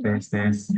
Tes tes.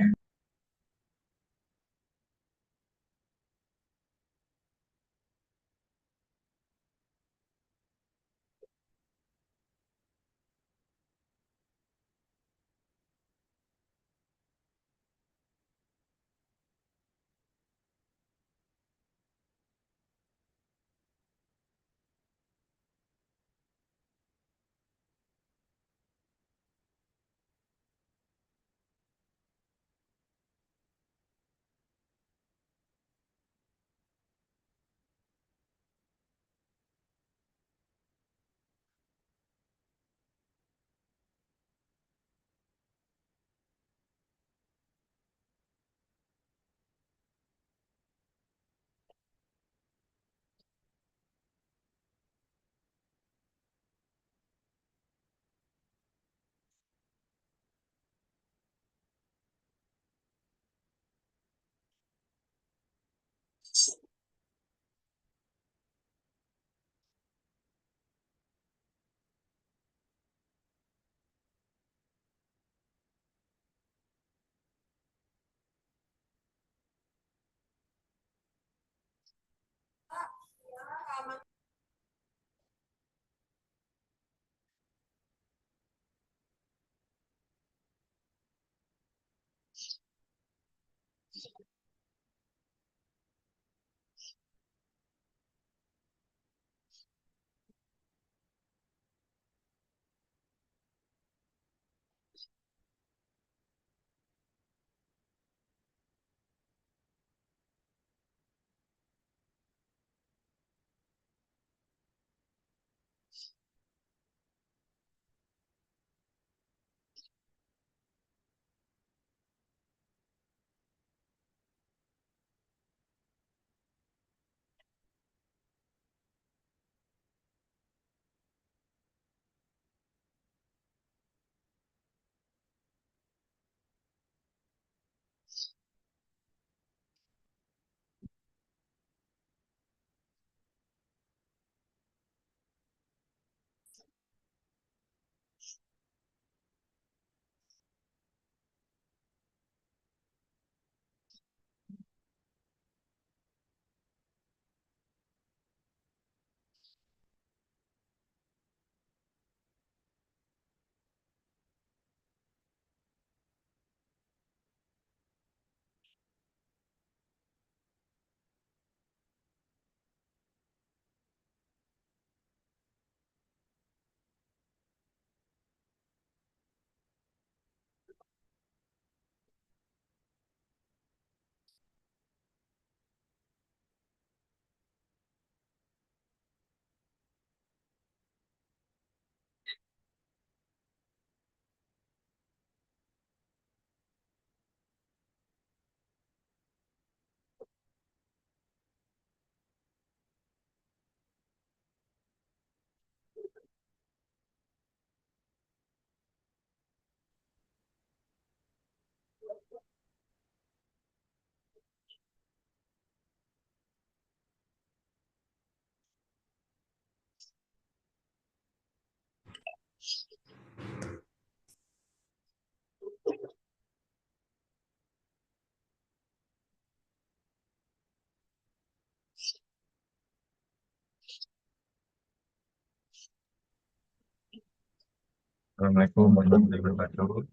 Assalamualaikum warahmatullahi wabarakatuh.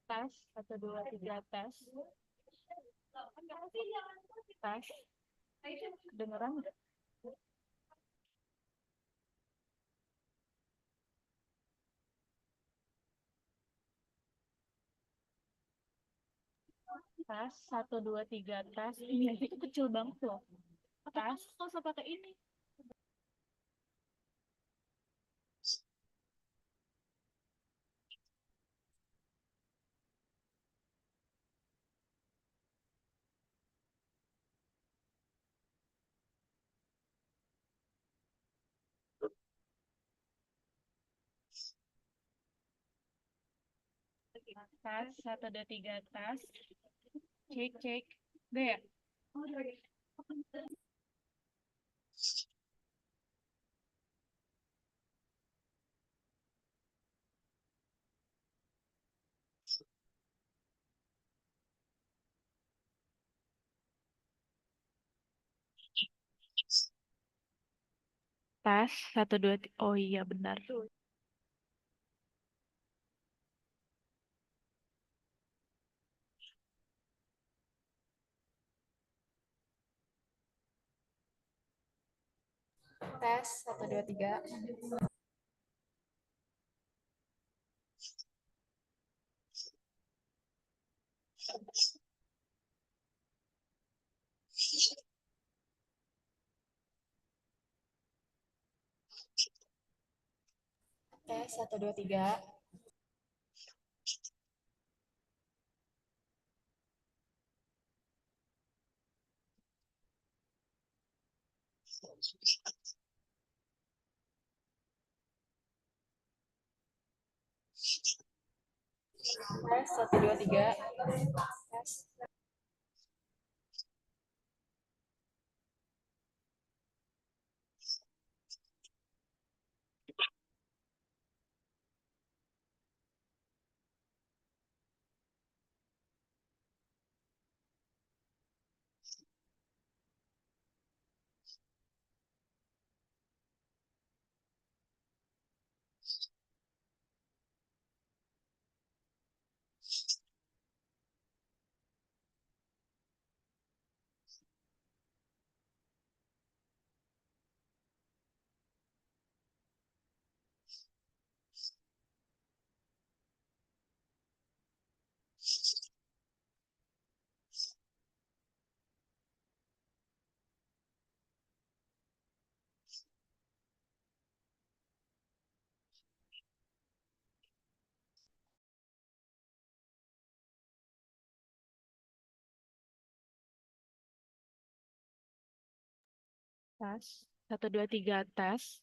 Tes, satu, dua, tiga, tes. Tes, kedengeran nggak? Tes, satu, dua, tiga, tes. Ini itu kecil banget loh. Tes, kok usah pakai ini? Tes, satu, dua, tiga, tes. Cek, cek. Udah ya? Tes, satu, dua, tiga. Oh iya, benar. Tes, satu, dua, tiga. Tes, satu, dua, tiga. Tes, satu, dua, tiga. Tes. Tes, satu, dua, tiga, tes.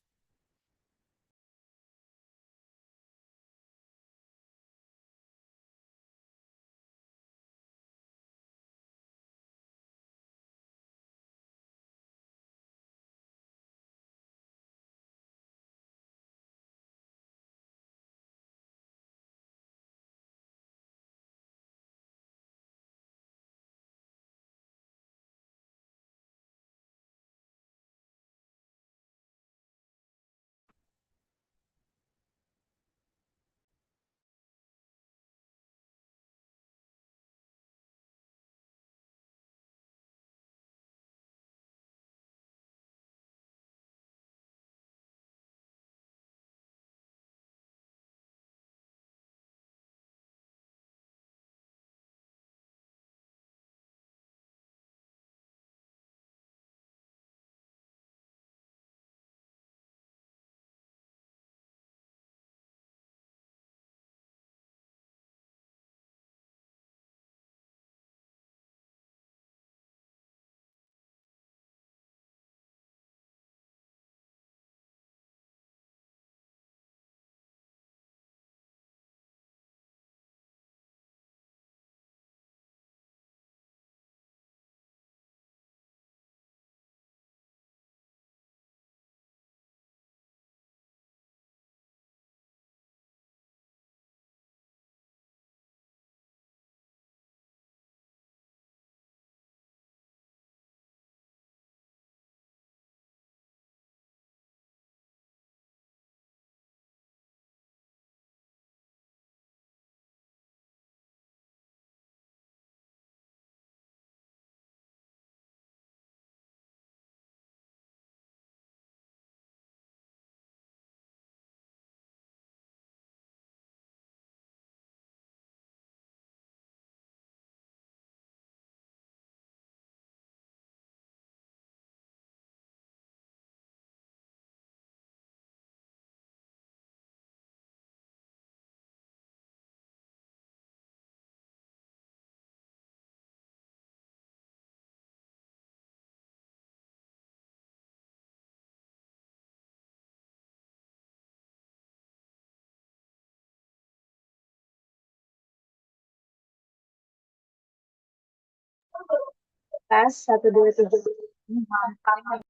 Tes 1, 2, 3. Mantap.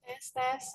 Tes, tes.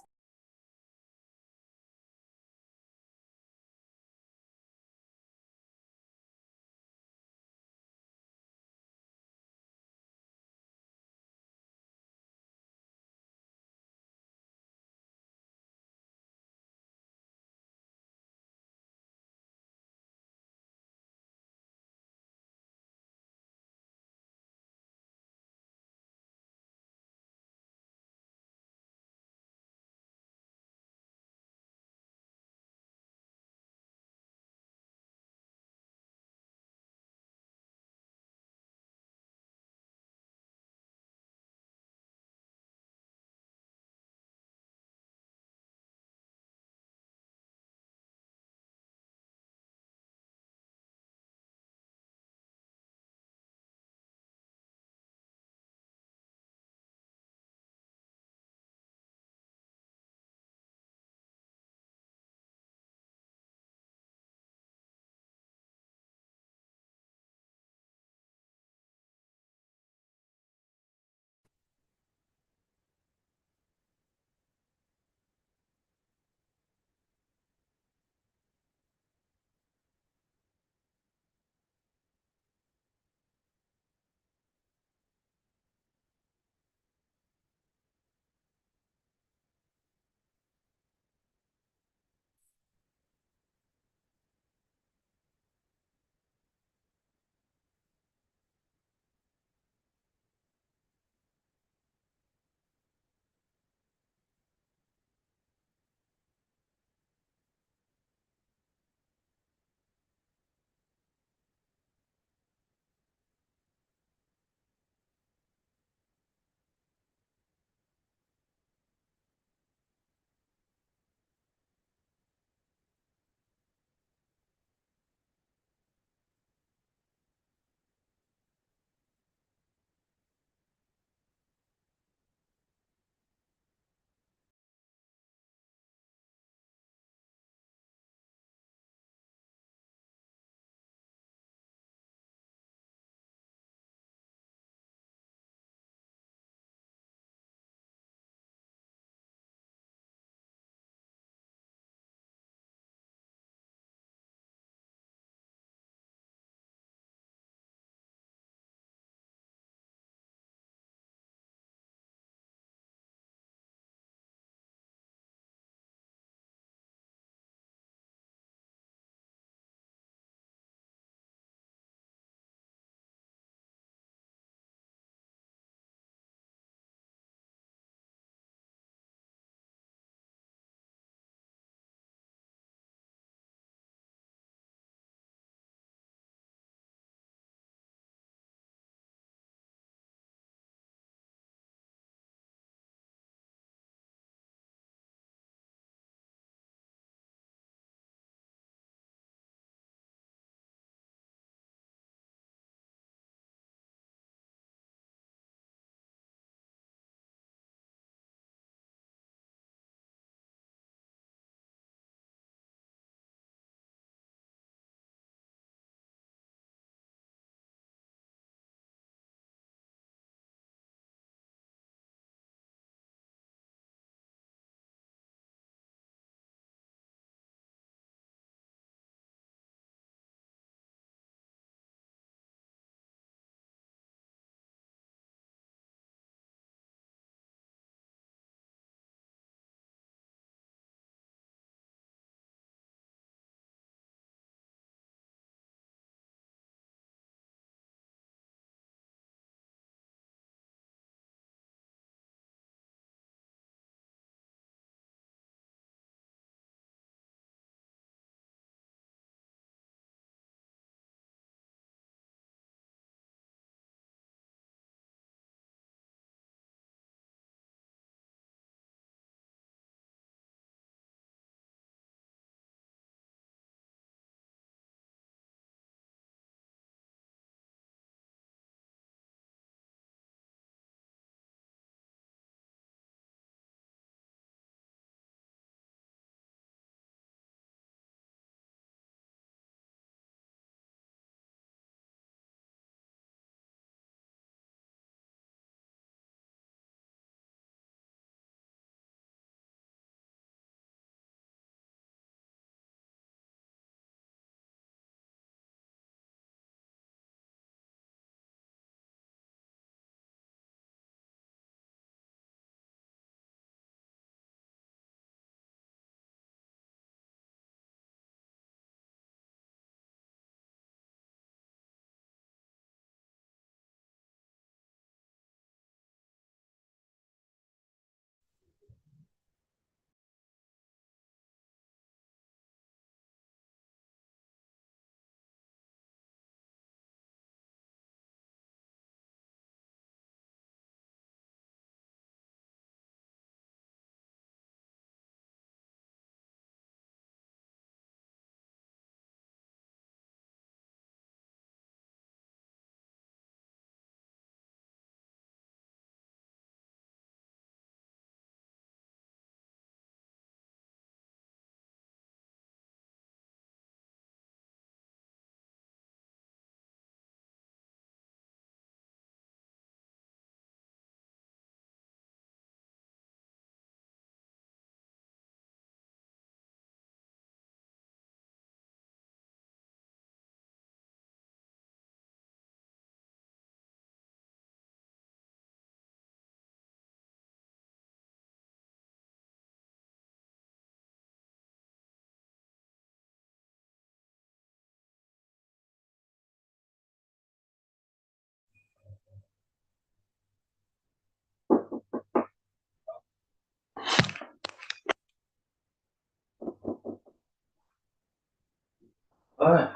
Ah,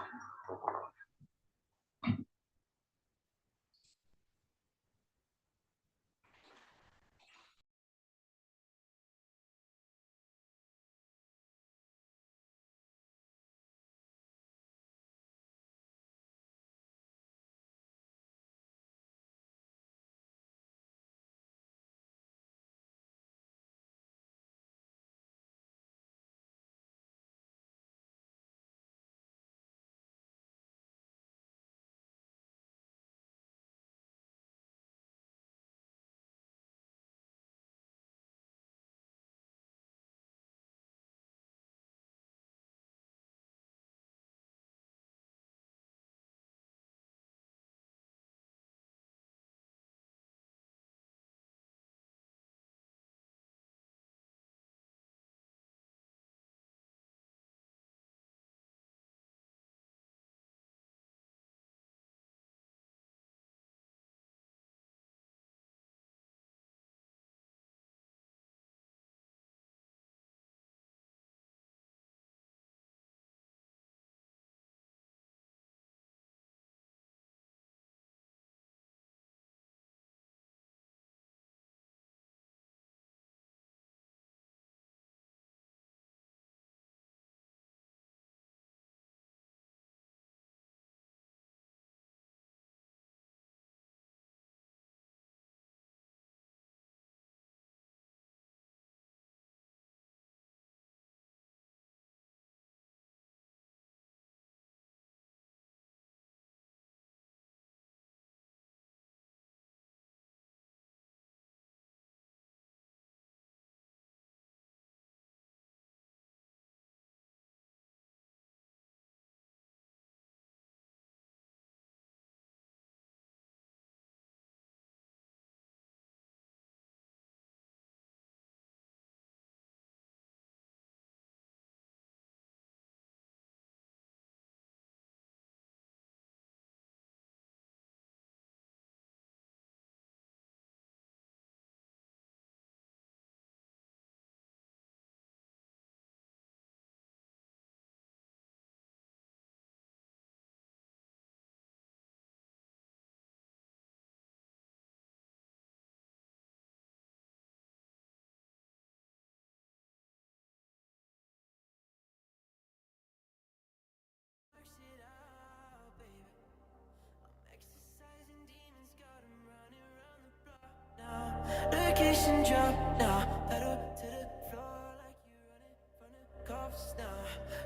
Location drop now, pedal to the floor like you running from the cops now.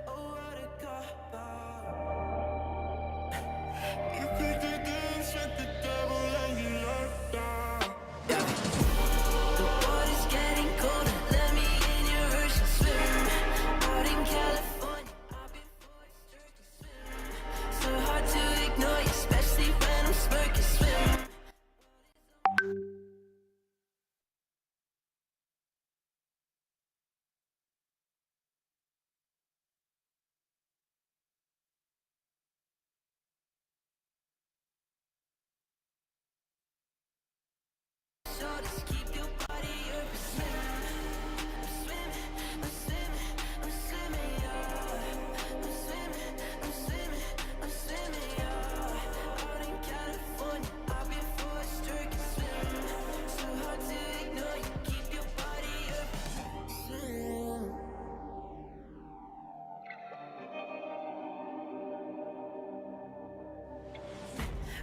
Oh, what a cop out. You could do dance with the devil and you locked down. Yeah. The water's getting colder, let me in your ocean swim. Out in California, I've been forced to swim. So hard to ignore you, especially when I'm smirking swim. Shoulders keep your body up, swim. I'm swimming, I'm swimming, I'm swimming, yeah. I'm swimming, I'm swimming, I'm swimming, yeah. Out in California, I've been forced to swim. So hard to ignore you, keep your body up, swim.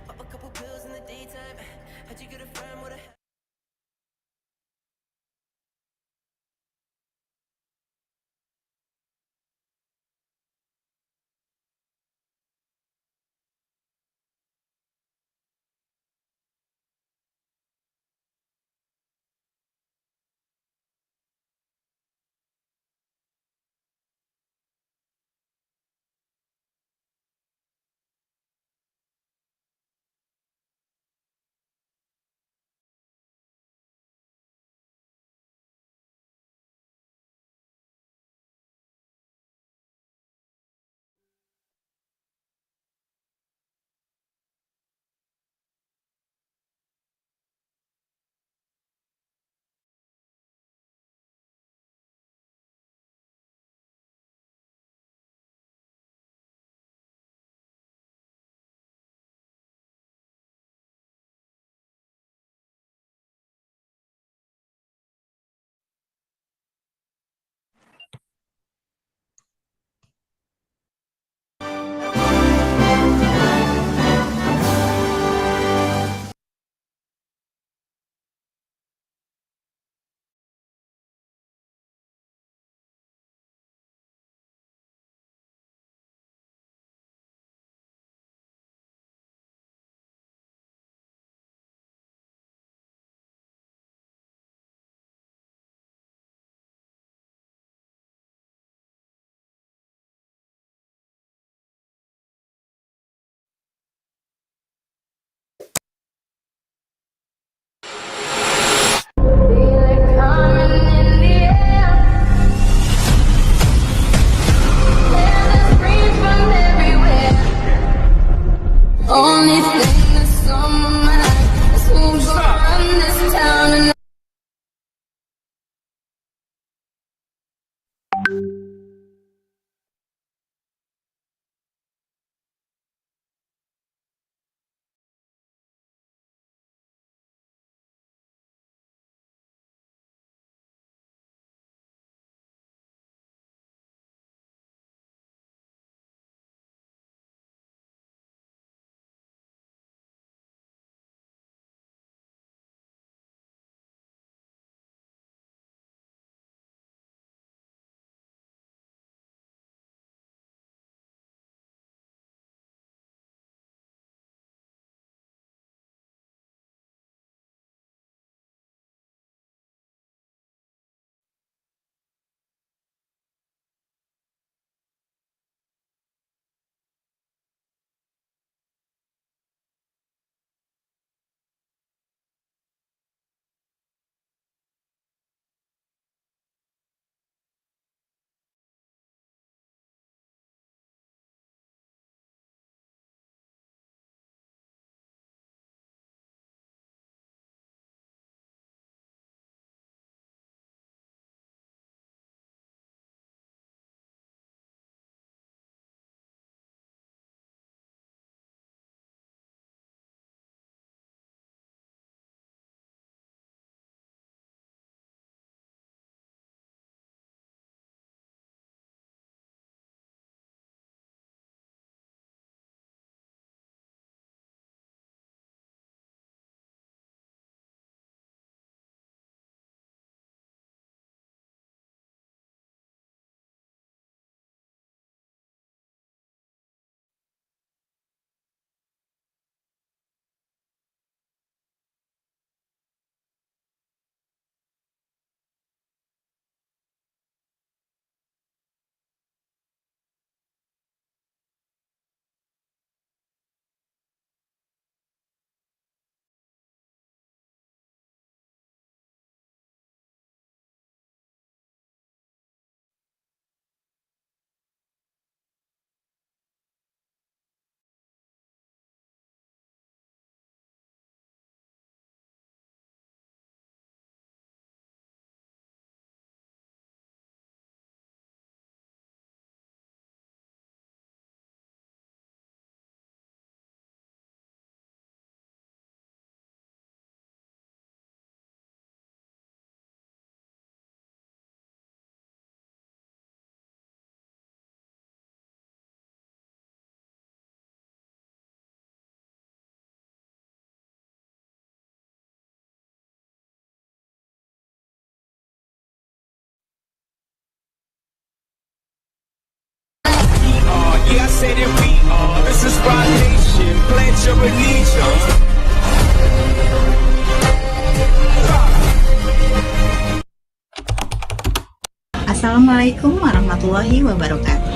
Pop a couple pills in the daytime. How'd you get a friend with a Yeah, I say that we are. This is our nation. Pledge your allegiance. Assalamualaikum warahmatullahi wabarakatuh.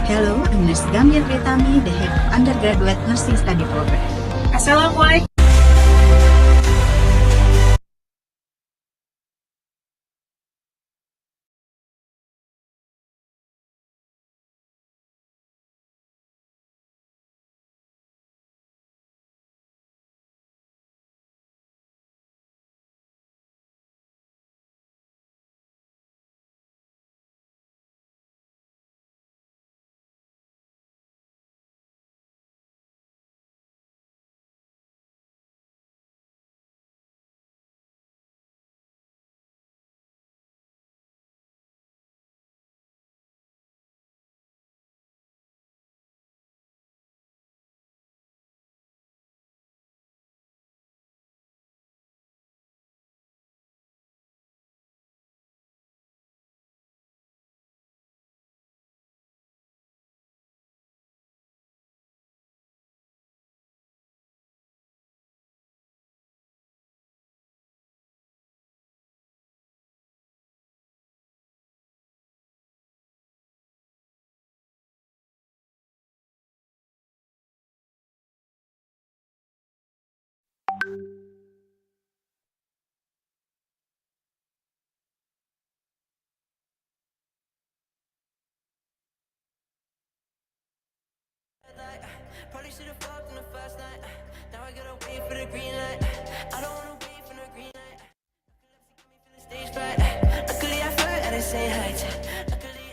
Hello, I'm Nurse Gambir Pritami, the head of Undergraduate Nursing Study Program. Assalamualaikum. Probably should've fucked on the first night. Now I gotta wait for the green light. I don't wanna wait for the green light. Narcolepsy got me feeling stage fright. Luckily I flirt at the same height. Luckily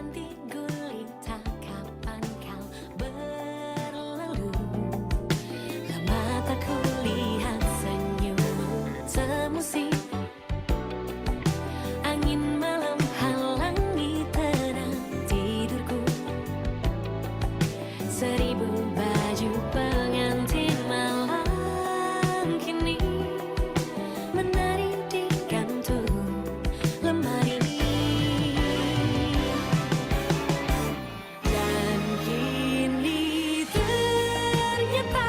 ganti gulita kapan kau berlalu. Lama tak kulihat senyummu semusim. Angin malam halangi tenang tidurku. Seribu baju pengantin malam kini menari di kantung lemari. Dan kini ternyata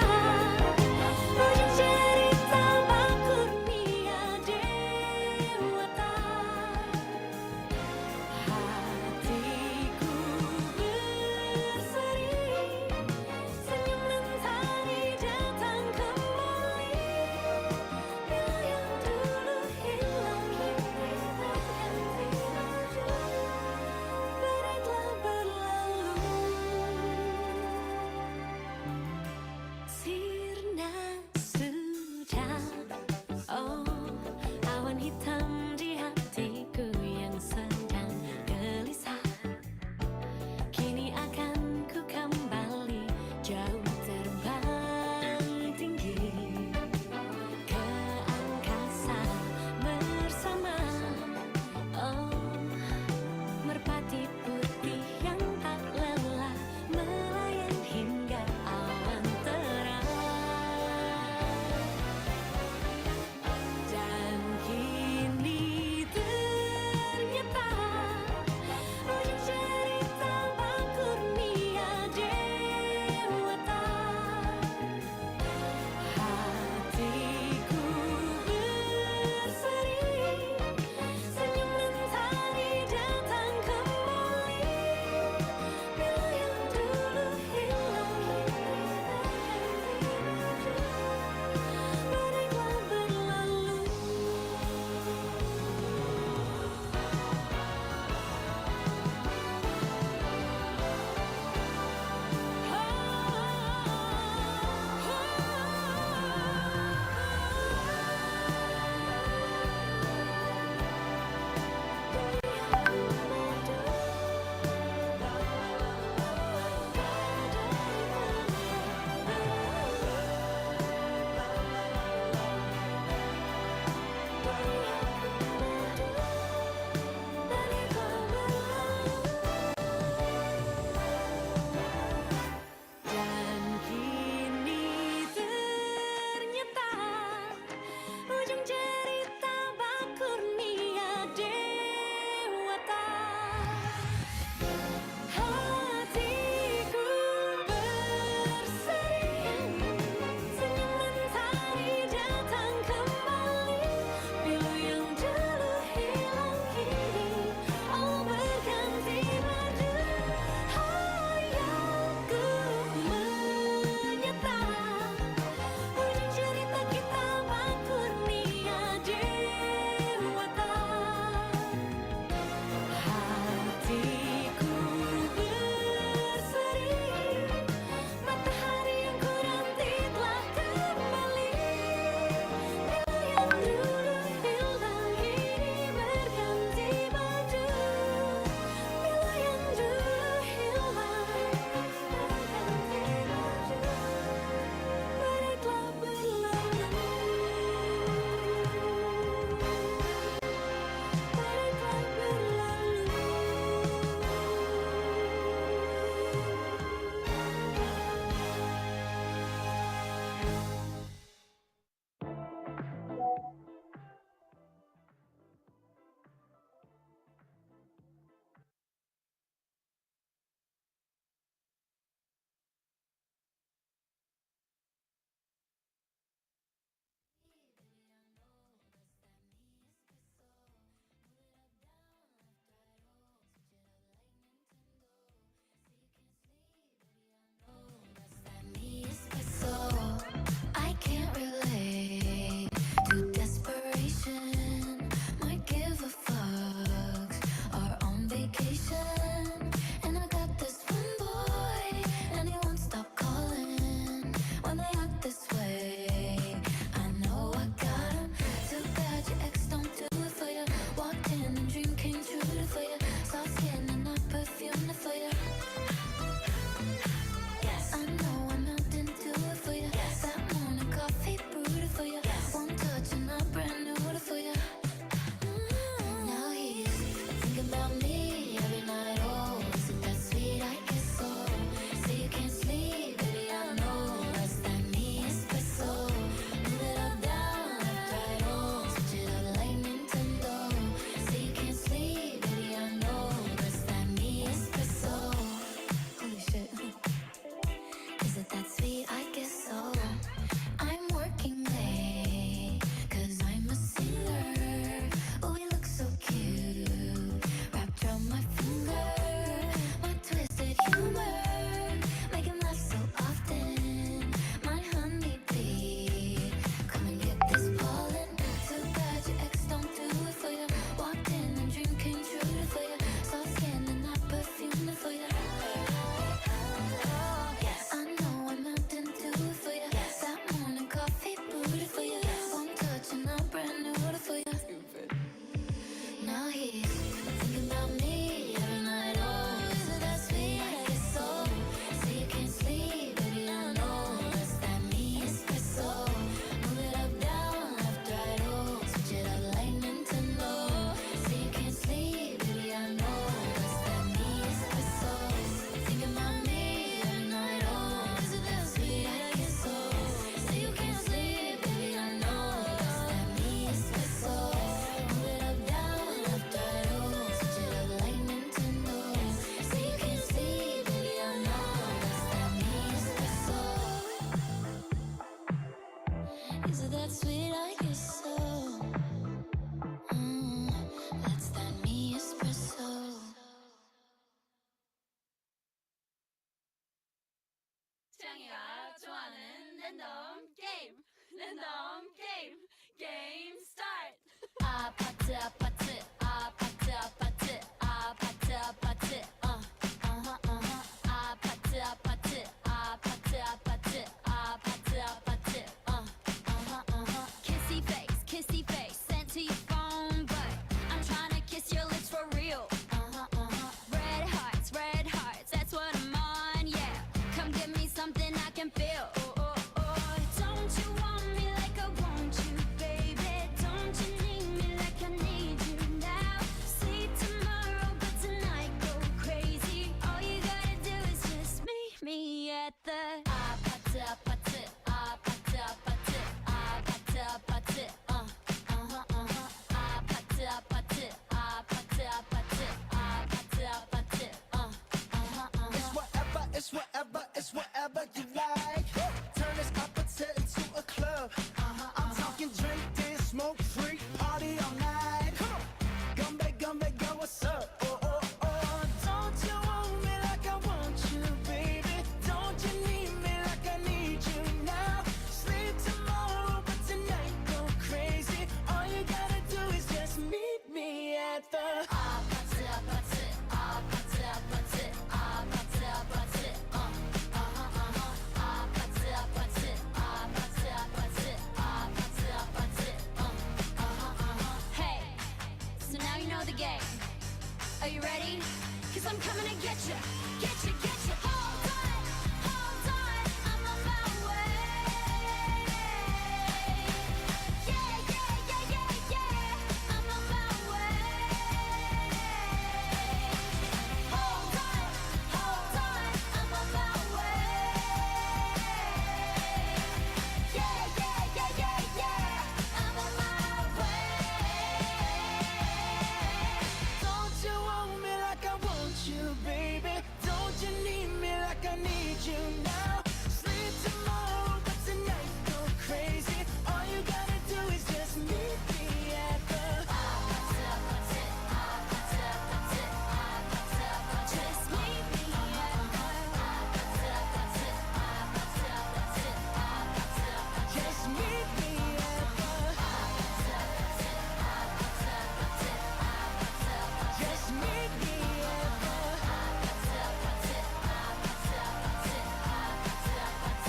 ujung cerita bak kurnia dewata. Hatiku berseri, senyum mentari datang kembali. Random game, game start. 아파트, 아파트, 아파트, 아파트, 아파트, 아파트, 아파트, 아파트, 아파트, 아파트, 아파트, 아파트, kissy face, sent to your phone, but I'm trying to kiss your lips for real. Red hearts, that's what I'm on, yeah. Come give me something I can feel. Don't you want me like I want you, baby? Don't you need me like I need you now? Sleep tomorrow, but tonight go crazy. All you gotta do is just meet me at the 아파트, 아파트, 아파트, 아파트, 아파트, 아파트, 아파트, 아파트, 아파트, 아파트, 아파트, 아파트, It's whatever, it's whatever you like. Turn this opposite into a club. I'm talking drink, dance, smoke, freak, party all night. Come on, gumbe, go, what's up? Oh. Don't you want me like I want you, baby? Don't you need me like I need you now? Sleep tomorrow, but tonight go crazy. All you gotta do is just meet me at the 아파트, 아파트, 아파트, 아파트, 아파트, 아파트, 아파트, 아파트, 아파트, 아파트, 아파트, Hey, so now you know the game. Are you ready? 'Cause I'm coming to get you, get you, get you. Hold on, I'm on my way. Yeah, I'm on my way. Hold on, I'm on my way. Yeah, I'm on my way. Don't you want me like I want you, baby? Don't you need me like I need you now? Sleep tomorrow, but tonight go crazy. All you gotta do is just meet me at the 아파트, 아파트, 아파트, 아파트, 아파트, 아파트. Just meet me at the 아파트, 아파트, 아파트, 아파트, 아파트, 아파트. just meet me at the 아파트, 아파트, 아파트, 아파트, 아파트, 아파트. just meet me at the 아파트, 아파트, 아파트, 아파트, 아파트, 아파트.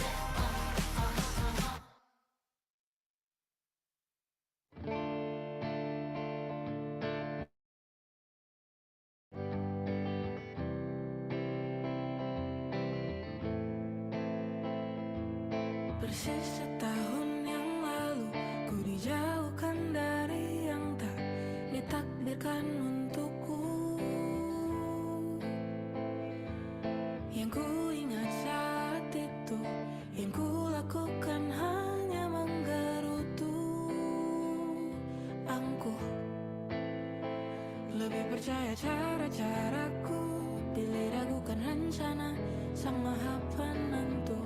Persis setahun yang lalu ku dijauhkan dari yang tak ditakdirkan untukku. Yang ku ingat saat itu, yang ku lakukan hanya menggerutu angkuh. Lebih percaya cara-caraku, pilih ragukan rencana sang maha penentu.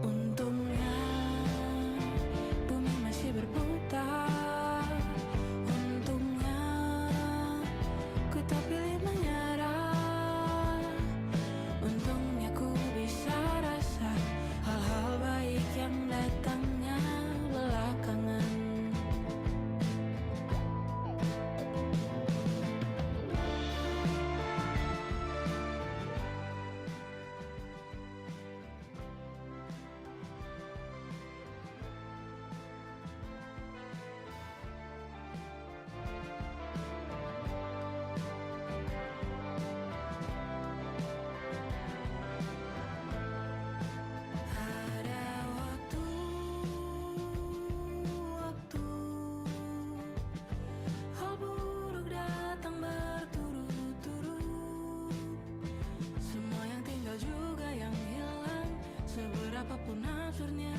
Untungnya bumi masih berputar. Untungnya ku tak pilih menyerah. Untungnya ku bisa rasa hal-hal baik yang datangnya belakangan. Ada waktu hal buruk datang berturut-turut. Semua yang tinggal juga yang hilang. Seberapapun absurdnya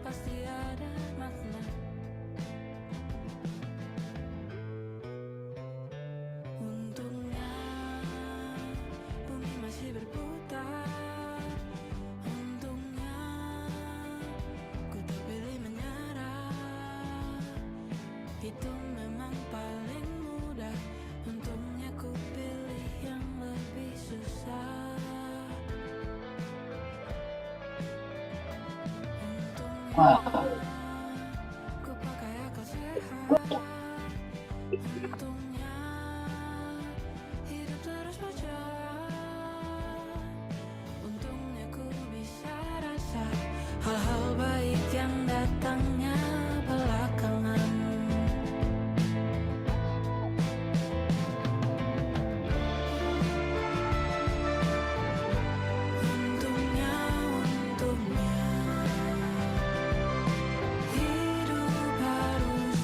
pasti ada makna. Untungnya bumi masih berputar. Untungnya ku tak pilih menyerah. Itu memang paling mudah. Untungnya ku pilih yang lebih susah. Ku pakai akal sehat. Untungnya hidup terus berjalan. Untungnya ku bisa rasa hal-hal baik yang datangnya belakangan. Untungnya hidup harus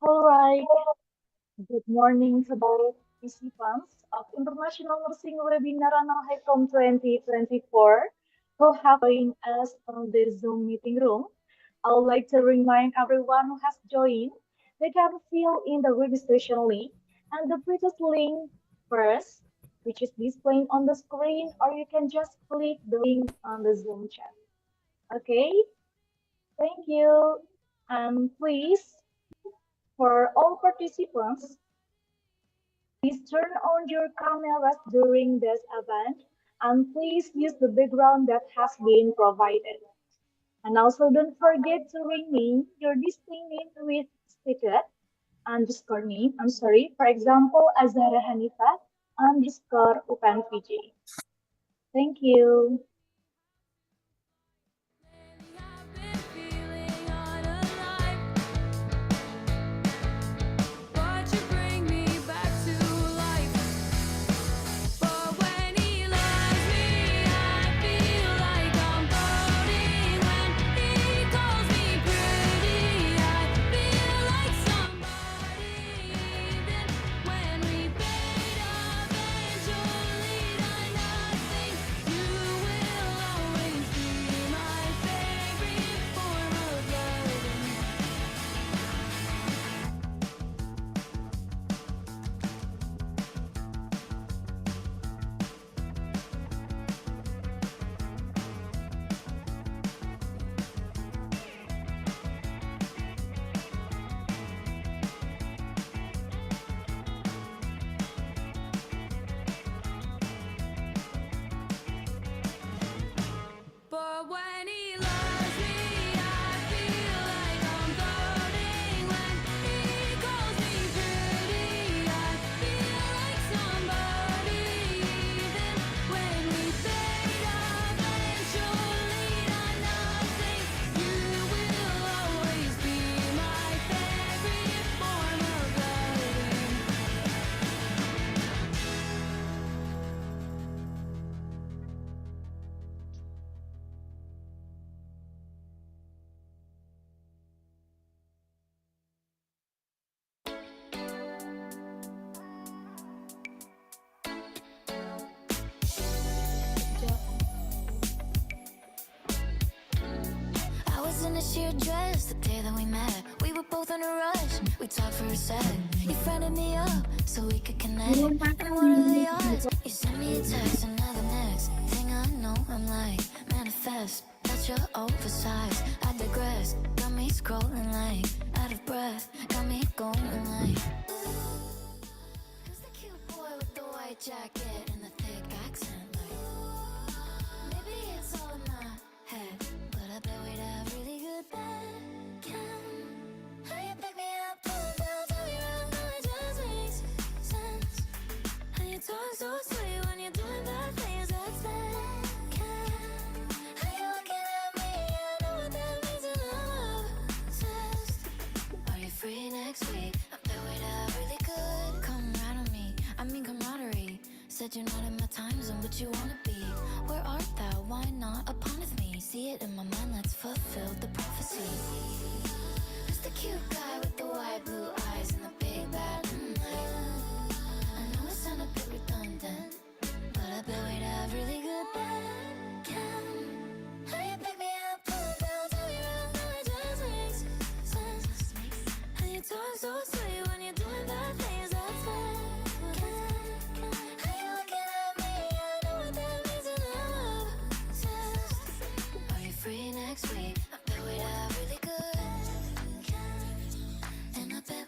All right. Good morning to the participants of International Nursing Webinar Ranalhecom 2024 who have joined us on the Zoom meeting room. I would like to remind everyone who has joined, they can fill in the registration link and the previous link first, which is displaying on the screen, or you can just click the link on the Zoom chat. Okay, thank you. And please, for all participants, please turn on your cameras during this event and please use the background that has been provided. And also don't forget to rename your display name with stated underscore name. I'm sorry, for example, Azhara Hanifah underscore UPNVJ. Thank you. I've been feeling unalive, but you bring me back to life. But when he loves me, I feel like I'm floating. When he calls me pretty, I feel like somebody. Even when we fade, eventually I nothing. You will always be my favorite form of loving. But when he loves me, I feel like I'm floating. When he calls me pretty, I feel like somebody. Even when we fade, eventually I nothing. You will always be my favorite form of loving. I was in a sheer dress the day that we met. We were both in a rush. We talked for a sec. You friended me up so we could connect. And what are the odds? You sent me a text, and now the next thing I know, I'm like, manifest. Got your oversized. I digress. Got me scrolling like out of breath. Got me going like. Who's the cute boy with the white jacket and the thick accent? Like, maybe it's all in my head, but I bet we'd have really good bacon. How you pick me up, pull me down, turn me around, now it just makes sense. And you talk so sweet when you're doing bad things, that's bacon. How you looking at me, I know what that means, and I'm obsessed. Are you free next week? I bet we'd have really good camaraderie. I mean camaraderie. Said you're not in my time zone, but you wanna be. Where art thou? Why not upon with me? See it in my mind, let's fulfill the prophecy. Who's the cute guy with the white blue eyes and the big bad night? I know it sound a bit redundant, but I bet we'd have really good bacon. How you pick me up, pull me down, turn me around, now it just makes sense. And you talk so sweet when you're doing bad things, that's bacon. How you looking at me, I know what that means, and I'm obsessed. Are you free next week? I bet we'd have really good. And I bet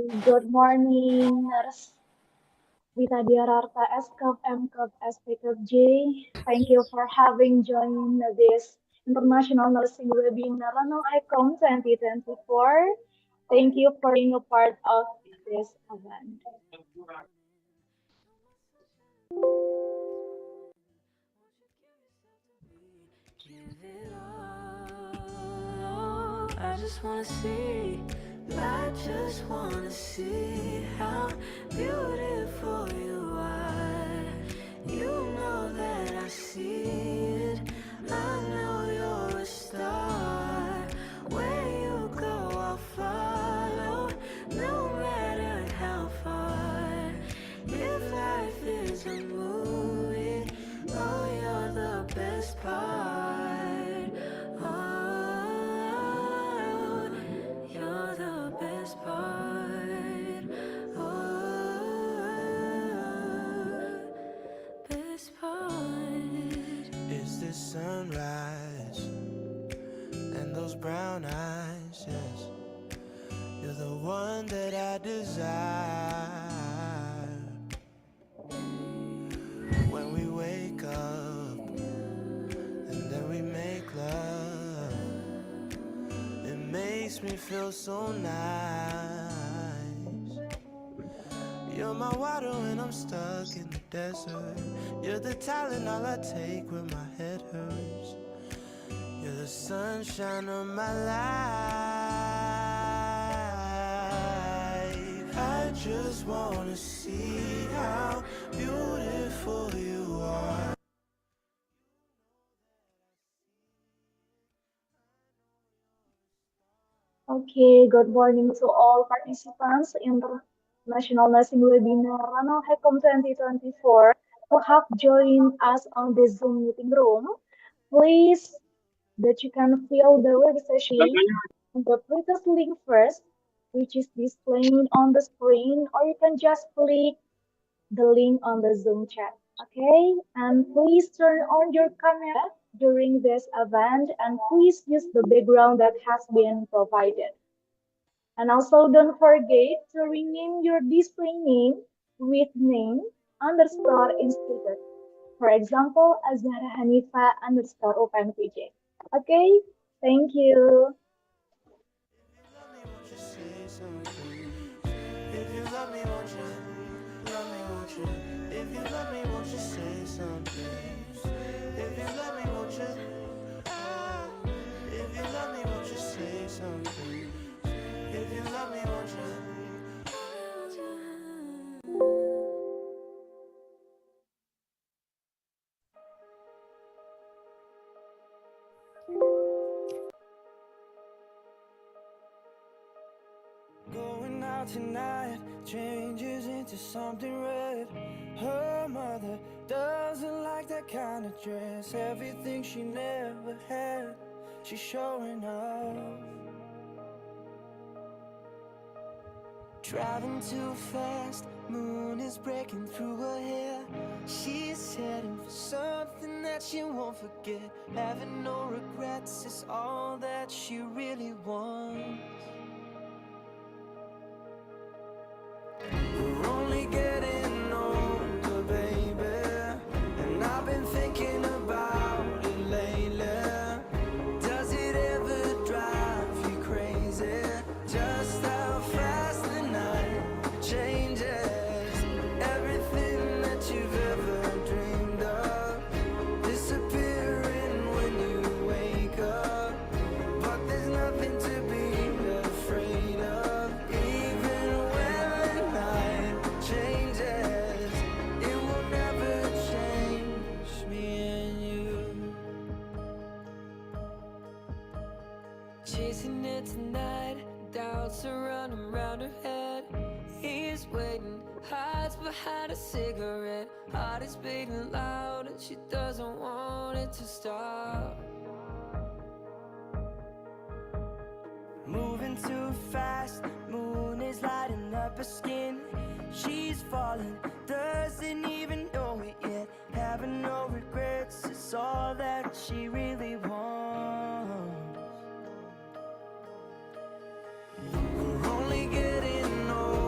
Good morning, Nurse Vita Diararta, SCOP, MCOP, SPCOP-J. Thank you for having joined this International Nursing Webinar Ranalhecom 2024. Thank you for being a part of this event. Give it all. I just wanna see. I just wanna see how beautiful you are. You know that I see it. I know you're a star. Where you go, I'll follow. No matter how far. If life is a movie, oh, you're the best part. Oh, you're the best part. Oh, best part. Is this sunrise and those brown eyes? Yes, you're the one that I desire. When we wake up and then we make love, it makes me feel so nice. You're my water when I'm stuck in the desert. You're the Tylenol I take when my head hurts. You're the sunshine of my life. I just wanna see how beautiful you are. Okay, good morning to all participants in the National Nursing Webinar Ranalhecom 2024 who have joined us on the Zoom meeting room. Please that you can fill the registration on the previous link first, which is displayed on the screen, or you can just click the link on the Zoom chat. Okay, and please turn on your camera during this event, and please use the background that has been provided. And also don't forget to rename your display name with name underscore institute. For example, Azhara Hanifa underscore UPNVJ. Okay, thank you. If you love me, won't you? Love me, won't you? If you love me, won't you say something? If you love me, won't you? If you love me, won't you say something? If you love me, won't you? Going out tonight changes into something red. Her mother doesn't like that kind of dress. Everything she never had, she's showing off. Driving too fast, moon is breaking through her hair. She's heading for something that she won't forget. Having no regrets is all that she really wants. We're only getting older, baby, and I've been thinking about it lately. Does it ever drive you crazy? Just how fast the night changes. Everything that you've ever dreamed of disappearing when you wake up. But there's nothing to be afraid of. Even when the night changes, it will never change me and you. Chasing it tonight, doubts are running round her head. He's waiting, hides behind a cigarette. Heart is beating loud and she doesn't want it to stop. Moving too fast, moon is lighting up her skin. She's falling, doesn't even know it yet. Having no regrets is all that she really wants. We're only getting older.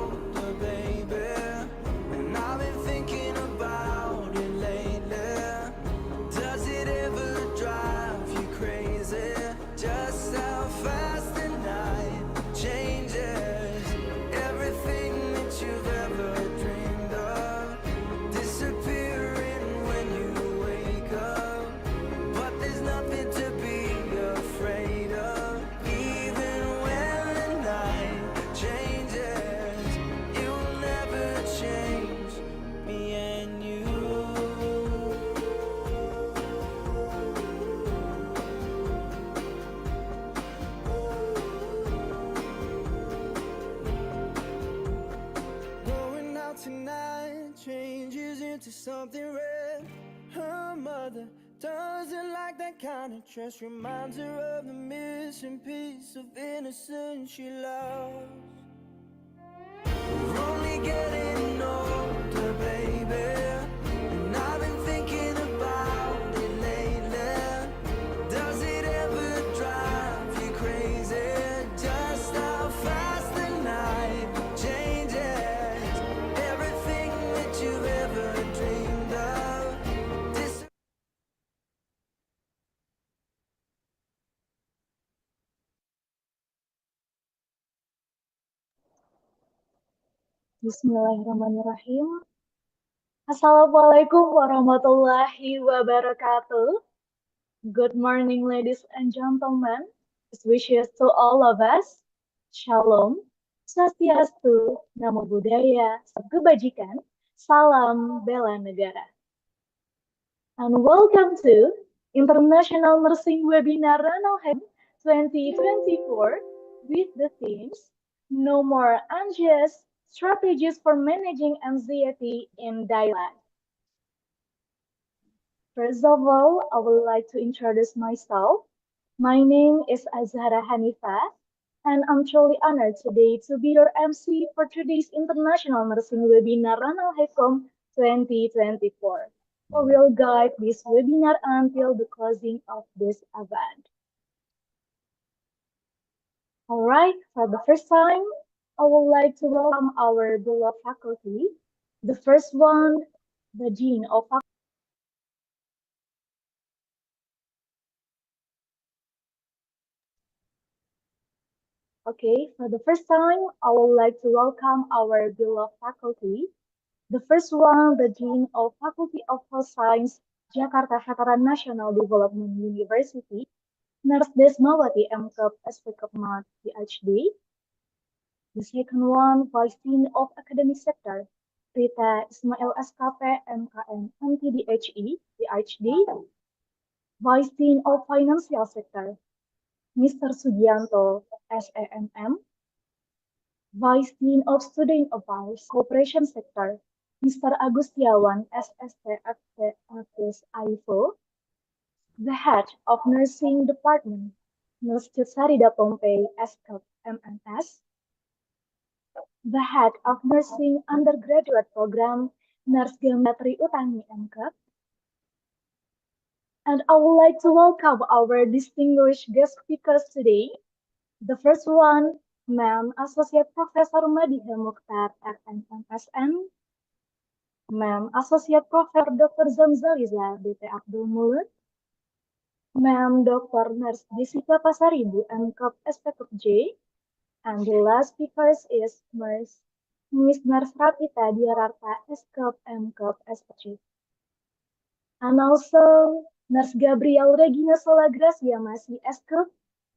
Doesn't like that kind of dress, reminds her of the missing piece of innocence she lost. We're only getting older, baby, and I've been thinking about it lately. Does it ever drive you crazy, just how fast the night changes? Everything that you've ever dreamed of. Bismillahirrahmanirrahim. Assalamualaikum warahmatullahi wabarakatuh. Good morning, ladies and gentlemen. Best wishes to all of us. Shalom, Swastiastu, Namo Buddhaya, Kebajikan, Salam Bela Negara. And welcome to International Nursing Webinar Ranalhecom 2024 with the themes No More Anxious, Strategies for Managing Anxiety in Daily Life. First of all, I would like to introduce myself. My name is Azhara Hanifah, and I'm truly honored today to be your MC for today's International Nursing Webinar Ranalhecom 2024. We will guide this webinar until the closing of this event. Alright, for the first time, I would like to welcome our beloved faculty. The first one, the Dean of Faculty. Okay, for the first time, I would like to welcome our beloved faculty. The first one, the Dean of Faculty of Health Science, Jakarta Nasional Development University, Nurse Desmawati M.Kep SPKMAT PhD. The second one, Vice Dean of Academic Sector, Rita Ismail SKP MKM MTDHE PhD. Vice Dean of Financial Sector, Mr. Sugianto SAMM. Vice Dean of Student Affairs Cooperation Sector, Mr. Agustiawan SSTFT Artis AIFO. The Head of Nursing Department, Nurse Sarida Pompey SKEP MNS. The Head of Nursing Undergraduate Program, Nurse Geometri Utami MKEP. And I would like to welcome our distinguished guest speakers today. The first one, Ma'am Associate Professor Madiha Mukhtar RNMSN. Ma'am Associate Professor Dr. Zamzaliza BT Abdul Mulud. Ma'am Dr. Nurse Jessica Pasaribu MKEP SPKJ. And the last speaker is Miss Nurse Rapita Diararta SKEP MKEP SPG. And also Nurse Gabriel Regina Solagracia Masih SKEP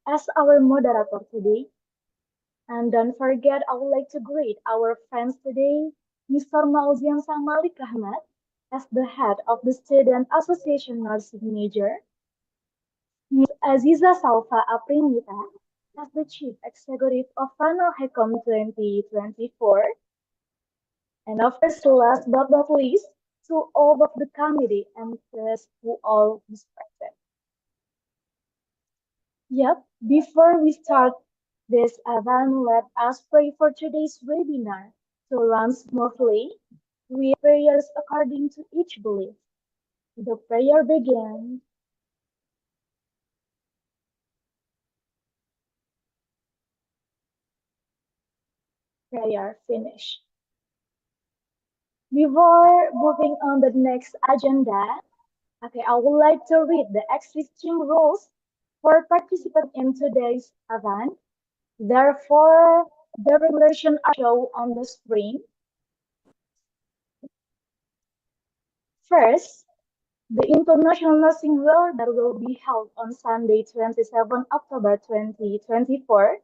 as our moderator today. And don't forget, I would like to greet our friends today, Mr. Mauzian Samalik Ahmad as the head of the Student Association Nursing Major, Ms. Aziza Salfa Aprimita as the Chief Executive of Ranalhecom 2024, and of course, last but not least, to all of the committee and guests who all respected. Yep, before we start this event, let us pray for today's webinar to run smoothly with prayers according to each belief. The prayer begins. Prayer finished. Before moving on the next agenda, I would like to read the existing rules for participants in today's event. Therefore, the regulations are shown on the screen. First, the International Nursing Webinar will be held on Sunday, 27 October 2024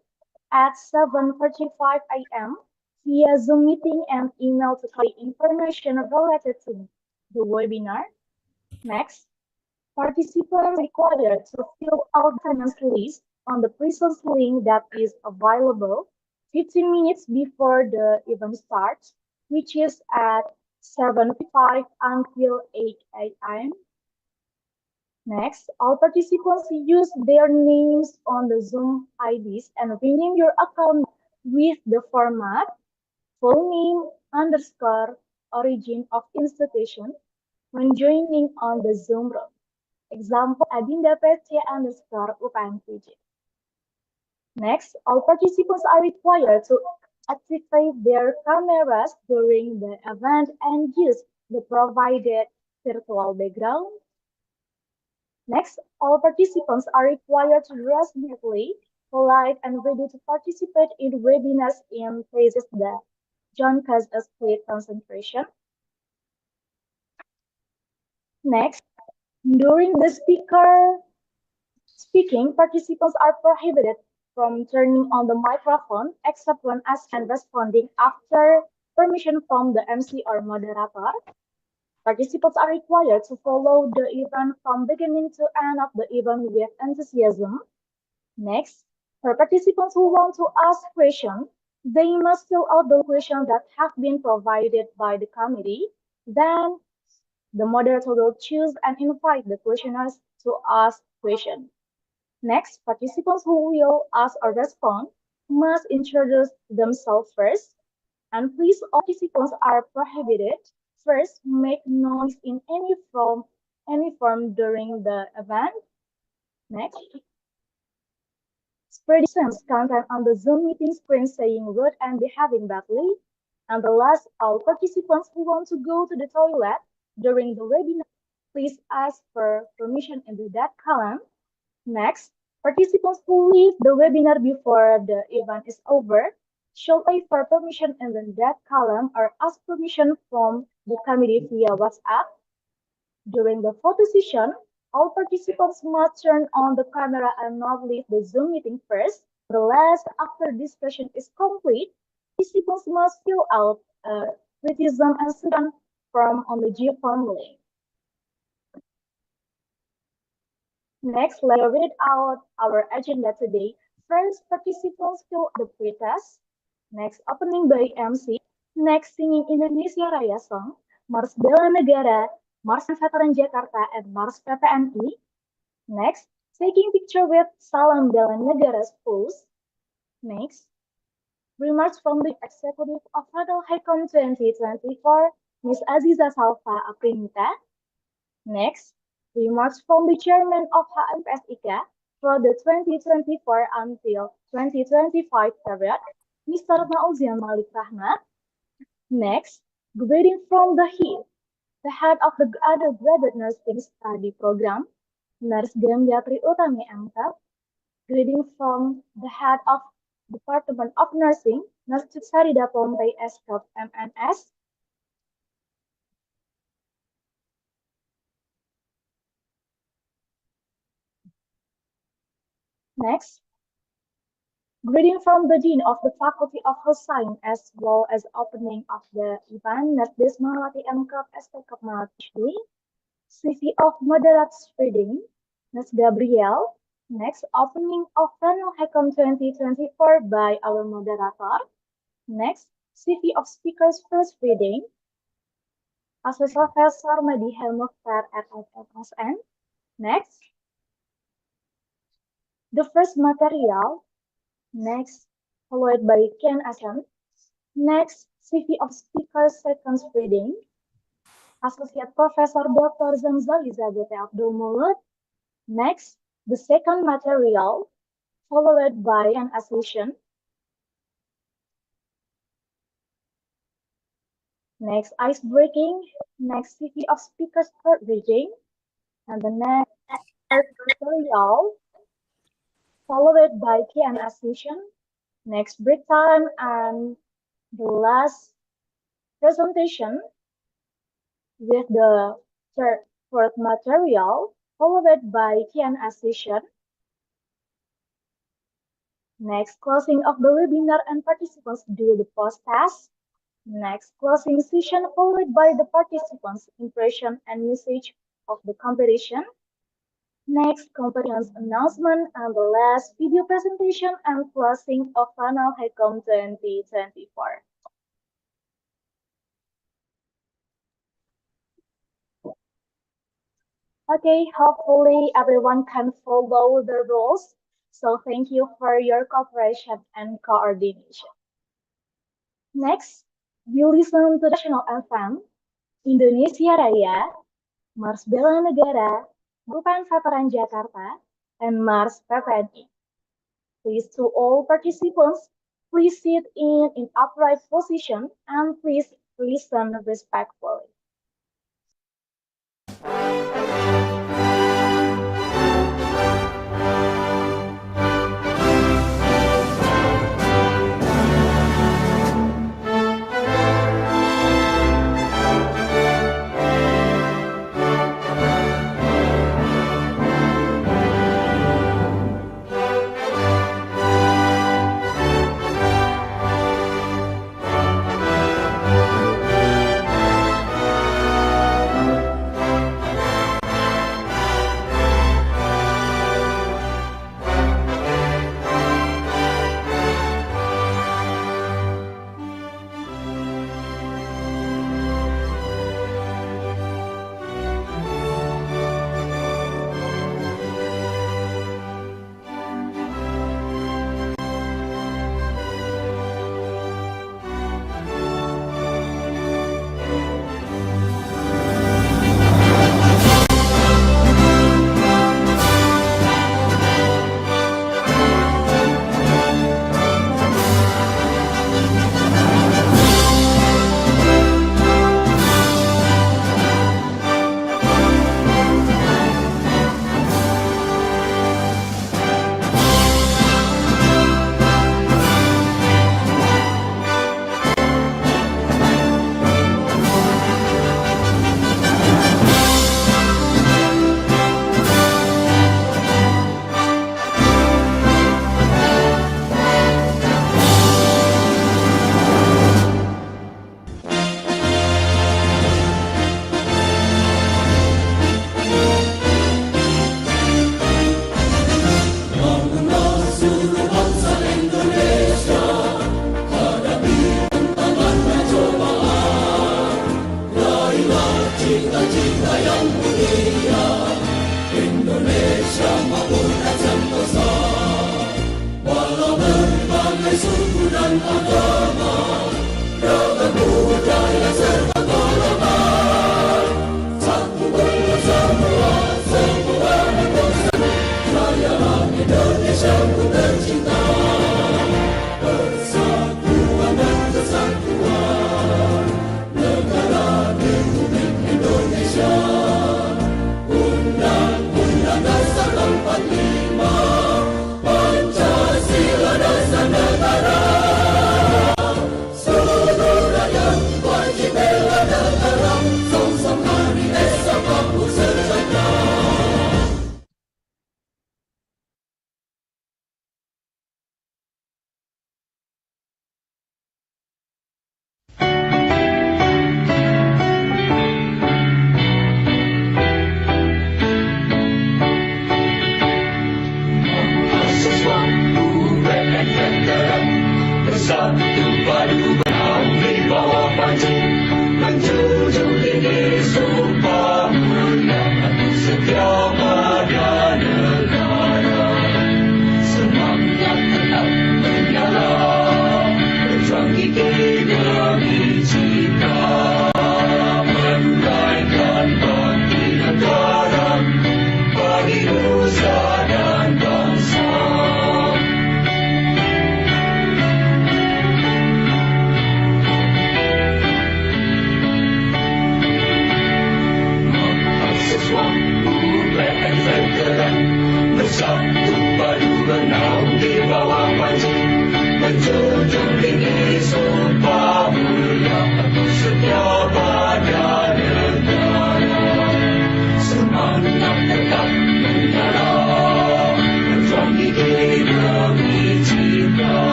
at 7:45 a.m. via Zoom meeting and email to collect information related to the webinar. Next, participants are required to fill out the attendance list on the presence link that is available 15 minutes before the event starts, which is at 7:45 until 8 a.m. Next, all participants use their names on the Zoom IDs and rename your account with the format full name underscore origin of institution when joining on the Zoom room. Example, Adinda PT underscore UPNVJ. Next, all participants are required to activate their cameras during the event and use the provided virtual background. Next, all participants are required to dress neatly, polite, and ready to participate in webinars in places that don't cause a split concentration. Next, during the speaking, participants are prohibited from turning on the microphone except when asked and responding after permission from the MC or moderator. Participants are required to follow the event from beginning to end of the event with enthusiasm. Next, for participants who want to ask questions, they must fill out the questions that have been provided by the committee. Then, the moderator will choose and invite the questioners to ask questions. Next, participants who will ask or respond must introduce themselves first. And please, all participants are prohibited. First, make noise in any form during the event. Next, spreading sense content on the Zoom meeting screen saying rude and behaving badly. And the last, all participants who want to go to the toilet during the webinar, please ask for permission in the chat column. Next, participants who leave the webinar before the event is over should wait for permission in the chat column or ask permission from the committee via WhatsApp. During the photo session, all participants must turn on the camera and not leave the Zoom meeting first. The last, after discussion is complete, participants must fill out a criticism and suggestion form on the G-form link. Next, let's read out our agenda today. First, participants fill out the pre-test. Next, opening by MC. Next, singing Indonesia Raya song, Mars Bela Negara, Mars Veteran Jakarta, and Mars PPNI. Next, taking picture with Salam Bela Negara's pose. Next, remarks from the Executive of Ranalhecom 2024, Ms. Aziza Salva Aprimita. Next, remarks from the Chairman of HM-PSIK for the 2024 until 2025 period, Mr. Nauzian Malik Rahmat. Next, greeting from the head of the undergraduate nursing study program, Nurse Gayatri Utami MK. Greeting from the head of Department of Nursing, Nurse Sarida Pompei SKP MNS. Next, greeting from the Dean of the Faculty of Health Science as well as opening of the event, Nurse Desmawati MK SKP PhD. CV of Moderate Reading, Nurse Gabriel. Next, opening of Ranalhecom 2024 by our moderator. Next, CV of Speakers First Reading, Associate Professor Madiha Mukhtar at FFSN. Next, the first material. Next, followed by Q&A. Next, CV of Speakers Second Reading, Associate Professor Dr. Zamzaliza Abdul Mulud. Next, the second material, followed by an session. Next, ice breaking. Next, CV of Speakers third reading. And the next material, followed by Q&A session. Next, break time, and the last presentation with the fourth material, followed by Q&A session. Next, closing of the webinar and participants do the post-test. Next, closing session followed by the participants' impression and message of the competition. Next, competition's announcement, and the last video presentation and closing of Ranalhecom 2024. Okay, hopefully everyone can follow the rules. So thank you for your cooperation and coordination. Next, we listen to the national anthem, Indonesia Raya, Mars Bela Negara, Bupan Veteran Jakarta, and Mars PPNI. Please to all participants, please sit in upright position and please listen respectfully.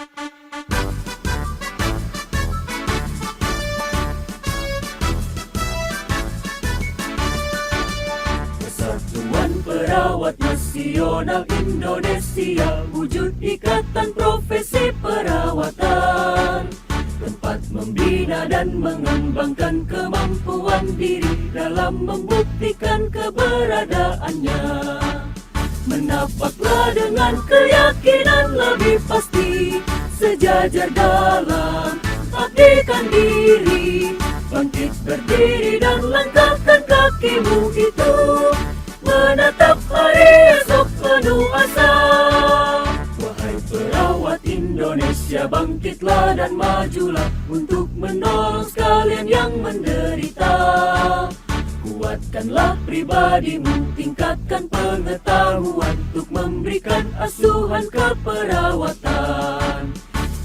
Persatuan Perawat Nasional Indonesia, wujud ikatan profesi perawatan, tempat membina dan mengembangkan kemampuan diri dalam membuktikan keberadaannya. Menapaklah dengan keyakinan lebih pasti, sejajar dalam abdikan diri, bangkit berdiri dan langkahkan kakimu itu, menatap hari esok penuh asa. Wahai perawat Indonesia, bangkitlah dan majulah untuk menolong sekalian yang menderita. Kuatkanlah pribadimu, tingkatkan pengetahuan untuk memberikan asuhan keperawatan.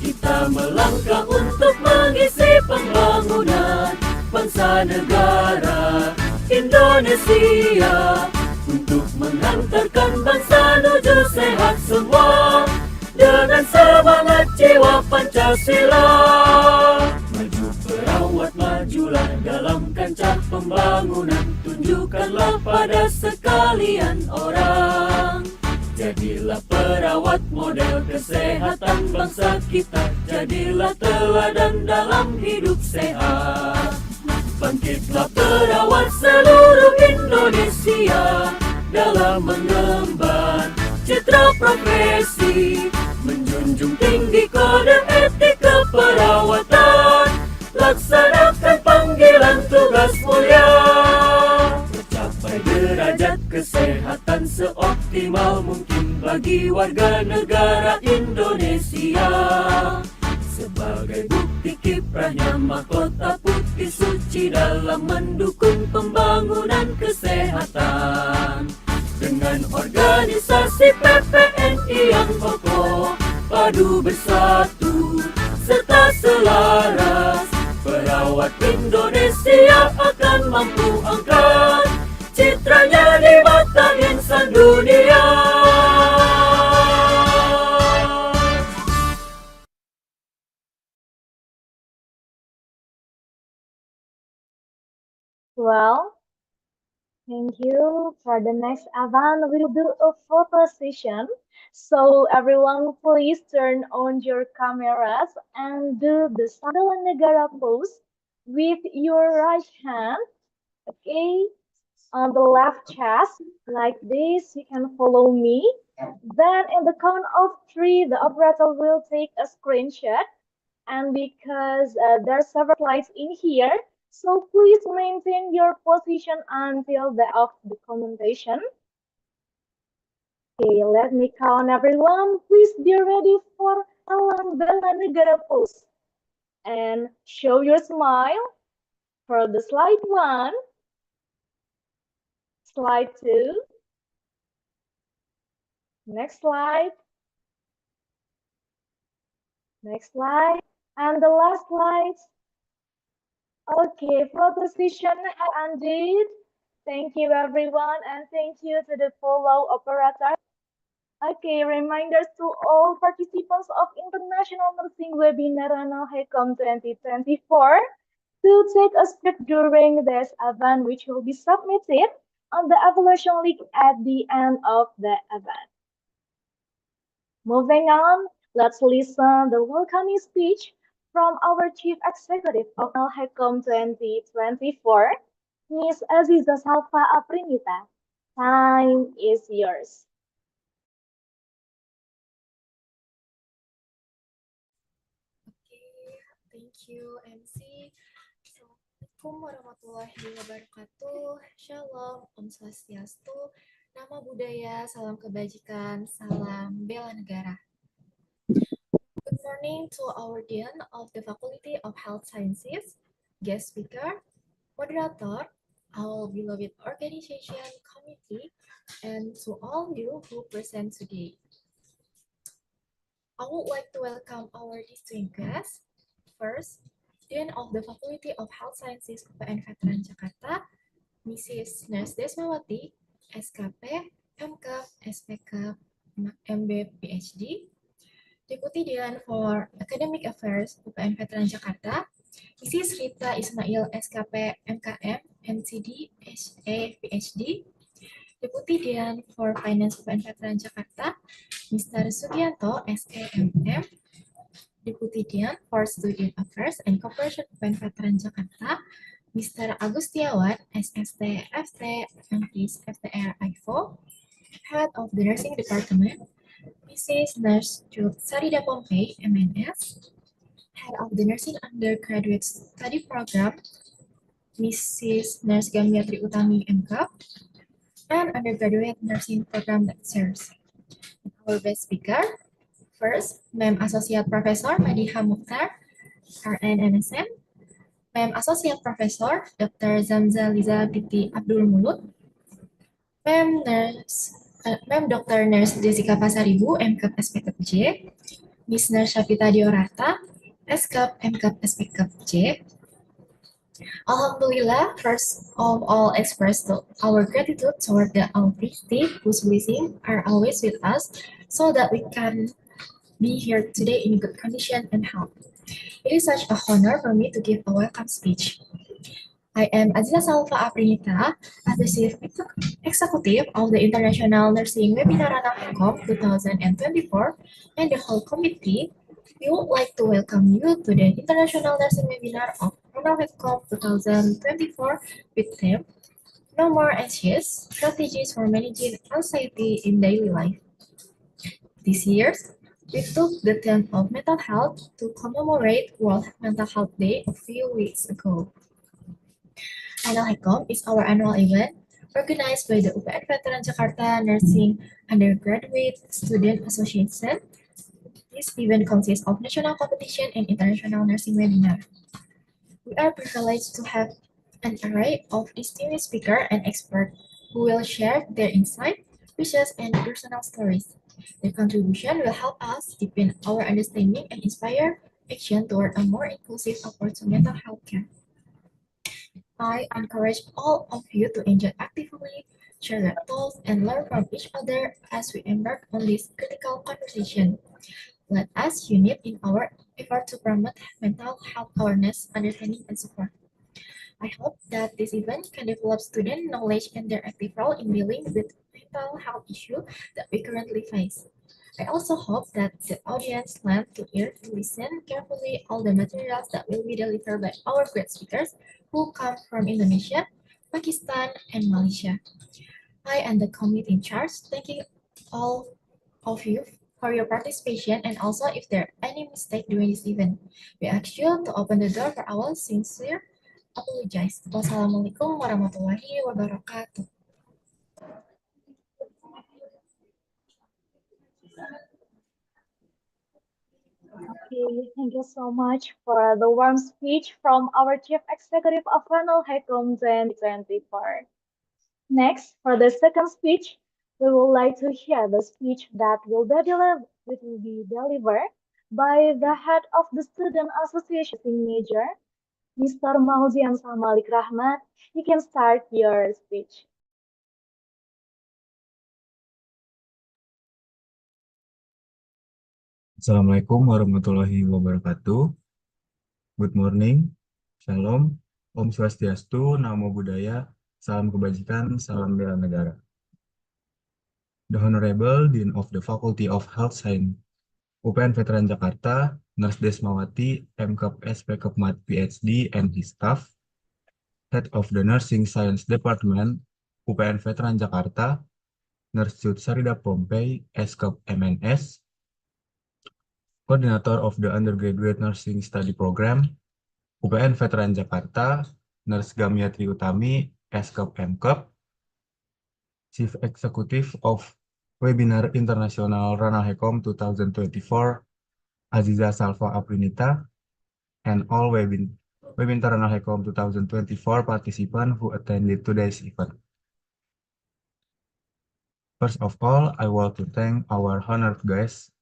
Kita melangkah untuk mengisi pembangunan bangsa negara Indonesia, untuk mengantarkan bangsa menuju sehat semua dengan semangat jiwa Pancasila. Maju perawat, majulah dalam kancah pembangunan, tunjukkanlah pada sekalian orang. Jadilah perawat model kesehatan bangsa kita, jadilah teladan dalam hidup sehat. Bangkitlah perawat seluruh Indonesia dalam mengemban citra profesi, menjunjung tinggi kode etik keperawatan, laksanakan panggilan tugas mulia, mencapai derajat kesehatan seoptimal mungkin bagi warga negara Indonesia. Sebagai bukti kiprahnya mahkota putih suci dalam mendukung pembangunan kesehatan. Dengan organisasi PPNI yang kokoh, padu bersatu serta selaras, perawat Indonesia akan mampu angkat citranya di mata insan dunia. Well, thank you. For the next event, we'll do a photo session. So everyone, please turn on your cameras and do the Sandal Negara pose with your right hand, okay, on the left chest, like this. You can follow me. Then in the count of 3, the operator will take a screenshot. And because there are several slides in here, so please maintain your position until the of the commentation. Okay, let me count everyone. Please be ready for Salam Bela Negara pose. And show your smile for the slide 1, slide 2, next slide, and the last slide. Okay, photo session ended. Thank you everyone, and thank you to the follow operator. Okay, reminders to all participants of International Nursing Webinar Ranalhecom 2024 to take a script during this event, which will be submitted on the evaluation link at the end of the event. Moving on, let's listen the welcoming speech from our Chief Executive of Ranalhecom 2024, Ms. Aziza Salfa Aprinita. Time is yours. Okay, thank you MC. Assalamualaikum warahmatullahi wabarakatuh. Shalom, Om Swastiastu, Nama Budaya, Salam Kebajikan, Salam Bela Negara. Good morning to our Dean of the Faculty of Health Sciences, guest speaker, moderator, our beloved organization committee, and to all you who present today. I would like to welcome our distinguished guests. First, Dean of the Faculty of Health Sciences UPNVJ Jakarta, Mrs. Nurse Desmawati, SKP, MK, SPK, MB, PhD. Deputy Dean for Academic Affairs UPN Veteran Jakarta, Mrs. Rita Ismail SKP MKM NCD HA PhD, Deputy Dean for Finance UPN Veteran Jakarta, Mr. Sugianto SKMM, Deputy Dean for Student Affairs and Cooperation UPN Veteran Jakarta, Mr. Agustiawan SST FT MPs FTR IFO, Head of the Nursing Department, Mrs. Nurse Sarida Pompey, MNS, Head of the Nursing Undergraduate Study Program, Mrs. Nurse 𝐑𝐀𝐍𝐀𝐋𝐇𝐄𝐿, MCAP, and Undergraduate Nursing Program Lecturers. Our best speaker, first, Ma'am Associate Professor Madiha Mukhtar, RN NSM, Ma'am Associate Professor Dr. Zamzaliza binti Abdul Mulud, Ma'am Dr. Nurse Jessica Pasaribu, MCAP SPKJ, Miss Nurse Shapita Diorata, SCAP MCAP SPKJ. Alhamdulillah, first of all express our gratitude toward the Almighty whose blessings are always with us so that we can be here today in good condition and health. It is such a honor for me to give a welcome speech. I am Aziza Salva Aprinita, as the Chief Executive of the International Nursing Webinar Ranalhecom 2024 and the whole committee. We would like to welcome you to the International Nursing Webinar of Ranalhecom 2024 with theme No More Anxious, Strategies for Managing Anxiety in Daily Life. This year, we took the theme of mental health to commemorate World Mental Health Day a few weeks ago. Ranalhecom is our annual event organized by the UPN Veteran Jakarta Nursing Undergraduate Student Association. This event consists of national competition and international nursing webinar. We are privileged to have an array of distinguished speakers and experts who will share their insight, wishes, and personal stories. Their contribution will help us deepen our understanding and inspire action toward a more inclusive approach to mental health care. I encourage all of you to engage actively, share your thoughts, and learn from each other as we embark on this critical conversation. Let us unite in our effort to promote mental health awareness, understanding, and support. I hope that this event can develop student knowledge and their active role in dealing with mental health issues that we currently face. I also hope that the audience lend to ear to listen carefully all the materials that will be delivered by our great speakers who come from Indonesia, Pakistan, and Malaysia. I and the committee in charge thanking all of you for your participation, and also if there are any mistake during this event. We ask you to open the door for our sincere apologize. Wassalamualaikum warahmatullahi wabarakatuh. Okay, thank you so much for the warm speech from our Chief Executive of Ranalhecom 2024. Next, for the second speech, we would like to hear the speech that will be delivered by the head of the Student Association Major, Mr. Mauzian Samalik Rahmat. You can start your speech. Assalamualaikum warahmatullahi wabarakatuh. Good morning, Shalom, Om Swastiastu, Namo Buddhaya, Salam Kebajikan, Salam Bela Negara. The Honorable Dean of the Faculty of Health Science, UPN Veteran Jakarta, Nurse Desmawati, MCAP SPKMAT PhD, and his staff, Head of the Nursing Science Department, UPN Veteran Jakarta, Nurse Sarida Pompey, SCAP MNS, Coordinator of the Undergraduate Nursing Study Program, UPN Veteran Jakarta, Nurse 𝐑𝐀𝐍𝐀𝐋𝐇𝐄𝐂𝐎𝐌, SCAP MCAP, Chief Executive of Webinar Internasional Ranalhecom 2024, Aziza Salva Aprinita, and all Webinar Ranalhecom 2024 participants who attended today's event. First of all, I want to thank our honored guests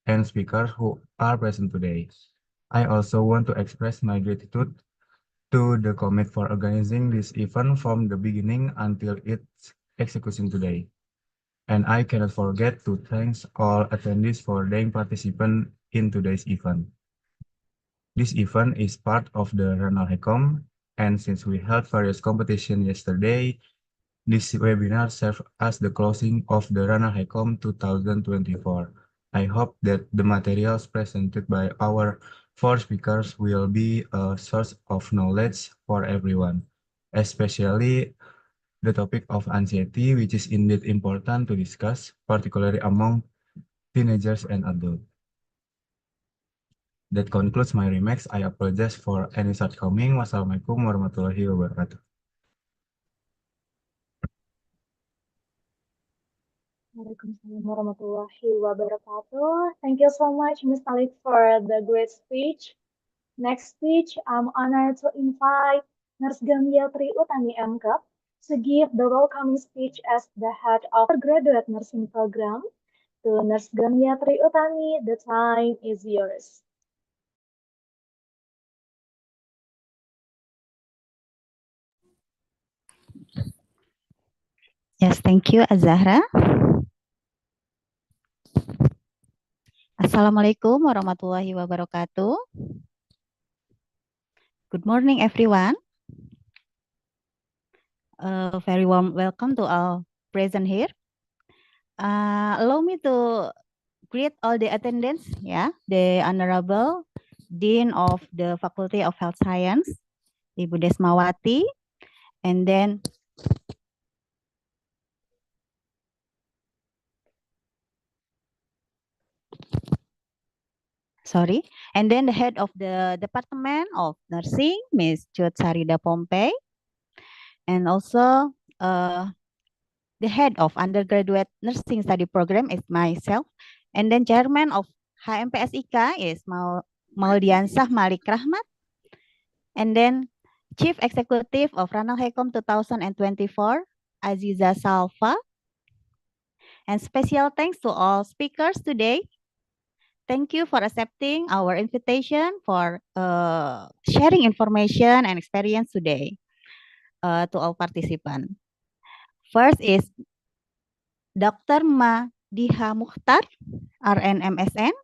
and speakers who are present today. I also want to express my gratitude to the committee for organizing this event from the beginning until its execution today. And I cannot forget to thank all attendees for their participation in today's event. This event is part of the Ranalhecom, and since we held various competitions yesterday, this webinar serves as the closing of the Ranalhecom 2024. I hope that the materials presented by our four speakers will be a source of knowledge for everyone, especially the topic of anxiety, which is indeed important to discuss, particularly among teenagers and adults. That concludes my remarks. I apologize for any shortcoming. Wassalamualaikum warahmatullahi wabarakatuh. Waalaikumsalam warahmatullahi wabarakatuh. Thank you so much, Ms. Malik, for the great speech. Next speech, I'm honored to invite Nurse Gamiatri Utami MK to give the welcoming speech as the head of the graduate nursing program. To Nurse Gamiatri Utami, the time is yours. Yes, thank you, Azahra. Assalamualaikum warahmatullahi wabarakatuh. Good morning, everyone. Very warm welcome to all present here. Allow me to greet all the attendants, the Honorable Dean of the Faculty of Health Science, Ibu Desmawati, and then the head of the Department of Nursing, Ms. 𝐬𝐀𝐍𝐀𝐄𝐿, and also the head of undergraduate nursing study program is myself, and then chairman of HM-PSIK is Maudiansah Malik Rahmat, and then chief executive of Ranalhecom 2024, Aziza Salva. And special thanks to all speakers today. Thank you for accepting our invitation for sharing information and experience today to all participants. First is Dr. Madiha Mukhtar, RN/MSN.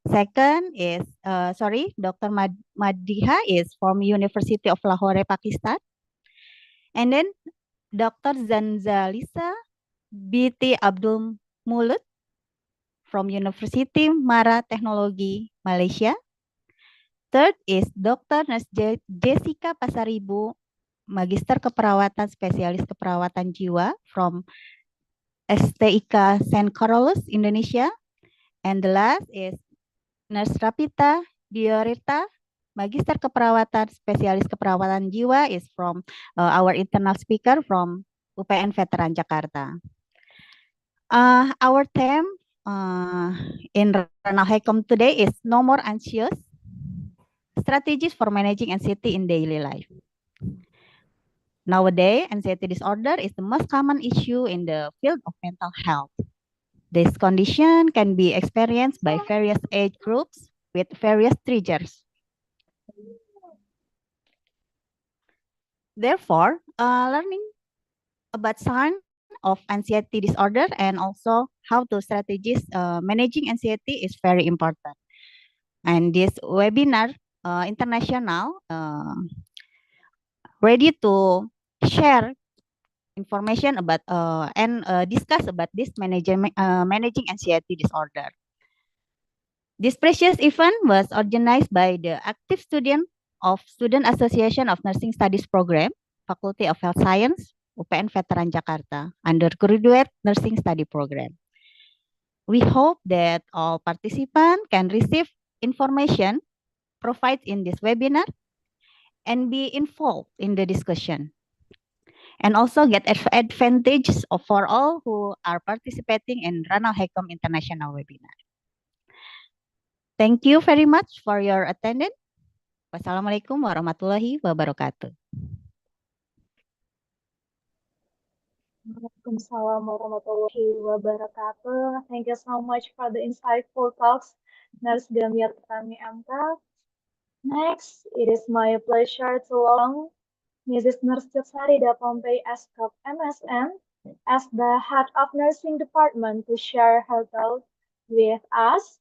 Second is, Dr. Madiha is from University of Lahore, Pakistan. And then Dr. Zamzaliza binti Abdul Mulud from Universiti Teknologi, Malaysia. Third is Dr. Jessica Pasaribu, Magister Keperawatan Spesialis Keperawatan Jiwa from STIK St. Carolus, Indonesia. And the last is Nurse Rapita Diorita, Magister Keperawatan Spesialis Keperawatan Jiwa is from our internal speaker from UPN Veteran Jakarta. Our theme in Ranalhecom today is No More Anxious, Strategies for Managing Anxiety in Daily Life. Nowadays, anxiety disorder is the most common issue in the field of mental health. This condition can be experienced by various age groups with various triggers. Therefore, learning about signs of anxiety disorder and also how to strategize managing anxiety is very important. And this webinar international ready to share information about and discuss about this managing anxiety disorder. This precious event was organized by the active student of Student Association of Nursing Studies Program, Faculty of Health Science, UPN Veteran Jakarta, Undergraduate Nursing Study Program. We hope that all participants can receive information provided in this webinar and be involved in the discussion, and also get advantages for all who are participating in Ranalhecom International Webinar. Thank you very much for your attendance. Wassalamualaikum warahmatullahi wabarakatuh. Waalaikumsalam warahmatullahi wabarakatuh. Thank you so much for the insightful talks, Nurse Gamiatri MK. Next, it is my pleasure to welcome Mrs. Nurse 𝐬𝐀𝐍𝐀𝐿, SCOP MSN, as the head of nursing department to share her thoughts with us.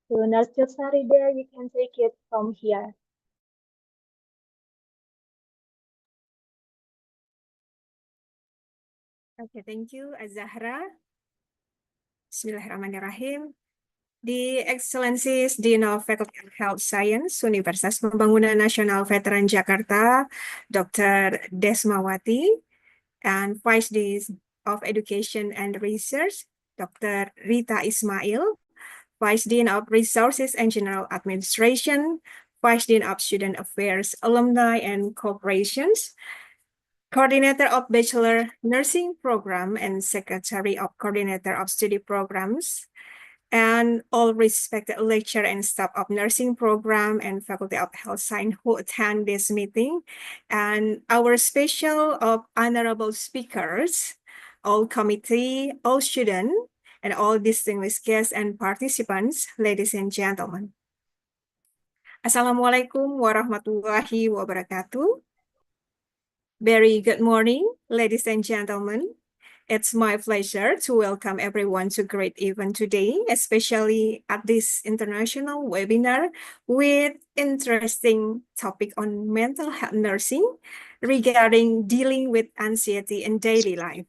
So Nurse Sarida, you can take it from here. Okay, thank you, Zahra. Bismillahirrahmanirrahim. The Excellencies Dean of Faculty of Health Science, Universitas Pembangunan Nasional Veteran Jakarta, Dr. Desmawati, and Vice Dean of Education and Research, Dr. Rita Ismail, Vice Dean of Resources and General Administration, Vice Dean of Student Affairs, Alumni and Corporations, Coordinator of Bachelor Nursing Program and Secretary of Coordinator of Study Programs, and all respected lecturer and staff of nursing program and Faculty of Health Science who attend this meeting, and our special of honorable speakers, all committee, all students, and all distinguished guests and participants, ladies and gentlemen. Assalamualaikum warahmatullahi wabarakatuh. Very good morning, ladies and gentlemen. It's my pleasure to welcome everyone to great event today, especially at this international webinar with interesting topic on mental health nursing regarding dealing with anxiety in daily life.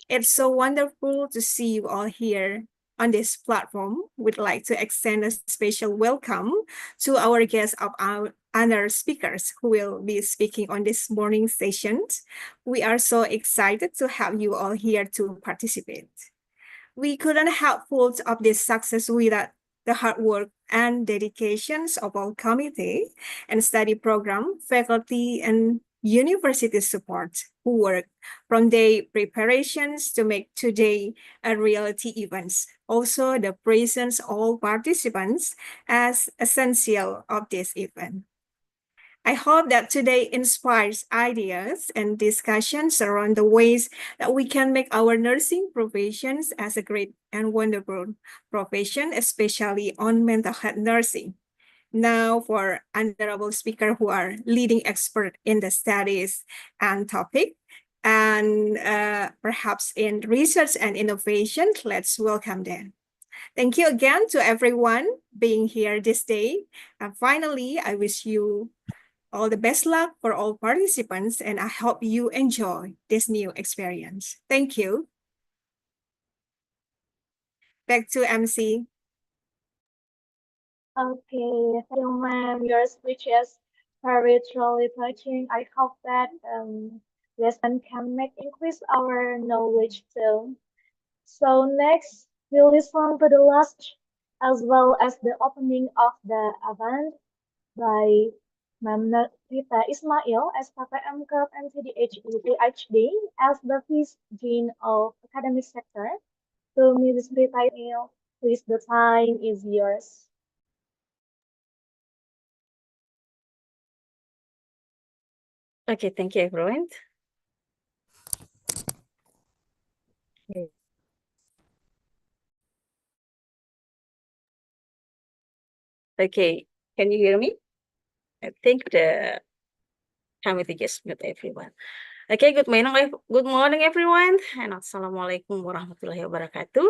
It's so wonderful to see you all here on this platform. We'd like to extend a special welcome to our guests of our honor speakers who will be speaking on this morning session. We are so excited to have you all here to participate. We couldn't have pulled up this success without the hard work and dedications of our committee and study program, faculty, and university support who work from day preparations to make today a reality events. Also, the presence of all participants as essential of this event. I hope that today inspires ideas and discussions around the ways that we can make our nursing professions as a great and wonderful profession, especially on mental health nursing. Now for honorable speakers who are leading expert in the studies and topic, and perhaps in research and innovation, let's welcome them. Thank you again to everyone being here this day. And finally, I wish you all the best luck for all participants, and I hope you enjoy this new experience. Thank you. Back to MC. Okay, thank you, ma'am. Your speech is very truly touching. I hope that lesson can make increase our knowledge too. So next, we'll listen to the last as well as the opening of the event by Ma'am Rita Ismail as PPM and PhD as the Vice Dean of Academic Sector. So Ms. Rita Ismail, please, the time is yours. Okay, thank you, everyone. Okay, can you hear me? I think the committee just mute everyone. Okay, good morning, everyone, and assalamualaikum warahmatullahi wabarakatuh.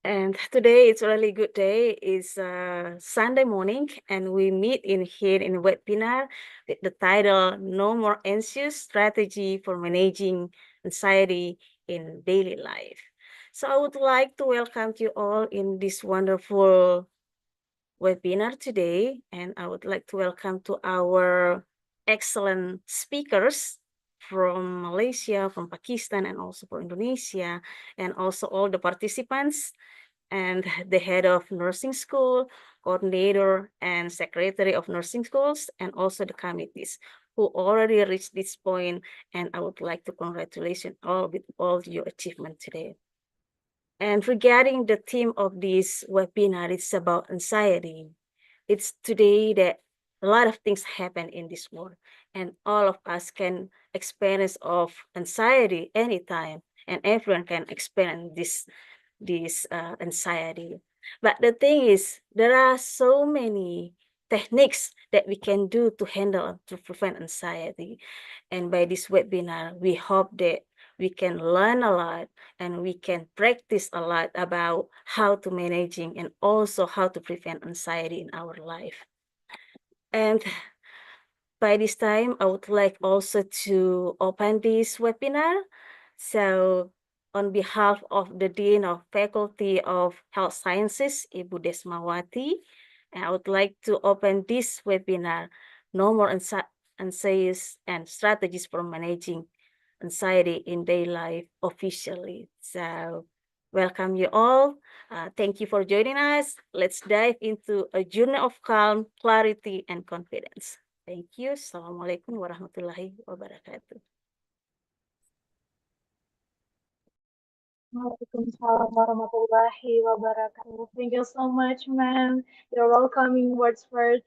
And today it's a really good day. It's Sunday morning, and we meet here in a webinar with the title "No More Anxious: Strategy for Managing Anxiety in Daily Life." So I would like to welcome you all in this wonderful webinar today, and I would like to welcome to our excellent speakers from Malaysia, from Pakistan, and also from Indonesia, and also all the participants and the head of nursing school, coordinator, and secretary of nursing schools, and also the committees who already reached this point. And I would like to congratulate all with all your achievement today. And regarding the theme of this webinar, it's about anxiety. It's today that a lot of things happen in this world, and all of us can experience of anxiety anytime, and everyone can experience this anxiety. But the thing is, there are so many techniques that we can do to handle to prevent anxiety. And by this webinar, we hope that we can learn a lot and we can practice a lot about how to managing and also how to prevent anxiety in our life. And by this time, I would like also to open this webinar. So on behalf of the Dean of Faculty of Health Sciences, Ibu Desmawati, I would like to open this webinar, No More Anxious and Strategies for Managing Anxiety in Daily Life, officially. So welcome you all. Thank you for joining us. Let's dive into a journey of calm, clarity, and confidence. Thank you. Assalamualaikum warahmatullahi wabarakatuh. Waalaikumsalam warahmatullahi wabarakatuh. Thank you so much, ma'am. Your welcoming words were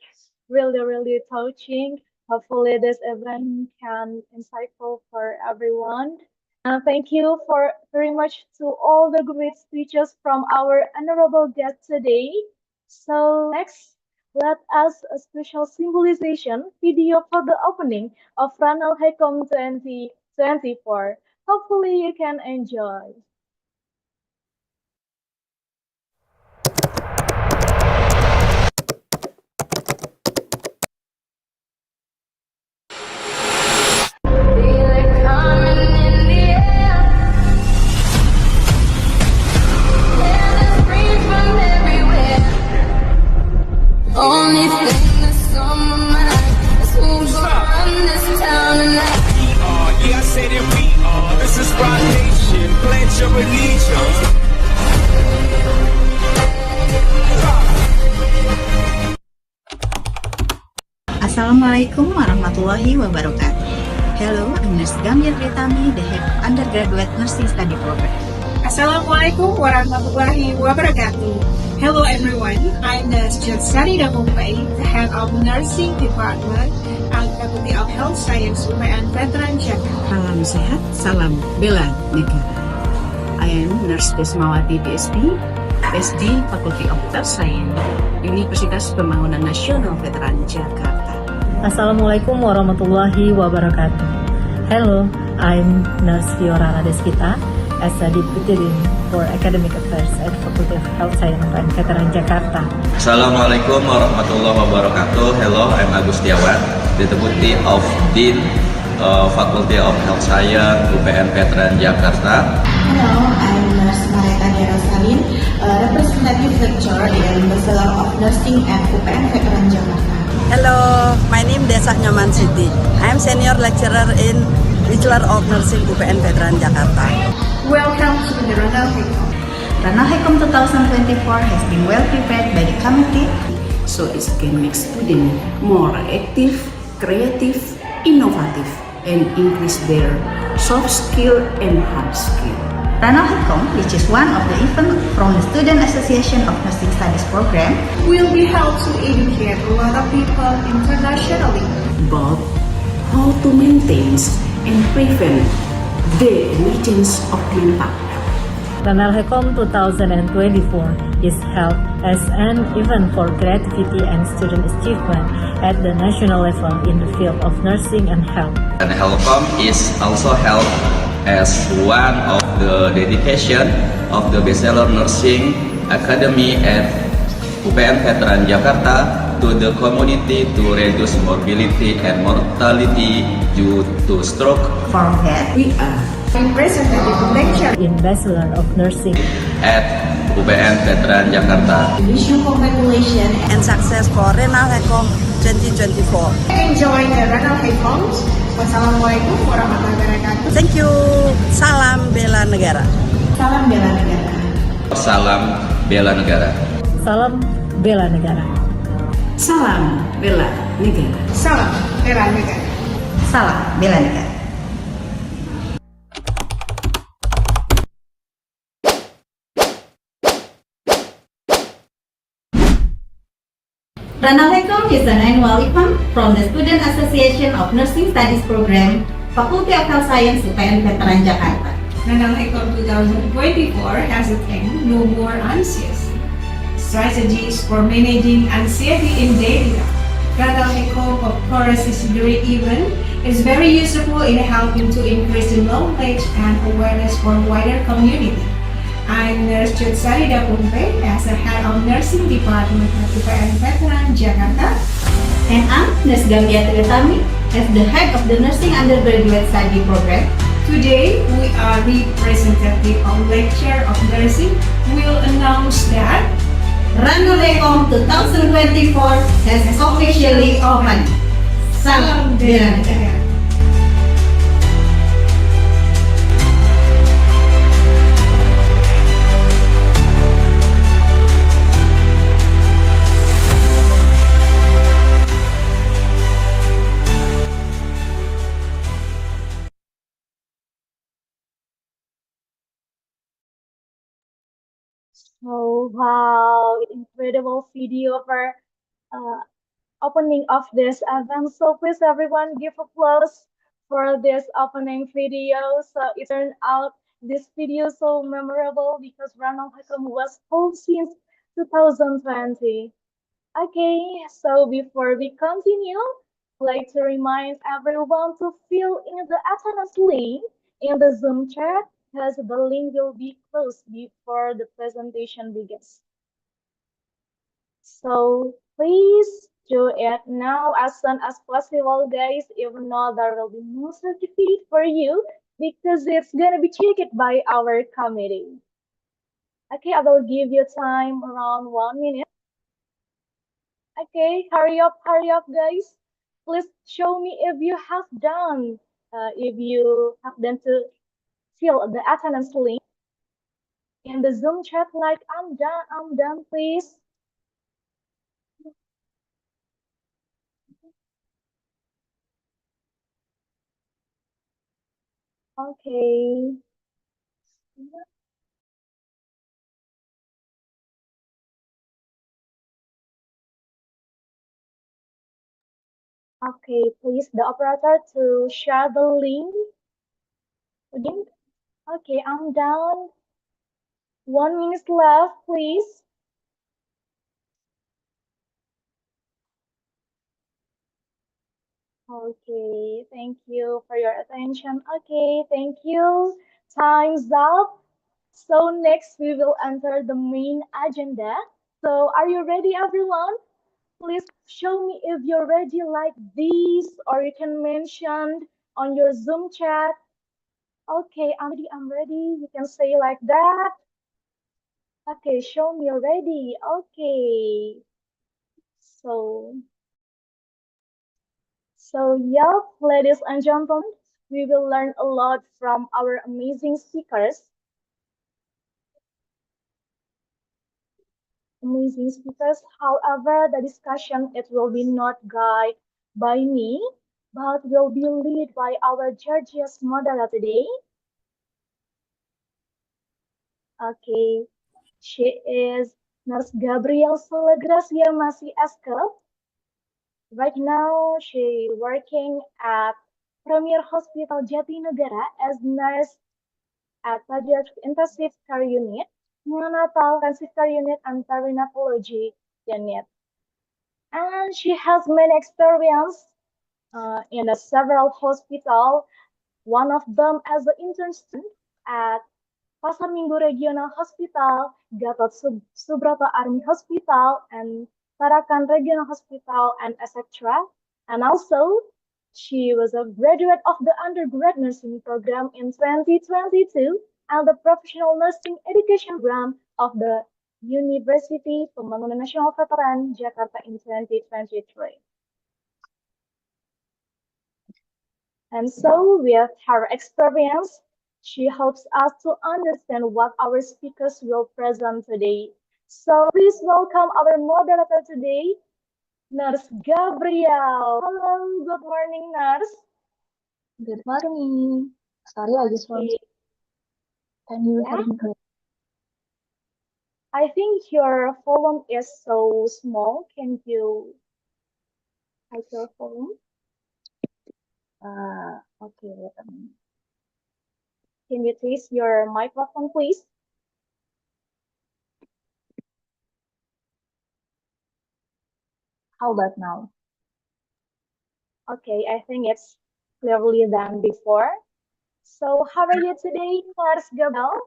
really touching. Hopefully, this event can insightful for everyone. And thank you for very much to all the great speeches from our honorable guest today. So next, let us a special symbolization video for the opening of Ranalhecom 2024. Hopefully, you can enjoy. Only thing that's on my mind is who's gonna run this town tonight. Yeah, I said it, we are. This is Rock Nation. Pledge your allegiance. Assalamualaikum warahmatullahi wabarakatuh. Hello, I'm Nurse Gamir Pritami, the head of undergraduate nursing study program. Assalamualaikum warahmatullahi wabarakatuh. Hello everyone, I'm Nurse Jatsari Damupai, the head of nursing department at Faculty of Health Science UPNVJ Jakarta. Salam sehat, salam bela negara. I am Nurse Desmawati PhD, SD Faculty of Health Science, Universitas Pembangunan Nasional Veteran Jakarta. Assalamualaikum warahmatullahi wabarakatuh. Hello, I'm Nurse Fiora Radeskita, as a Deputy Dean for Academic Affairs at Faculty of Health Science and Veteran Jakarta. Assalamualaikum warahmatullahi wabarakatuh. Hello, I'm Agus Setiawan, the Deputy of Dean Faculty of Health Science, UPN Veteran Jakarta. Hello, I'm Nurse Marieta Derasalin, Representative Lecturer in Bachelor of Nursing at UPN Veteran Jakarta. Hello, my name is Desah Nyoman Siti. I am Senior Lecturer in Bachelor of Nursing UPN Veteran Jakarta. Welcome to the Ranalhecom. Ranalhecom 2024 has been well prepared by the committee, so it can make students more active, creative, innovative, and increase their soft skill and hard skill. Ranalhecom, which is one of the events from the Student Association of Nursing Studies program, will be held to educate a lot of people internationally about how to maintain and prevent the emergence of mental health. Ranalhecom 2024 is held as an event for creativity and student achievement at the national level in the field of nursing and health. Ranalhecom is also held as one of the dedication of the Bachelor Nursing Academy at UPN Veteran Jakarta to the community to reduce morbidity and mortality due to stroke. For that, we are representative lecturer in Bachelor of Nursing at UPN Veteran Jakarta. Wish you congratulations and success for Ranalhecom 2024. Enjoy the Ranalhecom. Wassalamualaikum warahmatullahi wabarakatuh. Thank you. Salam bela negara. Salam bela negara. Salam bela negara. Salam bela negara. Salam bela negara. Salam bela negara. Salam bela negara. Ranalhecom is an annual event from the Student Association of Nursing Studies program, Faculty of Health Science, UPN Veteran Jakarta. Ranalhecom 2024 has a theme, No More Anxious. Strategies for Managing Anxiety in Daily Life. Ranalhecom, of course, is a great event. It's very useful in helping to increase the knowledge and awareness for wider community. I'm Nurse 𝐑𝐀𝐍𝐀𝐿 as the head of nursing department at Pembangunan, Jakarta. And I'm Nurse 𝐑𝐀𝐍𝐀𝐿 as the head of the nursing undergraduate study program. Today, we are representative of lecture of nursing. We'll announce that Ranalhecom 2024 has officially opened. Salam bela negara. Oh wow, incredible video for uh, opening of this event. So please everyone give applause for this opening video. So it turned out this video so memorable because Ranalhecom was held since 2020. Okay, so before we continue, I'd like to remind everyone to fill in the attendance link in the Zoom chat because the link will be closed before the presentation begins. So please do it now as soon as possible, guys. If not, there will be no certificate for you because it's gonna be checked by our committee. Okay, I will give you time around 1 minute. Okay, hurry up, guys. Please show me if you have done, to fill the attendance link in the Zoom chat. Like I'm done, please. Okay. Okay, please the operator to share the link again. Okay, I'm done. 1 minute left, please. Okay, thank you for your attention. Okay, thank you. Time's up. So next we will enter the main agenda. So are you ready, everyone? Please show me if you're ready like this, or you can mention on your Zoom chat. Okay, I'm ready. You can say like that. Okay, show me you're ready. Okay. So yeah, ladies and gentlemen, we will learn a lot from our amazing speakers. However, the discussion, it will be not guided by me, but will be led by our judges moderator today. Okay, she is Nurse Gabriel Gracia Masih Eskel. Right now, she working at Premier Hospital Jatinegara as nurse at Pediatric Intensive Care Unit, Neonatal Intensive Care Unit, and Perinatology Unit. And she has many experience in several hospitals. One of them as an intern student at Pasar Minggu Regional Hospital, Gatot Subroto Army Hospital, and Tarakan Regional Hospital, and etc. And also, she was a graduate of the undergrad nursing program in 2022 and the professional nursing education program of the Universiti Pembangunan Nasional Veteran Jakarta in 2023. And so, with her experience, she helps us to understand what our speakers will present today. So please welcome our moderator today, Nurse Gabriel. Hello, good morning, Nurse. Good morning. Sorry, I just want to... Can you hear me clearly? I think your volume is so small. Can you hide your volume? Okay, wait a minute. Can you test your microphone, please? How about now? Okay, I think it's clearly than before. So, how are you today, Nurse Gabriel?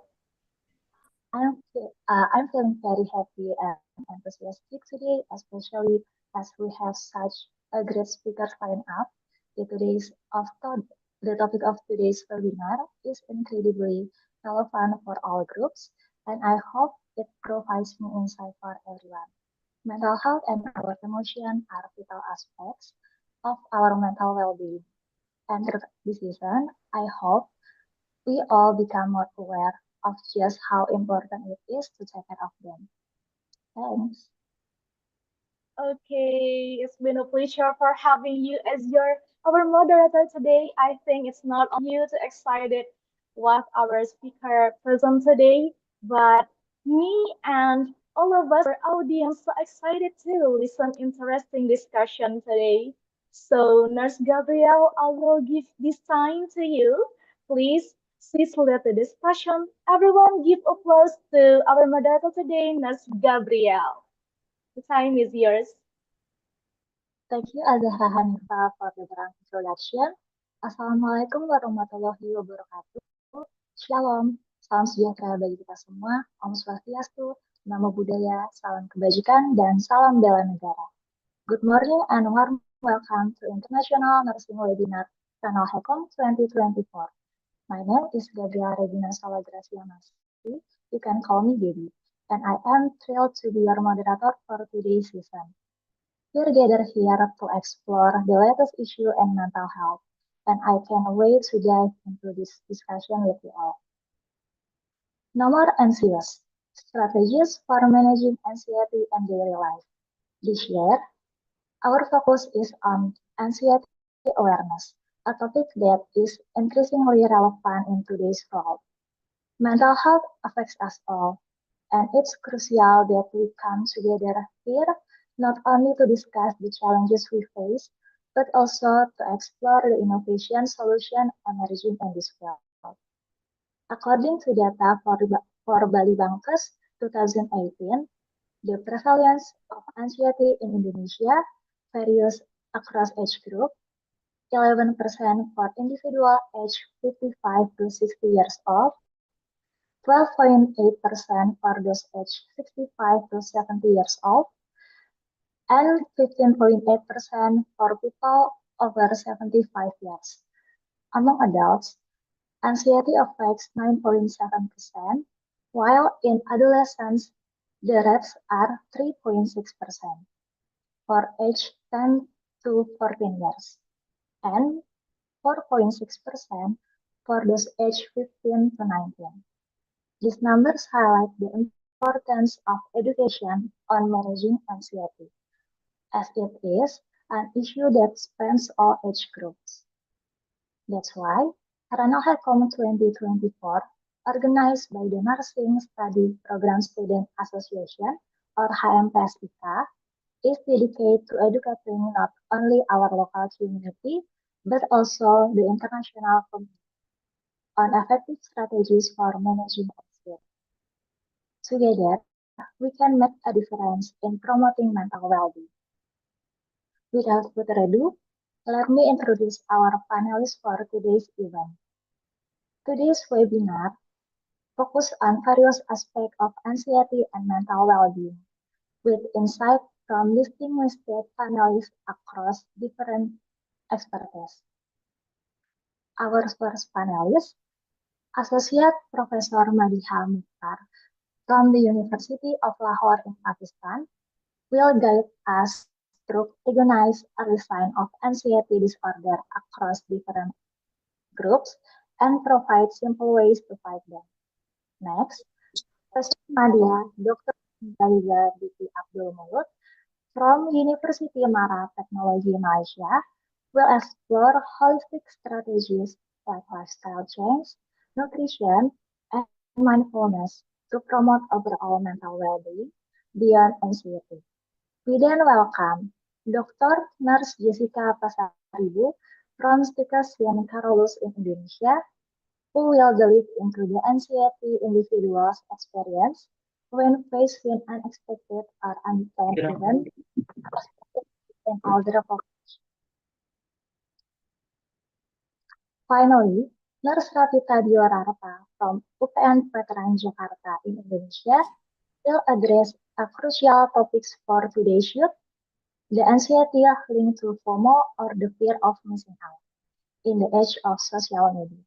I'm feeling very happy and enthusiastic today, especially as we have such a great speaker lined up. The today's of to- the topic of today's webinar is incredibly relevant for all groups, and I hope it provides new insight for everyone. Mental health and our emotion are vital aspects of our mental well-being. And through this season, I hope we all become more aware of just how important it is to take care of them. Thanks. Okay, it's been a pleasure for having you as our moderator today. I think it's not only you to excited what our speaker present today, but me and all of us, our audience, so excited to listen interesting discussion today. So, Nurse Gabriel, I will give this time to you. Please, please lead the discussion. Everyone, give applause to our moderator today, Nurse Gabriel. The time is yours. Thank you, Azahra Hanifa, for the brand introduction. Assalamualaikum warahmatullahi wabarakatuh. Shalom, salam sejahtera bagi kita semua. Om Swastiastu, Namo Buddhaya, salam kebajikan, dan salam bela negara. Good morning and warm welcome to International Nursing Webinar Ranalhecom 2024. My name is Gabriela Regina Salagracia Masi. You can call me Gaby, and I am thrilled to be your moderator for today's session. We're gathered here to explore the latest issue in mental health, and I can't wait to dive into this discussion with you all. No more anxious. Strategies for managing anxiety in daily life. This year, our focus is on anxiety awareness, a topic that is increasingly relevant in today's world. Mental health affects us all, and it's crucial that we come together here not only to discuss the challenges we face, but also to explore the innovation solution emerging in this field. According to data for Bali Bankers 2018, the prevalence of anxiety in Indonesia varies across age group, 11% for individuals aged 55 to 60 years old, 12.8% for those aged 65 to 70 years old, and 15.8% for people over 75 years. Among adults, anxiety affects 9.7%, while in adolescents, the rates are 3.6% for age 10 to 14 years, and 4.6% for those aged 15 to 19. These numbers highlight the importance of education on managing anxiety, as it is an issue that spans all age groups. That's why Ranalhecom 2024, organized by the Nursing Study Program Student Association, or HM-PSIK, is dedicated to educating not only our local community, but also the international community on effective strategies for managing anxiety. Together, we can make a difference in promoting mental well-being. Without further ado, let me introduce our panelists for today's event. Today's webinar focuses on various aspects of anxiety and mental well-being, with insight from distinguished panelists across different expertise. Our first panelist, Associate Professor Madiha Mukhtar from the University of Lahore in Pakistan, will guide us through recognized early signs of anxiety disorder across different groups and provide simple ways to fight them. Next, Professor Madiha, Dr. Zamzaliza binti Abdul Mulud from Universiti Teknologi Malaysia will explore holistic strategies like lifestyle change, nutrition, and mindfulness to promote overall mental well-being beyond anxiety. We then welcome Dr. Nurse Jessica Pasaribu from 𝐑𝐀𝐍𝐀𝐿 in Indonesia, who will delve into the anxiety individuals experience when faced with unexpected or unplanned events in older population. Finally, Nurse Ravita Diorarta from UPN Veteran Jakarta in Indonesia will address a crucial topics for today's youth, the anxiety linked to FOMO or the fear of missing out in the age of social media.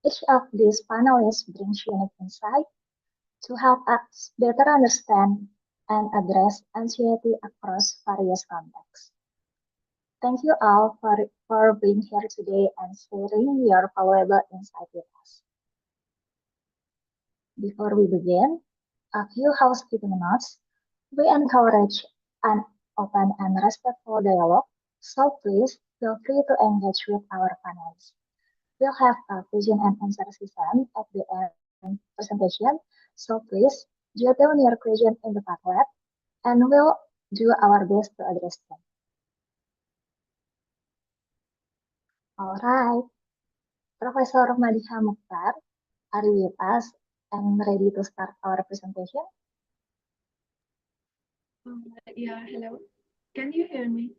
Each of these panelists brings unique insight to help us better understand and address anxiety across various contexts. Thank you all for being here today and sharing your valuable insight with us. Before we begin, a few housekeeping notes. We encourage an open and respectful dialogue, so please feel free to engage with our panelists. We'll have a question and answer session at the end presentation, so please jot down your question in the Padlet, and we'll do our best to address them. All right, Professor Madiha Mukhtar, are you with us and ready to start our presentation? Yeah, hello. Can you hear me?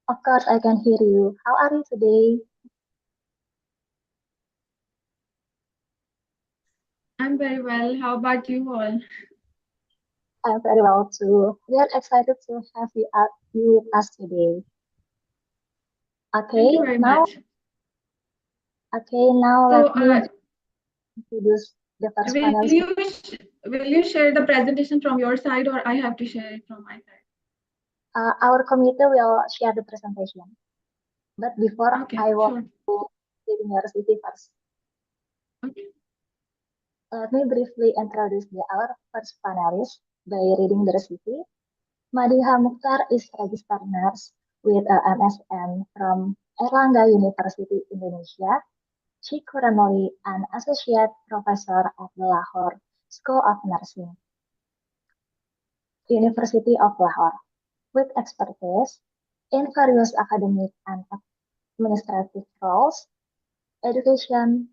Of course, I can hear you. How are you today? I'm very well. How about you all? I'm very well too. We are excited to have you with us today. Thank you very much. Now So, let me introduce the first panelist. will you share the presentation from your side, or I have to share it from my side? Our committee will share the presentation. But before, I want to give your CV first. Okay. Let me briefly introduce our first panelist by reading their CV. Madiha Mukhtar is a registered nurse with a MSN from Erlangga University, Indonesia. She currently an associate professor at the Lahore School of Nursing, University of Lahore, with expertise in various academic and administrative roles. Education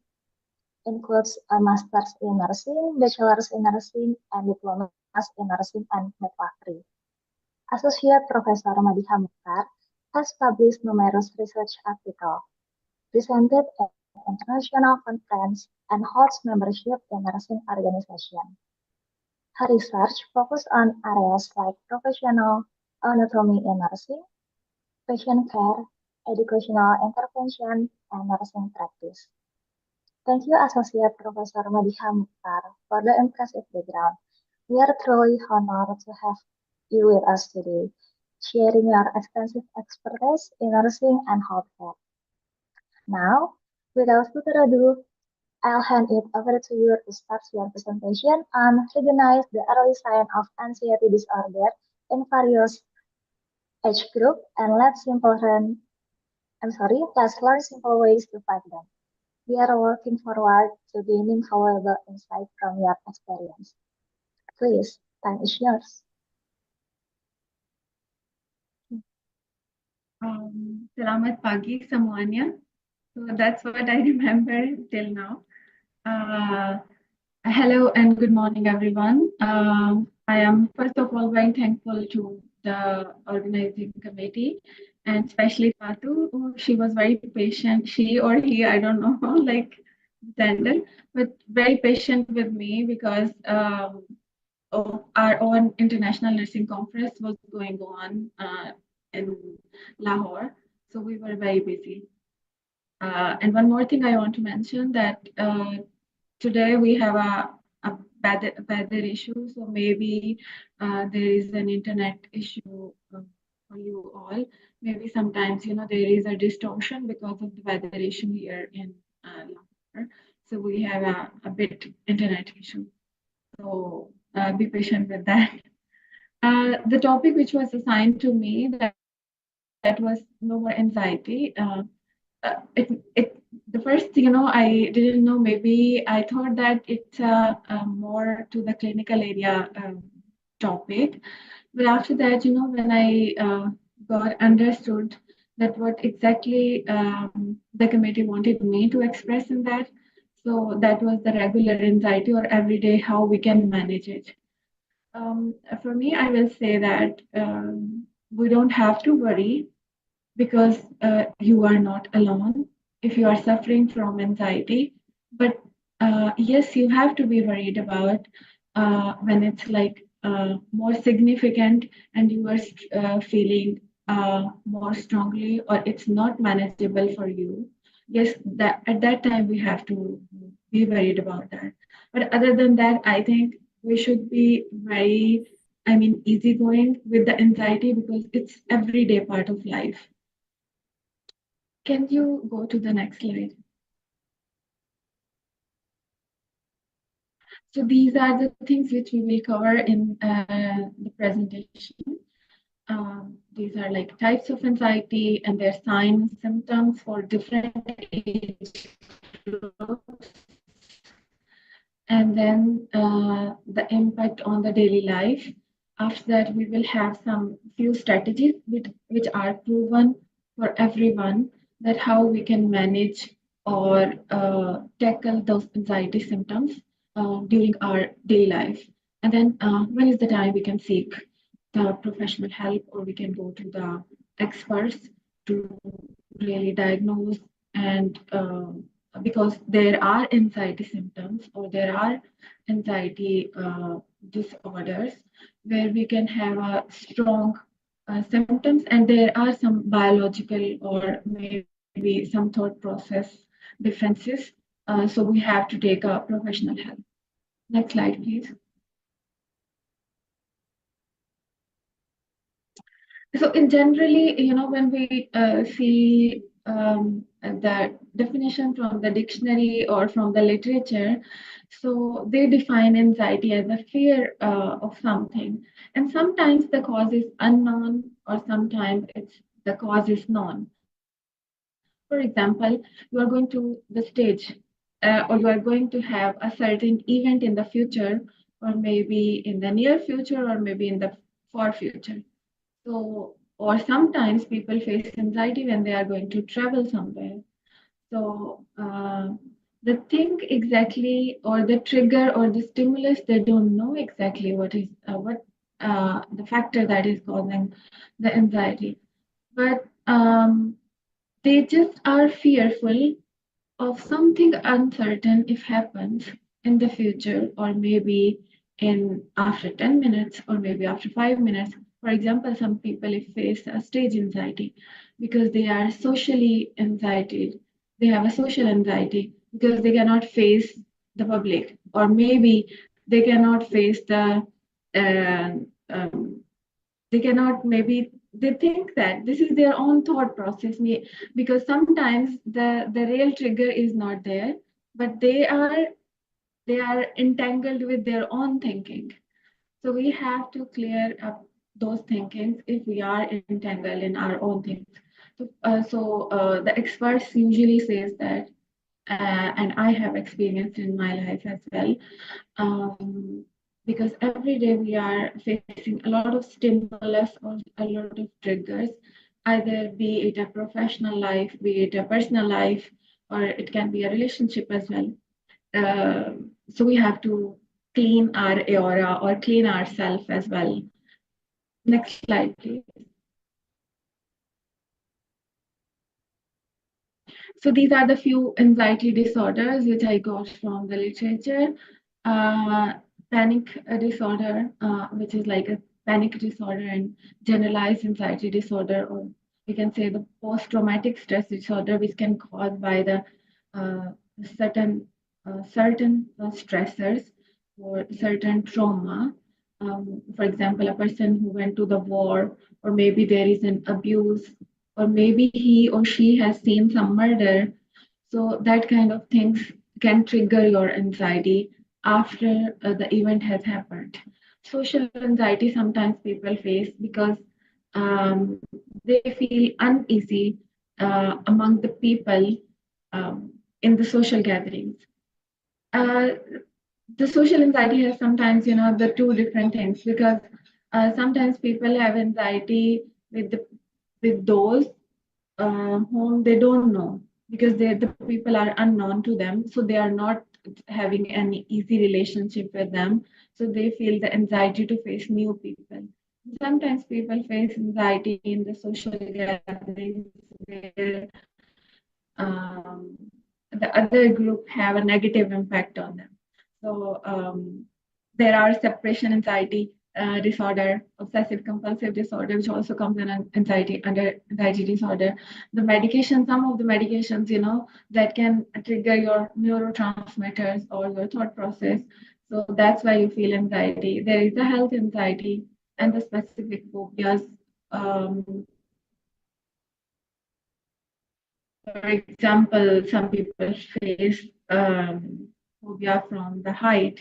includes a master's in nursing, bachelor's in nursing, and diplomas in nursing and midwifery. Associate Professor Madiha Mukhtar has published numerous research articles, presented at international conferences, and holds membership in nursing organizations. Her research focuses on areas like professional anatomy in nursing, patient care, educational intervention, and nursing practice. Thank you, Associate Professor Madiha Mukhtar, for the impressive background. We are truly honored to have you with us today, sharing your extensive expertise in nursing and healthcare. Now, without further ado, I'll hand it over to you to start your presentation and recognize the early sign of anxiety disorder in various age group, and let's learn simple ways to fight them. We are looking forward to gaining valuable insight from your experience. Please, time is yours. Selamat pagi semuanya. So that's what I remember till now. Hello and good morning, everyone. I am first of all very thankful to the organizing committee, and especially Fatu. She was very patient. She or he, I don't know, like gender, but very patient with me because our own international nursing conference was going on in Lahore, so we were very busy. And one more thing I want to mention that today we have a weather issue, so maybe there is an internet issue for you all. Maybe sometimes there is a distortion because of the weather issue here in Lahore. So we have a bit internet issue. So be patient with that. The topic which was assigned to me that was no more anxiety. The first, I didn't know, maybe I thought that it's more to the clinical area topic. But after that, when I got understood that what exactly the committee wanted me to express in that, so that was the regular anxiety or everyday how we can manage it. For me, I will say that we don't have to worry because you are not alone. if you are suffering from anxiety. But yes, you have to be worried about when it's like more significant and you are feeling more strongly, or it's not manageable for you. Yes, that at that time we have to be worried about that. But other than that, I think we should be very, easygoing with the anxiety because it's everyday part of life. Can you go to the next slide? So these are the things which we will cover in the presentation. These are like types of anxiety and their signs, symptoms for different age groups, and then the impact on the daily life. After that, we will have some few strategies which are proven for everyone, that how we can manage or tackle those anxiety symptoms during our daily life. And then when is the time we can seek the professional help, or we can go to the experts to really diagnose. And because there are anxiety symptoms or there are anxiety disorders where we can have a strong symptoms, and there are some biological or maybe some thought process differences. So we have to take a professional help. Next slide, please. So in generally, when we see the definition from the dictionary or from the literature, so they define anxiety as a fear of something. And sometimes the cause is unknown, or sometimes the cause is known. For example, you are going to the stage, or you are going to have a certain event in the future, or maybe in the near future, or maybe in the far future. So, or sometimes people face anxiety when they are going to travel somewhere. So, the thing exactly, or the trigger, or the stimulus, they don't know exactly what is the factor that is causing the anxiety. But they just are fearful of something uncertain if happens in the future, or maybe in after 10 minutes, or maybe after 5 minutes. For example, some people face a stage anxiety because they are socially anxiety. They have a social anxiety because they cannot face the public, or maybe they cannot face the they cannot, maybe they think that this is their own thought process, because sometimes the real trigger is not there, but they are entangled with their own thinking. So we have to clear up those thinkings if we are entangled in our own things. So the experts usually says that, and I have experienced in my life as well, because every day we are facing a lot of stimulus or a lot of triggers, either be it a professional life, be it a personal life, or it can be a relationship as well. So we have to clean our aura or clean ourselves as well. Next slide, please. So these are the few anxiety disorders which I got from the literature. Panic disorder, which is like a panic disorder, and generalized anxiety disorder, or we can say the post-traumatic stress disorder, which can cause by the certain stressors or certain trauma. For example, a person who went to the war, or maybe there is an abuse, or maybe he or she has seen some murder. So that kind of things can trigger your anxiety after the event has happened. Social anxiety sometimes people face because they feel uneasy among the people in the social gatherings. The social anxiety has sometimes, the two different things, because sometimes people have anxiety with those whom they don't know, because the people are unknown to them, so they are not having any easy relationship with them, so they feel the anxiety to face new people. Sometimes people face anxiety in the social gatherings where the other group have a negative impact on them. So there are separation anxiety disorder, obsessive compulsive disorder, which also comes in anxiety under anxiety disorder. The medication, some of the medications, that can trigger your neurotransmitters or your thought process. So that's why you feel anxiety. There is a health anxiety and the specific phobias. For example, some people face phobia from the height.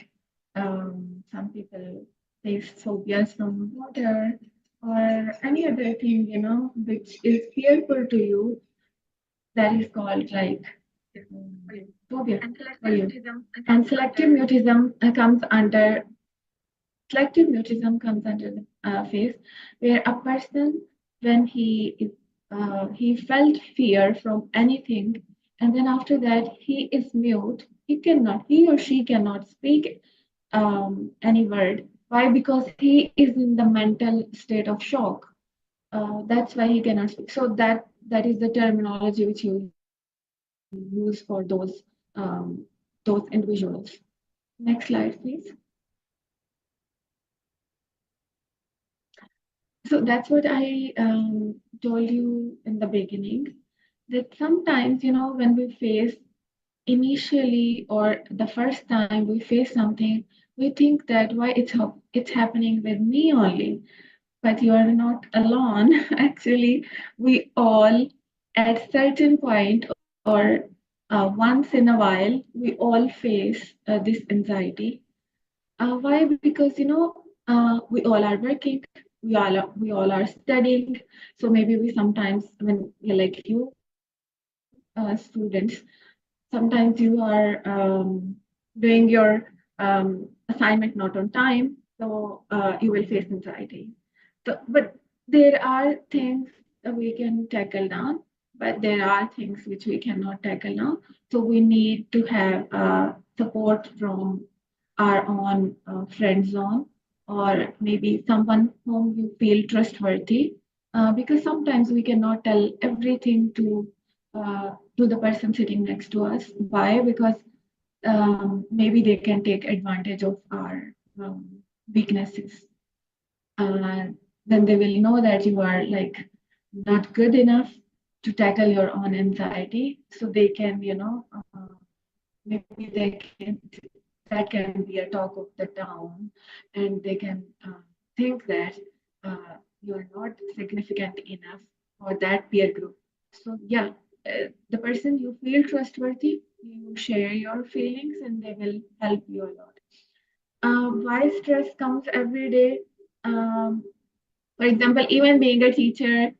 Some people face phobias from water or any other thing, which is fearful to you. That is called like phobia for you. And selective mutism comes under the phase where a person, when he felt fear from anything, and then after that he is mute. He or she cannot speak any word. Why? Because he is in the mental state of shock. That's why he cannot speak. So that is the terminology which you use for those individuals. Next slide, please. So that's what I told you in the beginning, that sometimes, when we face initially or the first time we face something, we think that why it's happening with me only, but you are not alone. Actually, we all at certain point or once in a while, we all face this anxiety. Why? Because, we all are working, we all are studying. So maybe we sometimes, when you're like you, students, sometimes you are doing your assignment not on time, so you will face anxiety. So, but there are things that we can tackle now, but there are things which we cannot tackle now. So we need to have support from our own friend zone, or maybe someone whom you feel trustworthy, because sometimes we cannot tell everything to the person sitting next to us. Why? Because maybe they can take advantage of our weaknesses. Then they will know that you are like not good enough to tackle your own anxiety. So they can, maybe that can be a talk of the town, and they can think that you are not significant enough for that peer group. So yeah, the person you feel trustworthy, you share your feelings and they will help you a lot. Why stress comes every day? For example, even being a teacher,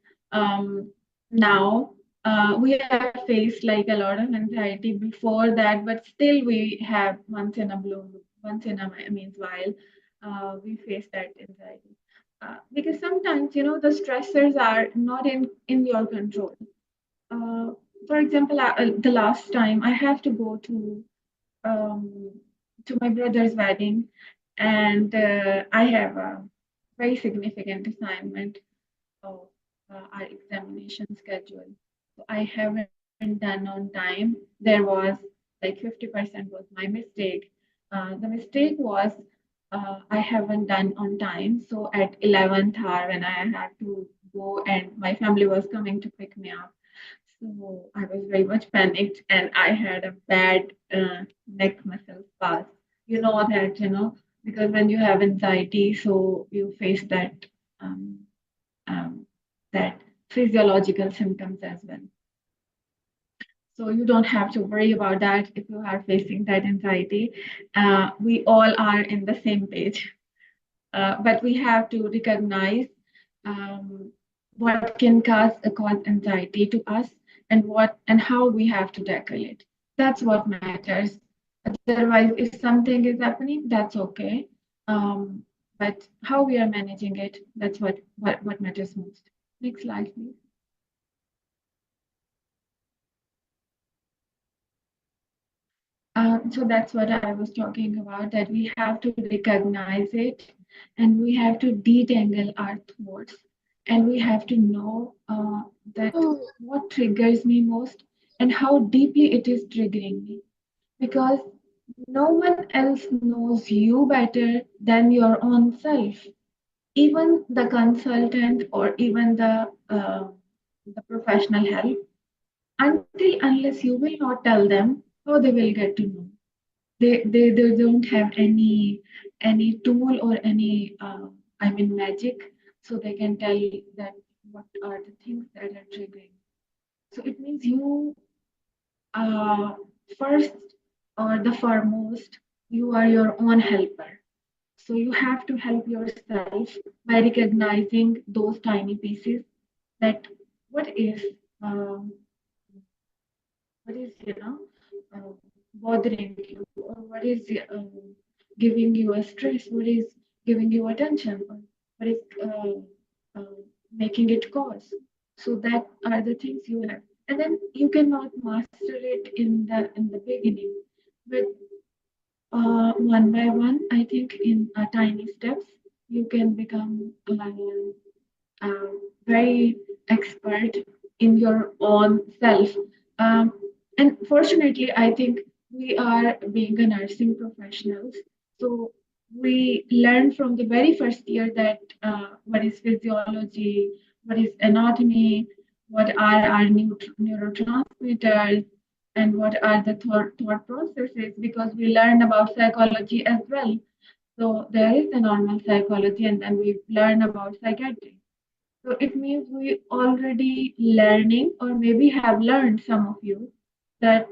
now we have faced like a lot of anxiety before that, but still we have once in a while, we face that anxiety. Because sometimes, the stressors are not in your control. For example, the last time I have to go to my brother's wedding, and I have a very significant assignment of our examination schedule. So I haven't done on time. There was like 50% was my mistake. The mistake was I haven't done on time. So at 11th hour, when I had to go and my family was coming to pick me up, so I was very much panicked and I had a bad neck muscle spasm. You know that, because when you have anxiety, so you face that that physiological symptoms as well. So you don't have to worry about that if you are facing that anxiety. We all are in the same page, but we have to recognize what can cause anxiety to us, and how we have to tackle it. That's what matters. Otherwise, if something is happening, that's okay. But how we are managing it, that's what matters most. Next slide, please. So that's what I was talking about, that we have to recognize it and we have to detangle our thoughts, and we have to know that what triggers me most and how deeply it is triggering me, because no one else knows you better than your own self. Even the consultant or even the professional help, until unless you will not tell them, how they will get to know. They don't have any tool or any I mean magic, so they can tell that what are the things that are triggering. So it means you uh, first or the foremost, you are your own helper. So you have to help yourself by recognizing those tiny pieces, that what is um, what is uh, bothering you, or what is giving you a stress, what is giving you attention, or what is making it cause. So that are the things you have, and then you cannot master it in the beginning, but one by one, I think in tiny steps, you can become very expert in your own self. Um, and fortunately, I think we are being a nursing professionals, so we learn from the very first year that what is physiology, what is anatomy, what are our neurotransmitters, and what are the thought processes, because we learn about psychology as well. So there is a normal psychology, and then we learn about psychiatry. So it means we already learning, or maybe have learned, some of you, that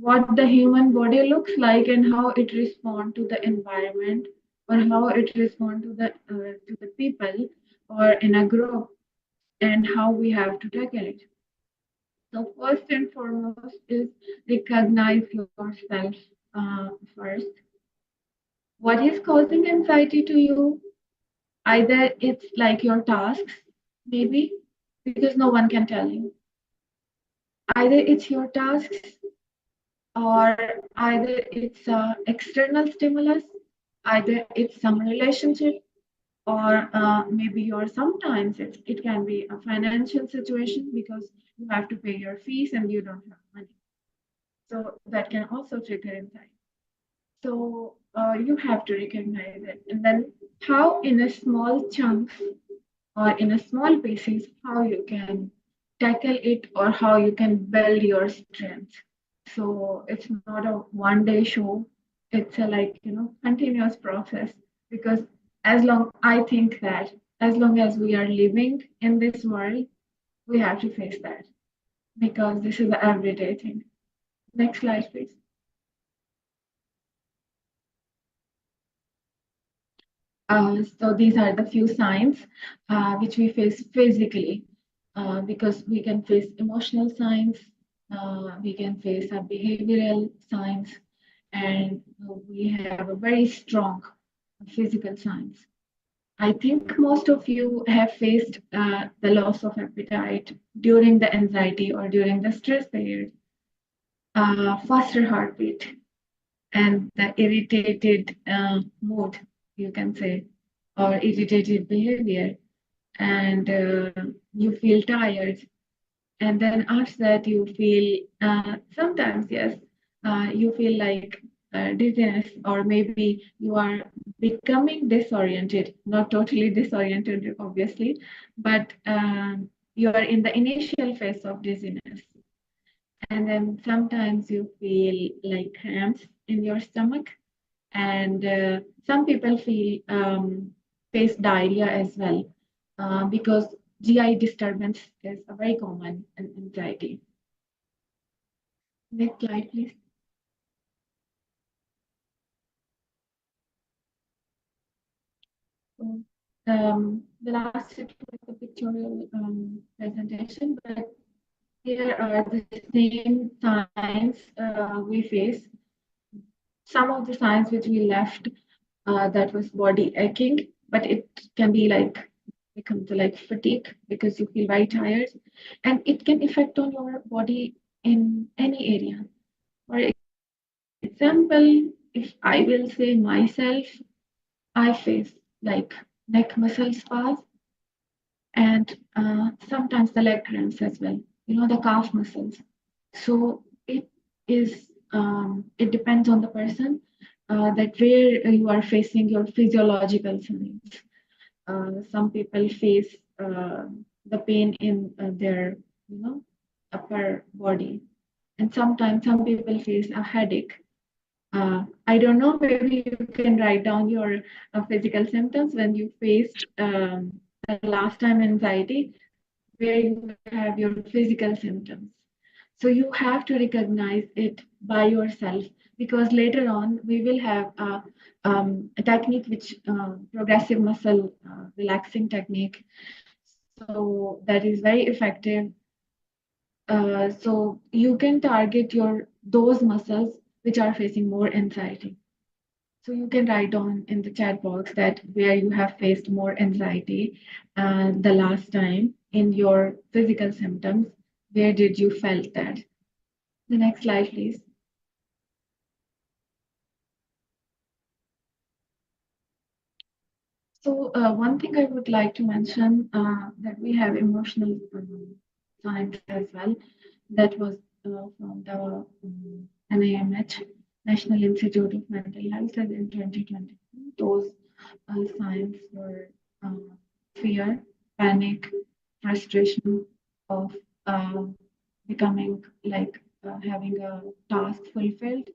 what the human body looks like and how it responds to the environment, or how it responds to the people or in a group, and how we have to tackle it. So first and foremost is recognize yourself first. What is causing anxiety to you? Either it's like your tasks, maybe, because no one can tell you. Either it's your tasks, or either it's external stimulus, either it's some relationship, or maybe sometimes it can be a financial situation, because you have to pay your fees and you don't have money. So that can also trigger anxiety. So you have to recognize it. And then how in a small chunks or in a small pieces, how you can tackle it, or how you can build your strength. So it's not a one day show. It's a continuous process, because I think that as long as we are living in this world, we have to face that, because this is the everyday thing. Next slide, please. So these are the few signs which we face physically, because we can face emotional signs, we can face behavioral signs, and we have a very strong physical signs. I think most of you have faced the loss of appetite during the anxiety or during the stress period, faster heartbeat, and the irritated mood, you can say, or irritated behavior, and you feel tired. And then after that, you feel sometimes, yes, you feel like dizziness, or maybe you are becoming disoriented, not totally disoriented, obviously, but you are in the initial phase of dizziness. And then sometimes you feel like cramps in your stomach, and some people feel face diarrhea as well, because GI disturbance is a very common anxiety. Next slide, please. So, the last it was a pictorial presentation, but here are the same signs we face. Some of the signs which we left, that was body aching, but it can be become to fatigue, because you feel very tired, and it can affect on your body in any area. For example, if I will say myself, I face neck muscle spasms, and sometimes the leg cramps as well, the calf muscles. So it depends on the person that where you are facing your physiological signs. Some people face the pain in their, upper body, and sometimes some people face a headache. I don't know, maybe you can write down your physical symptoms when you faced the last time anxiety, where you have your physical symptoms. So you have to recognize it by yourself, because later on we will have a technique which progressive muscle relaxing technique. So that is very effective. So you can target those muscles which are facing more anxiety. So you can write down in the chat box that where you have faced more anxiety the last time in your physical symptoms, where did you felt that? The next slide, please. So one thing I would like to mention that we have emotional science as well. That was from the NIMH, National Institute of Mental Health, said in 2020. Those signs were fear, panic, frustration of becoming like having a task fulfilled,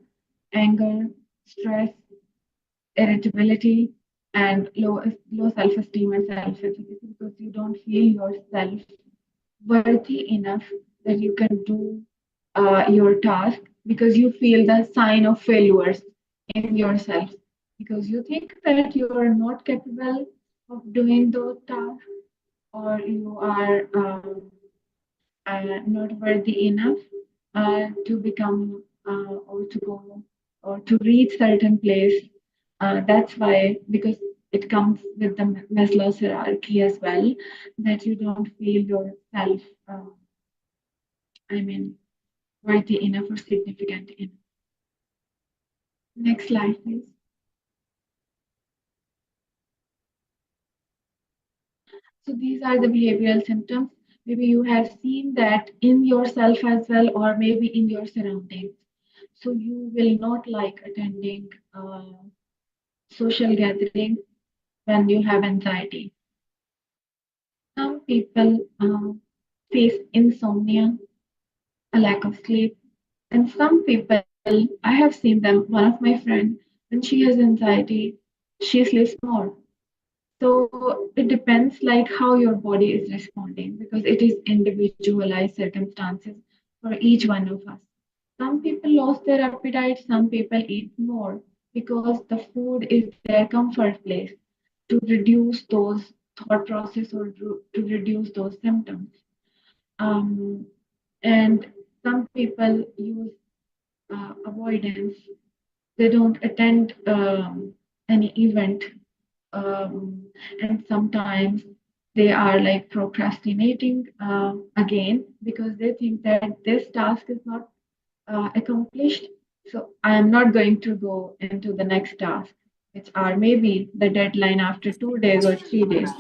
anger, stress, irritability, and low self-esteem and self-efficacy, because you don't feel yourself worthy enough that you can do your task, because you feel the sign of failures in yourself, because you think that you are not capable of doing those tasks, or you are not worthy enough to become or to go or to reach certain place. That's why, because it comes with the Maslow's hierarchy as well, that you don't feel yourself, worthy enough or significant enough. Next slide, please. So these are the behavioral symptoms. Maybe you have seen that in yourself as well, or maybe in your surroundings. So you will not like attending social gathering when you have anxiety. Some people face insomnia, a lack of sleep, and some people, I have seen them, one of my friends, when she has anxiety, she sleeps more. So it depends like how your body is responding, because it is individualized circumstances for each one of us. Some people lost their appetite, some people eat more because the food is their comfort place to reduce those thought process or to reduce those symptoms. And some people use avoidance. They don't attend any event, and sometimes they are like procrastinating again, because they think that this task is not accomplished, so I am not going to go into the next task, which are maybe the deadline after 2 days or 3 days,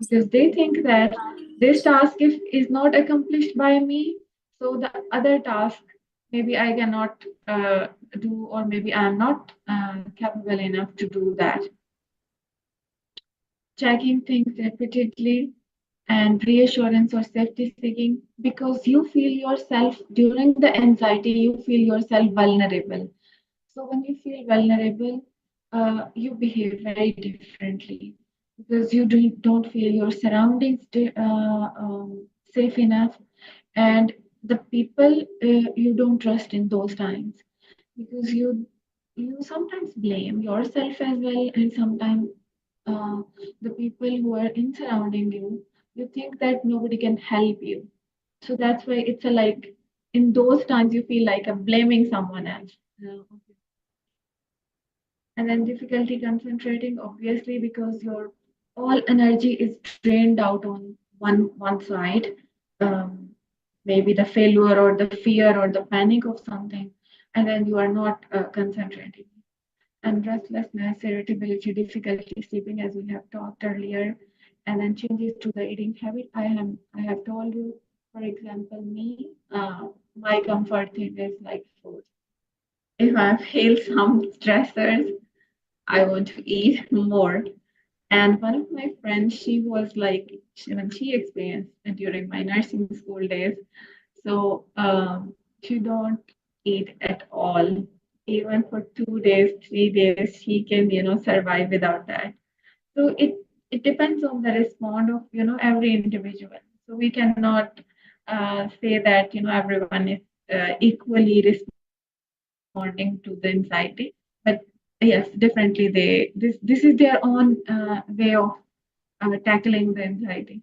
because they think that this task is not accomplished by me, so the other task maybe I cannot do, or maybe I am not capable enough to do that. Checking things repeatedly and reassurance or safety seeking, because you feel yourself during the anxiety, you feel yourself vulnerable. So when you feel vulnerable, you behave very differently, because you don't feel your surroundings safe enough, and the people you don't trust in those times, because you sometimes blame yourself as well, and sometimes the people who are in surrounding you, you think that nobody can help you. So that's why it's a like, in those times you feel like blaming someone else. And then difficulty concentrating, obviously, because your all energy is drained out on one side. Maybe the failure or the fear or the panic of something, and then you are not concentrating. And restlessness, irritability, difficulty sleeping, as we have talked earlier, and then changes to the eating habit. I have told you For example, me, my comfort thing is like food. If I feel some stressors, I want to eat more. And one of my friends, she was like, when she experienced during my nursing school days, so she don't eat at all. Even for 2 days, 3 days, she can, survive without that. So it depends on the response of, every individual. So we cannot say that, everyone is equally responding to the anxiety. But yes, definitely this is their own way of tackling the anxiety.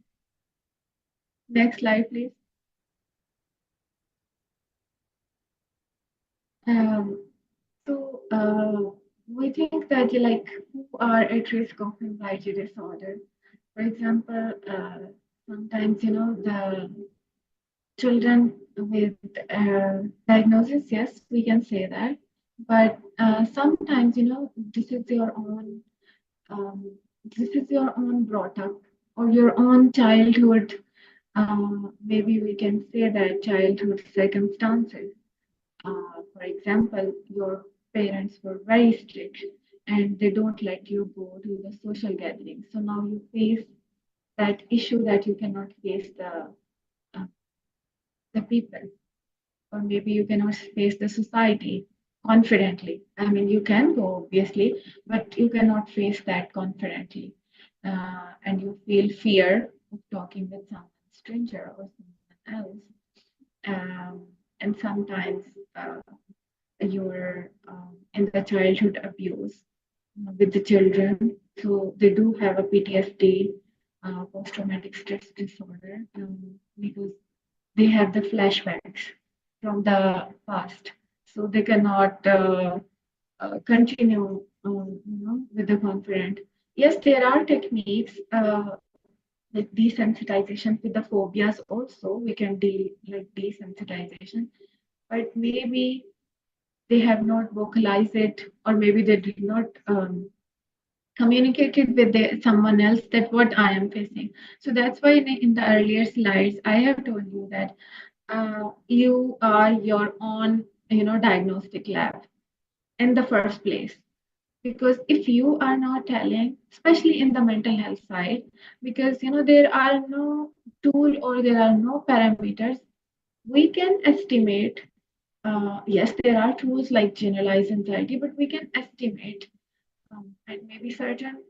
Next slide, please. Um, so we think that like who are at risk of anxiety disorder. For example, sometimes the children with diagnosis, yes, we can say that. But sometimes this is your own brought up or your own childhood. Maybe we can say that childhood circumstances. For example, your parents were very strict and they don't let you go to the social gatherings. So now you face that issue that you cannot face the people, or maybe you cannot face the society confidently. I mean, you can go obviously, but you cannot face that confidently, and you feel fear of talking with someone stranger or someone else. And sometimes you're in the childhood abuse with the children, so they do have a PTSD, post-traumatic stress disorder, because they have the flashbacks from the past, so they cannot continue, with the confident. Yes, there are techniques like desensitization with the phobias. Also, we can deal like desensitization, but maybe they have not vocalized it, or maybe they did not communicate it with someone else that what I am facing. So that's why in the earlier slides, I have told you that you are your own, diagnostic lab in the first place. Because if you are not telling, especially in the mental health side, because there are no tool or there are no parameters, we can estimate. Yes, there are tools like generalized anxiety, but we can estimate and maybe certain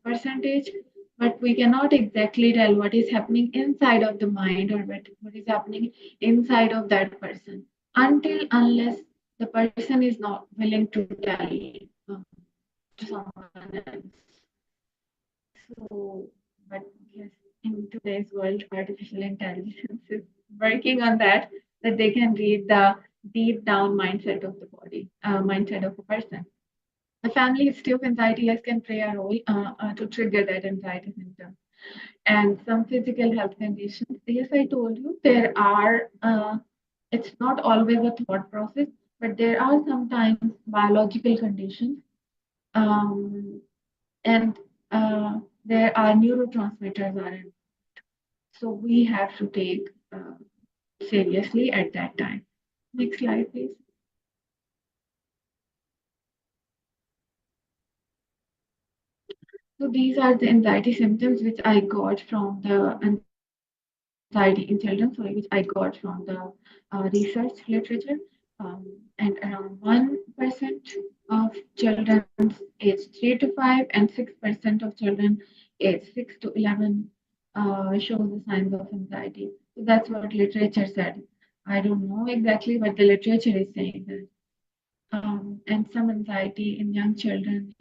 percentage, but we cannot exactly tell what is happening inside of the mind or what is happening inside of that person unless the person is not willing to tell to someone else. So, but yes, in today's world, artificial intelligence is working on that they can read the deep down mindset of the body, mindset of a person. A family history of anxiety, yes, can play a role to trigger that anxiety symptom. And some physical health conditions, yes, I told you, there are, it's not always a thought process, but there are sometimes biological conditions. And there are neurotransmitters are involved. So we have to take seriously at that time. Next slide, please. So these are the anxiety symptoms which I got from the anxiety in children, sorry, which I got from the research literature. And around 1% of children aged 3 to 5 and 6% of children aged 6 to 11 show the signs of anxiety. So that's what literature said. I don't know exactly, but the literature is saying that. And some anxiety in young children,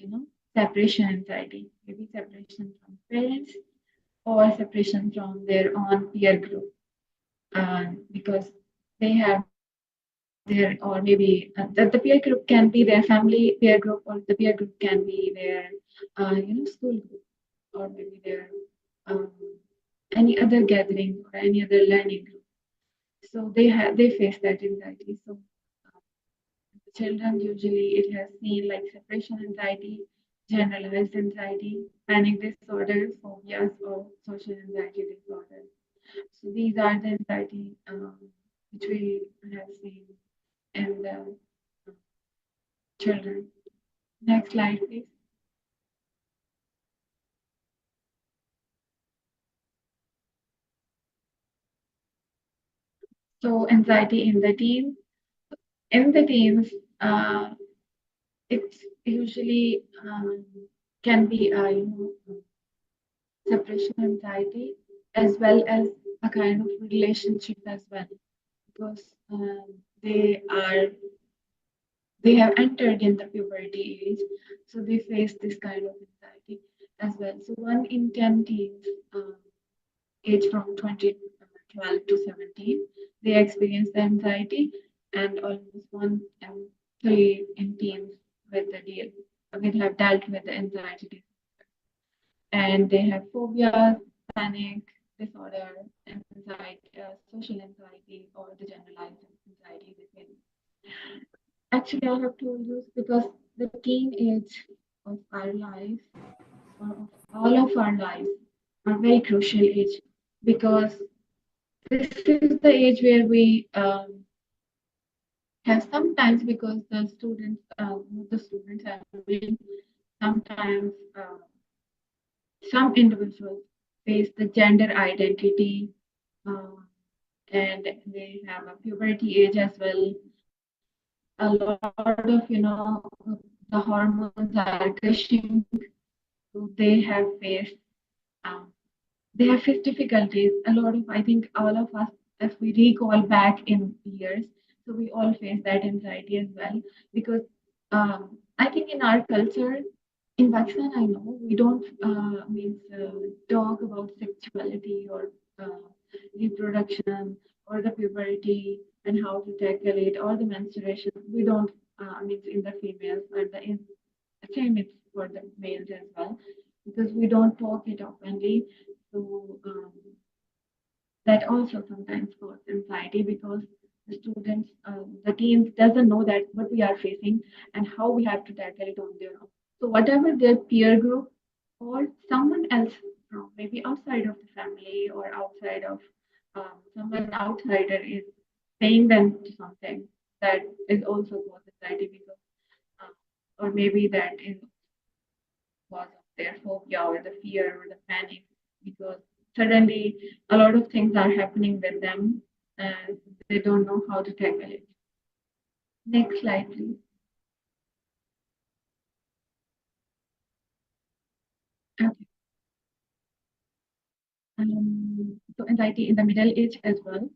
separation anxiety, maybe separation from parents or separation from their own peer group, because they have their, or maybe the peer group can be their family peer group, or the peer group can be their, school group, or maybe their any other gathering or any other learning group. So they face that anxiety. So children usually it has seen like separation anxiety, generalized anxiety, panic disorder, phobias, or social anxiety disorder. So these are the anxiety which we have seen in the children. Next slide, please. So anxiety in the teens. In the teens, it's usually can be separation anxiety as well as a kind of relationship as well, because they have entered in the puberty age, so they face this kind of anxiety as well. So 1 in 10 teens age from 2012 to 17, they experience the anxiety, and almost 1 in 3 in teens will have dealt with the anxiety, and they have phobias, panic disorder, anxiety, social anxiety, or the generalized anxiety within. Actually, I have told you because the teen age of our life, or of all of our lives, are very crucial age, because this is the age where we have sometimes, because the students have been sometimes some individuals face the gender identity, and they have a puberty age as well. A lot of the hormones are gushing, so they have faced difficulties. A lot of, I think all of us, if we recall back in years, so we all face that anxiety as well, because I think in our culture, in Pakistan, I know we don't talk about sexuality or reproduction or the puberty and how to tackle it, or the menstruation. We don't in the females, and the same it's for the males as well, because we don't talk it openly. So that also sometimes causes anxiety, because the students, the teens doesn't know that what we are facing and how we have to tackle it on their own. So whatever their peer group or someone else from maybe outside of the family or outside of someone outsider is saying them to something, that is also cause anxiety, because or maybe that is cause of their phobia or the fear or the panic, because suddenly a lot of things are happening with them and they don't know how to tackle it. Next slide, please. Okay. So anxiety in the middle age as well.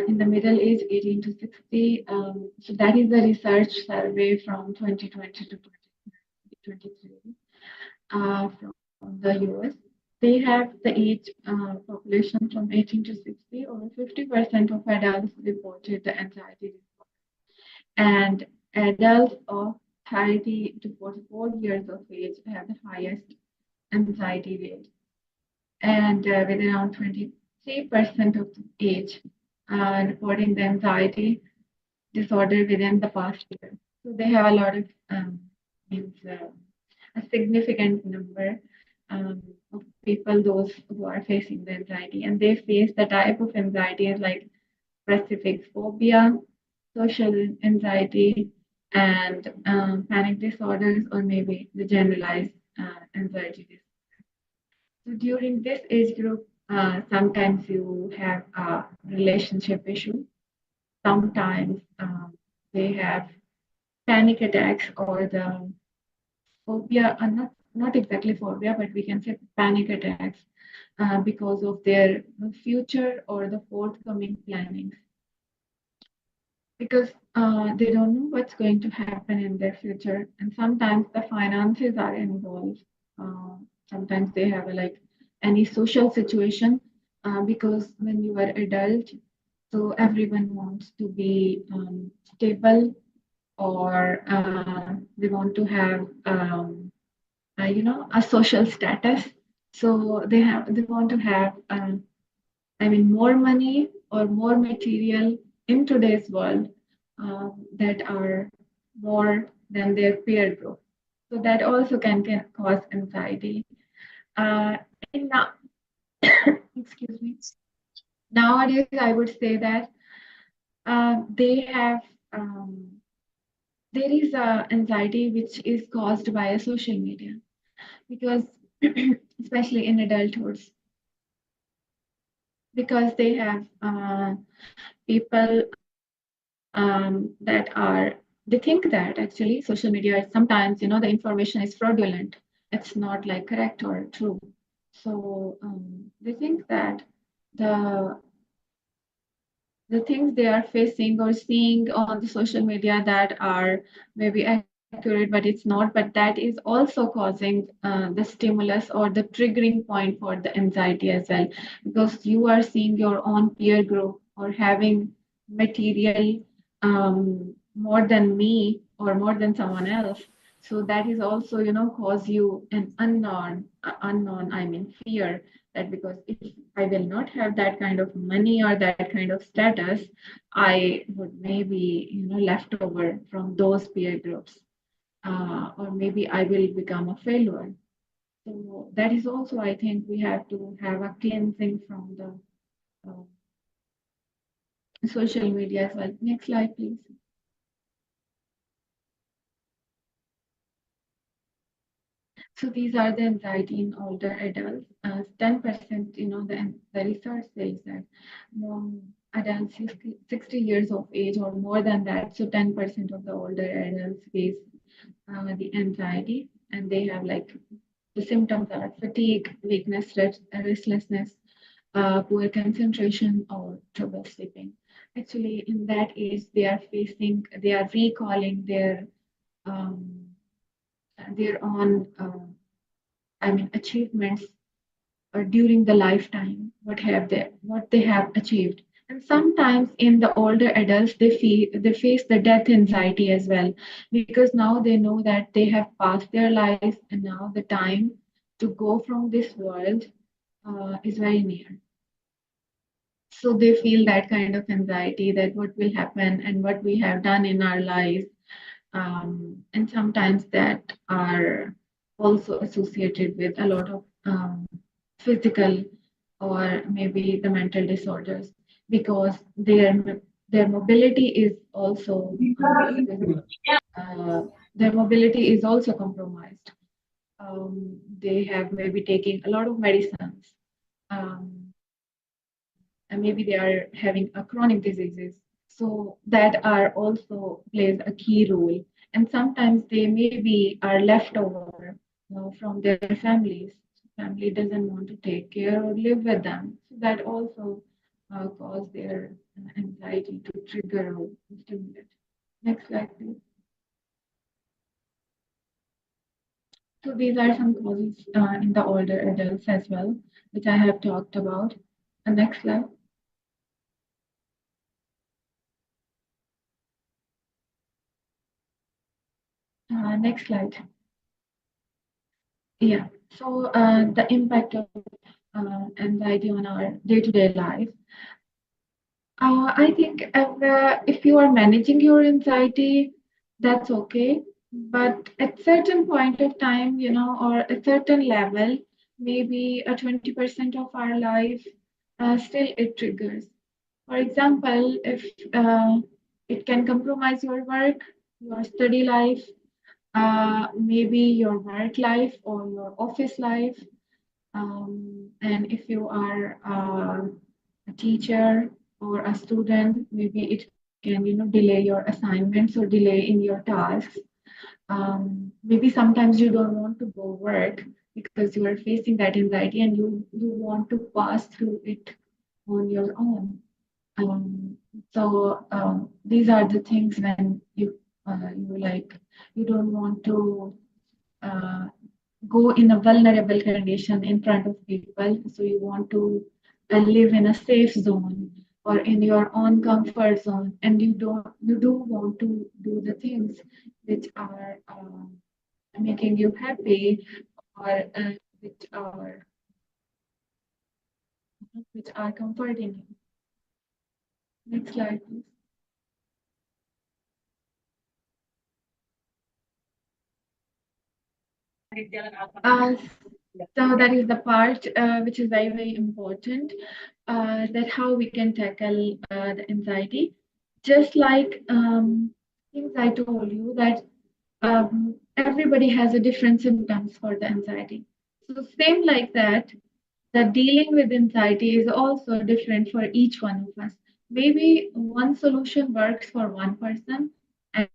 In the middle age, 18 to 60. So that is the research survey from 2020 to 2023 from the US. They have the age population from 18 to 60, or 50% of adults reported the anxiety disorder. And adults of 30 to 44 years of age have the highest anxiety rate. And with around 23% of the age reporting the anxiety disorder within the past year. So they have a lot of, a significant number of people, those who are facing the anxiety, and they face the type of anxiety like specific phobia, social anxiety, and panic disorders, or maybe the generalized anxiety disorder. So during this age group, sometimes you have a relationship issue. Sometimes they have panic attacks, or the phobia, not exactly phobia, but we can say panic attacks because of their future or the forthcoming plannings. Because they don't know what's going to happen in their future, and sometimes the finances are involved. Sometimes they have any social situation, because when you are adult, so everyone wants to be stable, or they want to have a social status. So they want to have more money or more material in today's world that are more than their peer group. So that also can cause anxiety. And now, excuse me. nowadays I would say that they have there is a anxiety which is caused by a social media because especially in adulthood because they have people that are they think that actually social media sometimes the information is fraudulent, it's not like correct or true, so they think that the the things they are facing or seeing on the social media that are maybe accurate but it's not, but that is also causing the stimulus or the triggering point for the anxiety as well, because you are seeing your own peer group or having material more than me or more than someone else, so that is also cause you an unknown, I mean fear, that because if I will not have that kind of money or that kind of status, I would maybe, left over from those peer groups, or maybe I will become a failure. So that is also, I think, we have to have a cleansing from the social media as well. Next slide, please. So these are the anxiety in older adults. 10%, the research says that adults 60 years of age or more than that, so 10% of the older adults face the anxiety, and they have like the symptoms are fatigue, weakness, restlessness, poor concentration, or trouble sleeping. Actually, in that age, they are recalling their own, I mean, achievements during the lifetime. What they have achieved. And sometimes in the older adults, they face the death anxiety as well, because now they know that they have passed their lives and now the time to go from this world is very near. So they feel that kind of anxiety that what will happen and what we have done in our lives. And sometimes that are also associated with a lot of physical or maybe the mental disorders, because their mobility is also their mobility is also compromised. They have maybe taking a lot of medicines, and maybe they are having a chronic diseases, so that are also plays a key role. And sometimes they maybe are left over from their families. Family doesn't want to take care or live with them, so that also cause their anxiety to trigger or stimulate. Next slide, please. So these are some causes in the older adults as well, which I have talked about. Next slide. Next slide. Yeah. So the impact of anxiety on our day-to-day life. I think if you are managing your anxiety, that's okay. But at certain point of time, or a certain level, maybe a 20% of our life, still it triggers. For example, if it can compromise your work, your study life, maybe your work life or your office life. And if you are a teacher or a student, maybe it can, delay your assignments or delay in your tasks. Maybe sometimes you don't want to go work because you are facing that anxiety and you want to pass through it on your own. So these are the things when you don't want to uh, go in a vulnerable condition in front of people. So you want to live in a safe zone or in your own comfort zone, and you do want to do the things which are making you happy or which are comforting you. Next slide, please. So that is the part which is very, very important, that how we can tackle the anxiety. Just like things I told you that everybody has a different symptoms for the anxiety. So same like that, the dealing with anxiety is also different for each one of us. Maybe one solution works for one person and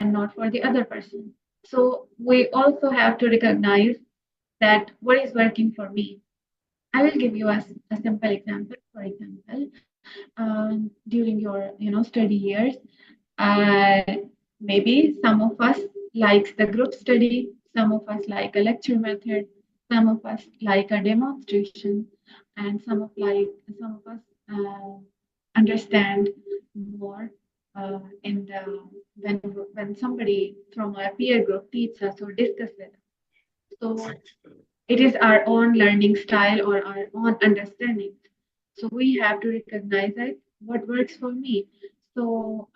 not for the other person. So we also have to recognize that what is working for me. I will give you a simple example. For example, during your study years, uh, maybe some of us likes the group study, some of us like a lecture method, some of us like a demonstration, and some of us understand more in the when somebody from our peer group teaches us or discuss with us. So it is our own learning style or our own understanding. So we have to recognize that what works for me. So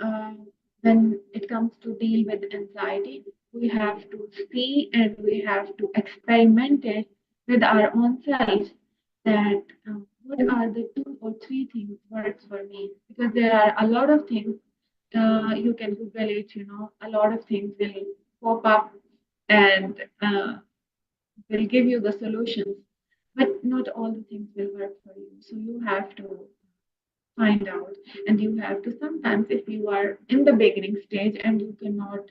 when it comes to deal with anxiety, we have to see and we have to experiment it with our own selves. That what are the 2 or 3 things works for me? Because there are a lot of things. You can Google it. A lot of things will pop up and will give you the solutions, but not all the things will work for you. So you have to find out, and you have to sometimes, if you are in the beginning stage and you cannot,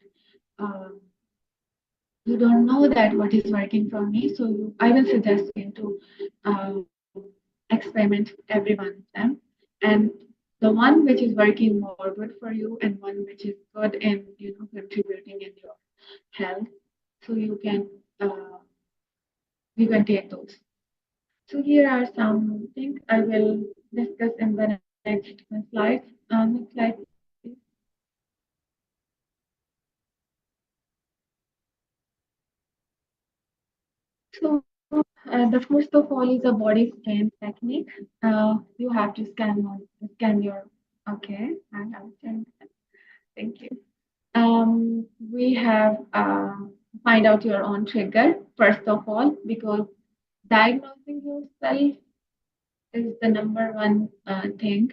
you don't know that what is working for me, so I will suggest you to experiment every one of them, and the one which is working more good for you, and one which is good in contributing in your health, so you can take those. So here are some things I will discuss in the next slide. Next slide, please. So the first of all is a body scan technique. You have to scan your. Okay, I have scan. Thank you. We have find out your own trigger first of all, because diagnosing yourself is the number one thing.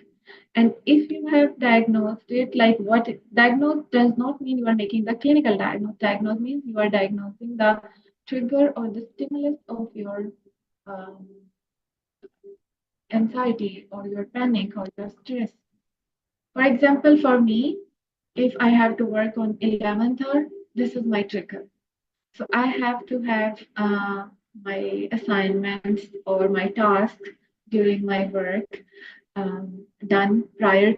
And if you have diagnosed it, like what diagnosed does not mean you are making the clinical diagnosis. Diagnose means you are diagnosing the trigger or the stimulus of your um, anxiety or your panic or your stress. For example, for me, if I have to work on 11th hour, this is my trigger. So I have to have my assignments or my tasks during my work done prior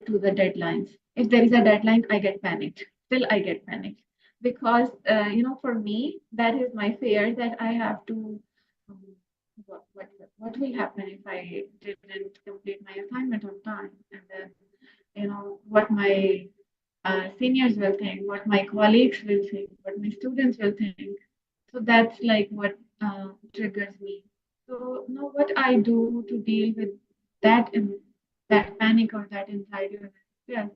to the deadlines. If there is a deadline, I get panicked. Still, I get panicked because for me, that is my fear that I have to. Um, what will happen if I didn't complete my assignment on time, and then what my seniors will think, what my colleagues will think, what my students will think. So that's like what triggers me. So now what I do to deal with that panic or that anxiety or that fear,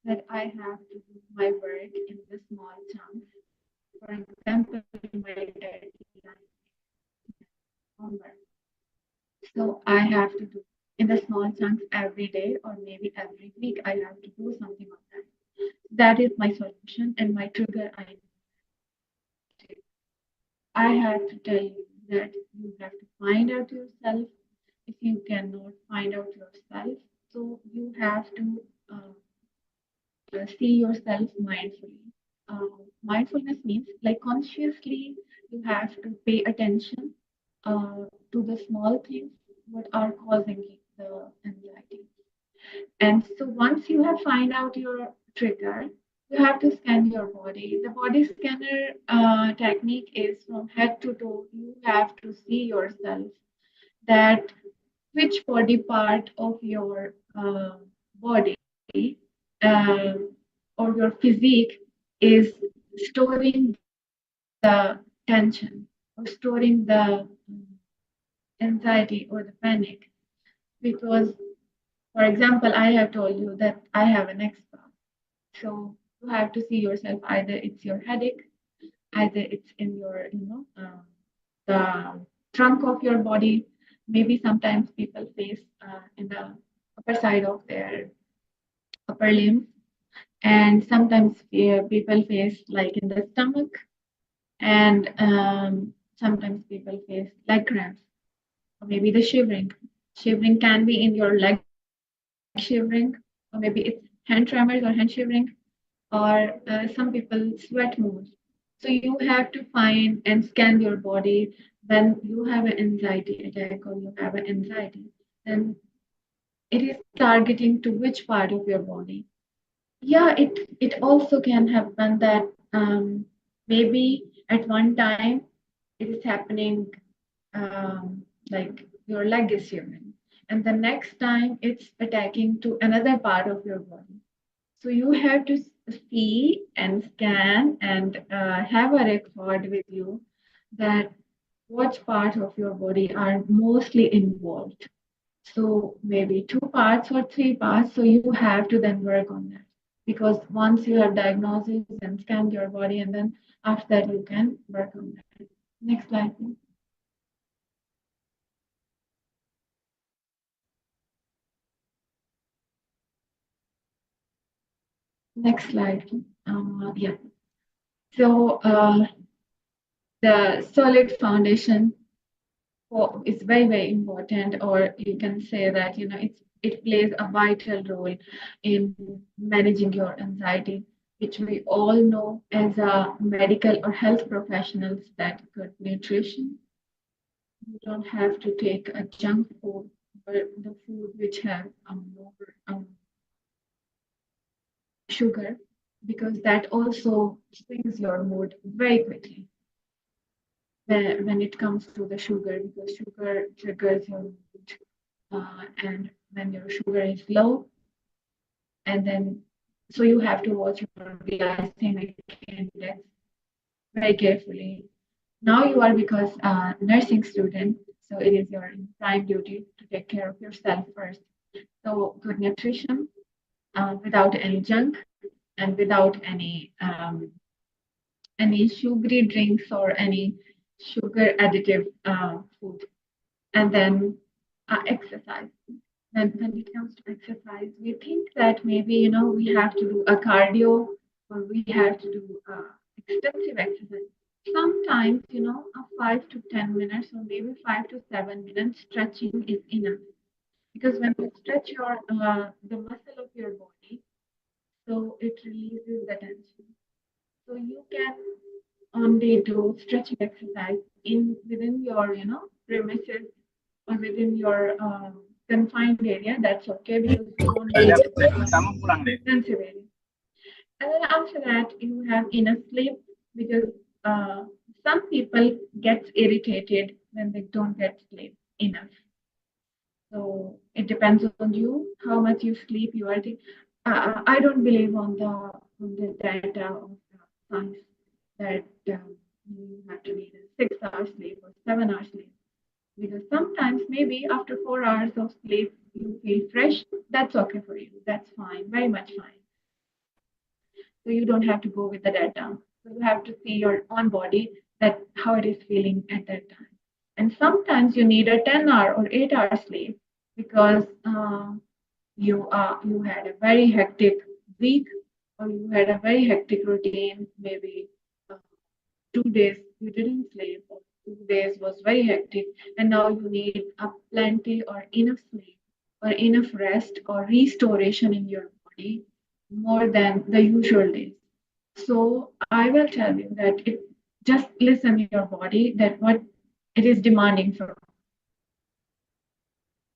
that I have to do my work in the small chunks. For example, my deadline homework. So I have to do in the small chunks every day or maybe every week. I have to do something on that. That is my solution and my trigger. I have to tell you that you have to find out yourself. If you cannot find out yourself, so you have to see yourself mindfully. Mindfulness means like consciously you have to pay attention to the small things what are causing the anxiety. And so once you have find out your trigger, you have to scan your body. The body scanner technique is from head to toe. You have to see yourself that which body part of your body uh, or your physique is storing the tension or storing the anxiety or the panic. Because, for example, I have told you that I have an expert. So you have to see yourself, either it's your headache, either it's in your the trunk of your body. Maybe sometimes people face in the upper side of their upper limb, and sometimes people face like in the stomach, and sometimes people face leg cramps, or maybe the shivering. Shivering can be in your leg shivering, or maybe it's hand tremors or hand shivering, or some people sweat more. So you have to find and scan your body when you have an anxiety attack or you have an anxiety, then it is targeting to which part of your body. Yeah, it also can happen that maybe at one time it is happening like your leg is shivering, and the next time it's attacking to another part of your body. So you have to see and scan and have a record with you that what part of your body are mostly involved. So maybe 2 parts or 3 parts. So you have to then work on that, because once you have diagnosis and scan your body, and then after that you can work on that. Next slide, please. Next slide. Yeah. So the solid foundation is very, very important, or you can say that it plays a vital role in managing your anxiety, which we all know as a medical or health professionals that good nutrition. You don't have to take a junk food or the food which have more sugar, because that also swings your mood very quickly when it comes to the sugar, because sugar triggers your mood, and when your sugar is low, and then so you have to watch your glycemic index very carefully. Now you are because nursing student, so it is your prime duty to take care of yourself first. So good nutrition, without any junk and without any sugary drinks or any sugar additive food, and then exercise. When it comes to exercise, we think that maybe we have to do a cardio, or we have to do extensive exercise. Sometimes a 5 to 10 minutes or maybe 5 to 7 minutes stretching is enough, because when you stretch your the muscle of your body, so it releases the tension. So you can only do stretching exercise within your premises or within your confined area. That's okay, because you don't need extensive area. And then after that, you have enough sleep, because some people get irritated when they don't get sleep enough. So it depends on you how much you sleep. I don't believe on the data of science that you have to need a 6 hours sleep or 7 hours sleep, because sometimes maybe after 4 hours of sleep you feel fresh. That's okay for you. That's fine, very much fine. So you don't have to go with the data. So you have to see your own body, that how it is feeling at that time. And sometimes you need a 10-hour or 8-hour sleep, because you had a very hectic week, or you had a very hectic routine. Maybe 2 days you didn't sleep, or 2 days was very hectic, and now you need a plenty or enough sleep or enough rest or restoration in your body more than the usual days. So I will tell you that just listen to your body, that what it is demanding from.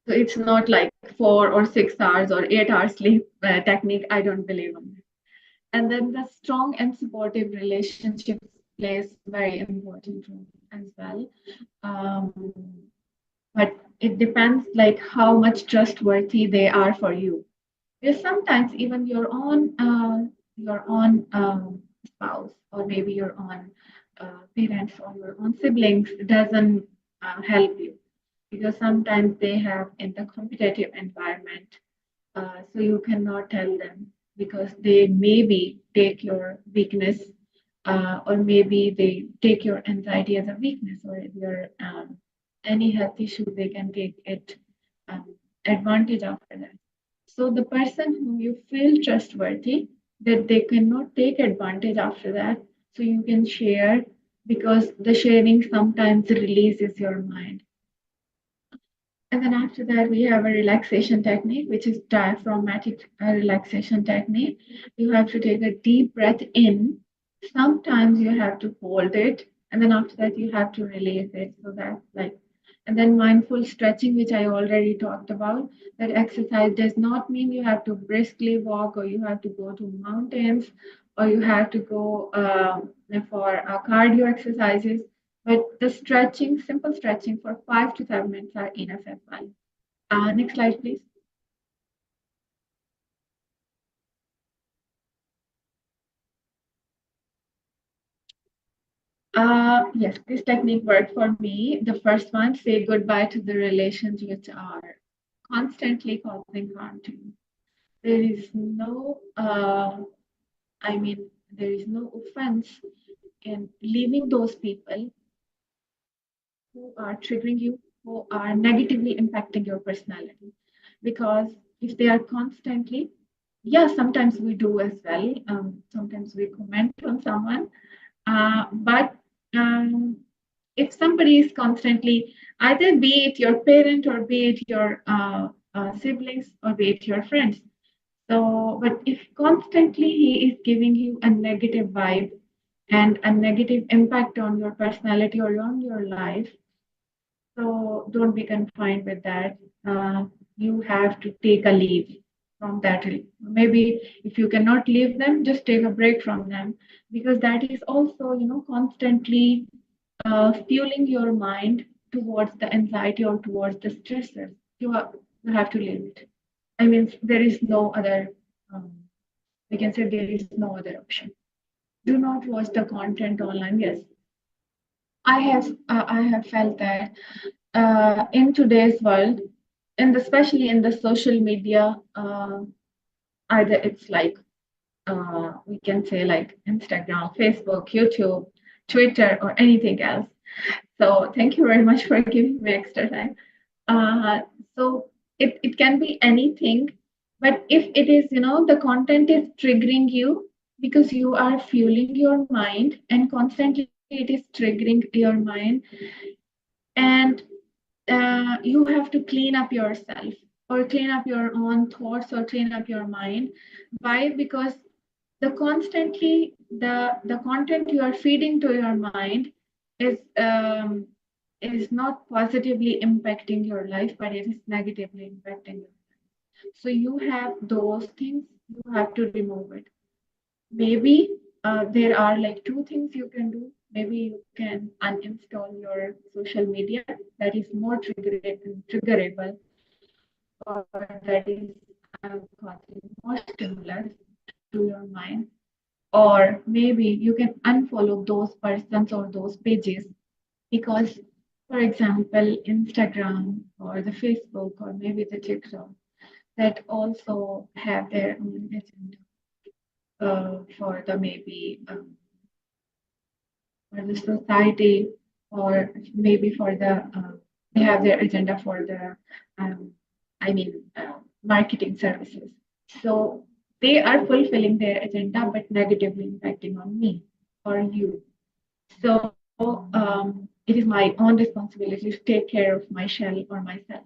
So it's not like 4 or 6 hours or 8 hours sleep technique. I don't believe in it. And then the strong and supportive relationships plays very important role as well. But it depends like how much trustworthy they are for you. Because sometimes even your own spouse, or maybe your own parents or your own siblings doesn't help you, because sometimes they have in the competitive environment, so you cannot tell them, because they maybe take your weakness or maybe they take your anxiety as a weakness, or your any health issue, they can take it advantage after that. So the person whom you feel trustworthy, that they cannot take advantage after that, so you can share, because the sharing sometimes releases your mind. And then after that, we have a relaxation technique, which is diaphragmatic relaxation technique. You have to take a deep breath in. Sometimes you have to hold it, and then after that, you have to release it. So that's like, and then mindful stretching, which I already talked about. That exercise does not mean you have to briskly walk, or you have to go to mountains, or you have to go for cardio exercises. But the stretching, simple stretching for 5 to 7 minutes are enough as well. Next slide, please. Yes, this technique worked for me. The first one, say goodbye to the relations which are constantly causing harm to you. There is no, there is no offense in leaving those people who are triggering you, who are negatively impacting your personality. Because if they are constantly, yeah, sometimes we do as well. Sometimes we comment on someone, but if somebody is constantly, either be it your parent, or be it your siblings, or be it your friends. So, but if constantly he is giving you a negative vibe and a negative impact on your personality or on your life, so don't be confined with that. You have to take a leave from that. Maybe if you cannot leave them, just take a break from them, because that is also, constantly fueling your mind towards the anxiety or towards the stressors. You have to leave it. I mean, there is no other. We can say there is no other option. Do not watch the content online. Yes, I have felt that in today's world, and especially in the social media, either it's like we can say like Instagram, Facebook, YouTube, Twitter, or anything else. So thank you very much for giving me extra time. So it can be anything, but if it is, the content is triggering you because you are fueling your mind and constantly it is triggering your mind, and you have to clean up yourself, or clean up your own thoughts, or clean up your mind. Why? Because the content you are feeding to your mind is not positively impacting your life, but it is negatively impacting you. So you have those things, you have to remove it. Maybe there are like two things you can do. Maybe you can uninstall your social media that is more triggerable, or that is causing more stimulus to your mind. Or maybe you can unfollow those persons or those pages, because, for example, Instagram or the Facebook or maybe the TikTok, that also have their own agenda for the maybe for the society, or maybe for the they have their agenda for the marketing services. So they are fulfilling their agenda but negatively impacting on me or you. So it is my own responsibility to take care of my shell or myself.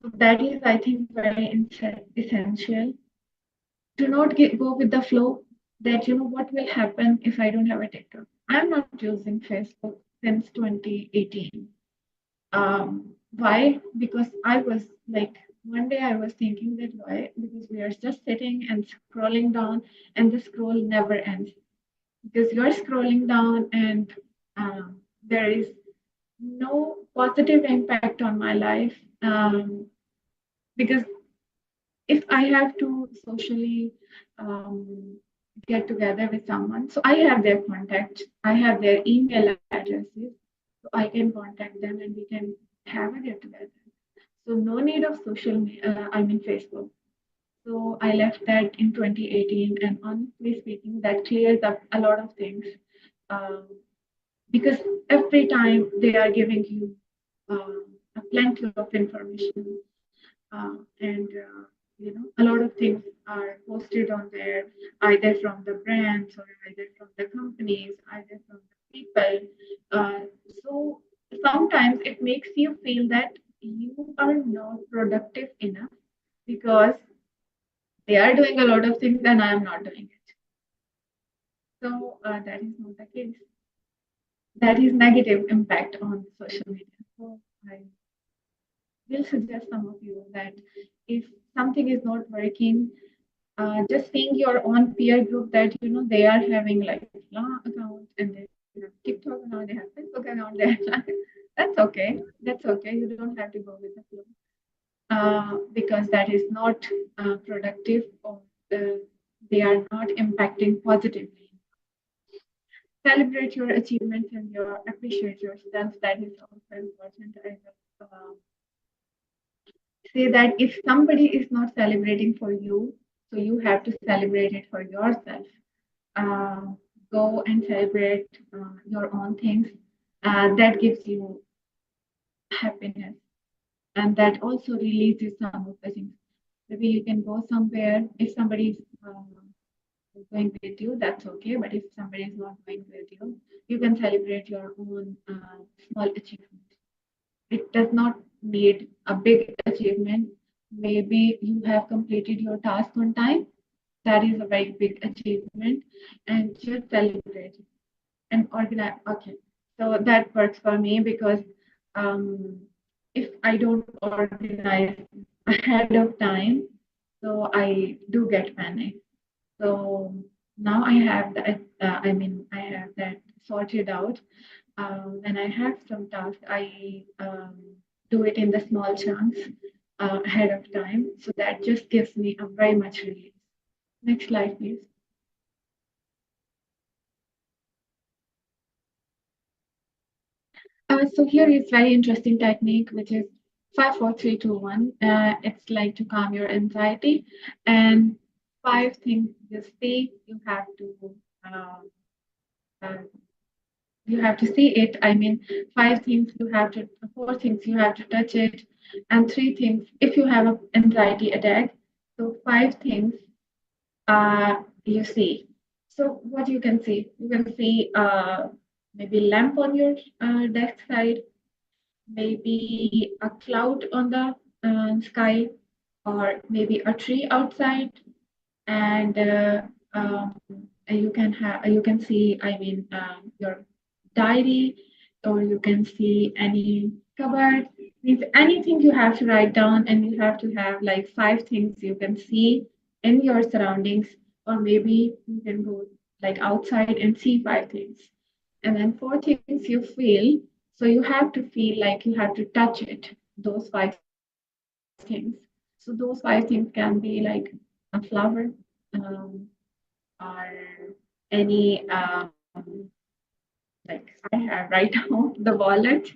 So that is, I think, very essential. Do not go with the flow, that what will happen if I don't have a TikTok. I'm not using Facebook since 2018. Why? Because I was like, one day I was thinking that why? Because we are just sitting and scrolling down, and the scroll never ends. Because you're scrolling down, and there is no positive impact on my life. Because if I have to socially get together with someone, so I have their contact, I have their email addresses, so I can contact them and we can have a get together. So no need of social media, Facebook. So I left that in 2018, and honestly speaking, that clears up a lot of things. Um, because every time they are giving you a plenty of information, and a lot of things are posted on there, either from the brands or either from the companies, either from the people. So sometimes it makes you feel that you are not productive enough because they are doing a lot of things and I am not doing it. So that is not the case. That is negative impact on social media. So I will suggest some of you that if something is not working, just seeing your own peer group that they are having like law account and they have TikTok account, they have Facebook account, they have that's okay. That's okay. You don't have to go with the flow because that is not productive or they are not impacting positively. Celebrate your achievements and appreciate yourself. That is also important. I will say that if somebody is not celebrating for you, so you have to celebrate it for yourself. Go and celebrate your own things. That gives you happiness, and that also releases some of the things. Maybe you can go somewhere. If somebody is going with you, that's okay. But if somebody is not going with you, you can celebrate your own small achievement. It does not need a big achievement. Maybe you have completed your task on time. That is a very big achievement, and just celebrate it and organize. Okay, so that works for me because if I don't organize ahead of time, so I do get panic. So now I have that. I have that sorted out. When I have some task, I do it in the small chunks ahead of time. So that just gives me a very much relief. Next slide, please. So here is very interesting technique, which is 5, 4, 3, 2, 1. It's like to calm your anxiety, and 5 things you see. You have to see it. I mean, 5 things 4 things you have to touch it, and 3 things if you have an anxiety attack. So 5 things you see. So what you can see? You can see maybe lamp on your desk side, maybe a cloud on the sky, or maybe a tree outside, and you can see. Your diary, or you can see any cupboard. Means anything you have to write down, and you have to have like 5 things you can see in your surroundings, or maybe you can go like outside and see 5 things, and then 4 things you feel. So you have to feel like you have to touch it. Those 5 things. So those 5 things can be like a flower, or any like I have right now the wallet,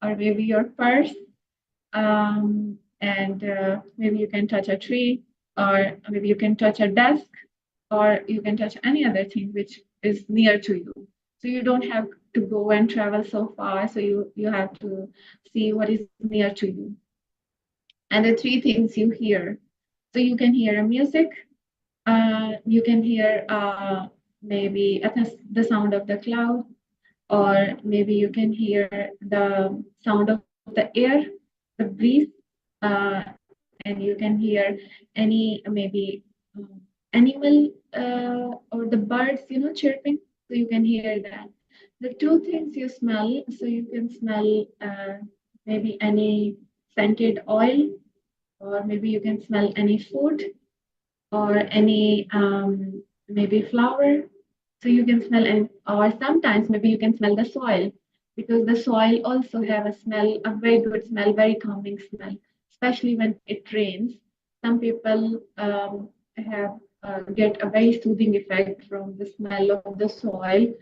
or maybe your purse, and maybe you can touch a tree, or maybe you can touch a desk, or you can touch any other thing which is near to you. So you don't have to go and travel so far. So you have to see what is near to you. And the 3 things you hear. So you can hear a music, you can hear maybe the sound of the cloud, or maybe you can hear the sound of the air, the breeze, and you can hear any maybe animal or the birds, chirping. So you can hear that. The 2 things you smell, so you can smell maybe any scented oil, or maybe you can smell any food, or any maybe flower. So you can smell, or sometimes maybe you can smell the soil, because the soil also have a smell, a very good smell, very calming smell, especially when it rains. Some people have get a very soothing effect from the smell of the soil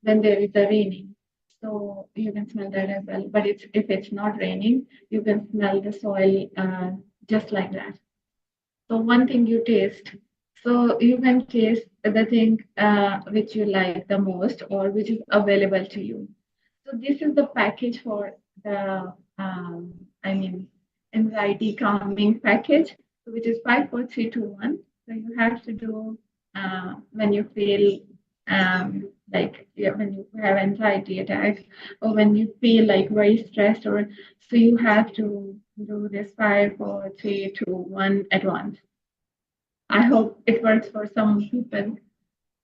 when there is a raining. So you can smell that as well. But if it's not raining, you can smell the soil just like that. So one thing you taste. So you can taste the thing which you like the most or which is available to you. So this is the package for the I mean anxiety calming package, which is 5 4 3 2 1. So you have to do when you feel when you have anxiety attacks or when you feel like very stressed or so you have to do this 5 4 3 2 1 at once. I hope it works for some people.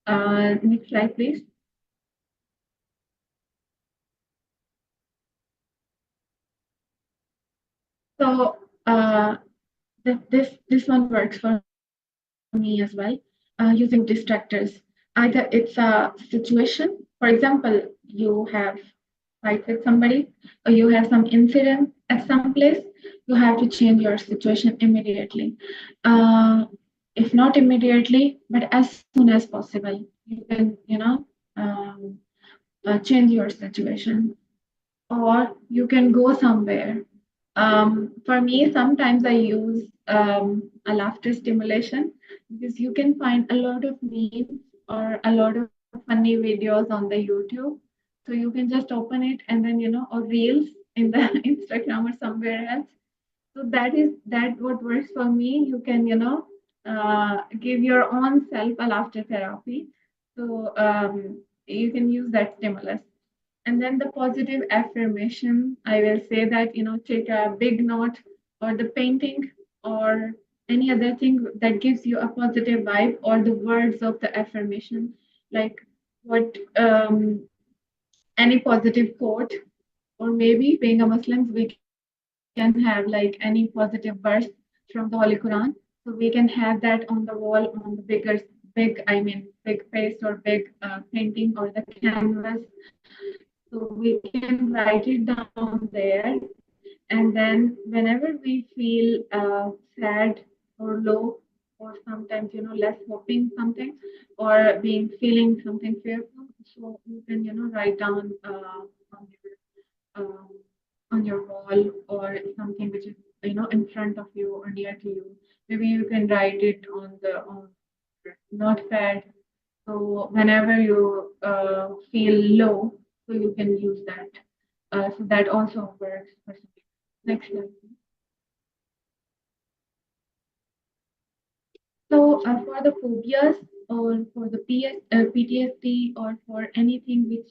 Next slide, please. So this one works for me as well, using distractors. Either it's a situation, for example, you have fight with somebody or you have some incident at some place, you have to change your situation immediately. If not immediately, but as soon as possible, you can, change your situation or you can go somewhere. For me, sometimes I use a laughter stimulation because you can find a lot of memes or a lot of funny videos on the YouTube. So you can just open it and then, or reels in the Instagram or somewhere else. So that what works for me. You can, give your own self a laughter therapy. So you can use that stimulus. And then the positive affirmation, I will say that, take a big note or the painting or any other thing that gives you a positive vibe or the words of the affirmation, like what any positive quote, or maybe being a Muslim, we can have like any positive verse from the Holy Quran. So we can have that on the wall, on the big face or big painting or the canvas. So we can write it down there. And then whenever we feel sad or low, or sometimes, less hoping something, or feeling something fearful, so you can, write down um, on your wall or something which is, in front of you or near to you. Maybe you can write it on the notepad. So whenever you feel low, so you can use that. So that also works for some people. Next slide. So for the phobias or for the PTSD or for anything which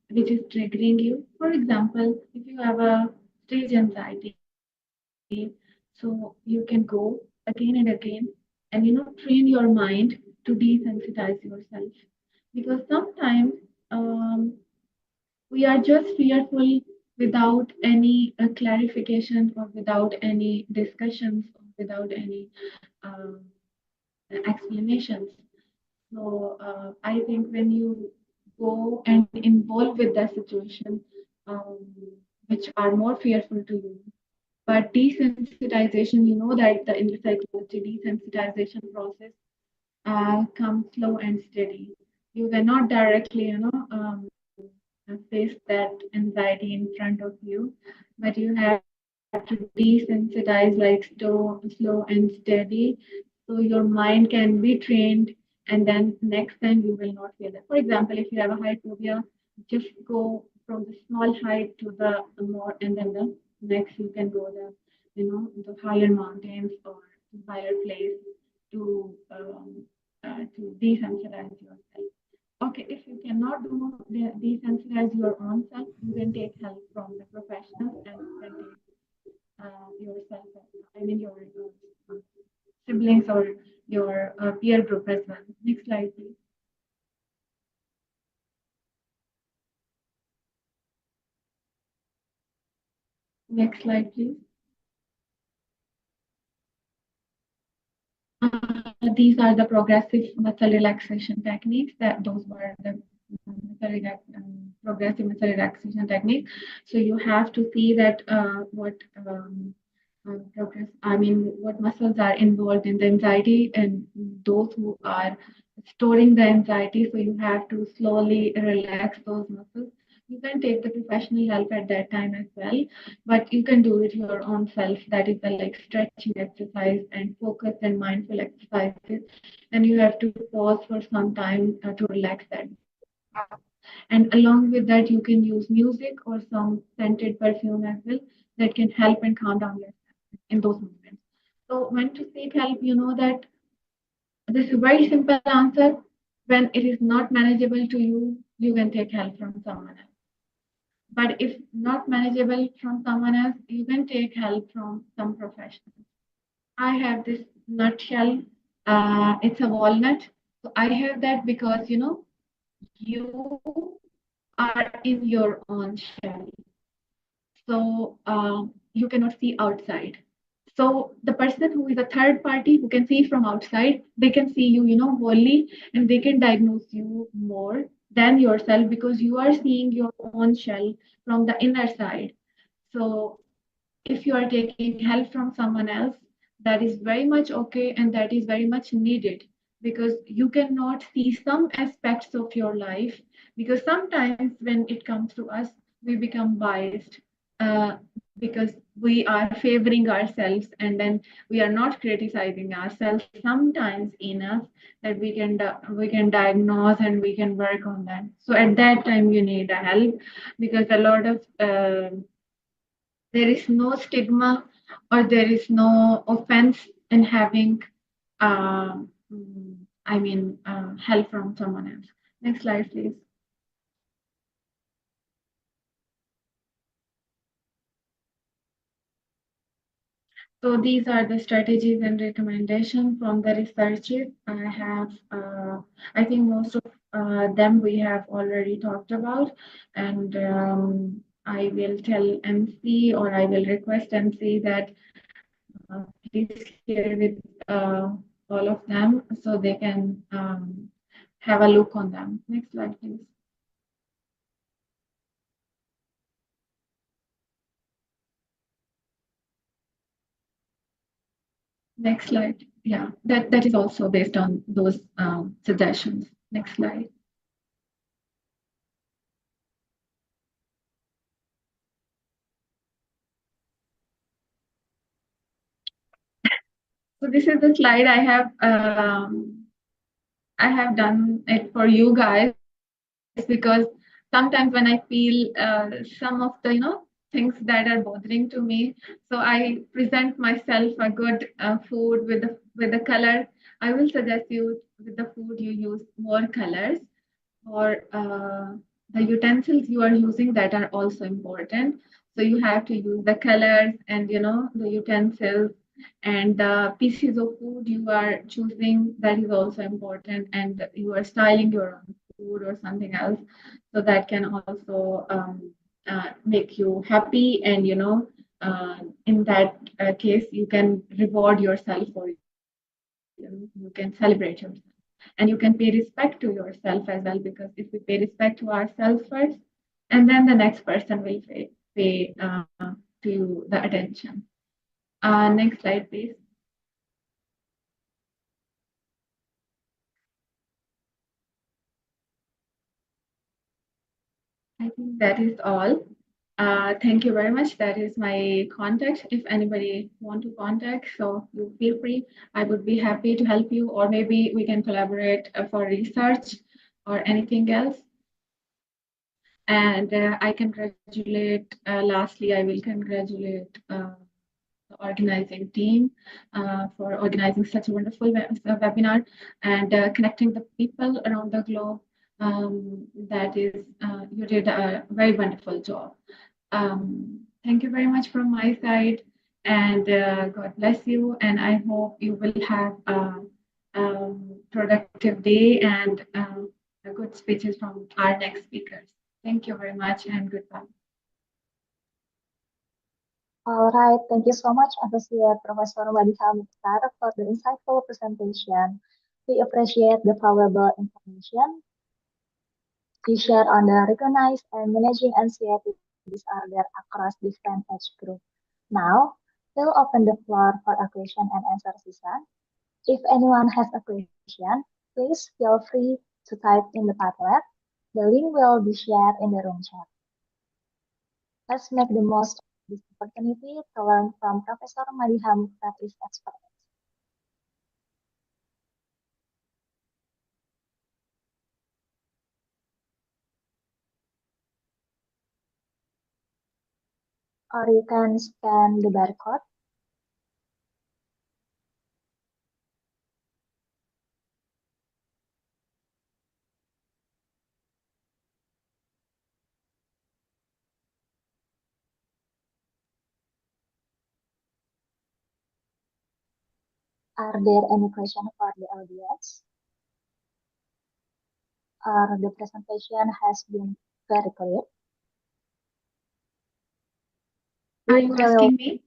which is triggering you. For example, if you have a stage anxiety, so you can go again and again and train your mind to desensitize yourself, because sometimes we are just fearful without any clarification or without any discussions or without any um, explanations. So I think when you go and involve with that situation, um, which are more fearful to you, but desensitization, that in the psychology, desensitization process comes slow and steady. You cannot directly, face that anxiety in front of you, but you have to desensitize like slow and steady, so your mind can be trained, and then next time you will not feel that. For example, if you have a height phobia, just go from the small height to the more, and then the next you can go the higher mountains or higher place to desensitize yourself. Okay, if you cannot do desensitize your own self, you can take help from the professionals and you can take yourself, your siblings or your peer group as well. Next slide, please. Next slide, please. These are the progressive muscle relaxation techniques. Those were the progressive muscle relaxation technique. So you have to see that what what muscles are involved in the anxiety and those who are storing the anxiety. So you have to slowly relax those muscles. You can take the professional help at that time as well, but you can do it your own self. That is the like stretching exercise and focus and mindful exercises. And you have to pause for some time to relax that. And along with that, you can use music or some scented perfume as well that can help and calm down yourself in those moments. So when to seek help, you know that this is a very simple answer. When it is not manageable to you, you can take help from someone else. But if not manageable from someone else, you can take help from some professional. I have this nutshell. It's a walnut. So I have that because you are in your own shell. So you cannot see outside. So the person who is a third party who can see from outside, they can see you, wholly, and they can diagnose you more than yourself because you are seeing your own shell from the inner side. So if you are taking help from someone else, that is very much okay and that is very much needed because you cannot see some aspects of your life because sometimes when it comes to us, we become biased because we are favoring ourselves and then we are not criticizing ourselves sometimes enough that we can diagnose and we can work on that. So at that time you need a help because a lot of there is no stigma or there is no offense in having help from someone else. Next slide, please. So these are the strategies and recommendations from the researches. I think most of them we have already talked about, and I will tell MC or I will request MC that please share with all of them so they can have a look on them. Next slide, please. Next slide. Yeah, that is also based on those suggestions. Next slide. So this is the slide I have done it for you guys because sometimes when I feel some of the things that are bothering to me, so I present myself a good food with the color. I will suggest you with the food you use more colors or the utensils you are using that are also important. So you have to use the colors and the utensils and the pieces of food you are choosing, that is also important, and you are styling your own food or something else, so that can also make you happy and in that case you can reward yourself or you can celebrate yourself. And you can pay respect to yourself as well, because if we pay respect to ourselves first, and then the next person will pay to you the attention. Next slide, please. I think that is all. Thank you very much. That is my contact. If anybody want to contact, so you feel free. I would be happy to help you, or maybe we can collaborate for research or anything else. And I congratulate, lastly, I will congratulate the organizing team for organizing such a wonderful webinar and connecting the people around the globe. That is, you did a very wonderful job. Thank you very much from my side, and God bless you. And I hope you will have a productive day and good speeches from our next speakers. Thank you very much and goodbye. All right, thank you so much, Associate Professor Madiha Mukhtar, for the insightful presentation. We appreciate the valuable information you shared on the recognized and managing anxiety disorder across different age groups. Now, we'll open the floor for a question and answer session. If anyone has a question, please feel free to type in the Padlet. The link will be shared in the room chat. Let's make the most of this opportunity to learn from Professor Madiha Mukhtar's expertise. Or you can scan the barcode. Are there any questions for the audience? Or the presentation has been very clear? Are you asking me?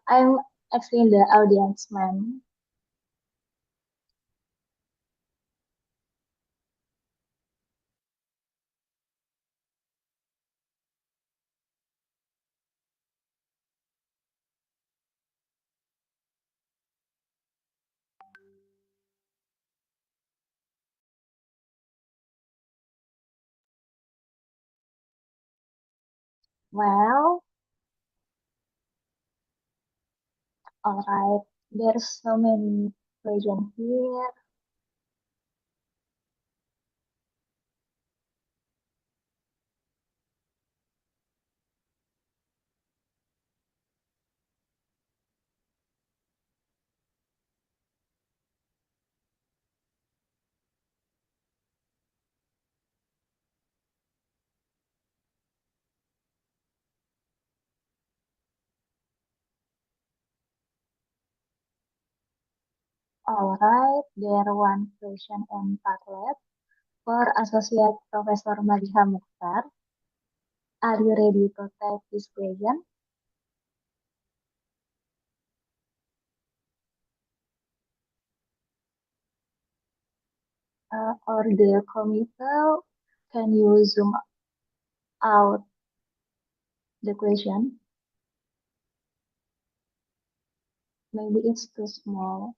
I'm asking the audience, ma'am. Well, alright, there's so many questions here. Alright, there one question on Padlet for Associate Professor Madiha Mukhtar. Are you ready to take this question? Or the committee, can you zoom out the question? Maybe it's too small.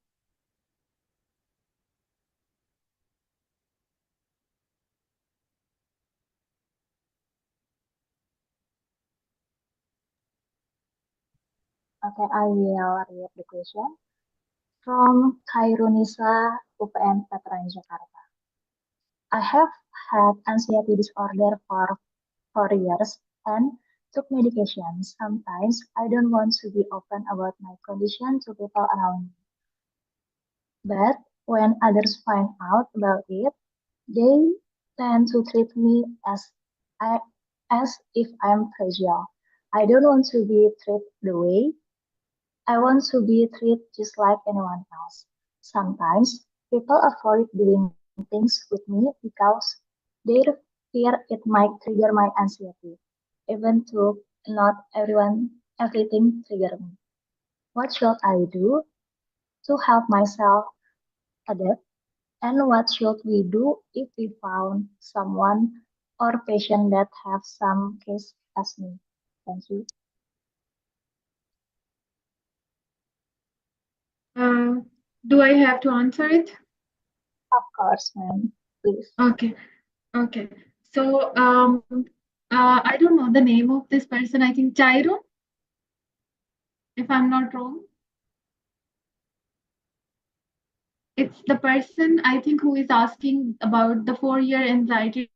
Okay, I will read the question. From Khairunisa, UPN Veteran Jakarta. I have had anxiety disorder for 4 years and took medication. Sometimes I don't want to be open about my condition to people around me. But when others find out about it, they tend to treat me as if I'm fragile. I don't want to be treated the way I want to be treated just like anyone else. Sometimes people avoid doing things with me because they fear it might trigger my anxiety, even though not everything trigger me. What should I do to help myself adapt? And what should we do if we found someone or patient that have some case as me? Thank you. Do I have to answer it? Of course, ma'am. Please. Okay. Okay. So I don't know the name of this person. I think Chairo, if I'm not wrong. It's the person I think who is asking about the 4-year anxiety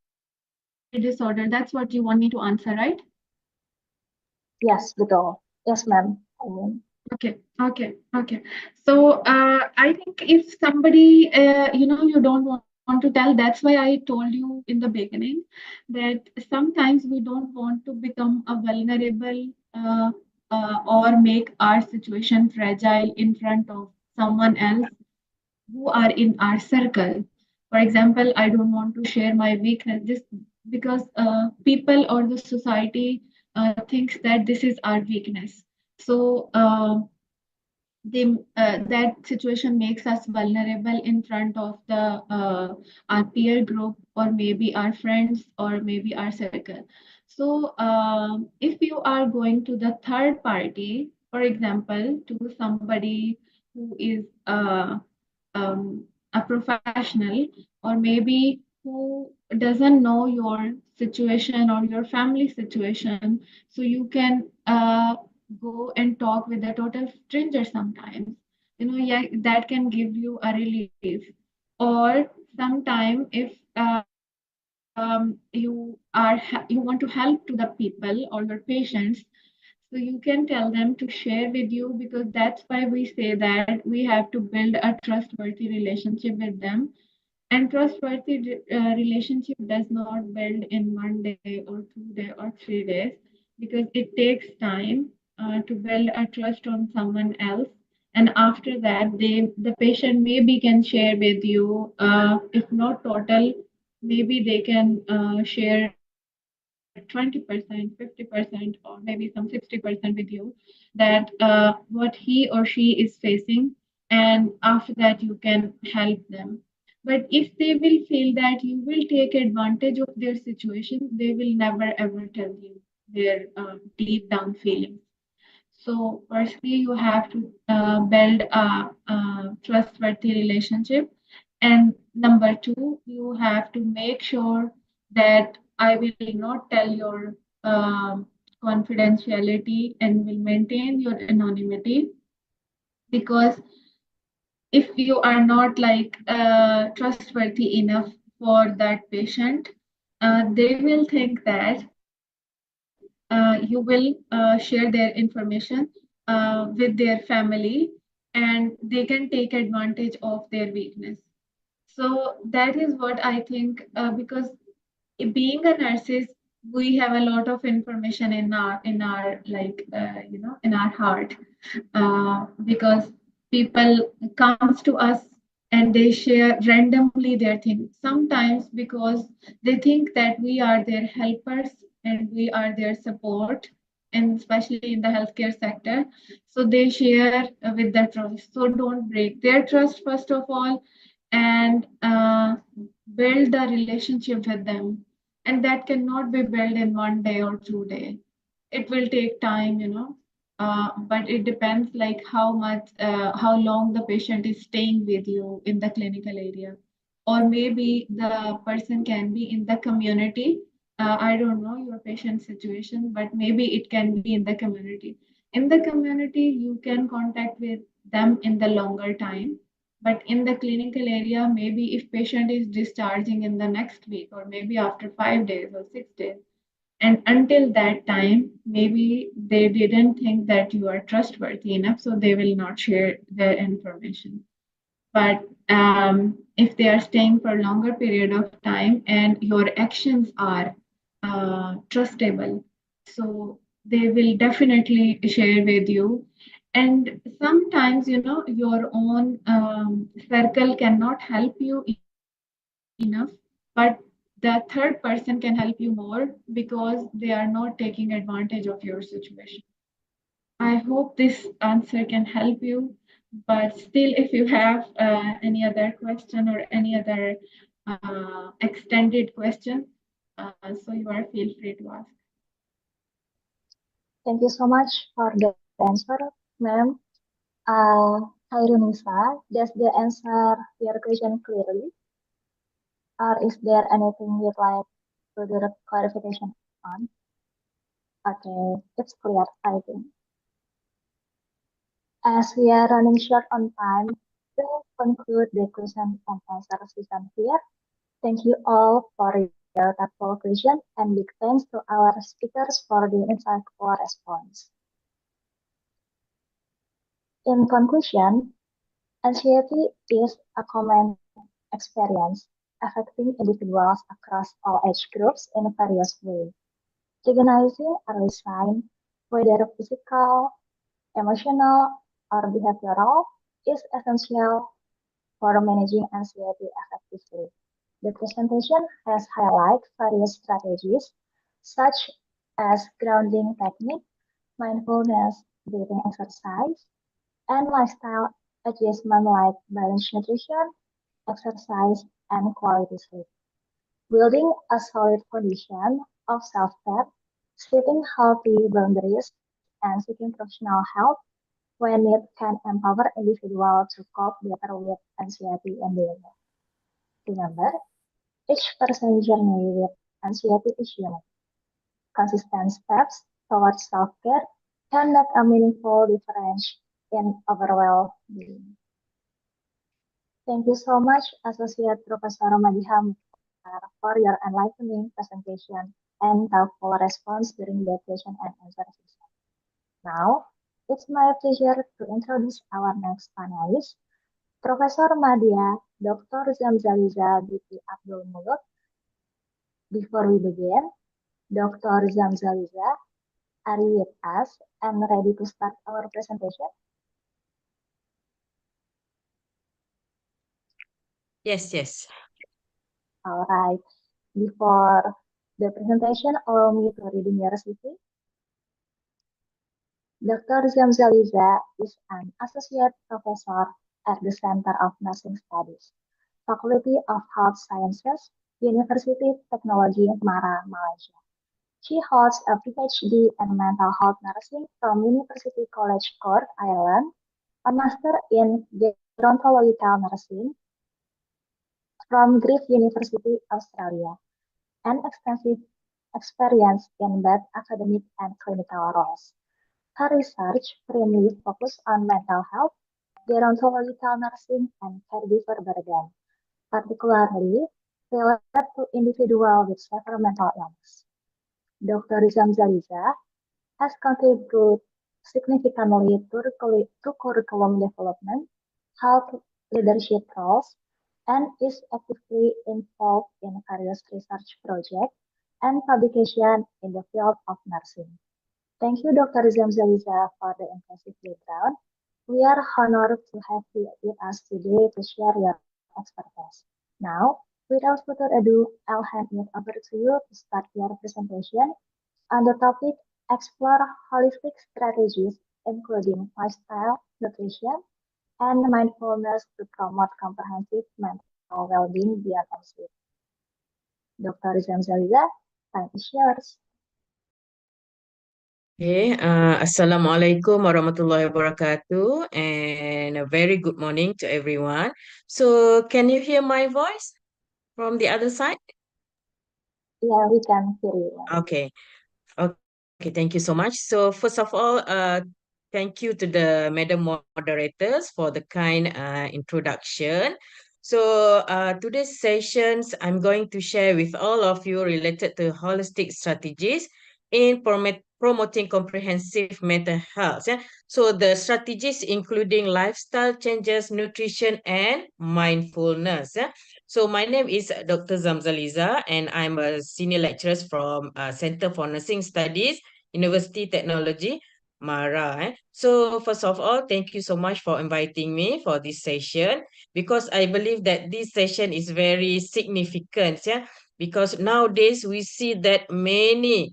disorder. That's what you want me to answer, right? Yes, betul. Yes, ma'am. Okay. So I think if somebody, you don't want to tell, that's why I told you in the beginning that sometimes we don't want to become a vulnerable or make our situation fragile in front of someone else who are in our circle. For example, I don't want to share my weakness just because people or the society thinks that this is our weakness. So that situation makes us vulnerable in front of the our peer group or maybe our friends or maybe our circle. So if you are going to the third party, for example, to somebody who is a professional or maybe who doesn't know your situation or your family situation, so you can go and talk with a total stranger sometimes. Yeah, that can give you a relief. Or sometime if you want to help to the people or your patients, so you can tell them to share with you, because that's why we say that we have to build a trustworthy relationship with them. And trustworthy relationship does not build in 1 day or 2 day or 3 days, because it takes time to build a trust on someone else. And after that, the patient maybe can share with you, if not total, maybe they can share 20%, 50%, or maybe some 60% with you, that what he or she is facing, and after that you can help them. But if they will feel that you will take advantage of their situation, they will never ever tell you their deep down feelings. So firstly, you have to build a trustworthy relationship. And number two, you have to make sure that I will not tell your confidentiality and will maintain your anonymity. Because if you are not like trustworthy enough for that patient, they will think that you will share their information with their family, and they can take advantage of their weakness. So that is what I think, because being a nurses, we have a lot of information in our like in our heart, because people comes to us and they share randomly their things, sometimes because they think that we are their helpers and we are their support, and especially in the healthcare sector. So they share with the trust. So don't break their trust first of all, and build a relationship with them. And that cannot be built in 1 day or 2 day. It will take time, but it depends like how long the patient is staying with you in the clinical area. Or maybe the person can be in the community. I don't know your patient situation, but maybe it can be in the community. In the community, you can contact with them in the longer time. But in the clinical area, maybe if patient is discharging in the next week, or maybe after 5 days or 6 days, and until that time, maybe they didn't think that you are trustworthy enough, so they will not share their information. But if they are staying for a longer period of time and your actions are trustable, so they will definitely share with you. And sometimes, your own circle cannot help you enough, but the third person can help you more, because they are not taking advantage of your situation. I hope this answer can help you, but still, if you have any other question or any other extended question, so you are feel free to ask. Thank you so much for the answer, ma'am. Hi, Runisa. Does the answer your question clearly? Or is there anything you'd like to do the clarification on? Okay, it's clear, I think. As we are running short on time, we'll conclude the question and answer session here. Thank you all for your thoughtful question, and big thanks to our speakers for the insightful response. In conclusion, anxiety is a common experience affecting individuals across all age groups in various ways. Recognizing early signs, whether physical, emotional, or behavioral, is essential for managing anxiety effectively. The presentation has highlighted various strategies such as grounding technique, mindfulness, breathing exercise, and lifestyle adjustment like balanced nutrition, exercise, and quality sleep. Building a solid foundation of self-care, setting healthy boundaries, and seeking professional help when need can empower individuals to cope better with anxiety and daily life. Remember, Each person's journey with anxiety is unique. Consistent steps towards self-care can make a meaningful difference in overall being. Thank you so much, Associate Professor Madiha Mukhtar, for your enlightening presentation and helpful response during the question and answer session. Now, it's my pleasure to introduce our next panelist, Professor Madiha, Dr. Zamzaliza binti Abdul Mulud. Before we begin, Dr. Zamzaliza, are you with us and ready to start our presentation? Yes. All right. Before the presentation, allow me to read your CV. Dr. Zamzaliza is an associate professor at the Center of Nursing Studies, Faculty of Health Sciences, University Teknologi, Malaysia. She holds a PhD in mental health nursing from University College Cork, Ireland, a master in gerontological nursing from Griffith University, Australia, and extensive experience in both academic and clinical roles. Her research primarily focuses on mental health, gerontological nursing, and caregiver burden, particularly related to individuals with severe mental illness. Dr. Zamzaliza has contributed significantly to curriculum development, health leadership roles, and is actively involved in various research projects and publication in the field of nursing. Thank you, Dr. Zamzaliza, for the impressive background. We are honored to have you with us today to share your expertise. Now, without further ado, I'll hand it over to you to start your presentation on the topic Explore Holistic Strategies, including lifestyle, nutrition, and mindfulness to promote comprehensive mental well-being beyond sleep. Dr. Zamzaliza, time is yours. Okay, Assalamualaikum warahmatullahi wabarakatuh, and a very good morning to everyone. So, can you hear my voice from the other side? Yeah, we can hear you. Okay, thank you so much. So, first of all, thank you to the Madam Moderators for the kind introduction. So, today's sessions, I'm going to share with all of you related to holistic strategies in promoting comprehensive mental health. Yeah? So the strategies including lifestyle changes, nutrition, and mindfulness. Yeah? So my name is Dr. Zamzaliza, and I'm a senior lecturer from Center for Nursing Studies, Universiti Teknologi, Mara. So first of all, thank you so much for inviting me for this session, because I believe that this session is very significant. Yeah? Because nowadays we see that many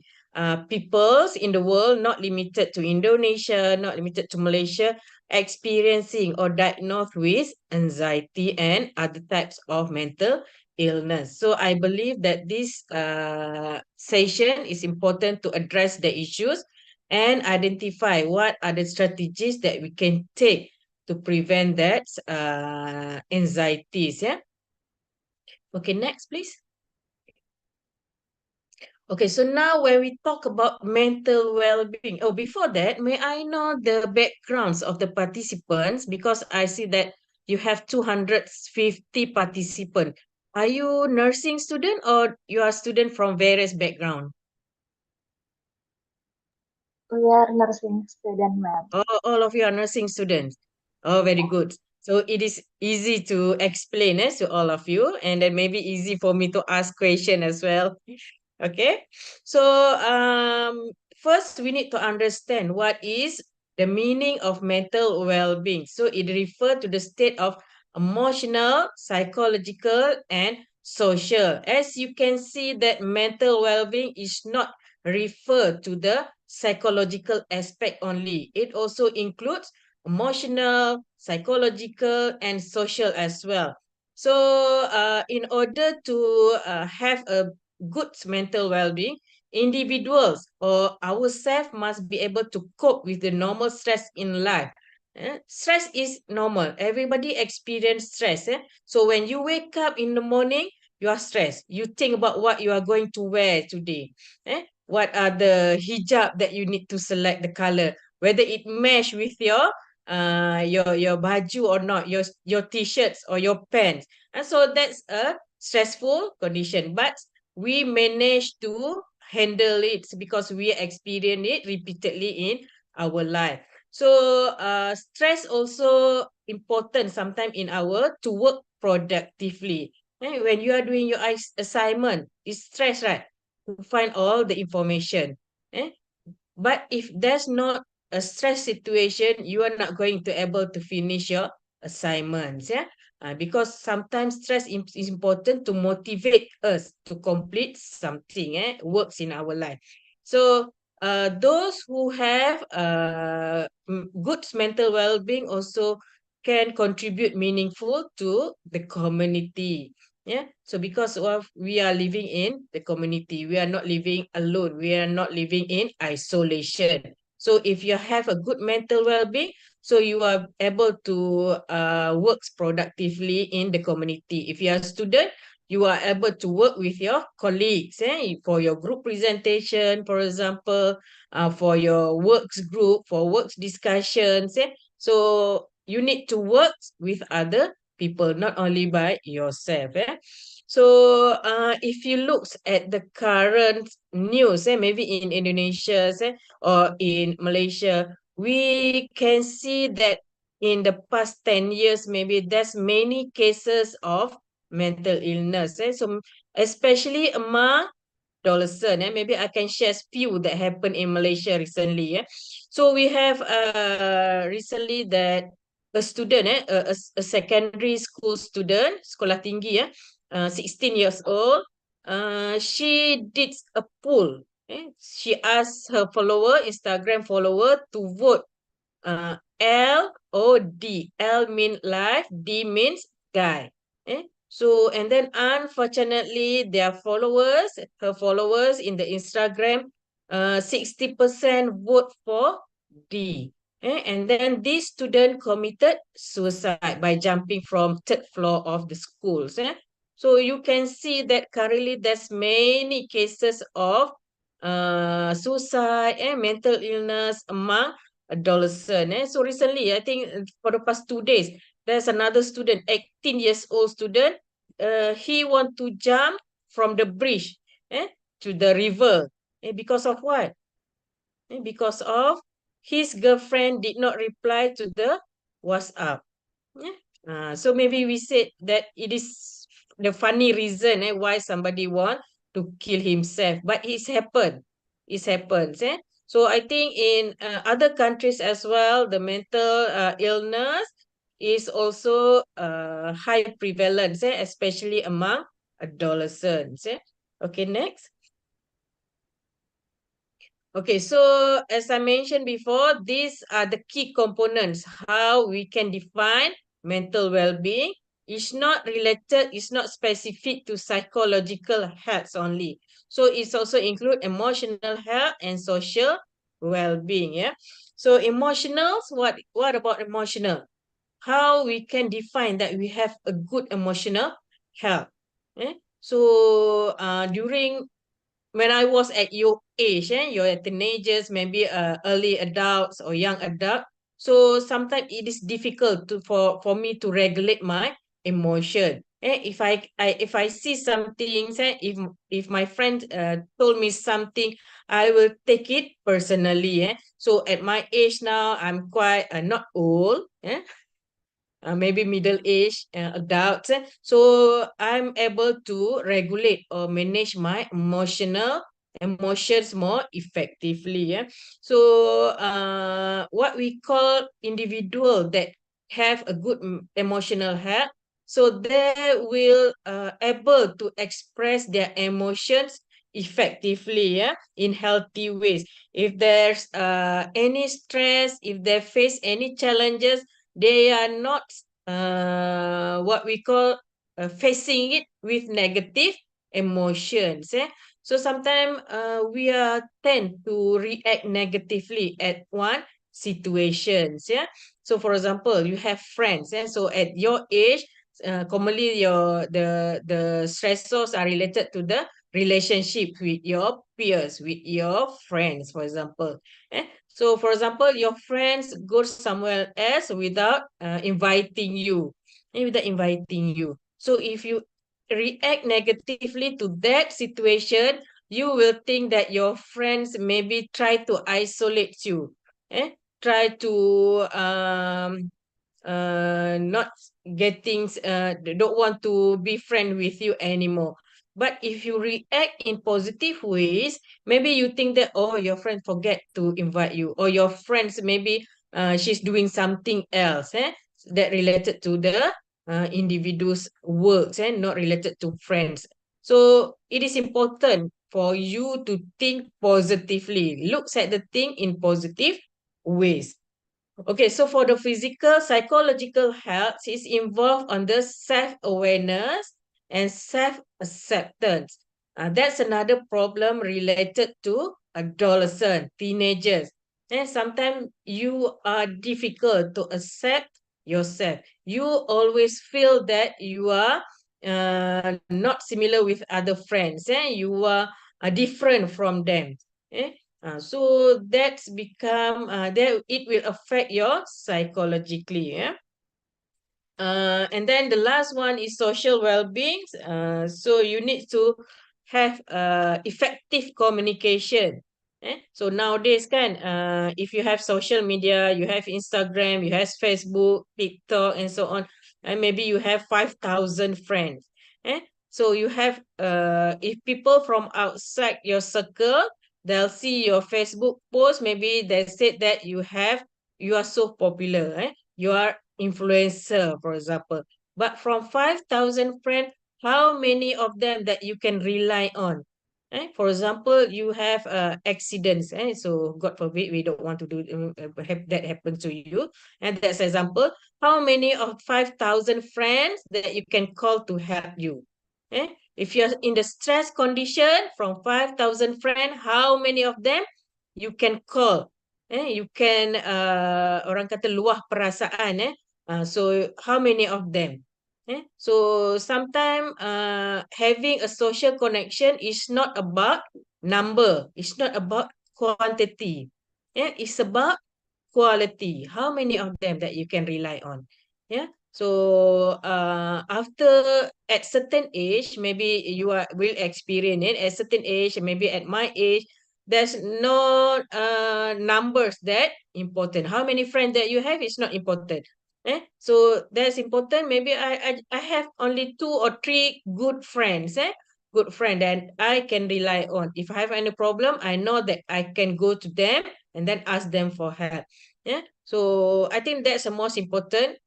peoples in the world, not limited to Indonesia, not limited to Malaysia, experiencing or diagnosed with anxiety and other types of mental illness. So I believe that this session is important to address the issues and identify what are the strategies that we can take to prevent that anxieties. Yeah. Okay, next, please. Okay, so now when we talk about mental well-being, before that, may I know the backgrounds of the participants? Because I see that you have 250 participants. Are you nursing student or you are student from various background? We are nursing student, ma'am. Oh, all of you are nursing students. Oh, very good. So it is easy to explain to all of you, and then maybe easy for me to ask question as well. Okay, so first we need to understand what is the meaning of mental well-being. So it refers to the state of emotional, psychological, and social. As you can see that mental well-being is not referred to the psychological aspect only. It also includes emotional, psychological, and social as well. So in order to have a good mental well-being, individuals or ourselves must be able to cope with the normal stress in life. Stress is normal. Everybody experience stress. So when you wake up in the morning, you are stressed. You think about what you are going to wear today. What are the hijab that you need to select the color, whether it match with your baju or not, your t-shirts or your pants. And so that's a stressful condition. But we manage to handle it because we experience it repeatedly in our life. So stress also important sometimes in our to work productively. When you are doing your assignment, it's stress, right? To find all the information. But if there's not a stress situation, you are not going to able to finish your assignments. Because sometimes stress is important to motivate us to complete something, works in our life. So those who have good mental well-being also can contribute meaningful to the community. So because of we are living in the community, we are not living alone, we are not living in isolation. So if you have a good mental well-being, so you are able to work productively in the community. If you are a student, you are able to work with your colleagues for your group presentation, for example, for your works group, for works discussions. So you need to work with other people, not only by yourself. So if you look at the current news, maybe in Indonesia or in Malaysia, we can see that in the past 10 years, maybe there's many cases of mental illness. So especially among adolescent. Maybe I can share few that happened in Malaysia recently. So we have recently that a student, a secondary school student, sekolah tinggi, 16 years old, she did a poll. She asked her Instagram follower to vote LOD. L means life, D means guy. So, and then unfortunately, her followers in the Instagram, 60% vote for D. And then this student committed suicide by jumping from third floor of the schools. So you can see that currently there's many cases of suicide and mental illness among adolescents. So recently, I think for the past 2 days, there's another student, 18 years old student. He want to jump from the bridge to the river. Because of what? Because of his girlfriend did not reply to the WhatsApp. So maybe we said that it is the funny reason why somebody want to kill himself, but it's happened. It happens. So I think in other countries as well, the mental illness is also high prevalence, especially among adolescents. Okay, next. Okay, so as I mentioned before, these are the key components, how we can define mental well-being. It's not related, it's not specific to psychological health only. So it's also include emotional health and social well-being. So emotionals, what about emotional? How we can define that we have a good emotional health. So during when I was at your age, you're teenagers, maybe early adults or young adult. So sometimes it is difficult for me to regulate my emotion. If I see something, if my friend told me something, I will take it personally. So at my age now, I'm quite not old. Maybe middle-aged adults. So I'm able to regulate or manage my emotions more effectively. So what we call individual that have a good emotional health, so they will able to express their emotions effectively in healthy ways. If there's any stress, if they face any challenges, they are not what we call facing it with negative emotions. So sometimes we tend to react negatively at one situations. So for example, you have friends. So at your age, commonly the stressors are related to the relationship with your peers, with your friends, for example. So, for example, your friends go somewhere else without inviting you, without inviting you. So, if you react negatively to that situation, you will think that your friends maybe try to isolate you, try to not don't want to be friend with you anymore. But if you react in positive ways, maybe you think that, oh, your friend forget to invite you, or your friends maybe she's doing something else that related to the individual's works and not related to friends. So it is important for you to think positively, looks at the thing in positive ways. Okay, so for the physical, psychological health is involved on the self-awareness and self-acceptance. That's another problem related to adolescent, teenagers. And sometimes you are difficult to accept yourself. You always feel that you are not similar with other friends. You are different from them. So that's become that it will affect your psychologically. And then the last one is social well-being. So you need to have effective communication. So nowadays if you have social media, you have Instagram, you have Facebook, TikTok, and so on, and maybe you have 5,000 friends. So you have if people from outside your circle, they'll see your Facebook post, maybe they said that you are so popular, you are influencer, for example. But from 5,000 friends, how many of them that you can rely on? For example, you have accidents. So God forbid, we don't want to have that happen to you. And that's example. How many of 5,000 friends that you can call to help you? If you're in the stress condition from 5,000 friends, how many of them you can call? You can orang kata luah perasaan. So how many of them? So sometimes having a social connection is not about number, it's not about quantity. It's about quality. How many of them that you can rely on? So after at certain age, maybe you will experience it. At certain age, maybe at my age, there's no numbers that important. How many friends that you have is not important. So that's important. Maybe I have only 2 or 3 good friends. Good friend that I can rely on. If I have any problem, I know that I can go to them and then ask them for help. So I think that's the most important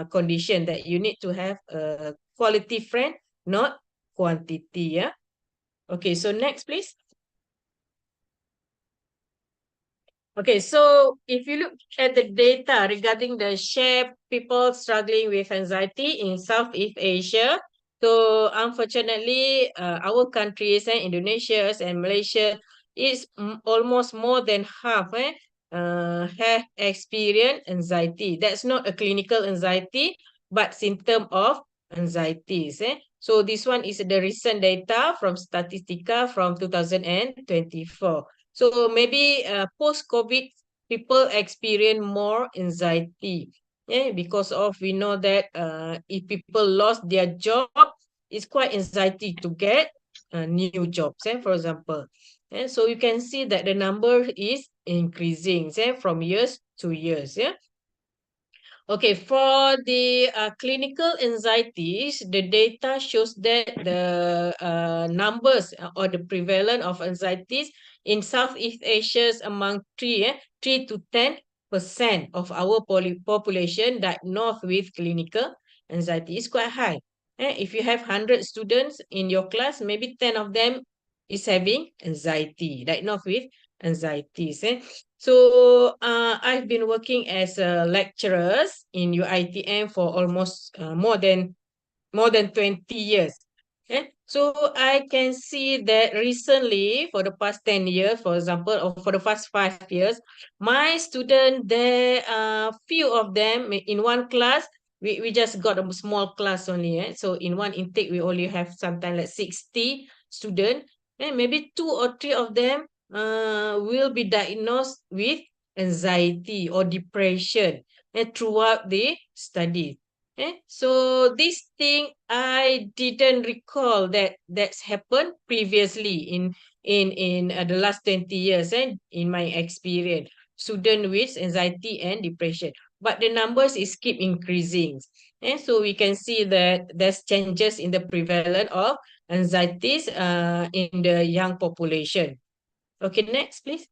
condition, that you need to have a quality friend, not quantity. Okay, so next please. Okay, so if you look at the data regarding the share people struggling with anxiety in Southeast Asia, so unfortunately, our countries, Indonesia and Malaysia, is almost more than half have experienced anxiety. That's not a clinical anxiety, but symptom of anxieties. So this one is the recent data from Statistica from 2024. So maybe post-COVID, people experience more anxiety. Because of we know that if people lost their job, it's quite anxiety to get new jobs, for example. So you can see that the number is increasing from years to years. Okay, for the clinical anxieties, the data shows that the numbers or the prevalence of anxieties in Southeast Asia among 3 to 10% of our population diagnosed with clinical anxiety is quite high. If you have 100 students in your class, maybe 10 of them is having anxiety, diagnosed with anxieties. So I've been working as a lecturer in UiTM for almost more than 20 years. So I can see that recently, for the past 10 years, for example, or for the past 5 years, my students, there are few of them in one class, we just got a small class only. So in one intake, we only have sometimes like 60 students, and maybe 2 or 3 of them will be diagnosed with anxiety or depression throughout the study. So this thing I didn't recall that's happened previously in the last 20 years, in my experience, student with anxiety and depression. But the numbers is keep increasing. So we can see that there's changes in the prevalence of anxieties in the young population. Okay, next, please.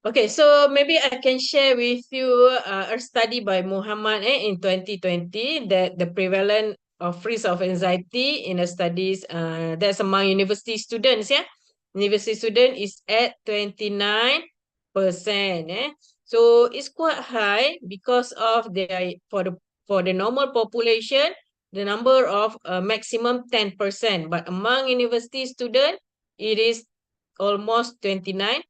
Okay, so maybe I can share with you a study by Muhammad in 2020 that the prevalence of risk of anxiety in the studies that's among university students. University student is at 29%. So it's quite high because of for the normal population, the number of maximum 10%, but among university student, it is almost 29%.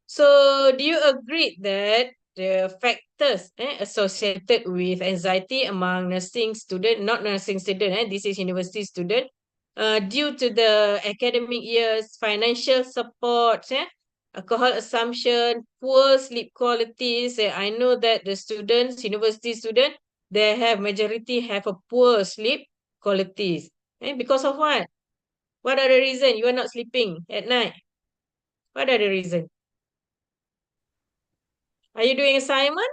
So do you agree that the factors associated with anxiety among nursing student, not nursing student, this is university student, due to the academic years, financial support, alcohol assumption, poor sleep qualities. I know that the students, university student, they have majority have a poor sleep qualities. Because of what? What are the reason you are not sleeping at night? What are the reason? Are you doing assignment?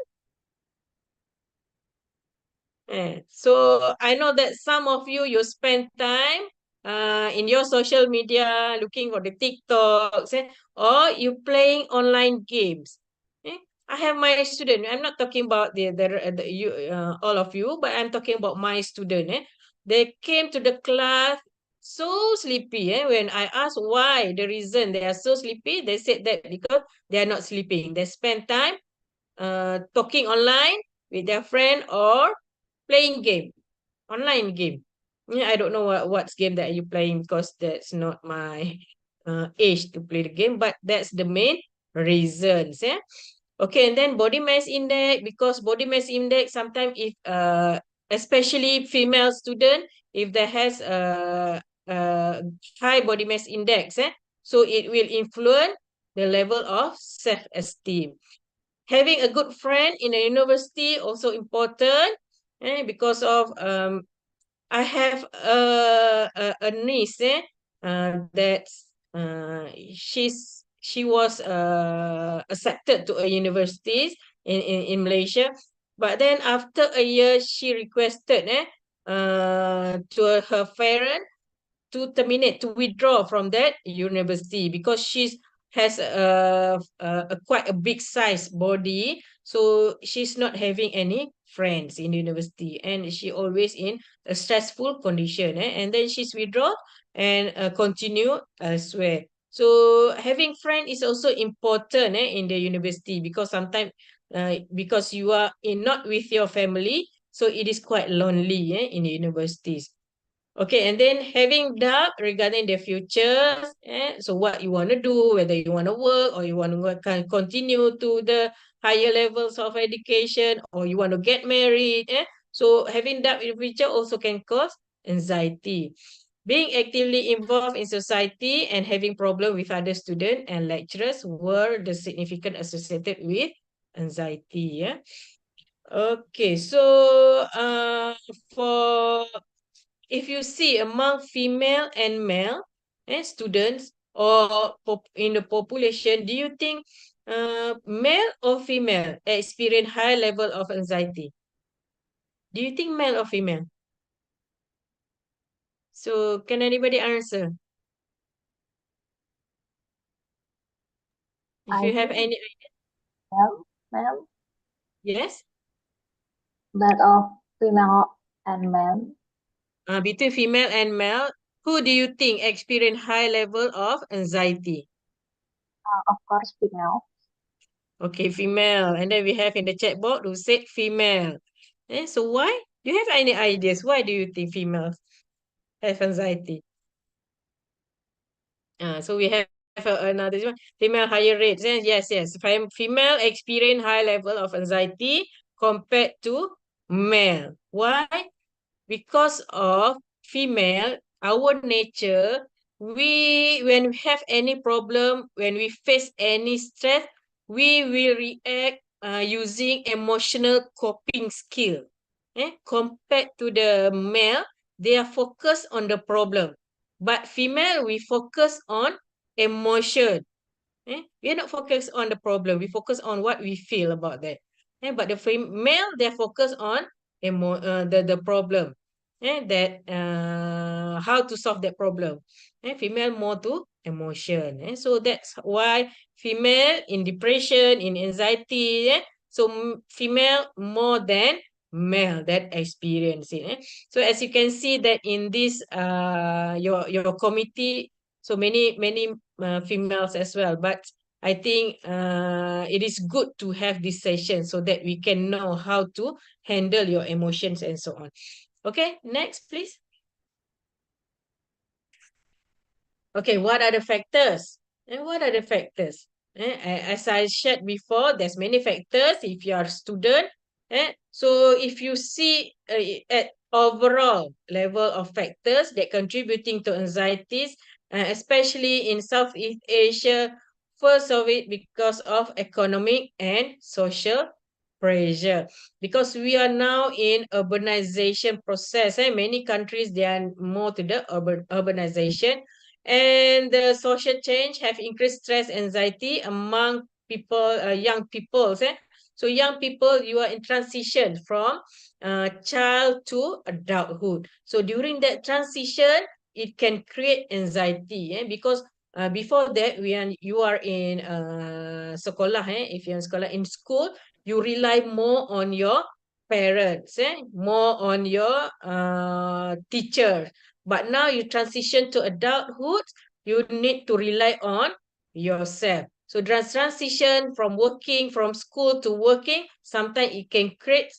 So I know that some of you spend time in your social media looking for the TikToks, or you playing online games. I have my student. I'm not talking about you all of you, but I'm talking about my student. They came to the class so sleepy. When I asked why, the reason they are so sleepy, they said that because they are not sleeping. They spend time talking online with their friend or playing game, online game. I don't know what's game that you playing because that's not my age to play the game, but that's the main reasons. Okay, and then body mass index, because body mass index sometimes if especially female student, if there has a high body mass index, so it will influence the level of self-esteem. Having a good friend in a university also important, because of I have a niece that she was accepted to a university in Malaysia, but then after a year she requested to her parent to terminate, to withdraw from that university because she has a quite a big size body, so she's not having any friends in university, and she always in a stressful condition, and then she's withdrawn and continue elsewhere. So having friend is also important in the university, because sometimes because you are not with your family, so it is quite lonely in the universities. Okay, and then having doubt regarding the future. So what you want to do, whether you want to work or you want to continue to the higher levels of education, or you want to get married. So having doubt in the future also can cause anxiety. Being actively involved in society and having problem with other students and lecturers were the significant associated with anxiety. Okay, so for if you see among female and male students or in the population, do you think male or female experience high level of anxiety? Do you think male or female? So can anybody answer? If I you have think any idea. male, Yes? that of female and men. Between female and male, who do you think experience high level of anxiety? Of course, female. Okay, female. And then we have in the chat box who said female. So why? Do you have any ideas? Why do you think females have anxiety? So we have another one, female higher rates. Yes, female experience high level of anxiety compared to male. Why? Because of female, our nature, when we have any problem, when we face any stress, we will react using emotional coping skill. Compared to the male, they are focused on the problem. But female, we focus on emotion. We are not focused on the problem. We focus on what we feel about that. But the female, they're focused on the problem. That how to solve that problem. Female more to emotion. So that's why female in depression, in anxiety. So female more than male that experience it. So as you can see that in this your committee, so many females as well. But I think it is good to have this session so that we can know how to handle your emotions and so on. Okay, next please. Okay, what are the factors? And what are the factors? As I shared before, there's many factors if you are a student. So if you see at overall level of factors that contributing to anxieties, especially in Southeast Asia, first of it because of economic and social pressure. Because we are now in urbanization process. Many countries, they are more to the urbanization. And the social change have increased stress, anxiety among people, young people. So young people, you are in transition from child to adulthood. So during that transition, it can create anxiety. Because before that, you are in sekolah. If you're in sekolah, in school, you rely more on your parents, more on your teacher. But now you transition to adulthood, you need to rely on yourself. So transition from working, from school to working, sometimes it can create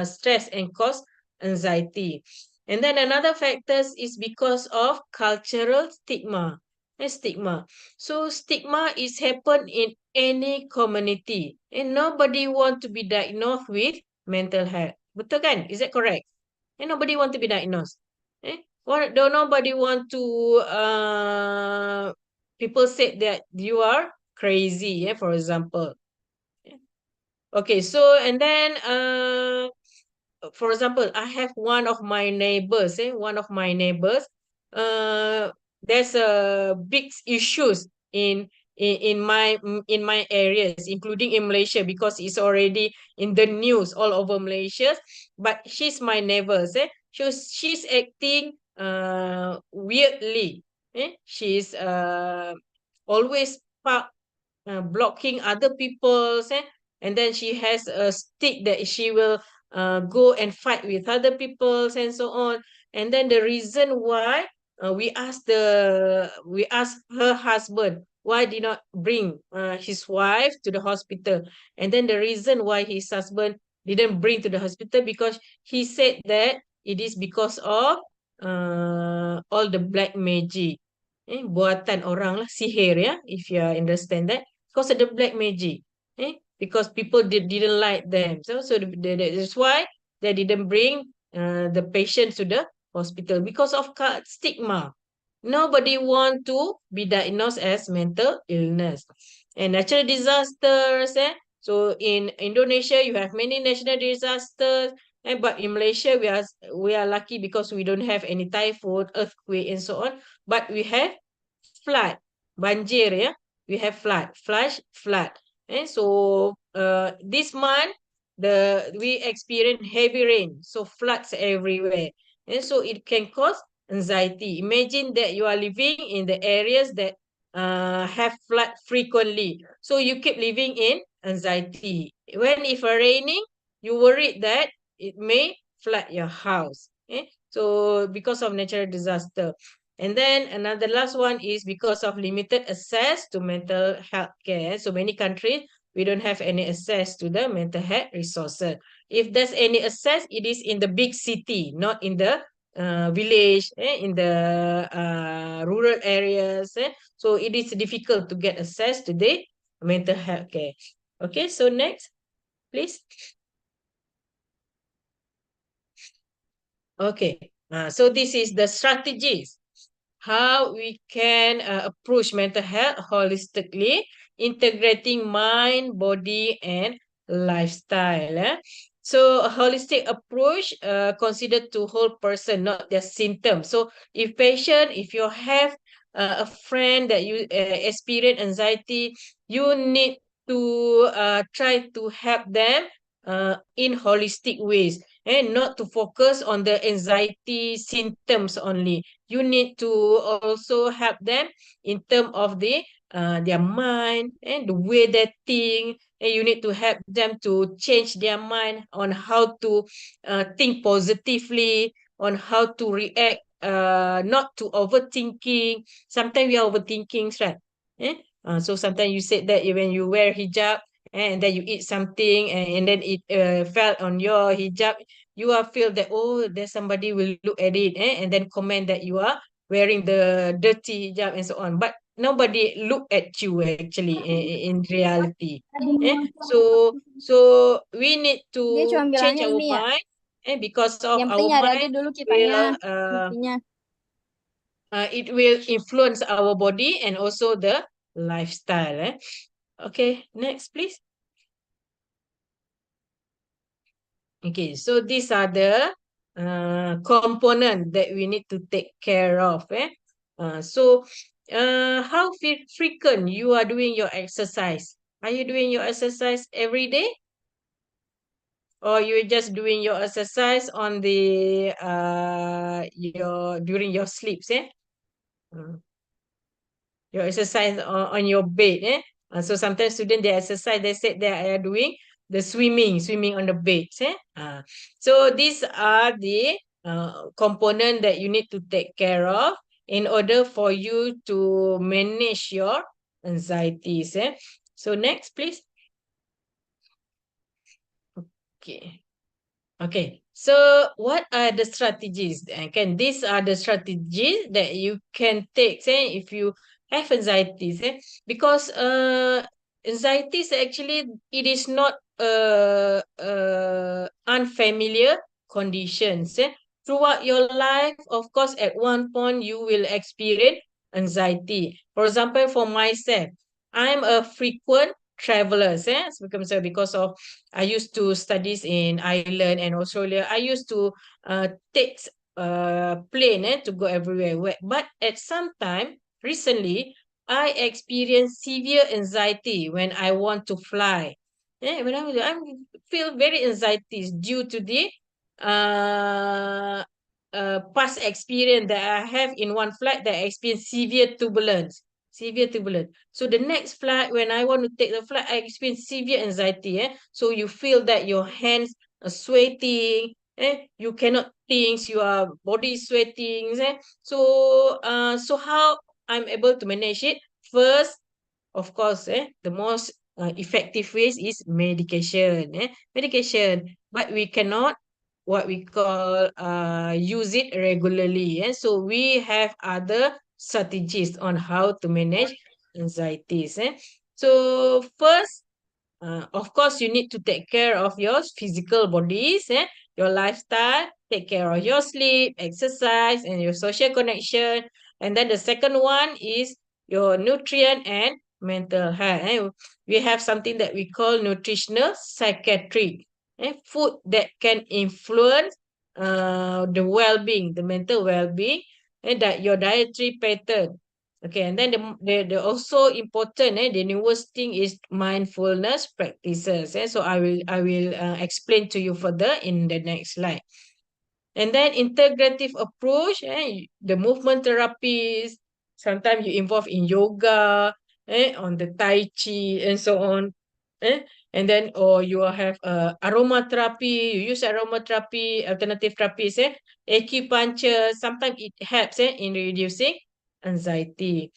stress and cause anxiety. And then another factors is because of cultural stigma. So stigma is happen in any community. And nobody want to be diagnosed with mental health. Betul kan? Is that correct? And nobody want to be diagnosed. Nobody want to people said that you are crazy, for example. Okay, so and then for example, I have one of my neighbors, there's a big issues in my areas, including in Malaysia, because it's already in the news all over Malaysia. But she's my neighbor. So she's acting weirdly. She's always blocking other people's, and then she has a stick that she will go and fight with other people's and so on. And then the reason why we asked her husband why did not bring his wife to the hospital. And then the reason why his husband didn't bring to the hospital, because he said that it is because of all the black magic, buatan orang lah, sihir, if you understand that, because of the black magic, because people didn't like them. So that's why they didn't bring the patient to the hospital, because of stigma. Nobody want to be diagnosed as mental illness. And natural disasters, so in Indonesia you have many natural disasters, but in Malaysia we are lucky because we don't have any typhoon, earthquake and so on. But we have flood, banjir, we have flood. And so this month we experience heavy rain, so floods everywhere. And so it can cause anxiety. Imagine that you are living in the areas that have flood frequently. So you keep living in anxiety. When if raining, you worried that it may flood your house. So because of natural disaster. And then another last one is because of limited access to mental health care. So many countries, we don't have any access to the mental health resources. If there's any access, it is in the big city, not in the village, in the rural areas. So it is difficult to get access to the mental health care. Okay, so next, please. Okay, so this is the strategies how we can approach mental health holistically, integrating mind, body, and lifestyle. So a holistic approach considered to whole person, not their symptoms. So if you have a friend that you experience anxiety, you need to try to help them in holistic ways, and not to focus on the anxiety symptoms only. You need to also help them in terms of their mind and the way they think, and you need to help them to change their mind on how to think positively, on how to react, not to overthinking. Sometimes we are overthinking, right? So sometimes you said that when you wear hijab, and then you eat something, and then it fell on your hijab, you are feel that, oh, there's somebody will look at it, and then comment that you are wearing the dirty hijab and so on, but nobody look at you actually in reality. So we need Dia to cuma change bilangnya our ini ya. mind, because of Yang penting our nyari aja mind dulu will kitanya, buktinya. it will influence our body and also the lifestyle. Okay, next please. Okay, so these are the component that we need to take care of. How frequent you are doing your exercise? Are you doing your exercise every day? Or you're just doing your exercise on the during your sleeps, your exercise on your bed, so sometimes students, they exercise, they said they are doing the swimming on the bed, so these are the component that you need to take care of in order for you to manage your anxieties. So next please. Okay, so what are the strategies? These are the strategies that you can take, say, if you have anxieties, because anxieties actually, it is not unfamiliar conditions. Throughout your life, of course, at one point you will experience anxiety. For example, for myself, I'm a frequent traveler, because of I used to studies in Ireland and Australia. I used to take plane to go everywhere. But at some time recently, I experienced severe anxiety when I want to fly. When I feel very anxiety due to the uh, past experience that I have in one flight, that I experienced severe turbulence. So the next flight, when I want to take the flight, I experience severe anxiety. So you feel that your hands are sweating, you cannot think, your body is sweating. So how I'm able to manage it? First, of course, the most effective ways is medication. Medication, but we cannot what we call use it regularly. So we have other strategies on how to manage anxieties. So first, of course, you need to take care of your physical bodies, your lifestyle, take care of your sleep, exercise, and your social connection. And then the second one is your nutrient and mental health. We have something that we call nutritional psychiatry. Food that can influence the well-being, the mental well-being, and that your dietary pattern. Okay, and then the also important, the newest thing is mindfulness practices. So I will explain to you further in the next slide. And then integrative approach, the movement therapies. Sometimes you involve in yoga, on the tai chi and so on. And then, or you have aromatherapy, you use aromatherapy, alternative therapies, acupuncture. Sometimes it helps in reducing anxiety.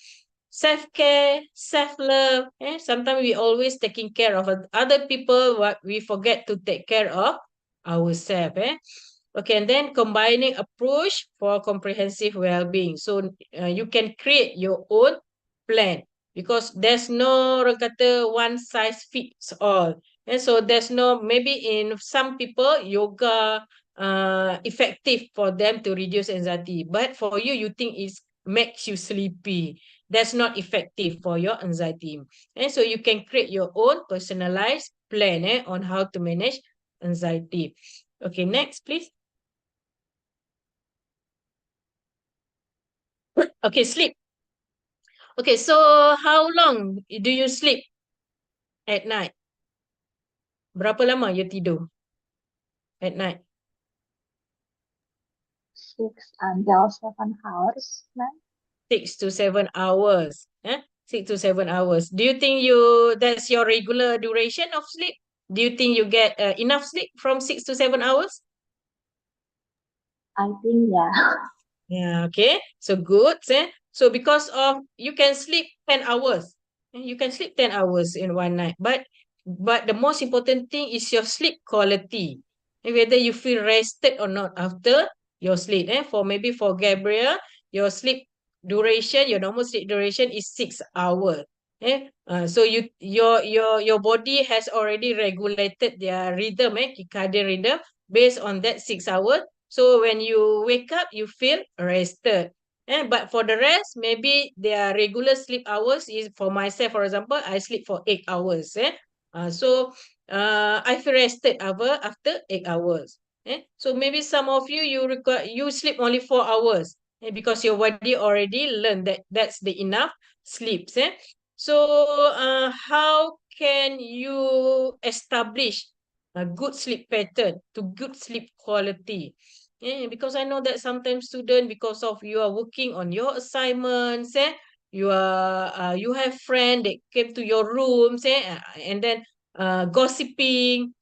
Self-care, self-love. Sometimes we always taking care of other people, what we forget to take care of ourselves. Okay, and then combining approach for comprehensive well-being. So you can create your own plan because there's no orang kata one size fits all. And so there's no, maybe in some people yoga effective for them to reduce anxiety, but for you, you think it makes you sleepy. That's not effective for your anxiety. And so you can create your own personalized plan on how to manage anxiety. Okay, next, please. Okay, sleep. Okay, so how long do you sleep at night? Berapa lama you tidur at night? 6 until 7 hours, ma'am. 6 to 7 hours. 6 to 7 hours. Do you think that's your regular duration of sleep? Do you think you get enough sleep from 6 to 7 hours? I think, yeah. Yeah, okay. So good. So because of you can sleep 10 hours. You can sleep 10 hours in one night. But the most important thing is your sleep quality. Whether you feel rested or not after your sleep. Maybe for Gabriel, your sleep duration, your normal sleep duration is 6 hours. So your body has already regulated their rhythm, circadian rhythm, based on that 6 hours. So when you wake up, you feel rested. But for the rest, maybe their regular sleep hours is, for myself, for example, I sleep for 8 hours. So I feel rested after 8 hours. So maybe some of you, you sleep only 4 hours because your body already learned that that's the enough sleeps. So how can you establish a good sleep pattern to good sleep quality? Because I know that sometimes students, because of you are working on your assignments, you have friends that came to your rooms, and then gossiping,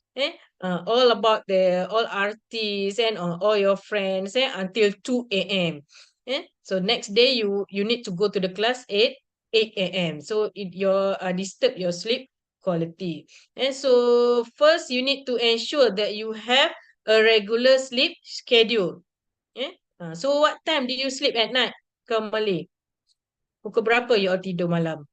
all about all artists and all your friends, until 2 a.m. So next day you need to go to the class 8 a.m. So it disturb your sleep quality. And so first you need to ensure that you have a regular sleep schedule. So what time do you sleep at night, Kamali? Pukul berapa you all tidur malam?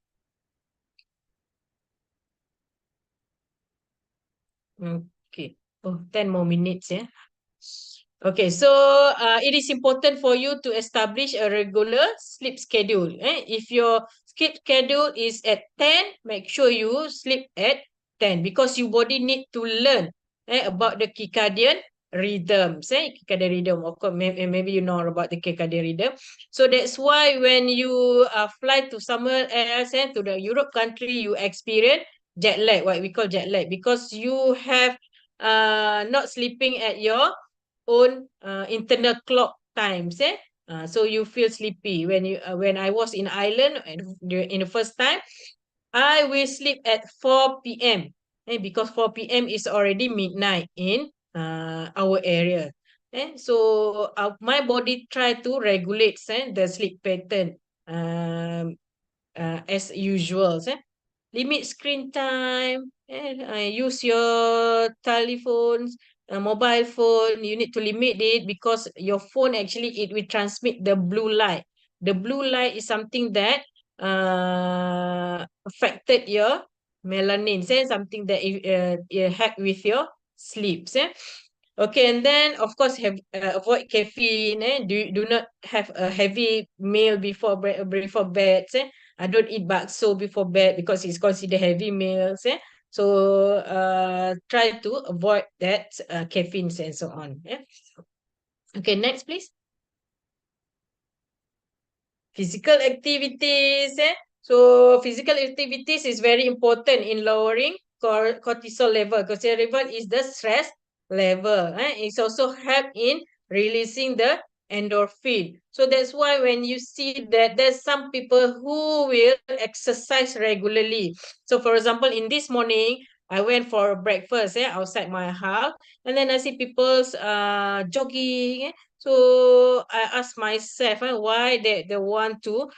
Okay. Oh, 10 more minutes, Okay, so it is important for you to establish a regular sleep schedule. If your sleep schedule is at 10, make sure you sleep at 10 because your body need to learn about the circadian rhythms. Circadian rhythm, of course, maybe you know about the circadian rhythm. So that's why when you fly to somewhere else, to the Europe country, you experience jet lag, what we call jet lag, because you have not sleeping at your own internal clock times. So you feel sleepy when I was in Ireland in the first time. I will sleep at 4 p.m. Because 4 p.m. is already midnight in our area. So my body try to regulate the sleep pattern as usual. Limit screen time, use your telephones, mobile phone, you need to limit it because your phone actually, it will transmit the blue light. The blue light is something that affected your melanin, something that it help with your sleeps. Okay, and then of course avoid caffeine. Do not have a heavy meal before bed. I don't eat bakso before bed because it's considered heavy meals. So try to avoid that caffeine and so on. Okay, next please. Physical activities. So physical activities is very important in lowering cortisol level. Cortisol level is the stress level. It's also help in releasing the endorphin. So that's why when you see that there's some people who will exercise regularly. So for example, in this morning, I went for breakfast outside my house, and then I see people jogging. So I ask myself why they want to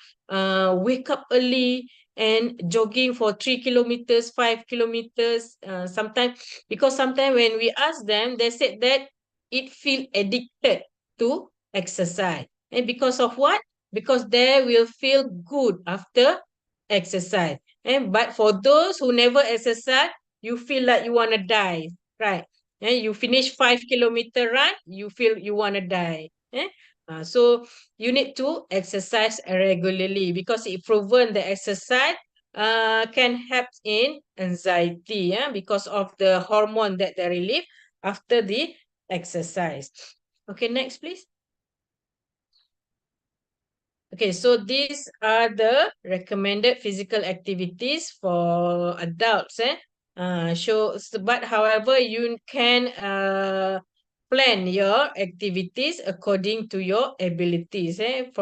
wake up early and jogging for 3 kilometers, 5 kilometers. Sometimes when we ask them, they said that it feel addicted to exercise. And because of what? Because they will feel good after exercise. And but for those who never exercise, you feel like you want to die, right? And you finish 5 kilometer run, you feel you want to die. So you need to exercise regularly because it proven the exercise can help in anxiety, because of the hormone that they release after the exercise. Okay, next please. Okay, so these are the recommended physical activities for adults. But however, you can plan your activities according to your abilities, and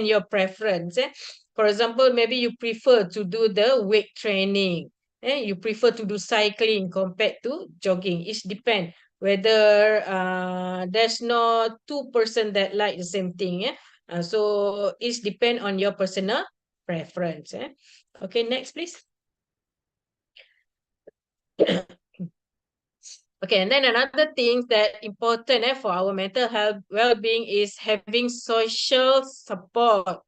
your preference. For example, maybe you prefer to do the weight training. You prefer to do cycling compared to jogging. It depends whether there's no two person that like the same thing. So it depends on your personal preference. Okay, next please. Okay, and then another thing that important for our mental health well-being is having social support.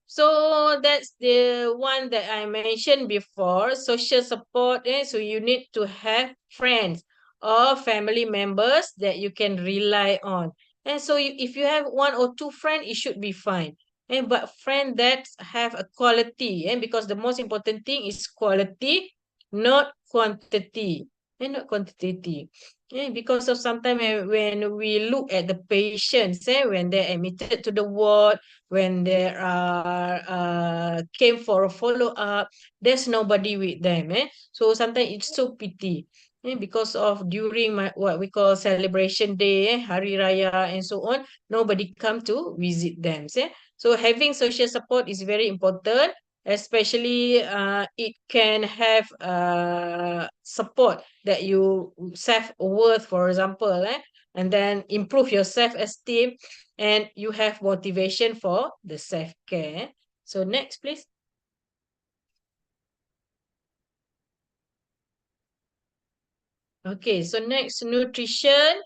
So that's the one that I mentioned before, social support. So you need to have friends or family members that you can rely on. And so if you have one or two friends, it should be fine. But friends that have a quality, because the most important thing is quality, not quantity. Not quantitative. Because of sometimes when we look at the patients, when they're admitted to the ward, when they are came for a follow-up, there's nobody with them. So sometimes it's so pity. Because of during what we call celebration day, Hari Raya and so on, nobody come to visit them. So having social support is very important, especially it can have support that you self-worth, for example, and then improve your self-esteem, and you have motivation for the self-care. So next, please. Okay, so next, nutrition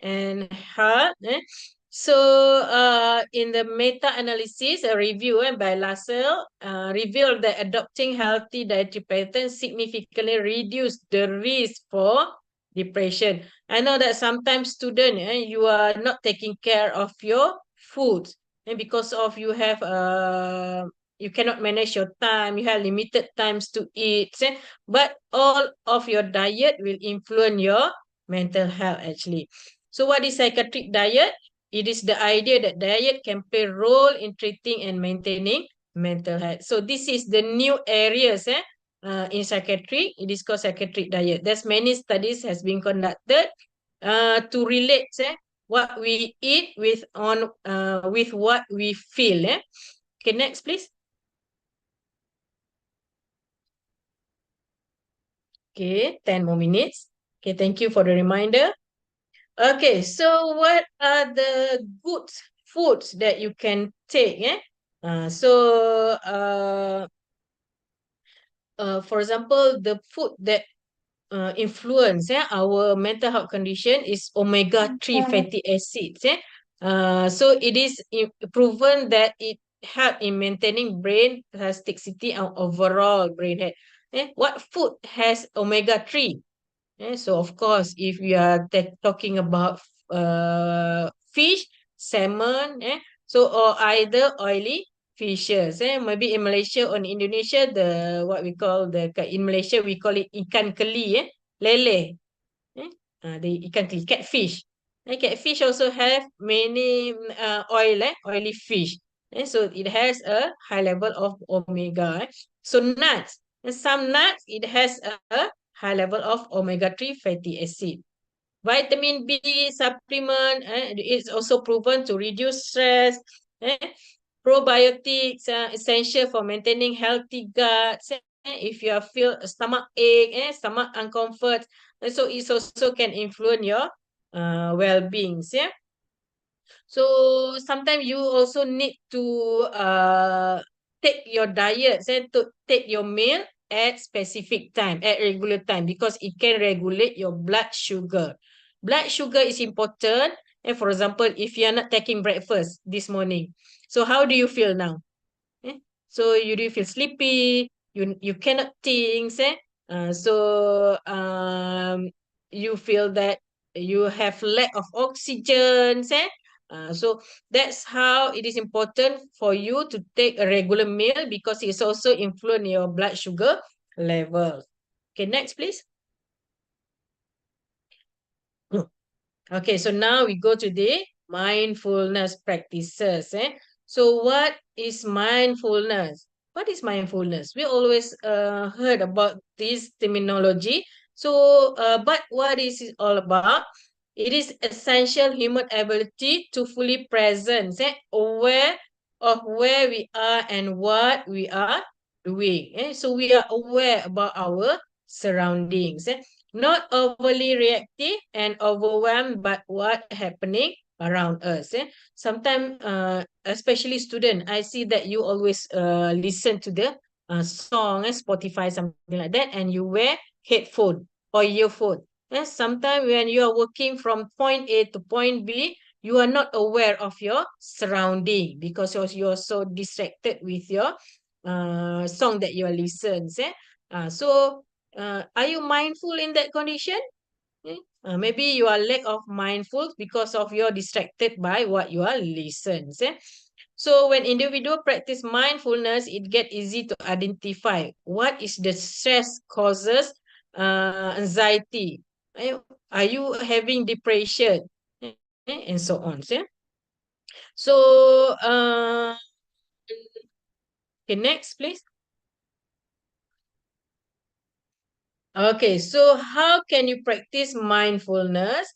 and health. So in the meta-analysis, a review by Lassell revealed that adopting healthy dietary patterns significantly reduced the risk for depression. I know that sometimes students, you are not taking care of your food, and because of you have you cannot manage your time, you have limited times to eat, but all of your diet will influence your mental health actually. So what is psychiatric diet? It is the idea that diet can play a role in treating and maintaining mental health. So this is the new areas in psychiatry. It is called psychiatric diet. There's many studies has been conducted to relate what we eat with what we feel. Okay, next please. Okay, 10 more minutes. Okay, thank you for the reminder. Okay, so what are the good foods that you can take? For example, the food that influence our mental health condition is omega-3 fatty acids. So it is proven that it help in maintaining brain plasticity and overall brain health. What food has omega-3? So of course, if we are talking about fish, salmon, so or either oily fishes. Maybe in Malaysia or in Indonesia, what we call in Malaysia we call it ikan keli, lele. The ikan keli, catfish. Catfish also have many oily fish. So it has a high level of omega. So nuts, and some nuts it has a high level of omega-3 fatty acid. Vitamin B supplement is also proven to reduce stress. Probiotics essential for maintaining healthy gut. If you feel stomach ache, stomach uncomfort, so it also can influence your well-being. So sometimes you also need to take your diet and to take your meal at specific time, at regular time, because it can regulate your blood sugar. blood sugar is important. And for example, if you are not taking breakfast this morning, so how do you feel now? So you do feel sleepy, you cannot think, you feel that you have lack of oxygen, so that's how it is important for you to take a regular meal, because it's also influence your blood sugar level. Okay, next please. Okay, so now we go to the mindfulness practices. So what is mindfulness? What is mindfulness? We always heard about this terminology. So, but what is it all about? It is essential human ability to fully present, aware of where we are and what we are doing. So we are aware about our surroundings. Not overly reactive and overwhelmed by what happening around us. Sometimes, especially student, I see that you always listen to the song, Spotify, something like that, and you wear headphone or earphone. Sometimes when you are working from point A to point B, you are not aware of your surrounding because you are so distracted with your song that you are listening. So are you mindful in that condition? Maybe you are lack of mindful because of you're distracted by what you are listening. So when individual practice mindfulness, it get easy to identify what is the stress causes anxiety. Are you having depression? And so on. So okay, next please. Okay, so how can you practice mindfulness?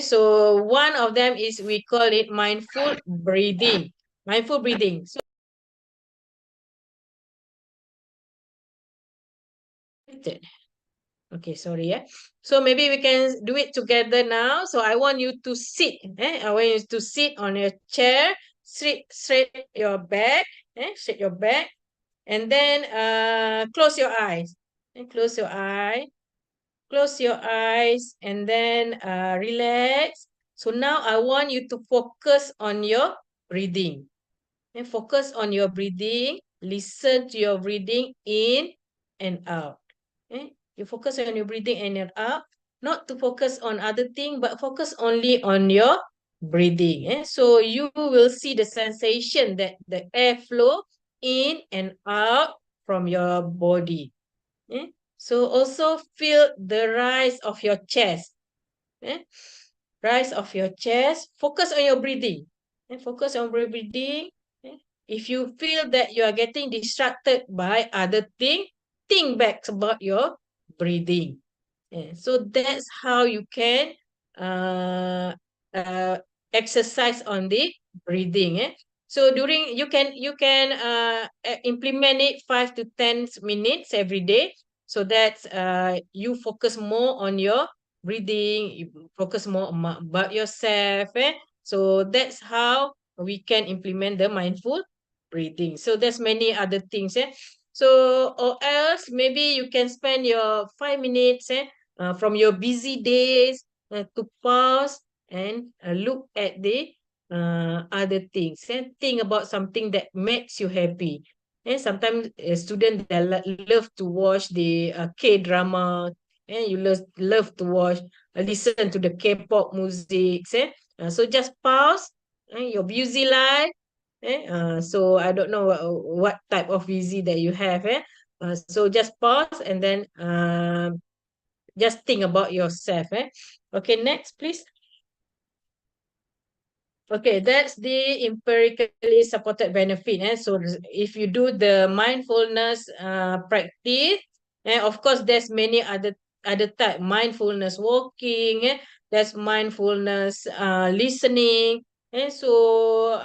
So one of them is we call it mindful breathing. Mindful breathing. So okay, sorry. So maybe we can do it together now. So I want you to sit. I want you to sit on your chair, straight your back, straight your back, and then close your eyes. Close your eye. Close your eyes and then relax. So now I want you to focus on your breathing. And focus on your breathing. Listen to your breathing in and out. You focus on your breathing in and out. Not to focus on other thing, but focus only on your breathing. So you will see the sensation that the air flow in and out from your body. So also feel the rise of your chest. Rise of your chest. Focus on your breathing. Focus on breathing. If you feel that you are getting distracted by other things, think back about your breathing. So that's how you can exercise on the breathing. So during you can implement it 5 to 10 minutes every day. So that you focus more on your breathing, you focus more about yourself. So that's how we can implement the mindful breathing. So there's many other things. So or else maybe you can spend your 5 minutes from your busy days to pause and look at the other things. Think about something that makes you happy. Sometimes students love to watch the K-drama, and you love to watch, listen to the K-pop music. So just pause your busy life. So I don't know what type of busy that you have. So just pause and then just think about yourself. Okay, next please. Okay, that's the empirically supported benefit. So if you do the mindfulness practice, of course, there's many other type. Mindfulness walking, there's mindfulness listening. And so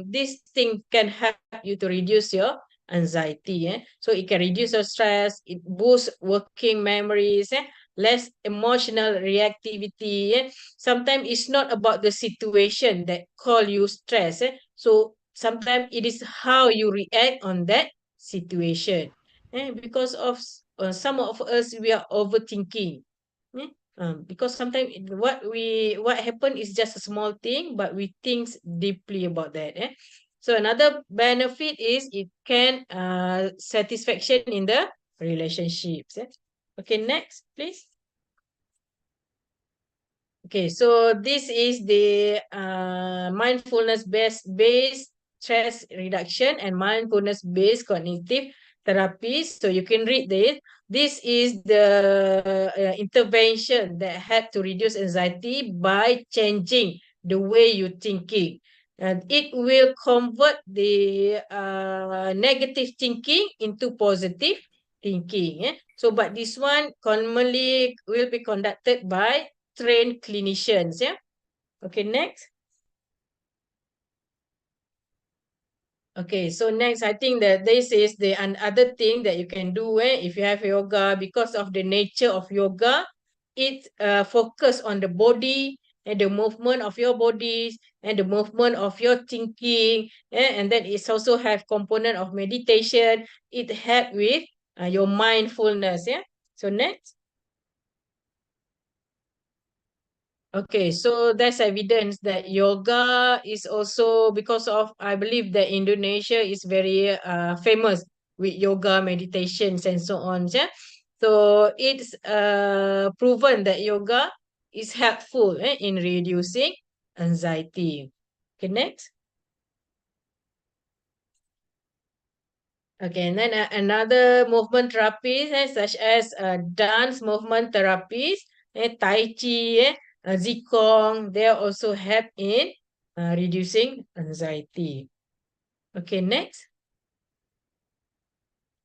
this thing can help you to reduce your anxiety. So it can reduce your stress, it boosts working memories, less emotional reactivity. Sometimes it's not about the situation that call you stress. So sometimes it is how you react on that situation. Because of some of us, we are overthinking. Because sometimes what happen is just a small thing, but we think deeply about that. So another benefit is it can satisfaction in the relationships. Okay, next, please. Okay, so this is the mindfulness-based stress reduction and mindfulness-based cognitive therapy. So you can read this. This is the intervention that help to reduce anxiety by changing the way you're thinking. And it will convert the negative thinking into positive thinking. So, but this one commonly will be conducted by trained clinicians. Okay, next. Okay, so next, I think that this is the another thing that you can do if you have yoga, because of the nature of yoga, it focus on the body and the movement of your bodies and the movement of your thinking, and then it also have component of meditation. It help with your mindfulness. So next. Okay, so there's evidence that yoga is also because of, I believe that Indonesia is very famous with yoga meditations and so on. So it's proven that yoga is helpful in reducing anxiety. Okay, next. Okay, and then another movement therapies such as dance movement therapies, Tai Chi, Qigong, they also help in reducing anxiety. Okay, next.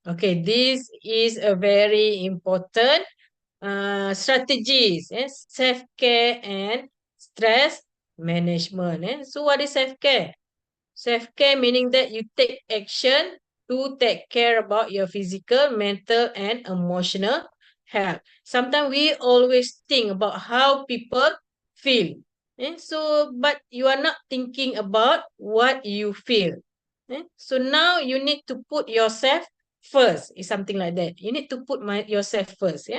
Okay, this is a very important strategies, self-care and stress management. So what is self-care? Self-care meaning that you take action to take care about your physical, mental, and emotional health. Sometimes we always think about how people feel. But you are not thinking about what you feel. So now you need to put yourself first. It's something like that. You need to put yourself first.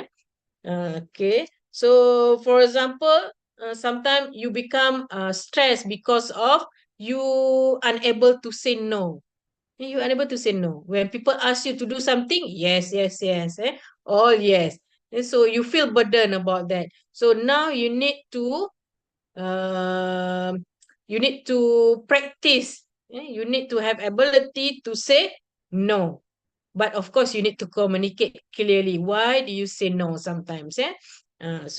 Okay. So for example, sometimes you become stressed because of you unable to say no. You unable to say no. When people ask you to do something, yes, yes, yes. All yes. And so you feel burden about that. So now um, you need to practice. You need to have ability to say no. But of course, you need to communicate clearly. Why do you say no sometimes? And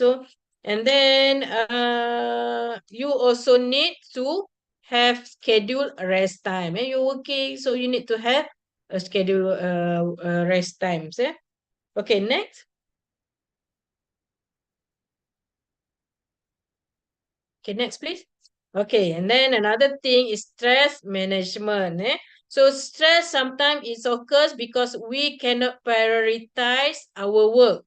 then you also need to have scheduled rest time. You're working, so you need to have a scheduled rest times. Okay, next. Okay, next, please. Okay, and then another thing is stress management. So stress sometimes it occurs because we cannot prioritize our work.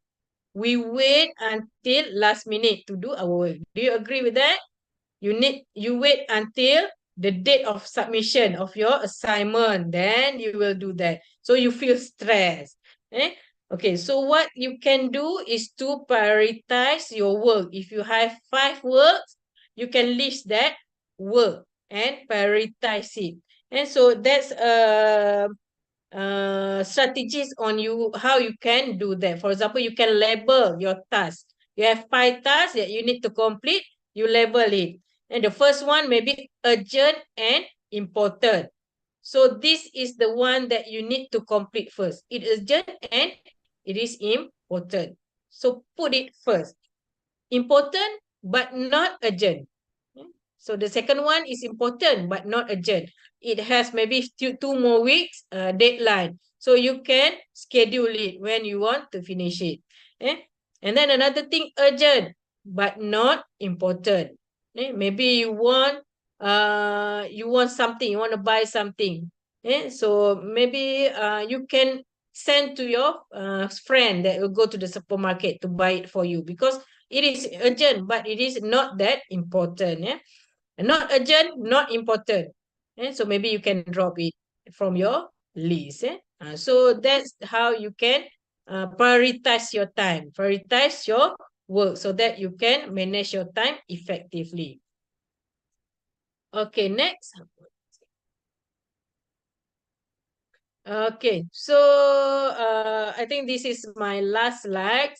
We wait until last minute to do our work. Do you agree with that? You wait until the date of submission of your assignment, then you will do that. So you feel stressed. Okay, so what you can do is to prioritize your work. If you have 5 works, you can list that work and prioritize it. And so that's strategies on you how you can do that. For example, you can label your task. You have 5 tasks that you need to complete, you label it. And the first one may be urgent and important. So this is the one that you need to complete first. It is urgent and it is important. So put it first. Important but not urgent. So the second one is important but not urgent. It has maybe 2 more weeks deadline. So you can schedule it when you want to finish it. And then another thing, urgent but not important. Maybe you want something, you want to buy something. So maybe you can send to your friend that will go to the supermarket to buy it for you, because it is urgent but it is not that important. Not urgent, not important. So maybe you can drop it from your list. So that's how you can prioritize your time, prioritize your work so that you can manage your time effectively. Okay, next. Okay, so I think this is my last slide.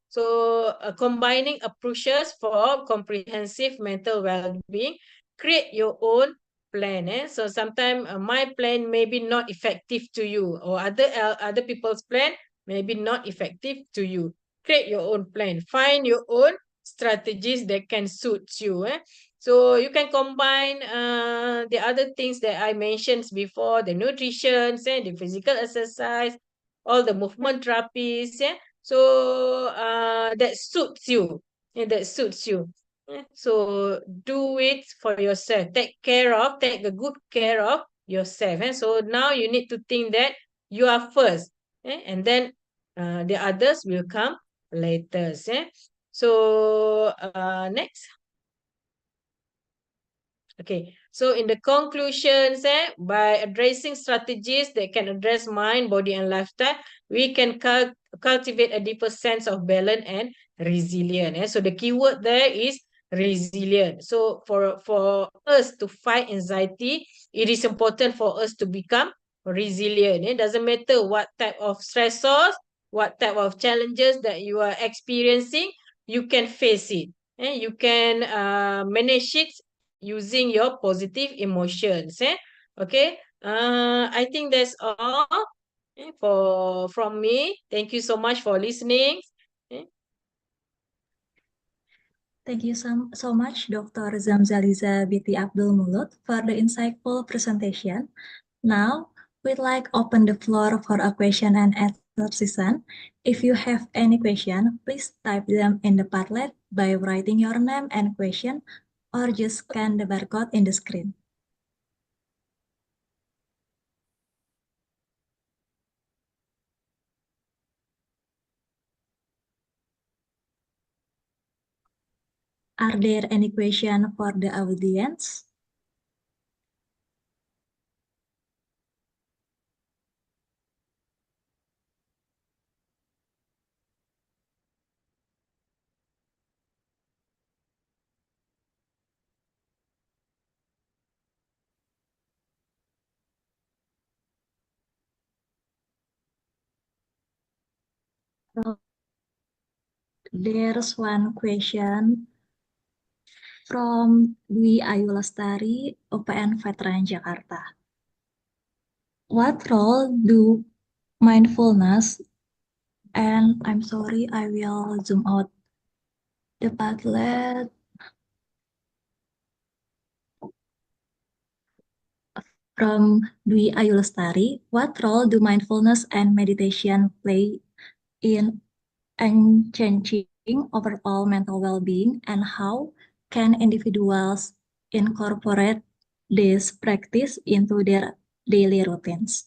So combining approaches for comprehensive mental well-being, create your own plan. So sometimes my plan may be not effective to you, or other people's plan may be not effective to you. Create your own plan. Find your own strategies that can suit you. So you can combine the other things that I mentioned before, the nutrition, the physical exercise, all the movement therapies. So that suits you. That suits you. So do it for yourself. Take a good care of yourself. So now you need to think that you are first. And then the others will come later. So next. Okay, so in the conclusions, by addressing strategies that can address mind, body, and lifestyle, we can cultivate a deeper sense of balance and resilience. So the keyword there is resilient. So for us to fight anxiety, it is important for us to become resilient. It doesn't matter what type of stressors, what type of challenges that you are experiencing, you can face it. And you can manage it using your positive emotions. Okay, I think that's all from me. Thank you so much for listening. Thank you so much, Dr. Zamzaliza binti Abdul Mulud, for the insightful presentation. Now, we'd like open the floor for a question and answer session. If you have any question, please type them in the Padlet by writing your name and question, or just scan the barcode in the screen. Are there any questions for the audience? There's one question from Dwi Ayu Lestari, UPN Veteran Jakarta. What role do mindfulness, and I'm sorry, I will zoom out the Padlet. From Dwi Ayu Lestari, what role do mindfulness and meditation play in enhancing overall mental well-being, and how can individuals incorporate this practice into their daily routines?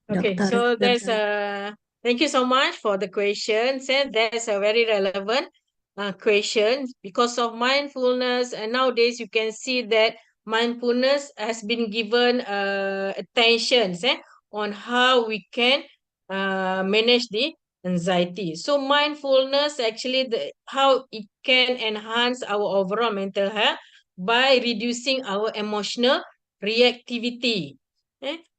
Okay, Dr. so there's Zamzaliza. thank you so much for the questions. And that's a very relevant question because of mindfulness. And nowadays you can see that mindfulness has been given attention on how we can manage the anxiety. So mindfulness actually how it can enhance our overall mental health by reducing our emotional reactivity.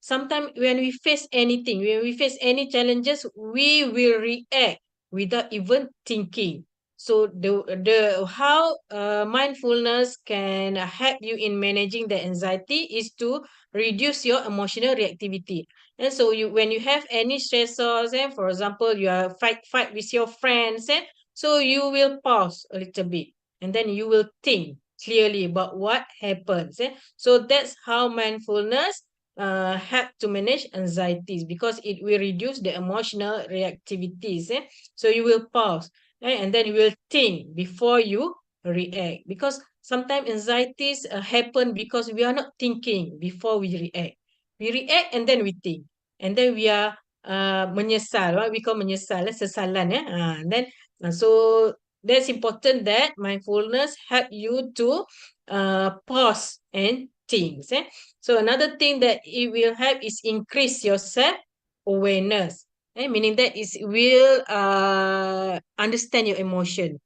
Sometimes when we face anything, when we face any challenges, we will react without even thinking. So the how mindfulness can help you in managing the anxiety is to reduce your emotional reactivity. And so when you have any stressors, and for example, you are fight with your friends, so you will pause a little bit, and then you will think clearly about what happens. So that's how mindfulness help to manage anxieties, because it will reduce the emotional reactivities. So you will pause, and then you will think before you react, because sometimes anxieties happen because we are not thinking before we react. We react and then we think, and then we are menyesal, what we call menyesal, sesalan. And then so that's important that mindfulness help you to pause and think. So another thing that it will help is increase your self-awareness. Meaning that is will understand your emotion.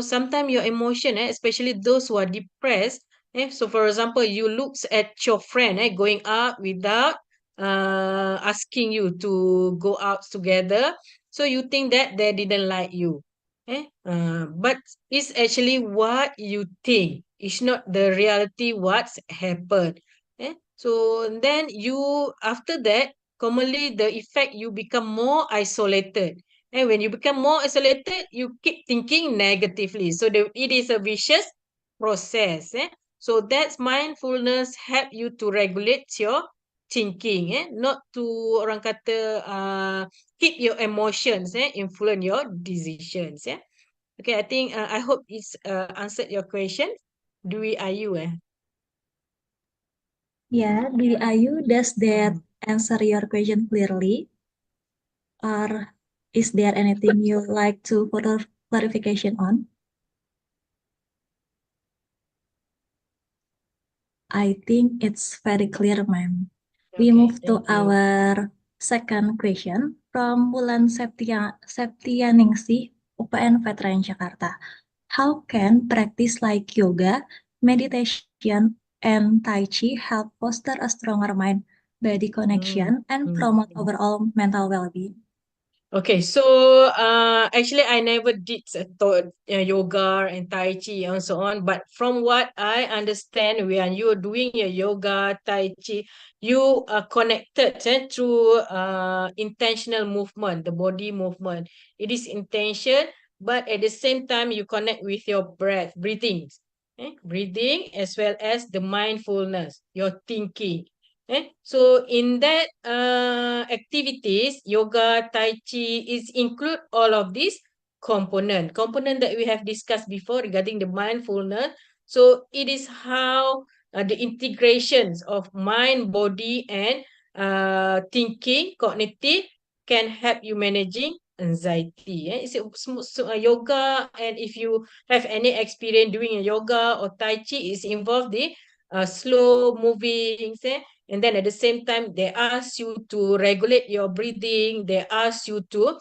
Sometimes your emotion, especially those who are depressed. So for example, you looks at your friend going out without asking you to go out together. So you think that they didn't like you. But it's actually what you think. It's not the reality what's happened. So then you, after that, commonly the effect, you become more isolated. And when you become more isolated, you keep thinking negatively. So it is a vicious process. So that's mindfulness help you to regulate your thinking. Not to orang kata keep your emotions influence your decisions. Okay, I think I hope it's answered your question. Dwi Ayu Yeah, Dwi Ayu, does that answer your question clearly? Or is there anything you like to further clarification on? I think it's very clear, ma'am. We Okay, move to thank you. our second question from Bulan Septianingsih, UPN Veteran Jakarta. How can practice like yoga, meditation, and Tai Chi help foster a stronger mind-body connection and promote overall mental well-being? Okay, so actually I never did yoga and Tai Chi and so on, but from what I understand, when you're doing your yoga, Tai Chi, you are connected through intentional movement, the body movement. It is intention, but at the same time, you connect with your breathing, breathing as well as the mindfulness, your thinking. So in that activities, yoga, Tai Chi is include all of these component that we have discussed before regarding the mindfulness. So it is how the integrations of mind, body, and thinking, cognitive can help you managing anxiety. Yoga, and if you have any experience doing a yoga or Tai Chi, is involved the slow moving, and then at the same time they ask you to regulate your breathing, they ask you to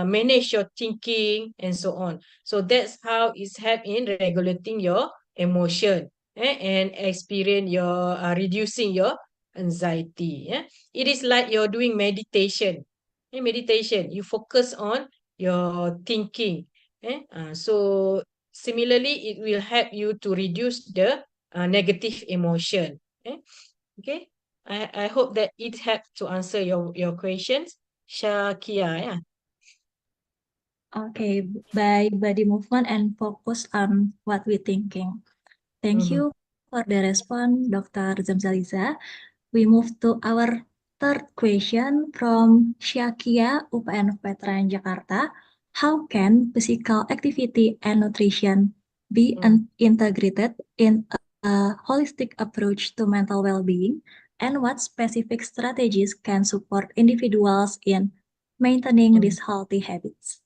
manage your thinking and so on. So that's how it's help in regulating your emotion and experience your reducing your anxiety. It is like you're doing meditation. Meditation, you focus on your thinking. So similarly, it will help you to reduce the negative emotion. Okay, I hope that it helps to answer your questions, Shakia. Yeah. Okay, by body movement and focus on what we're thinking. Thank you for the response, Dr. Zamzaliza. We move to our third question from Syakia, UPN Veteran Jakarta. How can physical activity and nutrition be integrated in a holistic approach to mental well-being? And what specific strategies can support individuals in maintaining these healthy habits?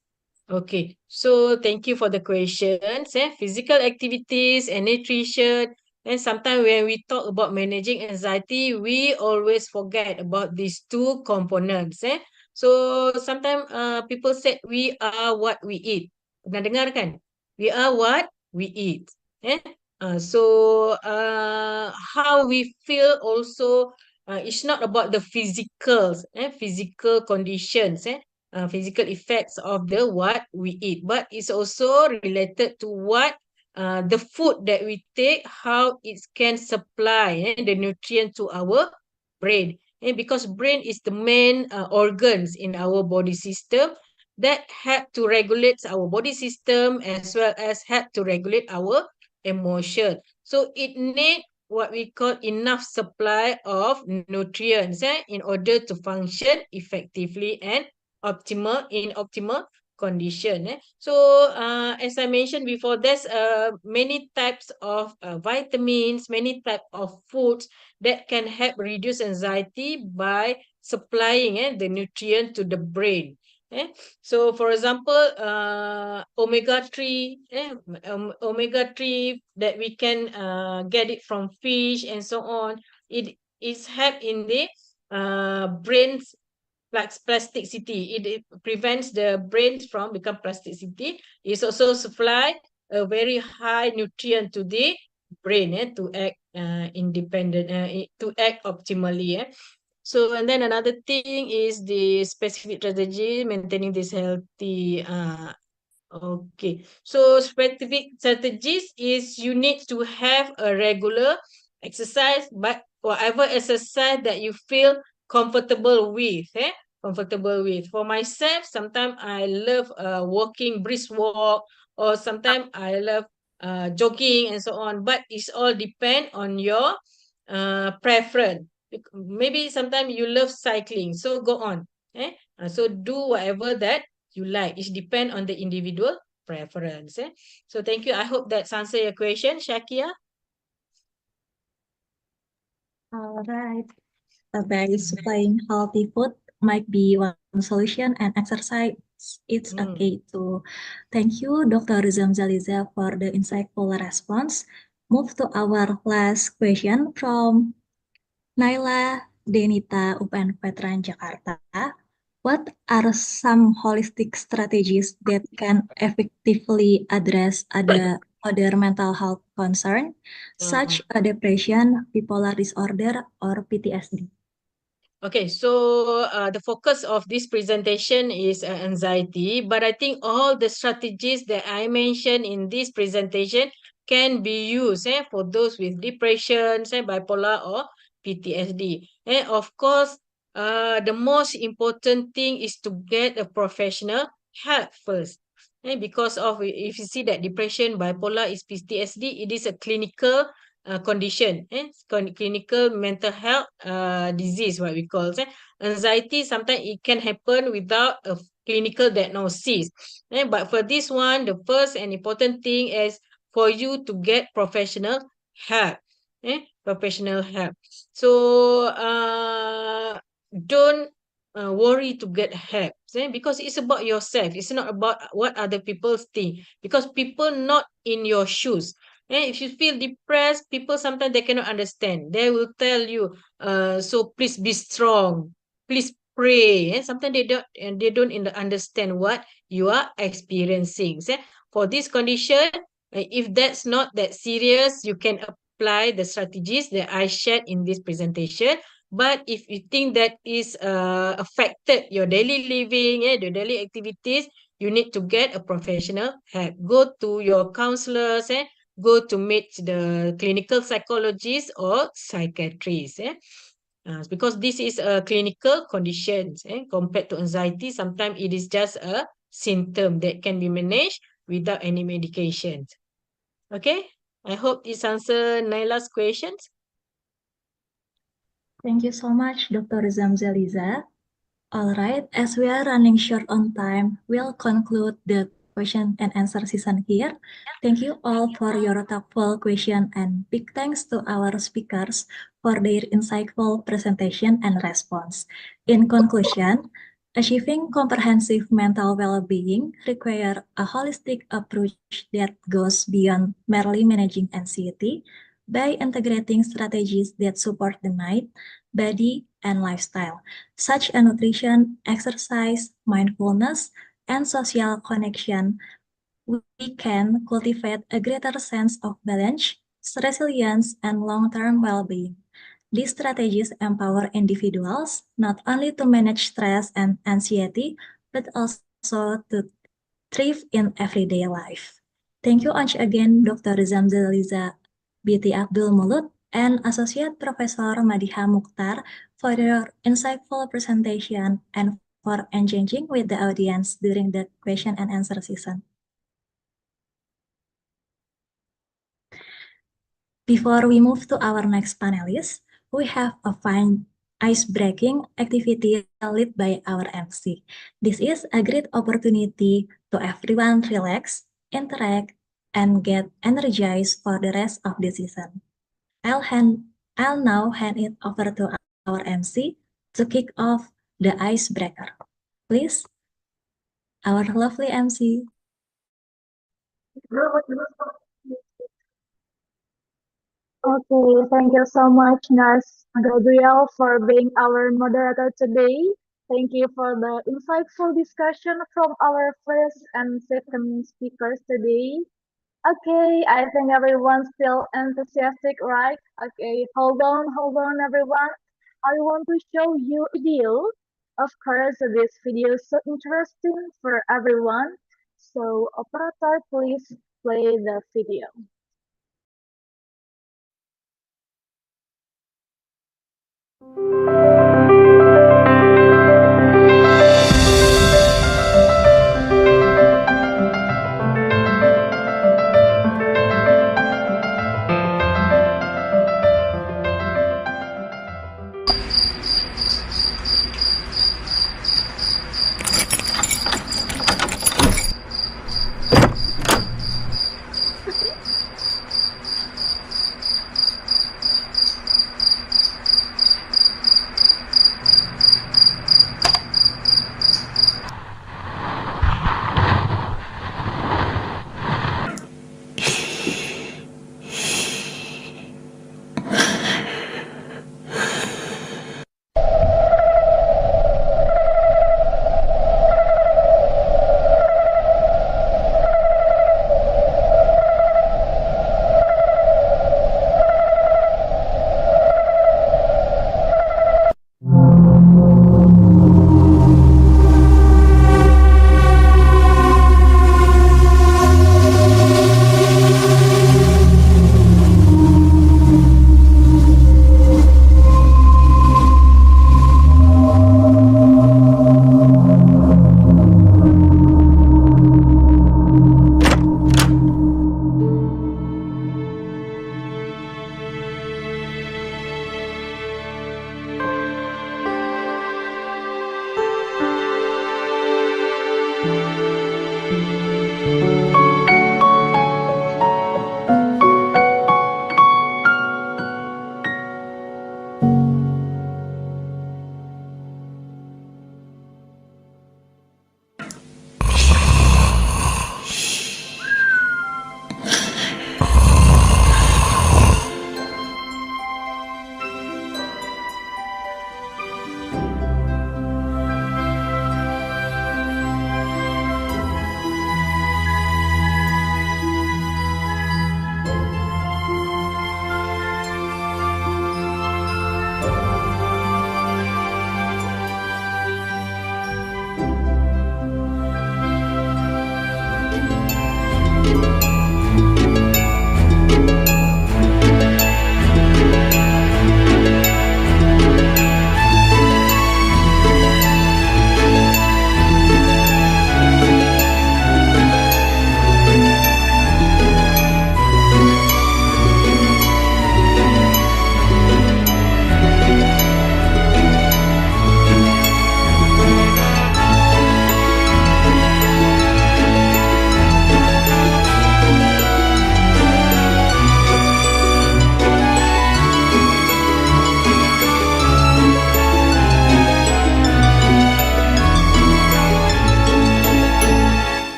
Okay, so thank you for the questions. Physical activities and nutrition. And sometimes when we talk about managing anxiety, we always forget about these two components. So sometimes people say we are what we eat. Pernah dengar kan? We are what we eat. So how we feel also, it's not about the physical conditions. Physical effects of the what we eat, but it's also related to what the food that we take, how it can supply the nutrient to our brain. Because brain is the main organs in our body system that help to regulate our body system as well as help to regulate our emotion. So it need what we call enough supply of nutrients in order to function effectively and optimal condition. So as I mentioned before, there's many types of vitamins, many types of foods that can help reduce anxiety by supplying the nutrient to the brain. So for example, omega-3, omega-3 that we can get it from fish and so on. It is help in the brain's plasticity. It prevents the brains from become plasticity. It also supply a very high nutrient to the brain to act to act optimally. So, and then another thing is the specific strategy, maintaining this healthy. Okay, so specific strategies is you need to have a regular exercise, but whatever exercise that you feel comfortable with, comfortable with. For myself, sometimes I love walking, brisk walk, or sometimes I love jogging and so on. But it's all depend on your preference. Maybe sometimes you love cycling, so go on. So do whatever that you like. It depends on the individual preference. So thank you. I hope that's answer your question, Shakia. All right. By supplying healthy food might be one solution, and exercise it's a key too. Thank you, Dr. Zamzaliza, for the insightful response. Move to our last question from Naila Denita, UPN Veteran Jakarta. What are some holistic strategies that can effectively address other mental health concern, such as depression, bipolar disorder, or PTSD? Okay, so the focus of this presentation is anxiety, but I think all the strategies that I mentioned in this presentation can be used for those with depression, bipolar, or PTSD. And of course, the most important thing is to get a professional help first. Because of if you see that depression, bipolar is PTSD, it is a clinical condition, clinical mental health disease, what we call anxiety. Sometimes it can happen without a clinical diagnosis. But for this one, the first and important thing is for you to get professional help. Professional help. So don't worry to get help, because it's about yourself. It's not about what other people think, because people not in your shoes. And if you feel depressed, people sometimes they cannot understand. They will tell you, so please be strong, please pray. And sometimes they don't understand what you are experiencing. For this condition, if that's not that serious, you can apply the strategies that I shared in this presentation. But if you think that is affected your daily living, the daily activities, you need to get a professional help. Go to your counselors, go to meet the clinical psychologist or psychiatrist. Because this is a clinical condition compared to anxiety. Sometimes it is just a symptom that can be managed without any medications. Okay, I hope this answers Naila's questions. Thank you so much, Dr. Zamzaliza. All right, as we are running short on time, we'll conclude the question and answer season here. Thank you all for your thoughtful question, and big thanks to our speakers for their insightful presentation and response. In conclusion, achieving comprehensive mental well-being requires a holistic approach that goes beyond merely managing anxiety by integrating strategies that support the mind, body, and lifestyle, such as nutrition, exercise, mindfulness, and social connection. We can cultivate a greater sense of balance, resilience, and long-term well-being. These strategies empower individuals not only to manage stress and anxiety, but also to thrive in everyday life. Thank you once again, Dr. Zamzaliza binti Abdul Mulud and Associate Professor Madiha Mukhtar for your insightful presentation and for engaging with the audience during the question and answer season. Before we move to our next panelist, we have a fun ice-breaking activity led by our MC. This is a great opportunity to everyone relax, interact, and get energized for the rest of the season. I'll now hand it over to our MC to kick off the icebreaker. Please, our lovely MC. Okay, thank you so much, Nurse Gabriel, for being our moderator today. Thank you for the insightful discussion from our first and second speakers today. Okay, I think everyone's still enthusiastic, right? Okay, hold on, everyone. I want to show you a video. Of course, this video is so interesting for everyone. So, operator, please play the video.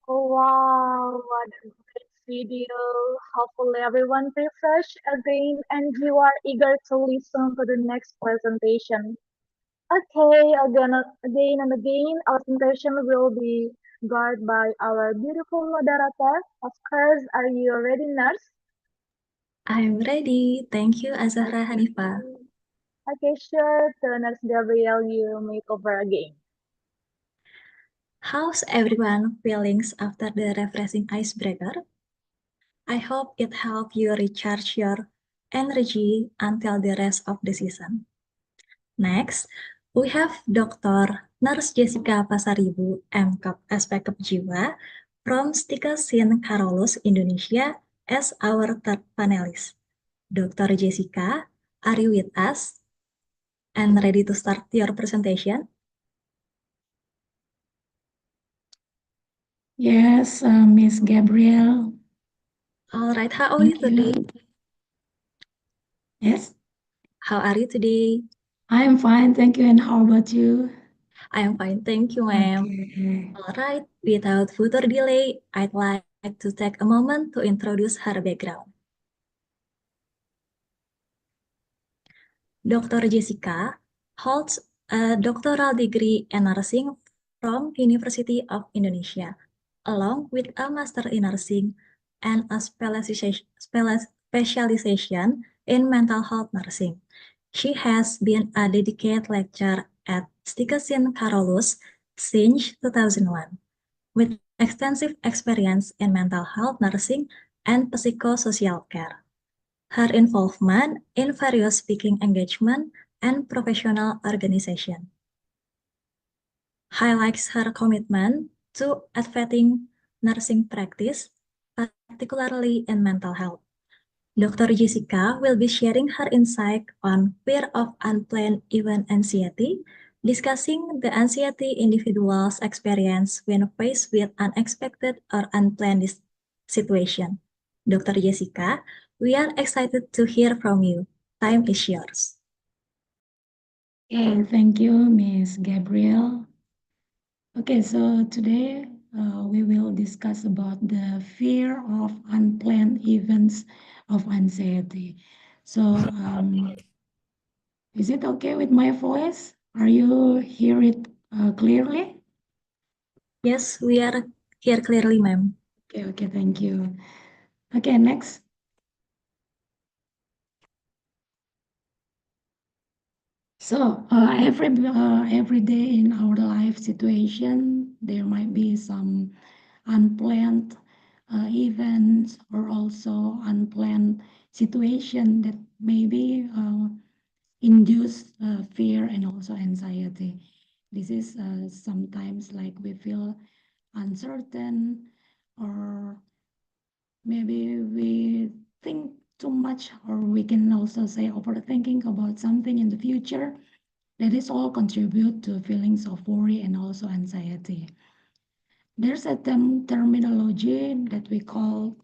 Oh, wow, what a great video. Hopefully everyone refreshed again and you are eager to listen to the next presentation. Okay, again and again, our presentation will be guarded by our beautiful moderator. Of course, are you ready, nurse? I'm ready. Thank you, Azahra Hanifa. Okay, sure. To Nurse Gabriel, you make over again. How's everyone feelings after the refreshing icebreaker? I hope it helped you recharge your energy until the rest of the season. Next, we have Dr. Nurse Jessica Pasaribu, M.Kap Aspek Jiwa from 𝐑𝐀𝐍𝐀𝐿, Indonesia as our third panelist. Dr. Jessica, are you with us and ready to start your presentation? Yes, Miss Gabriel. All right, how are you today? Yes, How are you today? I am fine, thank you. And how about you? I am fine, thank you, ma'am. Okay. All right, without further delay, I'd like to take a moment to introduce her background. Dr. Jessica holds a doctoral degree in nursing from University of Indonesia, along with a master in nursing and a specialization in mental health nursing. She has been a dedicated lecturer at 𝐑𝐀𝐍𝐀𝐿 since 2001, with extensive experience in mental health nursing and psychosocial care. Her involvement in various speaking engagement and professional organization highlights her commitment to advancing nursing practice, particularly in mental health. Dr. Jessica will be sharing her insight on fear of unplanned event anxiety, discussing the anxiety individuals experience when faced with unexpected or unplanned situation. Dr. Jessica, we are excited to hear from you. Time is yours. Okay, thank you, Miss Gabriel. Okay, so today we will discuss about the fear of unplanned events of anxiety. So, is it okay with my voice? Are you hear it clearly? Yes, we are here clearly, ma'am. Okay, thank you. Okay, next. So every day in our life situation, there might be some unplanned events or also unplanned situation that maybe induce fear and also anxiety. This is sometimes like we feel uncertain, or maybe we think too much, or we can also say overthinking about something in the future. That is all contribute to feelings of worry and also anxiety. There's a terminology that we call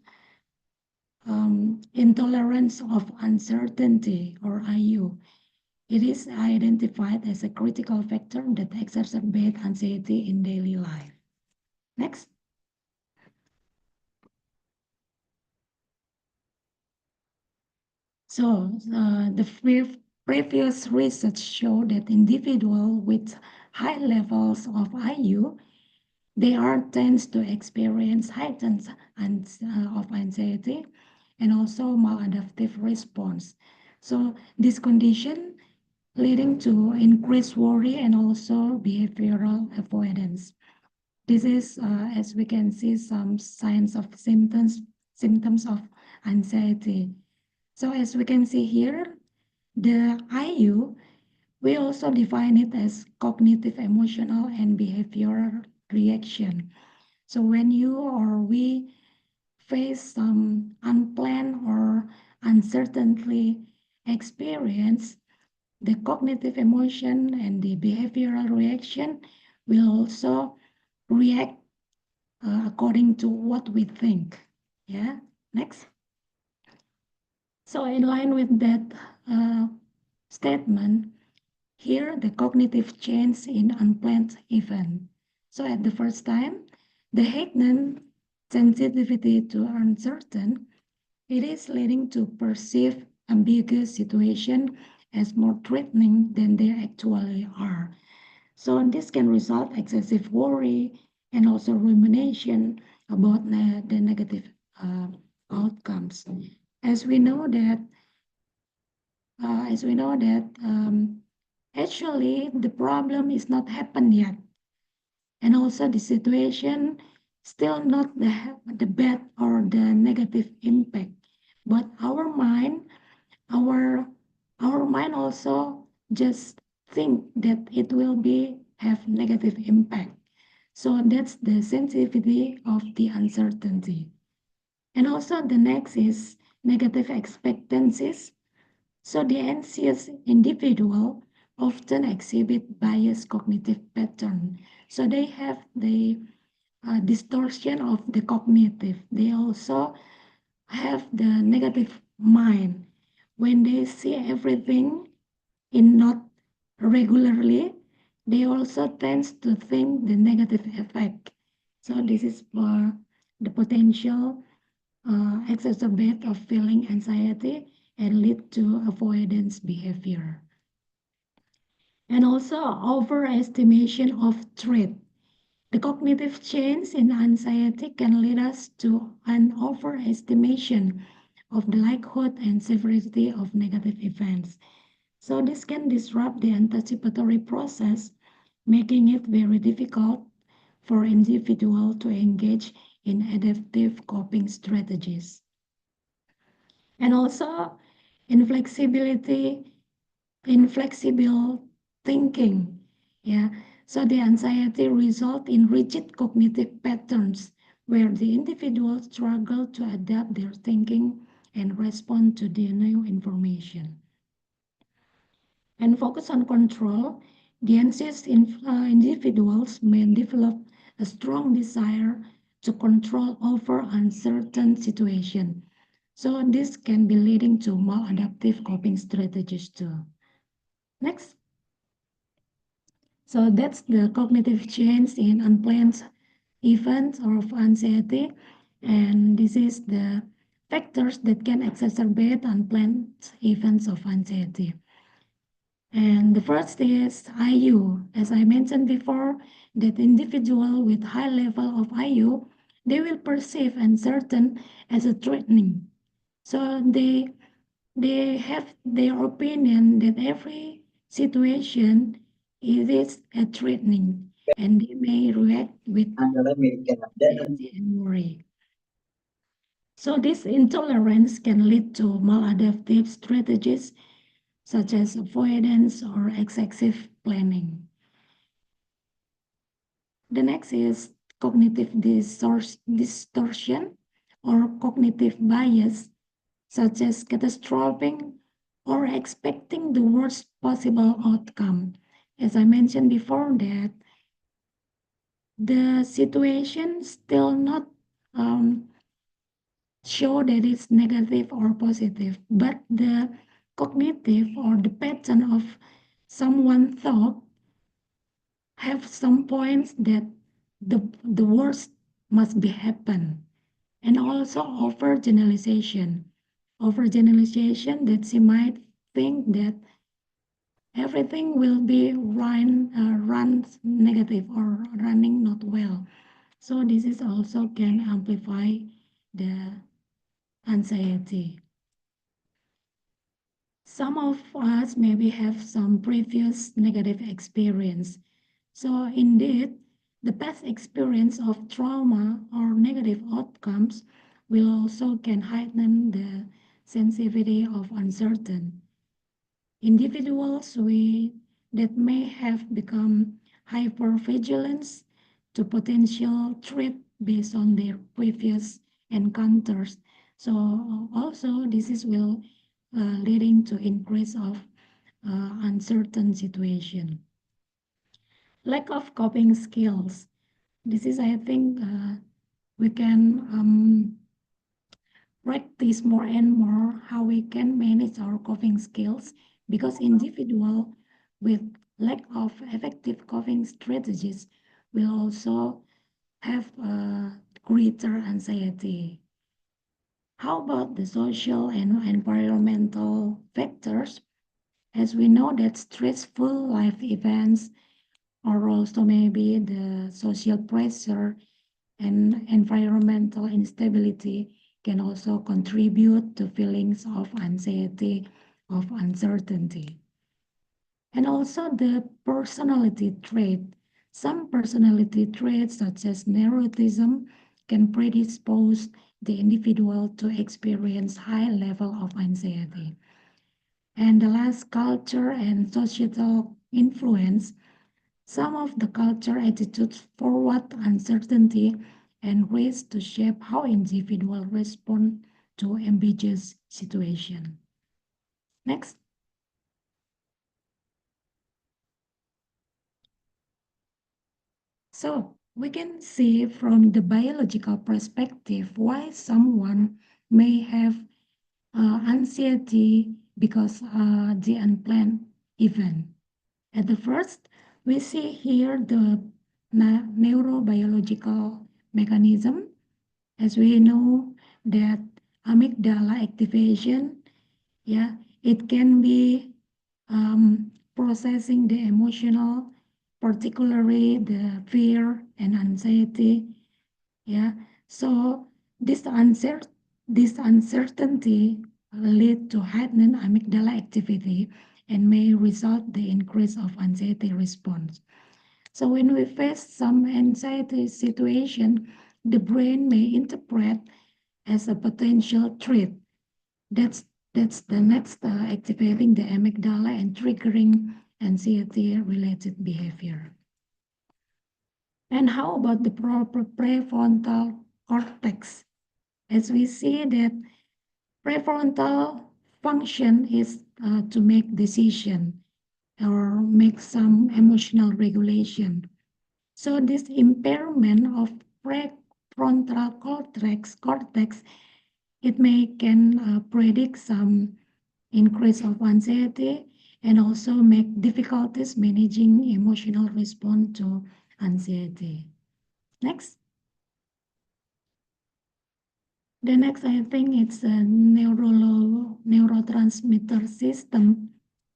intolerance of uncertainty, or IU. It is identified as a critical factor that exacerbates anxiety in daily life. Next. So the previous research showed that individuals with high levels of IU, they are tends to experience heightened of anxiety and also maladaptive response. So this condition leading to increased worry and also behavioral avoidance. This is, as we can see, some signs of symptoms of anxiety. So as we can see here, the IU, we also define it as cognitive, emotional, and behavioral reaction. So when you or we face some unplanned or uncertainty experience, the cognitive emotion and the behavioral reaction will also react according to what we think. Yeah, next. So in line with that statement, here the cognitive change in unplanned event. So at the first time, the heightened sensitivity to uncertain, it is leading to perceive ambiguous situation as more threatening than they actually are. So this can result excessive worry and also rumination about the negative outcomes. As we know that actually the problem is not happened yet, and also the situation still not the bad or the negative impact, but our mind also just think that it will have negative impact. So that's the sensitivity of the uncertainty. And also the next is negative expectancies. So the anxious individual often exhibit biased cognitive pattern. So they have the distortion of the cognitive. They also have the negative mind. When they see everything in not regularly, they also tends to think the negative effect. So this is for the potential exacerbate of feeling anxiety and lead to avoidance behavior. And also overestimation of threat. The cognitive change in anxiety can lead us to an overestimation of the likelihood and severity of negative events. So this can disrupt the anticipatory process, making it very difficult for individuals to engage in adaptive coping strategies. And also inflexible thinking. Yeah. So the anxiety result in rigid cognitive patterns where the individual struggle to adapt their thinking and respond to the new information. And focus on control, the anxious individuals may develop a strong desire to control over uncertain situation. So this can be leading to maladaptive coping strategies too. Next. So that's the cognitive change in unplanned events of anxiety. And this is the factors that can exacerbate unplanned events of anxiety. And the first is IU. As I mentioned before, that individual with high level of IU, they will perceive uncertain as a threatening. So they have their opinion that every situation is a threatening, and they may react with anxiety and worry. So this intolerance can lead to maladaptive strategies such as avoidance or excessive planning. The next is cognitive distortion or cognitive bias, such as catastrophizing or expecting the worst possible outcome. As I mentioned before, that the situation still not show that it's negative or positive, but the cognitive or the pattern of someone thought have some points that the worst must be happen. And also overgeneralization that she might think that everything will be run negative or running not well. So this is also can amplify the anxiety. Some of us maybe have some previous negative experience. So indeed, the past experience of trauma or negative outcomes will also can heighten the sensitivity of uncertain. Individuals that may have become hypervigilant to potential threat based on their previous encounters. So also this is will leading to increase of uncertain situation. Lack of coping skills. This is, I think, we can practice more and more how we can manage our coping skills, because individual with lack of effective coping strategies will also have greater anxiety. How about the social and environmental factors? As we know that stressful life events or also maybe the social pressure and environmental instability can also contribute to feelings of anxiety, of uncertainty. And also the personality trait. Some personality traits such as neuroticism can predispose the individual to experience high level of anxiety. And the last, culture and societal influence. Some of the culture attitudes forward uncertainty and risk to shape how individuals respond to ambiguous situation. Next. So we can see from the biological perspective why someone may have anxiety because the unplanned event. At the first, we see here the neurobiological mechanism. As we know that amygdala activation, yeah, it can be processing the emotional, particularly the fear and anxiety. Yeah, so this uncertainty lead to heightened amygdala activity and may result the increase of anxiety response. So when we face some anxiety situation, the brain may interpret as a potential threat. That's the next activating the amygdala and triggering anxiety-related behavior. And how about the prefrontal cortex? As we see that prefrontal function is to make decision or make some emotional regulation. So this impairment of prefrontal cortex, it can predict some increase of anxiety and also make difficulties managing emotional response to anxiety. Next. The next, I think it's a neurotransmitter system.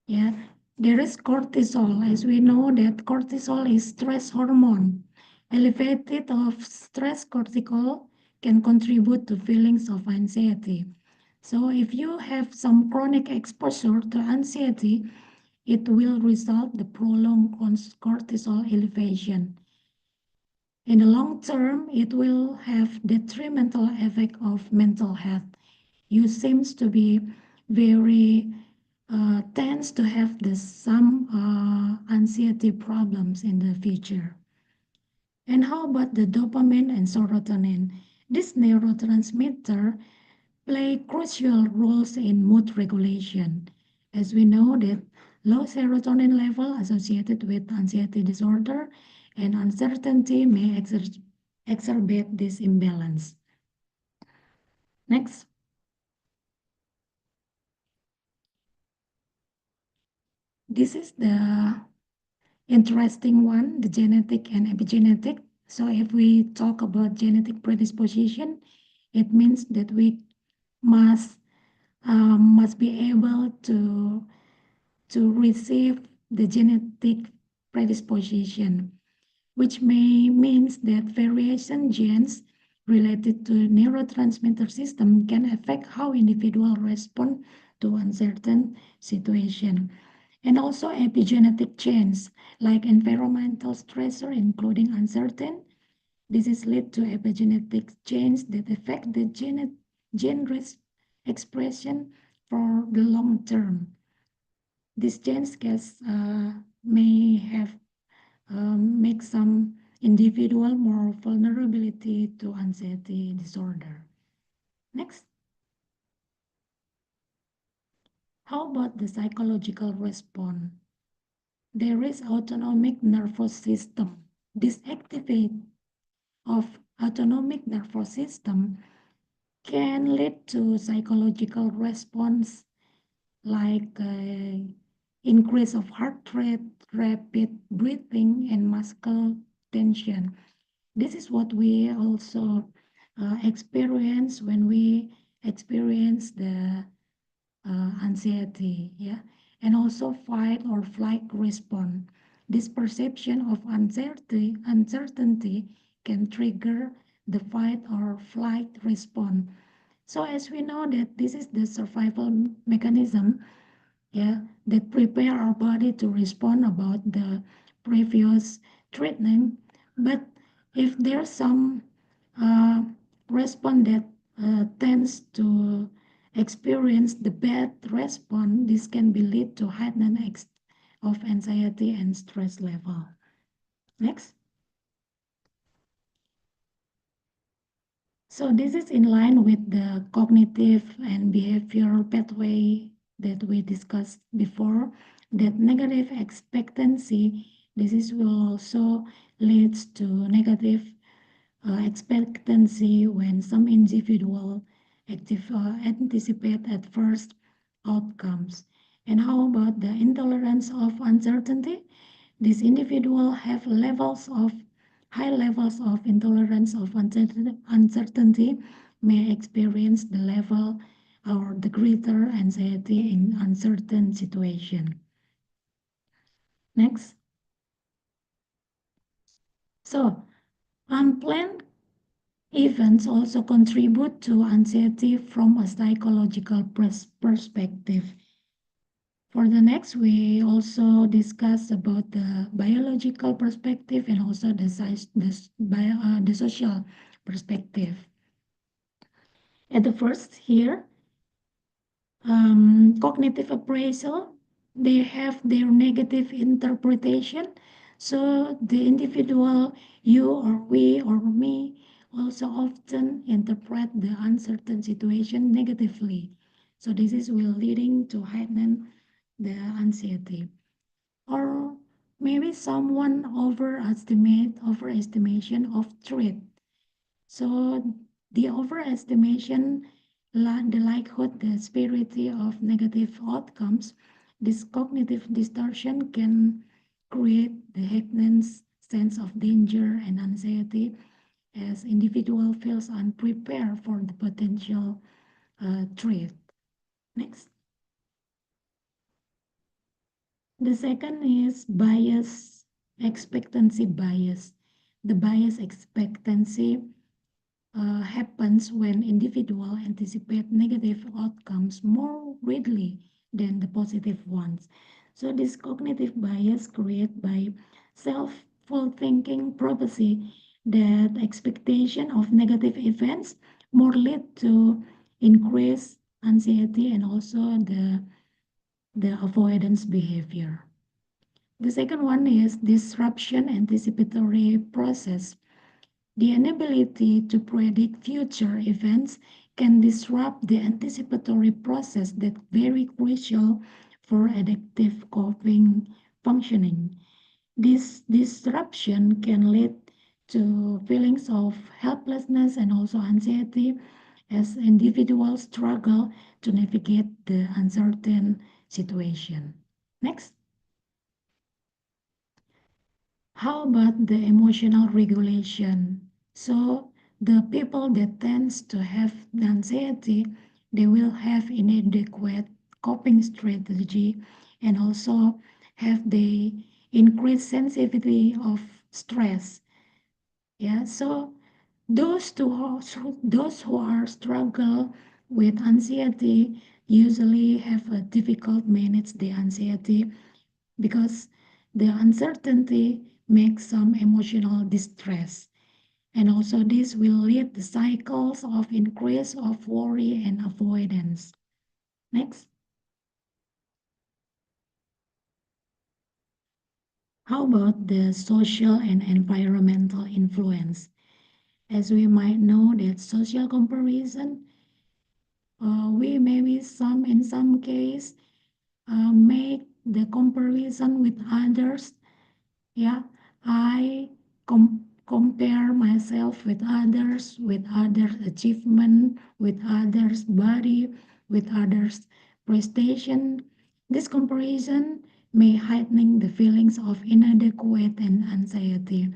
Yeah, there is cortisol. As we know that cortisol is stress hormone. Elevated of stress cortisol can contribute to feelings of anxiety. So if you have some chronic exposure to anxiety, it will result the prolonged cortisol elevation. In the long term, it will have detrimental effect of mental health. You seems to be very tends to have some anxiety problems in the future. And how about the dopamine and serotonin? This neurotransmitter play crucial roles in mood regulation. As we know that low serotonin level associated with anxiety disorder and uncertainty may exacerbate this imbalance. Next. This is the interesting one, the genetic and epigenetic. So if we talk about genetic predisposition, it means that we must be able to receive the genetic predisposition, which may means that variation genes related to neurotransmitter system can affect how individuals respond to uncertain situation. And also epigenetic change, like environmental stressor, including uncertain. This is lead to epigenetic change that affect the gene expression for the long term. This change may have make some individual more vulnerability to anxiety disorder. Next. How about the psychological response? There is autonomic nervous system. This activate of autonomic nervous system can lead to psychological response like increase of heart rate, rapid breathing, and muscle tension. This is what we also experience when we experience the anxiety, yeah, and also fight or flight response. This perception of uncertainty can trigger the fight or flight response. So as we know that this is the survival mechanism, yeah, that prepare our body to respond about the previous treatment. But if there's some response that tends to experience the bad response, this can be lead to heightened of anxiety and stress level. Next. So this is in line with the cognitive and behavioral pathway that we discussed before, that negative expectancy, will also leads to negative expectancy when some individual anticipate adverse outcomes. And how about the intolerance of uncertainty? These individuals have high levels of intolerance of uncertainty, may experience the level or the greater anxiety in uncertain situation. Next. So, unplanned events also contribute to anxiety from a psychological perspective. For the next, we also discuss about the biological perspective and also the social perspective. At the first here, cognitive appraisal, they have their negative interpretation. So the individual, you or we or me, also often interpret the uncertain situation negatively. So this will leading to heighten the anxiety. Or maybe someone overestimation of threat. So the overestimation, the likelihood, the severity of negative outcomes, this cognitive distortion can create the heightened sense of danger and anxiety as individual feels unprepared for the potential threat. Next. The second is expectancy bias. The bias expectancy happens when individuals anticipate negative outcomes more readily than the positive ones. So this cognitive bias created by self-fulfilling prophecy that expectation of negative events more lead to increased anxiety and also the avoidance behavior. The second one is disruption anticipatory process. The inability to predict future events can disrupt the anticipatory process that's very crucial for adaptive coping functioning. This disruption can lead to feelings of helplessness and also anxiety as individuals struggle to navigate the uncertain situation. Next. How about the emotional regulation? So the people that tends to have anxiety, they will have inadequate coping strategy and also have the increased sensitivity of stress. Yeah, so those who are struggle with anxiety usually have a difficult manage the anxiety because the uncertainty makes some emotional distress. And also this will lead to cycles of increase of worry and avoidance. Next. How about the social and environmental influence? As we might know that social comparison, we maybe in some case make the comparison with others. Yeah, I compare myself with others achievement, with others' body, with others' prestation. This comparison may heightening the feelings of inadequate and anxiety.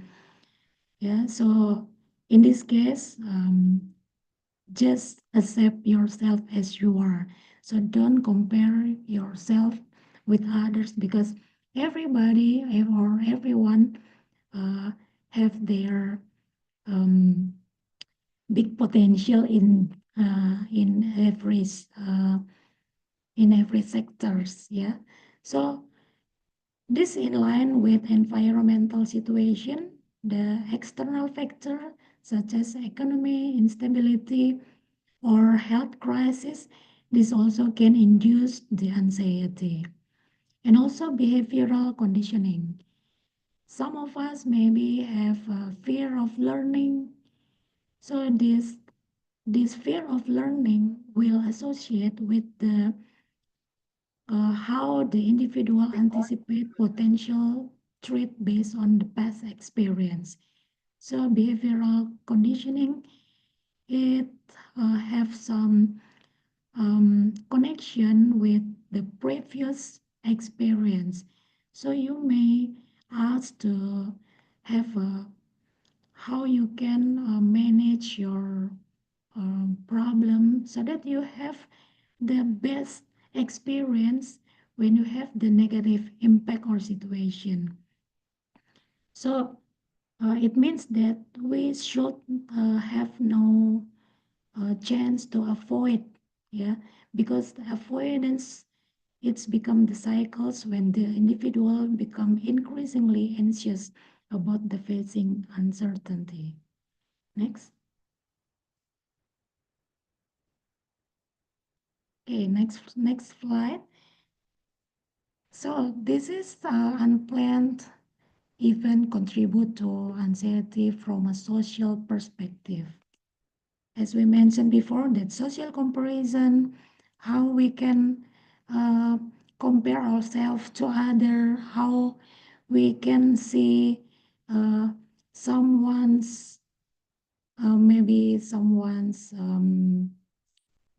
Yeah, so in this case, just accept yourself as you are. So don't compare yourself with others because everybody or everyone have their big potential in every sectors. Yeah, so this in line with environmental situation, the external factor such as economy instability or health crisis, This also can induce the anxiety. And also behavioral conditioning. Some of us maybe have a fear of learning. So this fear of learning will associate with the how the individual anticipate potential threat based on the past experience. So behavioral conditioning, it have some connection with the previous experience. So you may ask to have a how you can manage your problem so that you have the best experience when you have the negative impact or situation. So it means that we should have no chance to avoid, yeah, because the avoidance, it's become the cycles when the individual become increasingly anxious about the facing uncertainty. Next. Okay, next slide. So this is unplanned event contribute to anxiety from a social perspective. As we mentioned before, that social comparison, how we can compare ourselves to other, how we can see someone's maybe someone's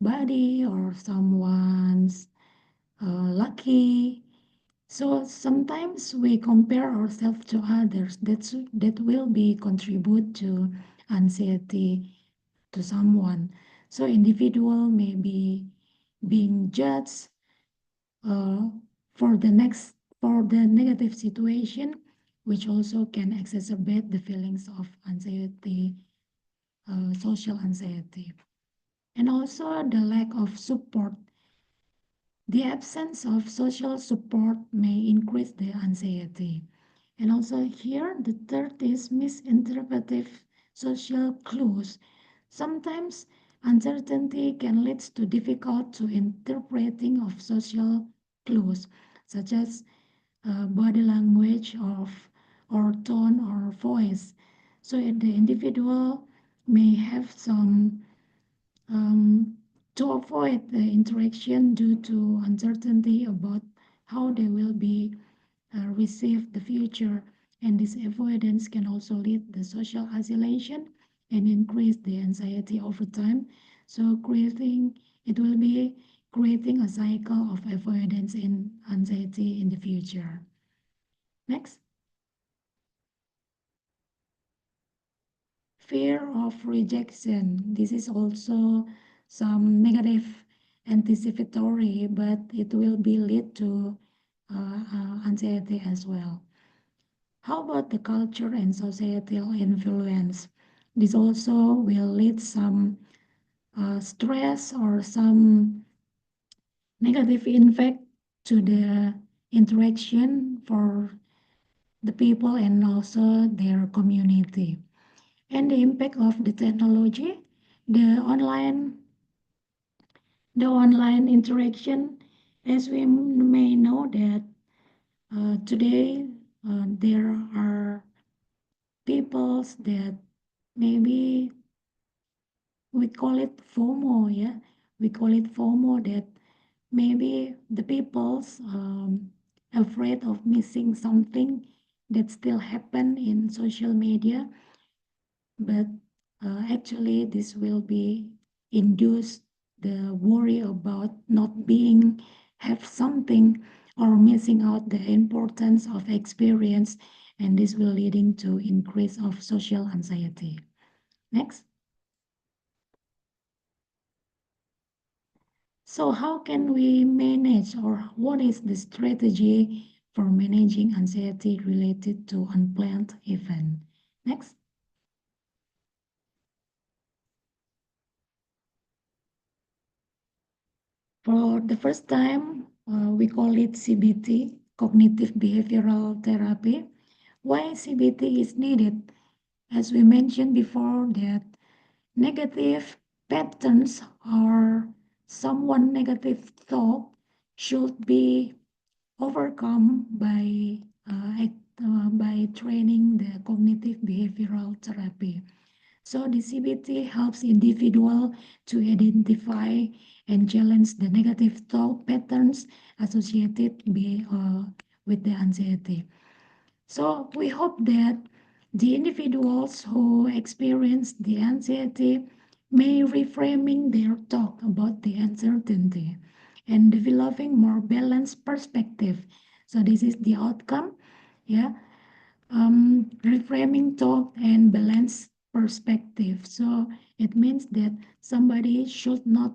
body or someone's lucky. So sometimes we compare ourselves to others. That will be contribute to anxiety to someone. So individual may be being judged for the negative situation, which also can exacerbate the feelings of anxiety, social anxiety. And also the lack of support. The absence of social support may increase the anxiety. And also here, the third is misinterpretive social clues. Sometimes uncertainty can lead to difficult to interpreting of social clues, such as body language or tone or voice. So the individual may have some to avoid the interaction due to uncertainty about how they will be received the future, and this avoidance can also lead the social isolation and increase the anxiety over time. So it will be creating a cycle of avoidance and anxiety in the future. Next. Fear of rejection. This is also some negative anticipatory, but it will be lead to anxiety as well. How about the culture and societal influence? This also will lead some stress or some negative impact to the interaction for the people and also their community. And the impact of the technology, the online interaction, as we may know that today there are peoples that maybe we call it FOMO, yeah, we call it FOMO, that maybe the people's afraid of missing something that still happen in social media, but actually this will be induce the worry about not being have something or missing out the importance of experience, and this will leading to increase of social anxiety. Next. So how can we manage, or what is the strategy for managing anxiety related to unplanned event? Next. For the first time, we call it CBT, cognitive behavioral therapy. Why CBT is needed? As we mentioned before, that negative patterns are someone negative thought should be overcome by training the cognitive behavioral therapy. So the CBT helps individual to identify and challenge the negative thought patterns associated with the anxiety. So we hope that the individuals who experience the anxiety may reframing their talk about the uncertainty and developing more balanced perspective. So this is the outcome, yeah. Reframing talk and balanced perspective. So it means that somebody should not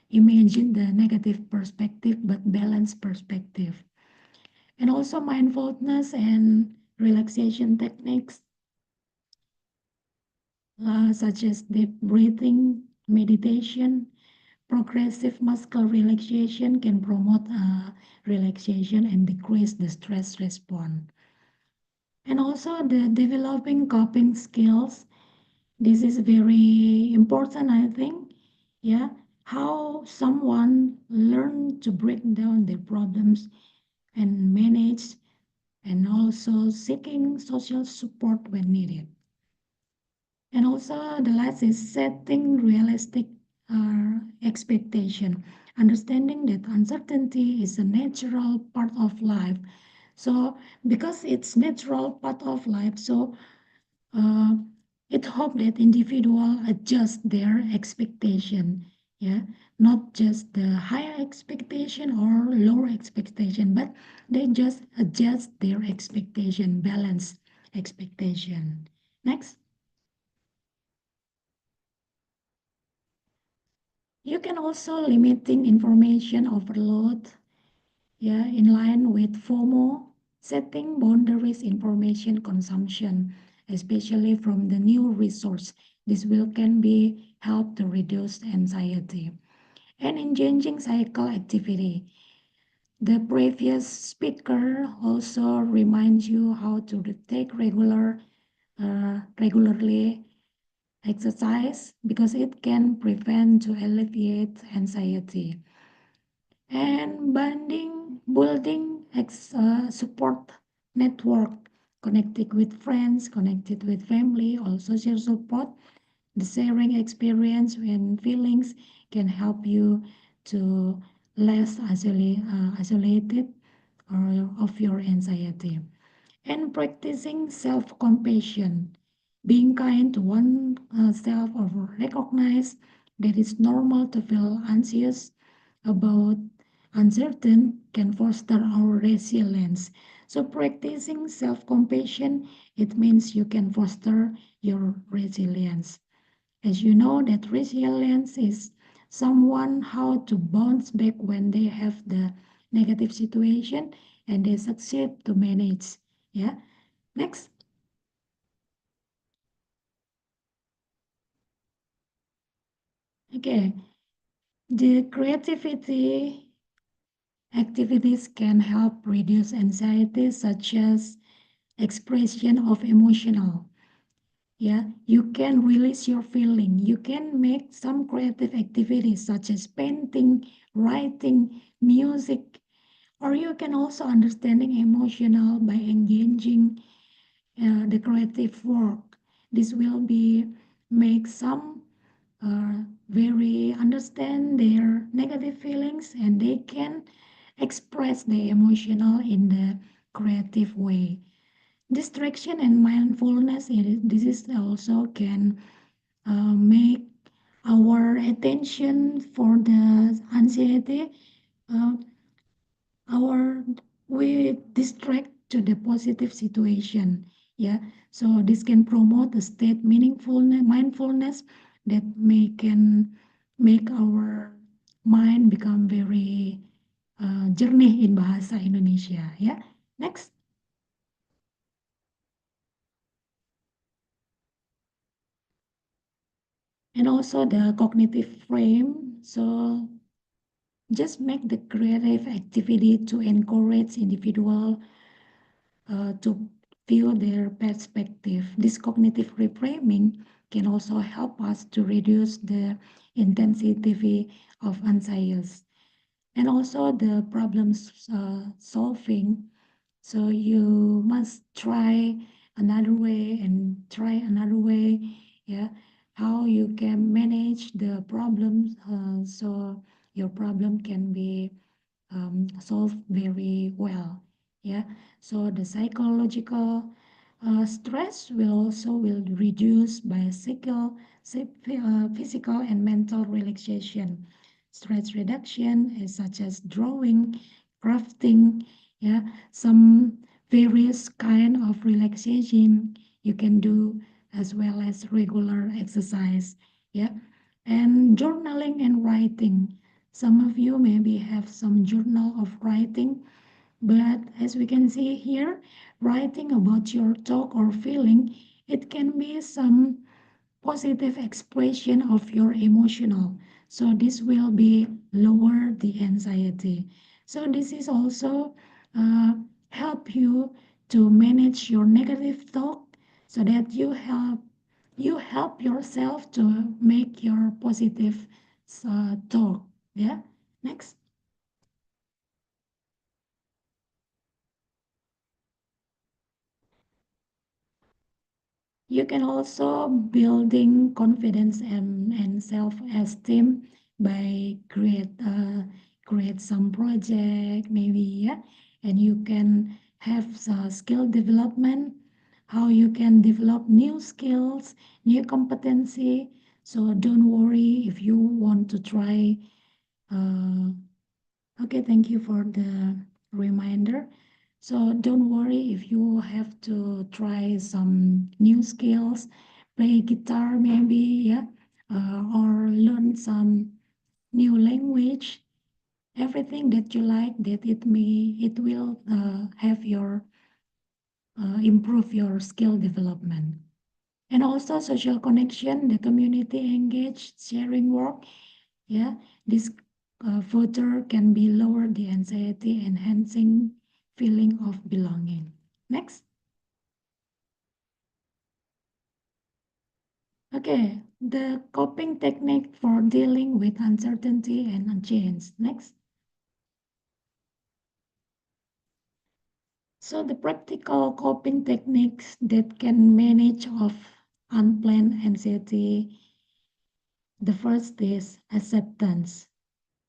imagine the negative perspective but balanced perspective. And also mindfulness and relaxation techniques such as deep breathing, meditation, progressive muscle relaxation can promote relaxation and decrease the stress response. And also the developing coping skills. This is very important, I think. Yeah, how someone learn to break down their problems and manage, and also seeking social support when needed. And also the last is setting realistic expectation, understanding that uncertainty is a natural part of life. So because it's natural part of life, so uh, it hope that individual adjust their expectation, yeah, not just the higher expectation or lower expectation, but they just adjust their expectation, balance expectation. Next. You can also limiting information overload, yeah, in line with FOMO, setting boundaries information consumption, especially from the new resource. This will can be help to reduce anxiety. And engaging cycle activity. The previous speaker also reminds you how to take regularly exercise because it can prevent to alleviate anxiety. And building support network, connected with friends, connected with family, or social support. The sharing experience and feelings can help you to less isolated or of your anxiety. And practicing self-compassion, being kind to oneself or recognize that it's normal to feel anxious about uncertain can foster our resilience. So practicing self-compassion, it means you can foster your resilience. As you know that resilience is someone how to bounce back when they have the negative situation and they succeed to manage. Yeah. Next. Okay. The creativity activities can help reduce anxiety, such as expression of emotional. Yeah, you can release your feeling. You can make some creative activities such as painting, writing, music, or you can also understanding emotional by engaging the creative work. This will be make some very understand their negative feelings and they can express the emotional in the creative way. Distraction and mindfulness, this is also can make our attention for the anxiety, uh, our we distract to the positive situation. Yeah, so this can promote a state mindfulness that can make our mind become very jernih in bahasa Indonesia. Yeah, next. And also the cognitive frame. So just make the creative activity to encourage individual to view their perspective. This cognitive reframing can also help us to reduce the intensity of anxiety. And also the problem solving. So you must try another way and try another way, yeah, how you can manage the problems so your problem can be solved very well, yeah. So the psychological stress will reduce by physical and mental relaxation. Stress reduction is such as drawing, crafting, yeah, some various kind of relaxation you can do, as well as regular exercise, yeah, and journaling and writing. Some of you maybe have some journal of writing, but as we can see here, writing about your thought or feeling, it can be some positive expression of your emotional. So this will be lower the anxiety. So this is also help you to manage your negative thought so that you help yourself to make your positive thought. Yeah. Next. You can also building confidence and self-esteem by create some project maybe, yeah, and you can have skill development, how you can develop new skills, new competency. So don't worry if you want to try. Okay, thank you for the reminder. So don't worry if you have to try some new skills, play guitar maybe, yeah, or learn some new language. Everything that you like, that it will have your improve your skill development. And also social connection, the community engaged, sharing work, yeah, this further can be lower the anxiety, enhancing feeling of belonging. Next. Okay, the coping technique for dealing with uncertainty and change. Next. So the practical coping techniques that can manage of unplanned anxiety. The first is acceptance.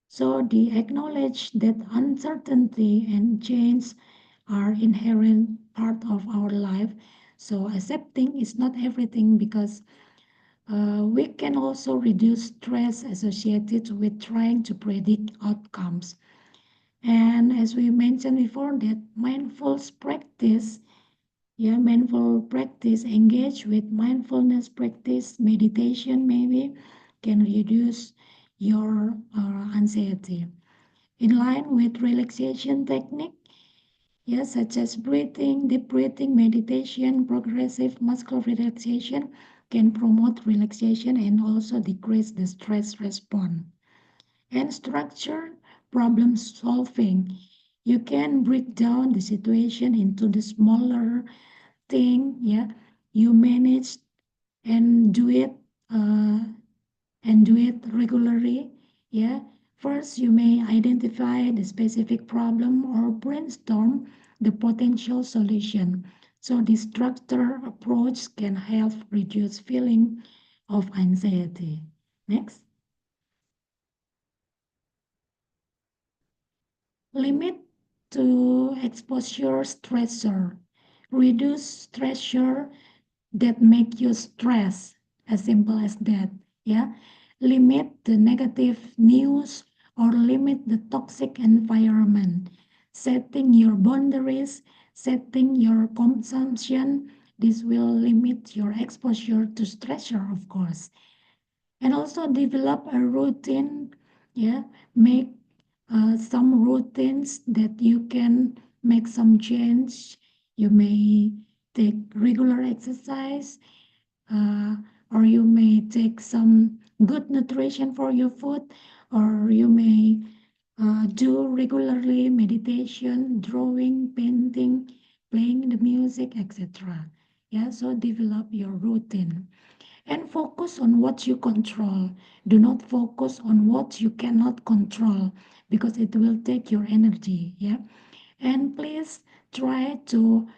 So the acknowledge that uncertainty and change are inherent part of our life. So accepting is not everything, because we can also reduce stress associated with trying to predict outcomes. And as we mentioned before, that mindful practice, yeah, mindful practice, engage with mindfulness practice, meditation maybe, can reduce your anxiety. In line with relaxation technique, yes, such as breathing, deep breathing, meditation, progressive muscle relaxation can promote relaxation and also decrease the stress response. And structure problem solving. You can break down the situation into the smaller thing, yeah. You manage and do it regularly, yeah. First, you may identify the specific problem or brainstorm the potential solution. So this structured approach can help reduce feeling of anxiety. Next. Limit to exposure stressor. Reduce stressor that make you stress, as simple as that, yeah. Limit the negative news or limit the toxic environment. Setting your boundaries, setting your consumption, this will limit your exposure to stressor, of course. And also develop a routine, yeah. Make some routines that you can make some change. You may take regular exercise, or you may take some good nutrition for your food, or you may do regularly meditation, drawing, painting, playing the music, etc. Yeah, so develop your routine. and focus on what you control. Do not focus on what you cannot control because it will take your energy. Yeah. And please try to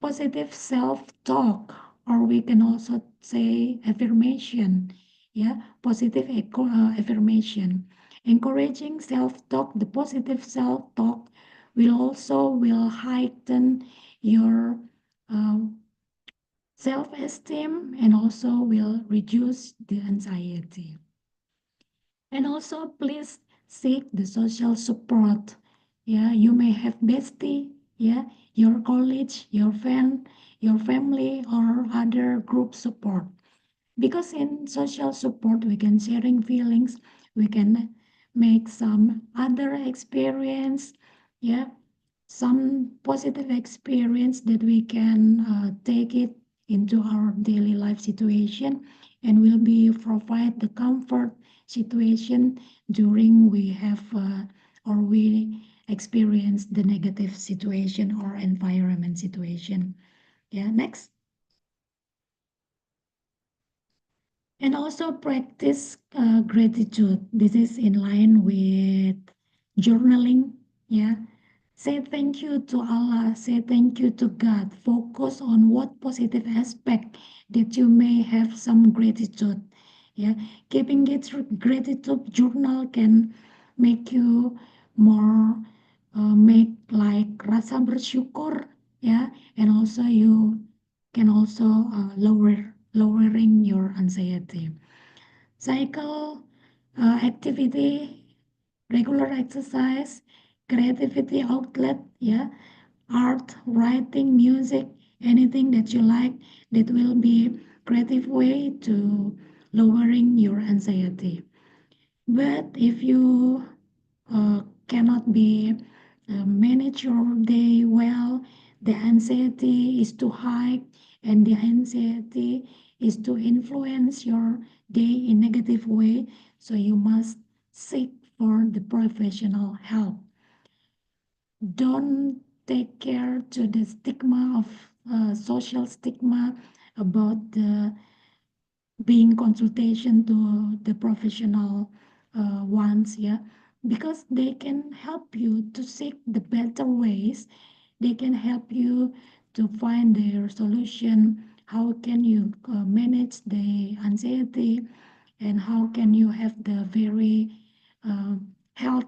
positive self-talk, or we can also say affirmation. Yeah, positive affirmation. Encouraging self-talk, the positive self-talk will heighten your uh, self-esteem and also will reduce the anxiety. And also please seek the social support. Yeah, you may have bestie, yeah, your college, your friend, your family, or other group support. Because in social support, we can sharing feelings, we can make some other experience, yeah, some positive experience that we can take it into our daily life situation, and will be provide the comfort situation during we have or we experience the negative situation or environment situation. Yeah, next. And also practice gratitude. This is in line with journaling. Yeah. Say thank you to Allah. Say thank you to God. Focus on what positive aspect that you may have some gratitude. Yeah. Keeping it gratitude journal can make you more make like rasa bersyukur. Yeah. And also you can also lowering your anxiety. Cycle activity, regular exercise, creativity outlet, yeah, art, writing, music, anything that you like that will be creative way to lowering your anxiety. But if you cannot be manage your day well, the anxiety is too high, and the anxiety is to influence your day in negative way, so you must seek for the professional help. Don't take care to the stigma of social stigma about the being consultation to the professional ones, yeah, because they can help you to seek the better ways. They can help you to find their solution. How can you manage the anxiety, and how can you have the very uh, health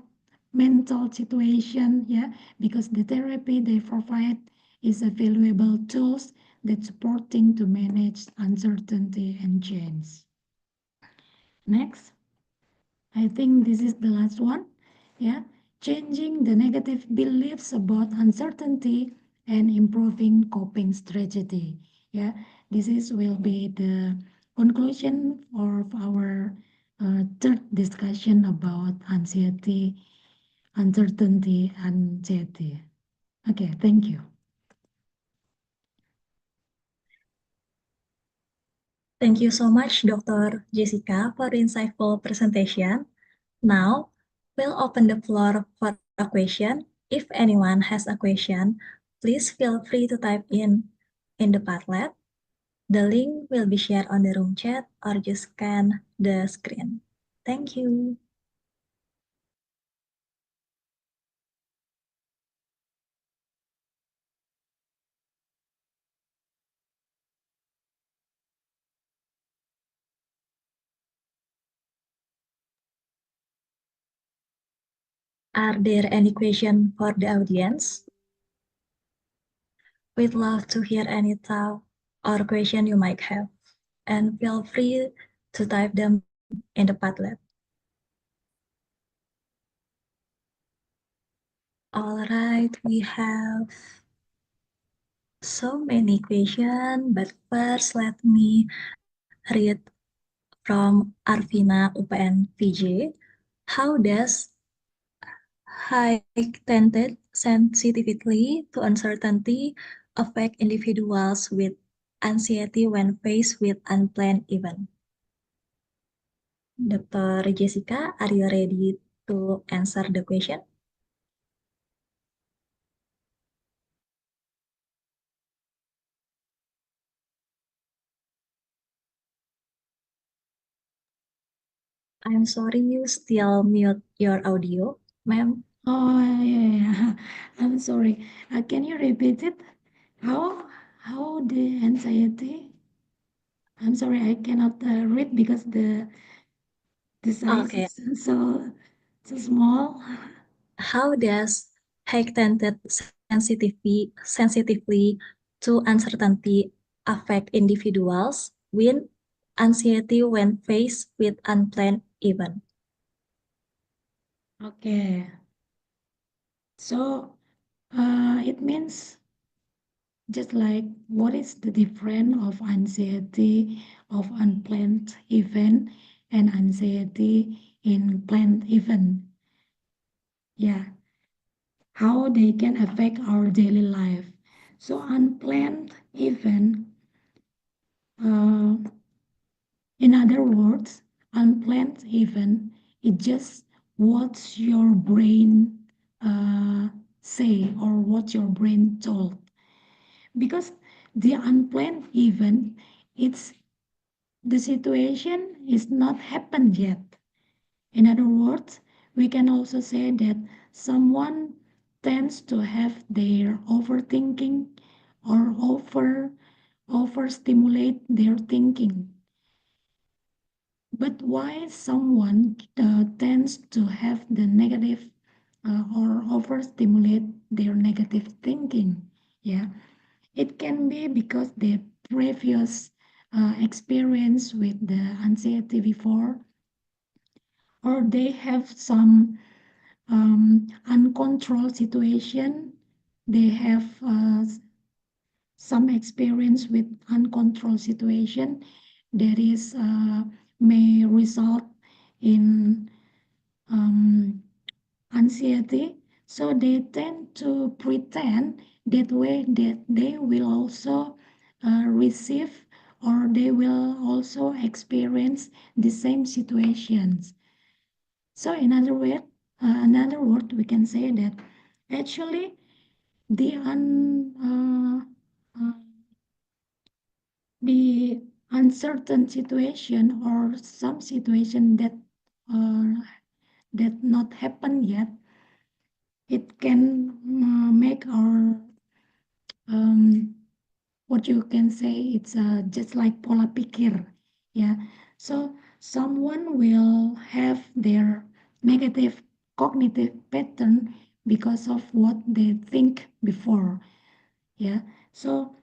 mental situation, yeah, because the therapy they provide is a valuable tools that supporting to manage uncertainty and change. Next, I think this is the last one. Yeah, changing the negative beliefs about uncertainty and improving coping strategy. Yeah, this is will be the conclusion of our third discussion about anxiety, uncertainty, anxiety. Okay, thank you. Thank you so much, Dr. Jessica, for the insightful presentation. Now, we'll open the floor for a question. If anyone has a question, please feel free to type in the Padlet. The link will be shared on the room chat or just scan the screen. Thank you. Are there any questions for the audience? We'd love to hear any thought or question you might have, and feel free to type them in the Padlet. All right, we have so many questions, but first let me read from Arvina UPNVJ. How does heightened sensitivity to uncertainty affect individuals with anxiety when faced with unplanned events? Dr. Jessica, are you ready to answer the question? I'm sorry, you still mute your audio, ma'am. Oh, yeah. I'm sorry. Can you repeat it? How the anxiety? I'm sorry, I cannot read because the size Okay. is so small. How does heightened sensitivity to uncertainty affect individuals with anxiety when faced with unplanned event? Okay. So it means just like what is the difference of anxiety of unplanned event and anxiety in planned event? Yeah, how they can affect our daily life. So unplanned event, uh, in other words, unplanned event is just what your brain say or what your brain told. Because the unplanned event, it's the situation is not happened yet. In other words, we can also say that someone tends to have their overthinking or overstimulate their thinking. But why someone tends to have the negative or overstimulate their negative thinking? Yeah, it can be because the previous experience with the anxiety before, or they have some uncontrolled situation. They have some experience with uncontrolled situation that is may result in anxiety. So they tend to pretend that way that they will also receive or they will also experience the same situations. So in another word, we can say that actually the the uncertain situation or some situation that not happen yet, it can make our what you can say it's just like pola pikir, yeah. So someone will have their negative cognitive pattern because of what they think before, yeah. So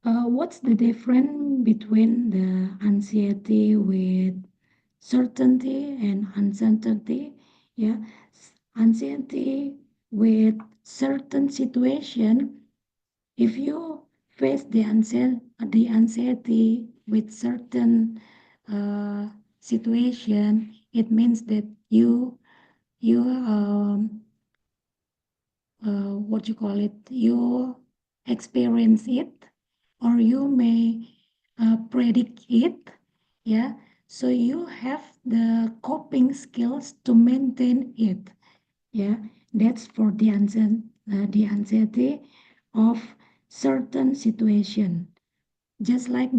what's the difference between the anxiety with certainty and uncertainty? Yeah, anxiety with certain situation. If you face the anxiety with certain situation, it means that you what you call it, you experience it, or you may predict it, yeah. So you have the coping skills to maintain it, yeah. That's for the anxiety of certain situation. Just like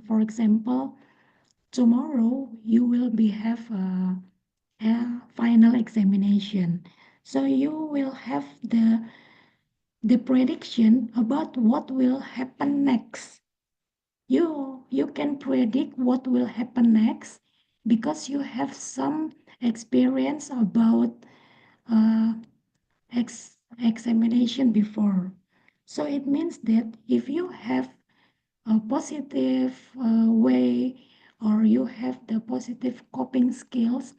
for example, tomorrow you will be have a final examination, so you will have the prediction about what will happen next. You can predict what will happen next because you have some experience about uh, examination before. So it means that if you have a positive way or you have the positive coping skills,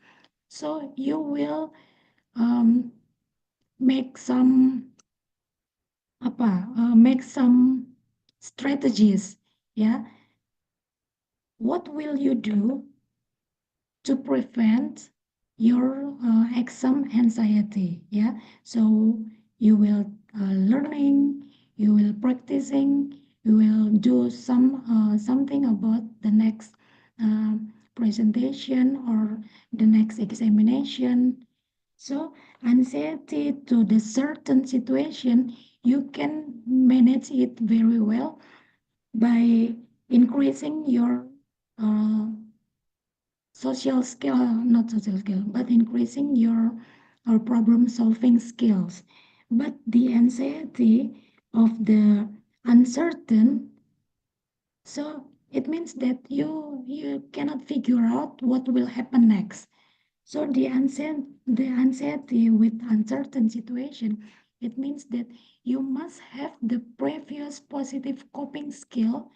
so you will make some make some strategies, yeah. What will you do to prevent your exam anxiety, yeah. So you will learning, you will practicing, you will do something about the next uh, presentation or the next examination. So anxiety to the certain situation, you can manage it very well by increasing your uh, social skill, not social skill, but increasing your problem solving skills. But the anxiety of the uncertain, so it means that you cannot figure out what will happen next. So the anxiety with uncertain situation, it means that you must have the previous positive coping skill,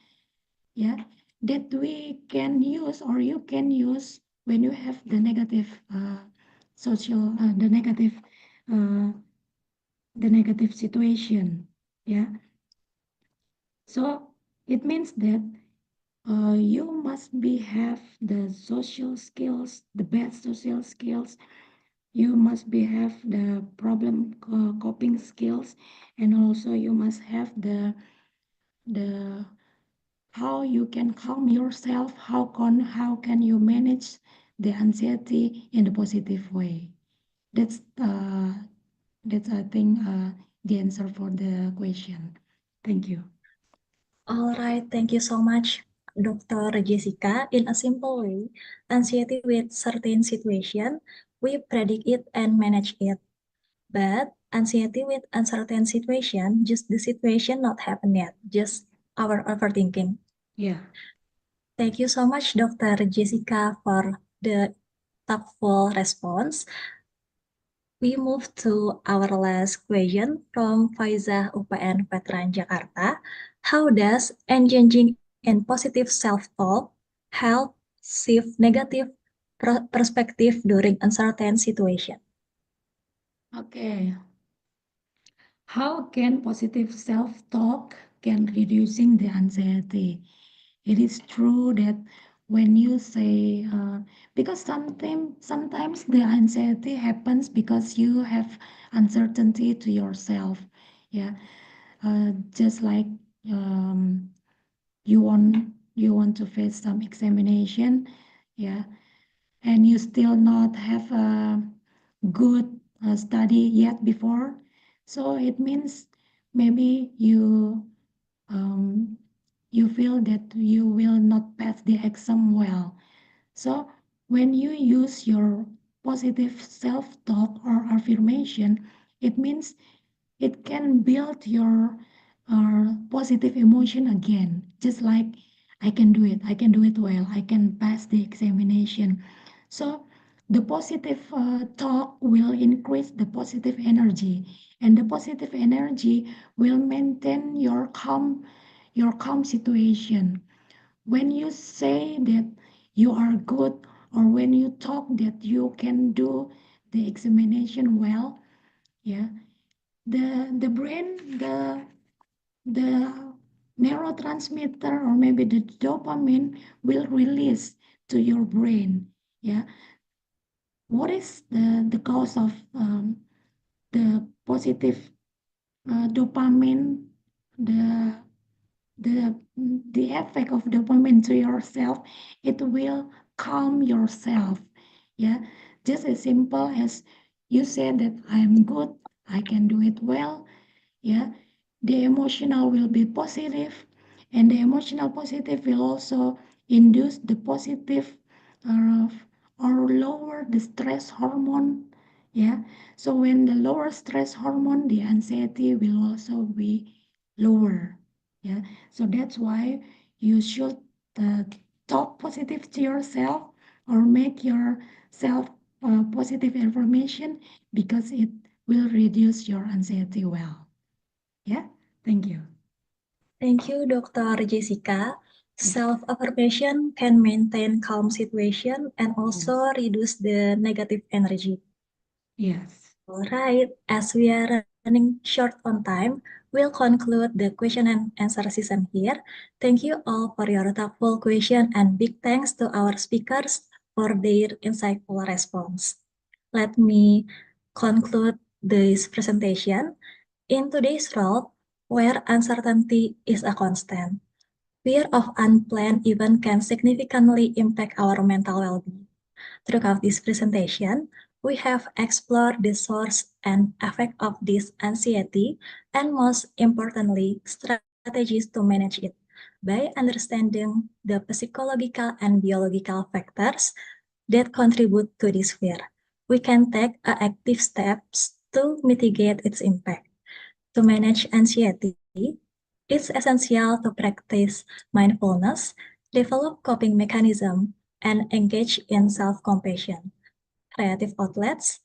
yeah, that we can use or you can use when you have the negative the negative situation, yeah. So it means that you must have the social skills, the best social skills. You must have the problem coping skills, and also you must have the how you can calm yourself, how can you manage the anxiety in a positive way. That's I think the answer for the question. Thank you. All right, thank you so much, Dr. Jessica. In a simple way, anxiety with certain situation, we predict it and manage it. But anxiety with uncertain situation, just the situation not happen yet, just our overthinking. Yeah. Thank you so much, Dr. Jessica, for the thoughtful response. We move to our last question from Faizah UPN Veteran Jakarta. How does engaging in positive self-talk help shift negative perspective during uncertain situation? Okay. How can positive self-talk can reducing the anxiety? It is true that when you say, because sometimes the anxiety happens because you have uncertainty to yourself. Yeah, just like you want to face some examination. Yeah, and you still not have a good study yet before. So it means maybe you feel that you will not pass the exam well. So when you use your positive self-talk or affirmation, it means it can build your positive emotion again. Just like I can do it well, I can pass the examination. So the positive talk will increase the positive energy, and the positive energy will maintain your calm situation. When you say that you are good, or when you talk that you can do the examination well, yeah, the brain, the neurotransmitter or maybe the dopamine will release to your brain. Yeah, what is the cause of the positive dopamine, the the effect of dopamine to yourself? It will calm yourself. Yeah, just as simple as you said that I'm good, I can do it well. Yeah, the emotional will be positive, and the emotional positive will also induce the positive uh, or lower the stress hormone. Yeah, so when the lower stress hormone, the anxiety will also be lower. Yeah, so that's why you should talk positive to yourself or make yourself positive affirmation, because it will reduce your anxiety well. Yeah, thank you. Thank you, Dr. Jessica. Self-affirmation can maintain calm situation and also reduce the negative energy. Yes. All right, as we are running short on time, we'll conclude the question and answer session here. Thank you all for your thoughtful question, and big thanks to our speakers for their insightful response. Let me conclude this presentation. In today's world, where uncertainty is a constant, fear of unplanned event can significantly impact our mental well-being. Throughout this presentation, we have explored the source and effect of this anxiety, and most importantly, strategies to manage it. By understanding the psychological and biological factors, that contribute to this fear. We can take active steps to mitigate its impact. To manage anxiety, it's essential to practice mindfulness, develop coping mechanisms, and engage in self-compassion. Creative outlets,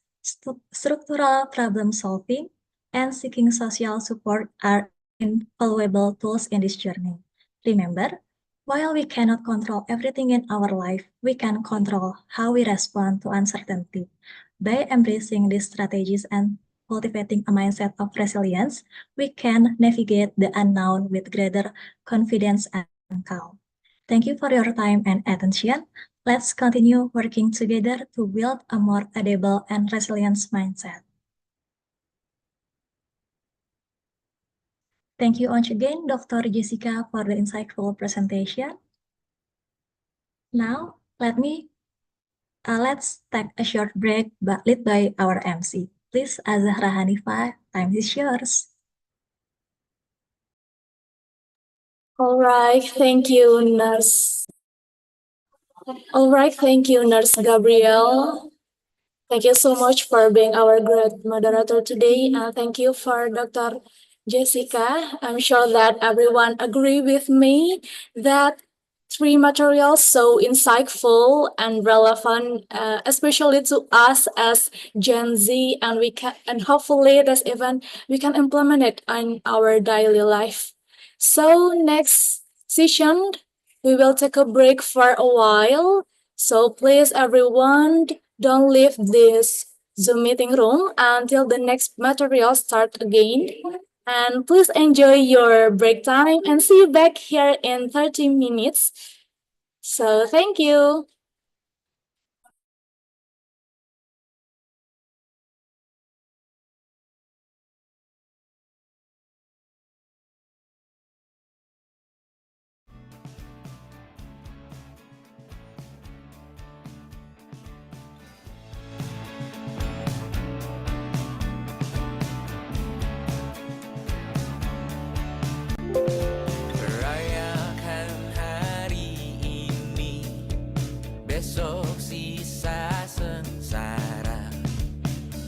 structural problem solving, and seeking social support are invaluable tools in this journey. Remember, while we cannot control everything in our life, we can control how we respond to uncertainty. By embracing these strategies and cultivating a mindset of resilience, we can navigate the unknown with greater confidence and calm. Thank you for your time and attention. Let's continue working together to build a more adaptable and resilient mindset. Thank you once again, Dr. Jessica, for the insightful presentation. Now, let's take a short break, led by our MC. Please, Azahra Hanifah, time is yours. All right, thank you, Nurse. All right, thank you, Nurse Gabriel. Thank you so much for being our great moderator today. Thank you for Dr. Jessica. I'm sure that everyone agree with me that three materials so insightful and relevant, especially to us as Gen Z, and hopefully this event we can implement it in our daily life. So next session, we will take a break for a while. So please, everyone, don't leave this Zoom meeting room until the next material start again. And please enjoy your break time and see you back here in 30 minutes. So thank you. Rayakan hari ini, besok sisa sengsara.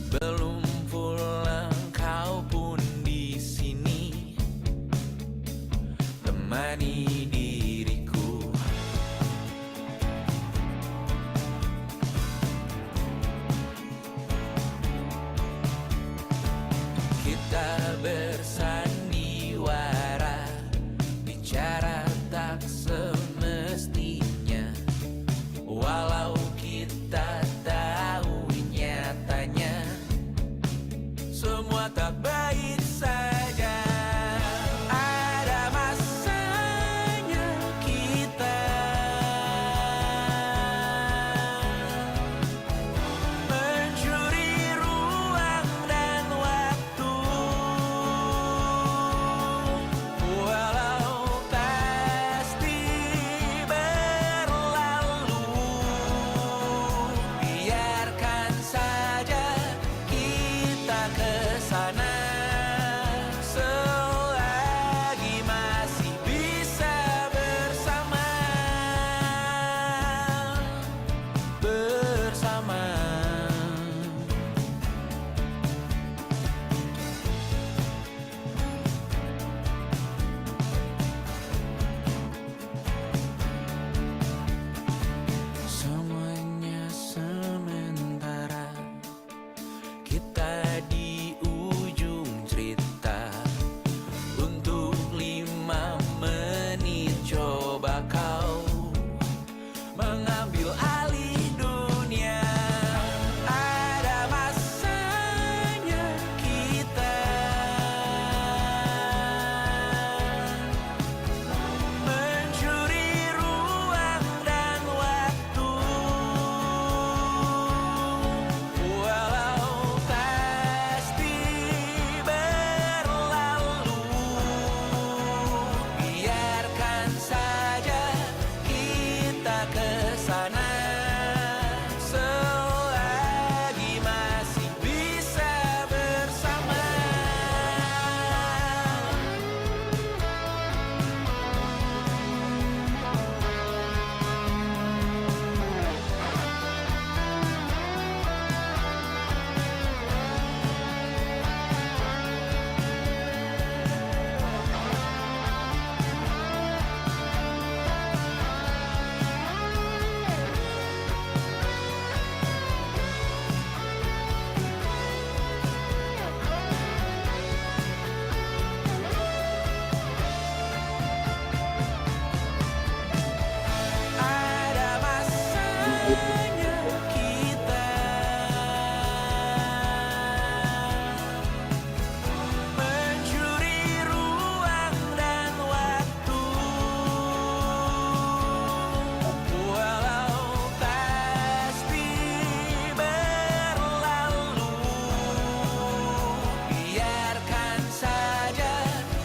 Belum pulang kau pun di sini, temani diriku. Kita bersandiwara, bicara tak semestinya, walau kita tahu nyatanya semua tak baik saja. Ada masanya kita mencuri ruang dan waktu, walau pasti berlalu. Biarkan saja kita ke sana selagi masih bisa bersama. Semuanya sementara, kita di ujung cerita. Untuk 5 menit coba kau mengambil alih dunia. Ada masanya kita mencuri ruang dan waktu, walau tak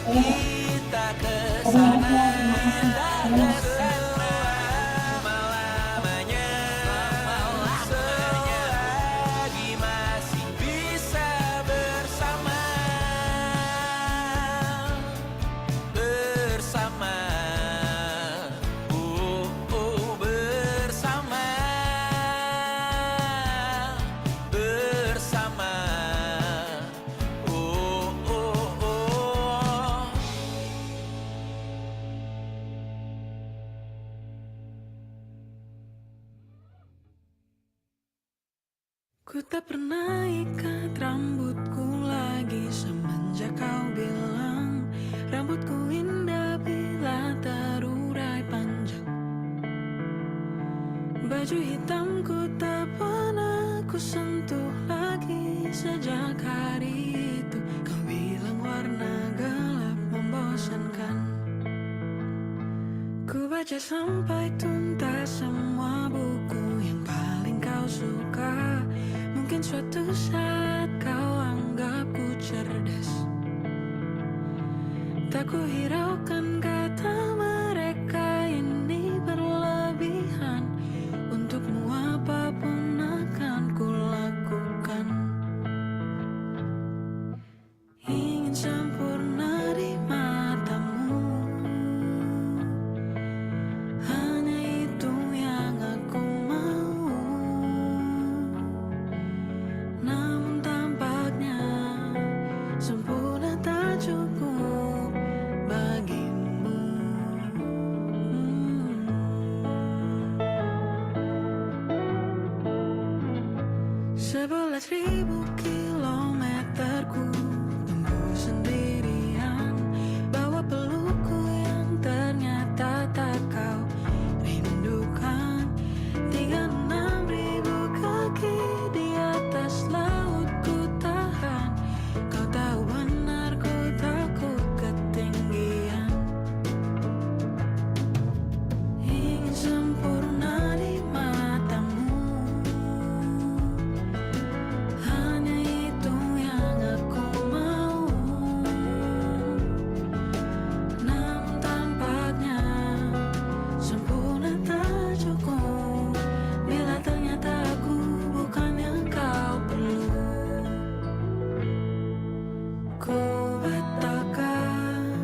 kita ke sana tak selama-lamanya selagi masih bisa bersama bersama bersama bersama Ku tak pernah ikat rambutku lagi semenjak kau bilang rambutku indah bila terurai panjang. Baju hitamku tak pernah ku sentuh lagi sejak hari itu. Kau bilang warna gelap membosankan. Ku baca sampai tuntas semua buku yang paling kau suka. Mungkin suatu saat kau anggapku cerdas. Tak ku hiraukan kata mereka ini berlebihan. Untukmu apapun akan ku lakukan. Ingin sempurna di matamu. Hanya itu yang aku mau. Namun tampaknya sempurna tak cukup bagimu. 11.000 kilometer ku tempuh sendirian. Bawa pelukku yang ternyata tak kau rindukan. 36.000 kaki di atas laut ku tahan. Kau tahu benar ku takut ketinggian. Ingin sempurna di matamu. Hanya itu yang aku mau. Namun tampaknya sempurna tak cukup bila ternyata aku bukan yang kau perlu. Ku batalkan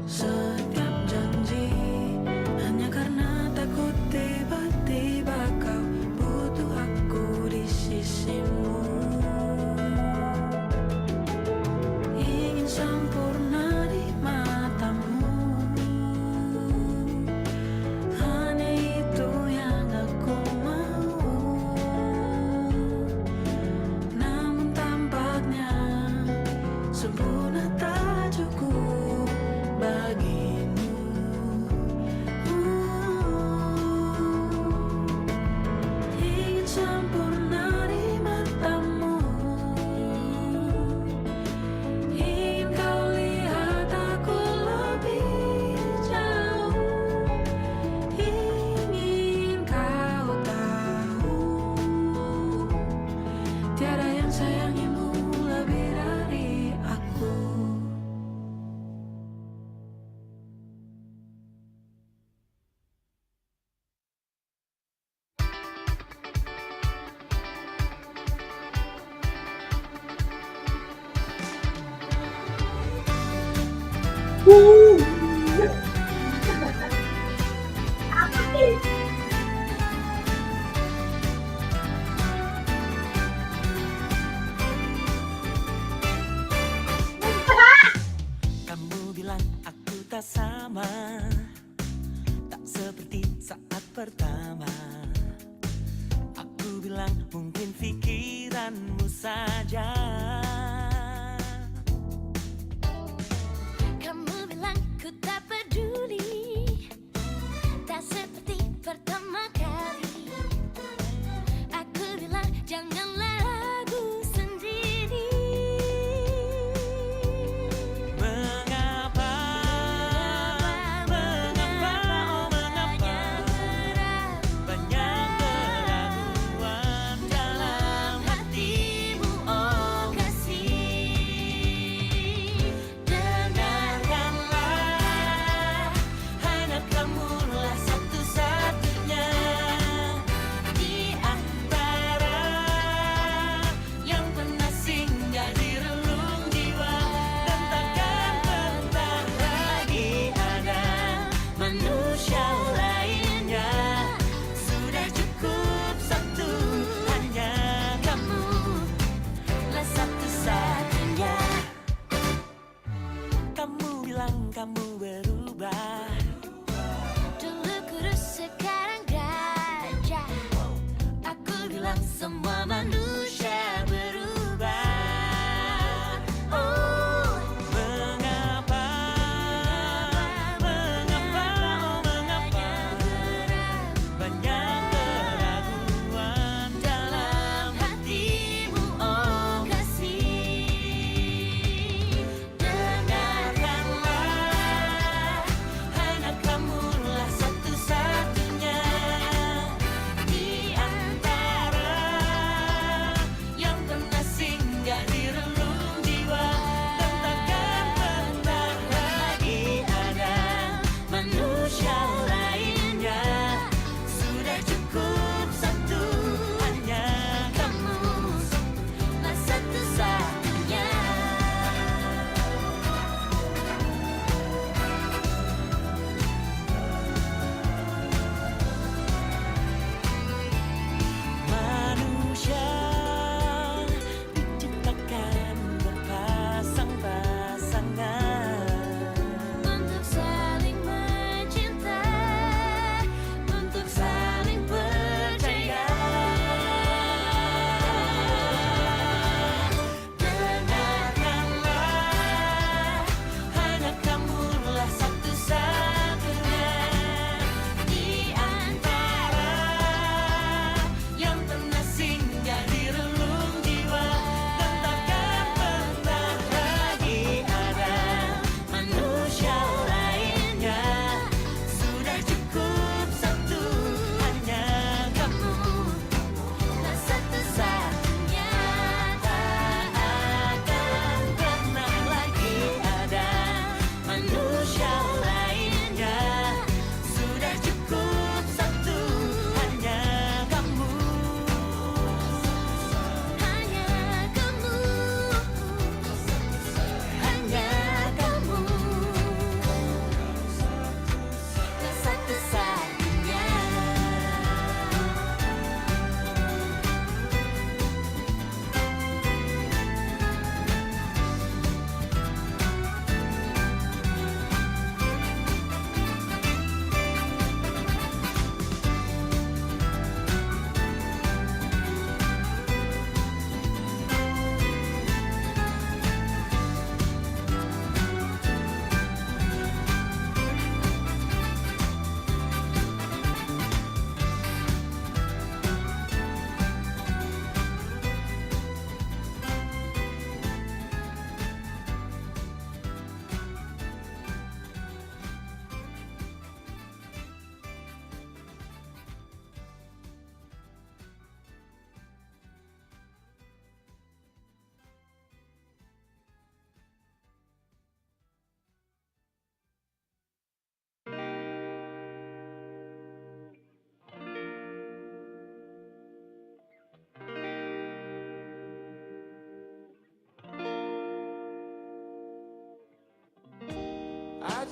setiap janji hanya karena takut tiba-tiba kau butuh aku di sisimu. Ingin sempurna di matamu. Hanya itu yang aku mau. Namun tampaknya sempurna tak cukup bagimu. Ingin sempurna di matamu. Ingin kau lihat aku lebih jauh. Ingin kau tahu tiada yang sayangimu lebih dari aku. Kamu bilang aku tak sama, tak seperti saat pertama. Aku bilang mungkin pikiranmu saja. Kamu bilang ku tak peduli, tak seperti pertama kali. Aku bilang janganlah ragu sendiri. Mengapa, mengapa, oh mengapa banyak keraguan dalam hatimu,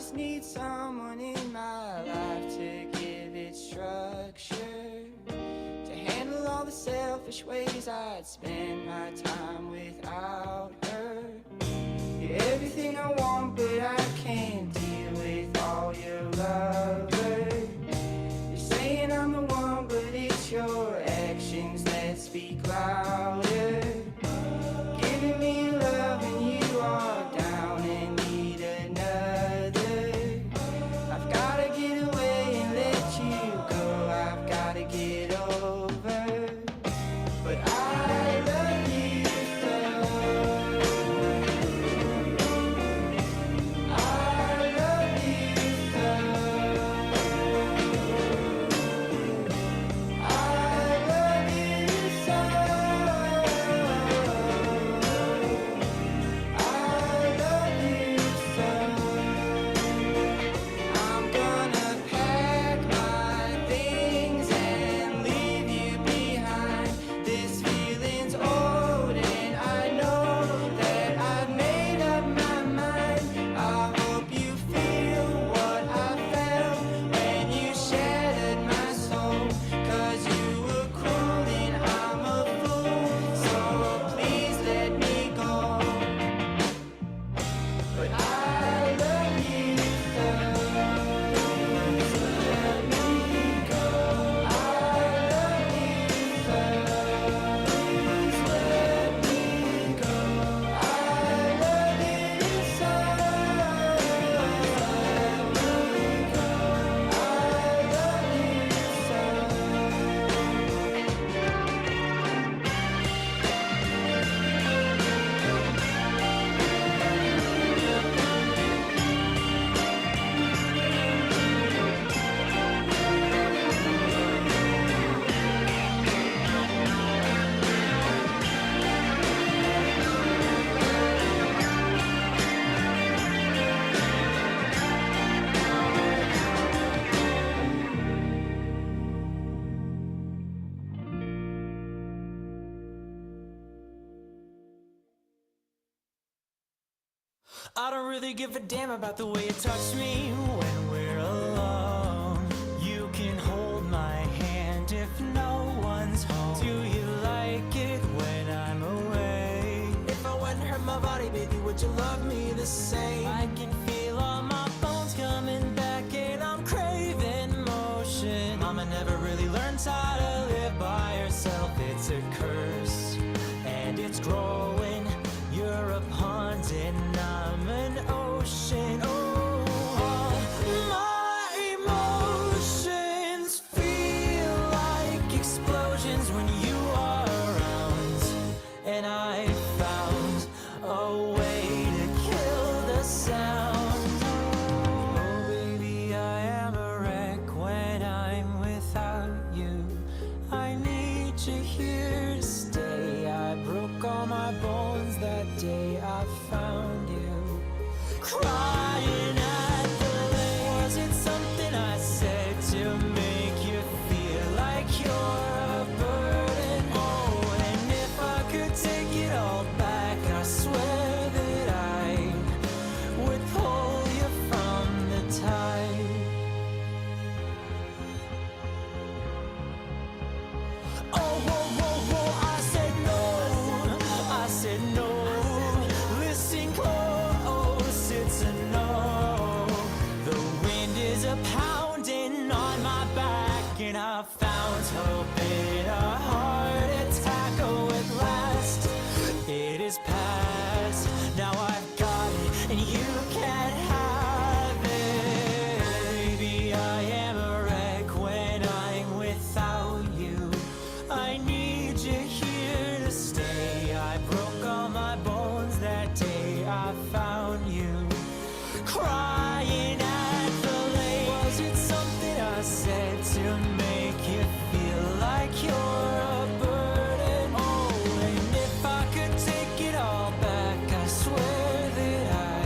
just need someone in my life to give it structure, to handle all the selfish ways I'd spend my time without her. You're everything I want, but I can't deal with all your lovers. You're saying I'm the one, but it's your actions that speak louder. Giving me love and you are down and need another. I've gotta get away and let you go. I've gotta get over. But I love you so. I love you so. I love you so. I love you so. I'm gonna pack my things and leave you behind. This feeling's old and I know that I've made up my mind. I hope you feel what I felt when you shattered my soul. 'Cause you were cruel and I'm a fool, so please let me go. But I love you so. Let me go. I love you so. Please let me go. I love you so. Let me go. I love you so. I don't really give a damn about the way you touch me when we're alone. You can hold my hand if no one's home. Do you like it when I'm away? If I wouldn't hurt my body, baby, would you love me the same? I can feel all my bones coming back and I'm craving motion. Mama never really learned how to live by herself. It's a curse and it's growing. You're a pond and I'm an ocean. Oh, all my emotions feel like explosions when you are around. And I found a way to kill the sound. Oh, baby, I am a wreck when I'm without you. I need you here to stay. I broke all my bones that day I found you. Crying at the lake. Was it something I said to make you feel like you're a burden? Oh, and if I could take it all back, I swear that I would pull you from the tide. Oh, whoa, whoa, whoa, I said no. I said no. Listen close, it's a no. The wind is a pounding on my back, and I found hope in a heart attack. Oh, at last it is past. Now I've got it, and you can't have it. Baby, I am a wreck when I'm without you. I need you here to stay. I broke all my bones that day I found you. Crying at the lake. Was it something I said to make you feel like you're a burden? Oh, and if I could take it all back, I swear that I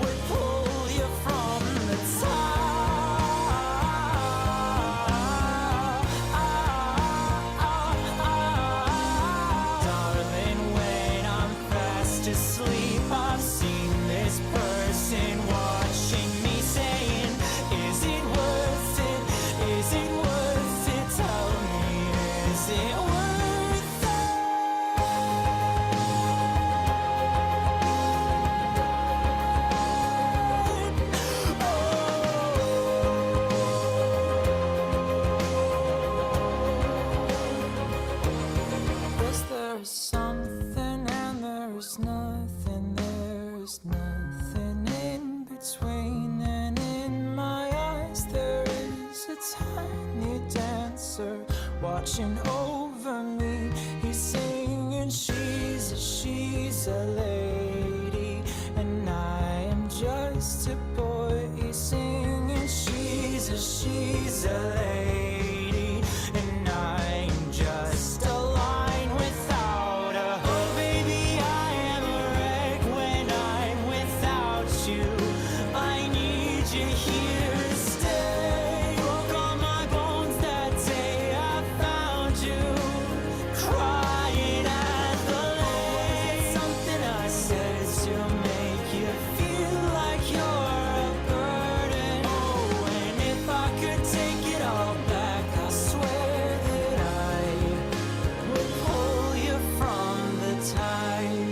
would pull you from the top. Darling, when I'm fast asleep, I've seen this person there's nothing in between. And in my eyes there is a tiny dancer watching over me. He's singing, she's a lady, and I am just a boy. He's singing, she's a lady, and I'm just a line without a. Oh baby, I am a wreck when I'm without you. I need you here to stay. Broke all my bones that day I found you, crying at the lake. Something I said to make you feel like you're a burden. Oh, and if I could take it all back, I swear that I would pull you from the tide.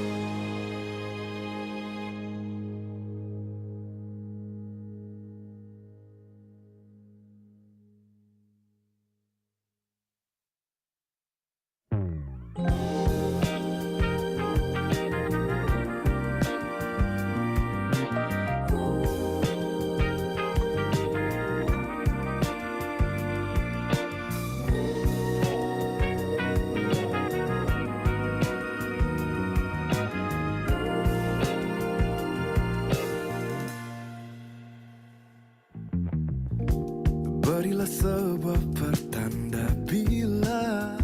Berilah sebuah pertanda bila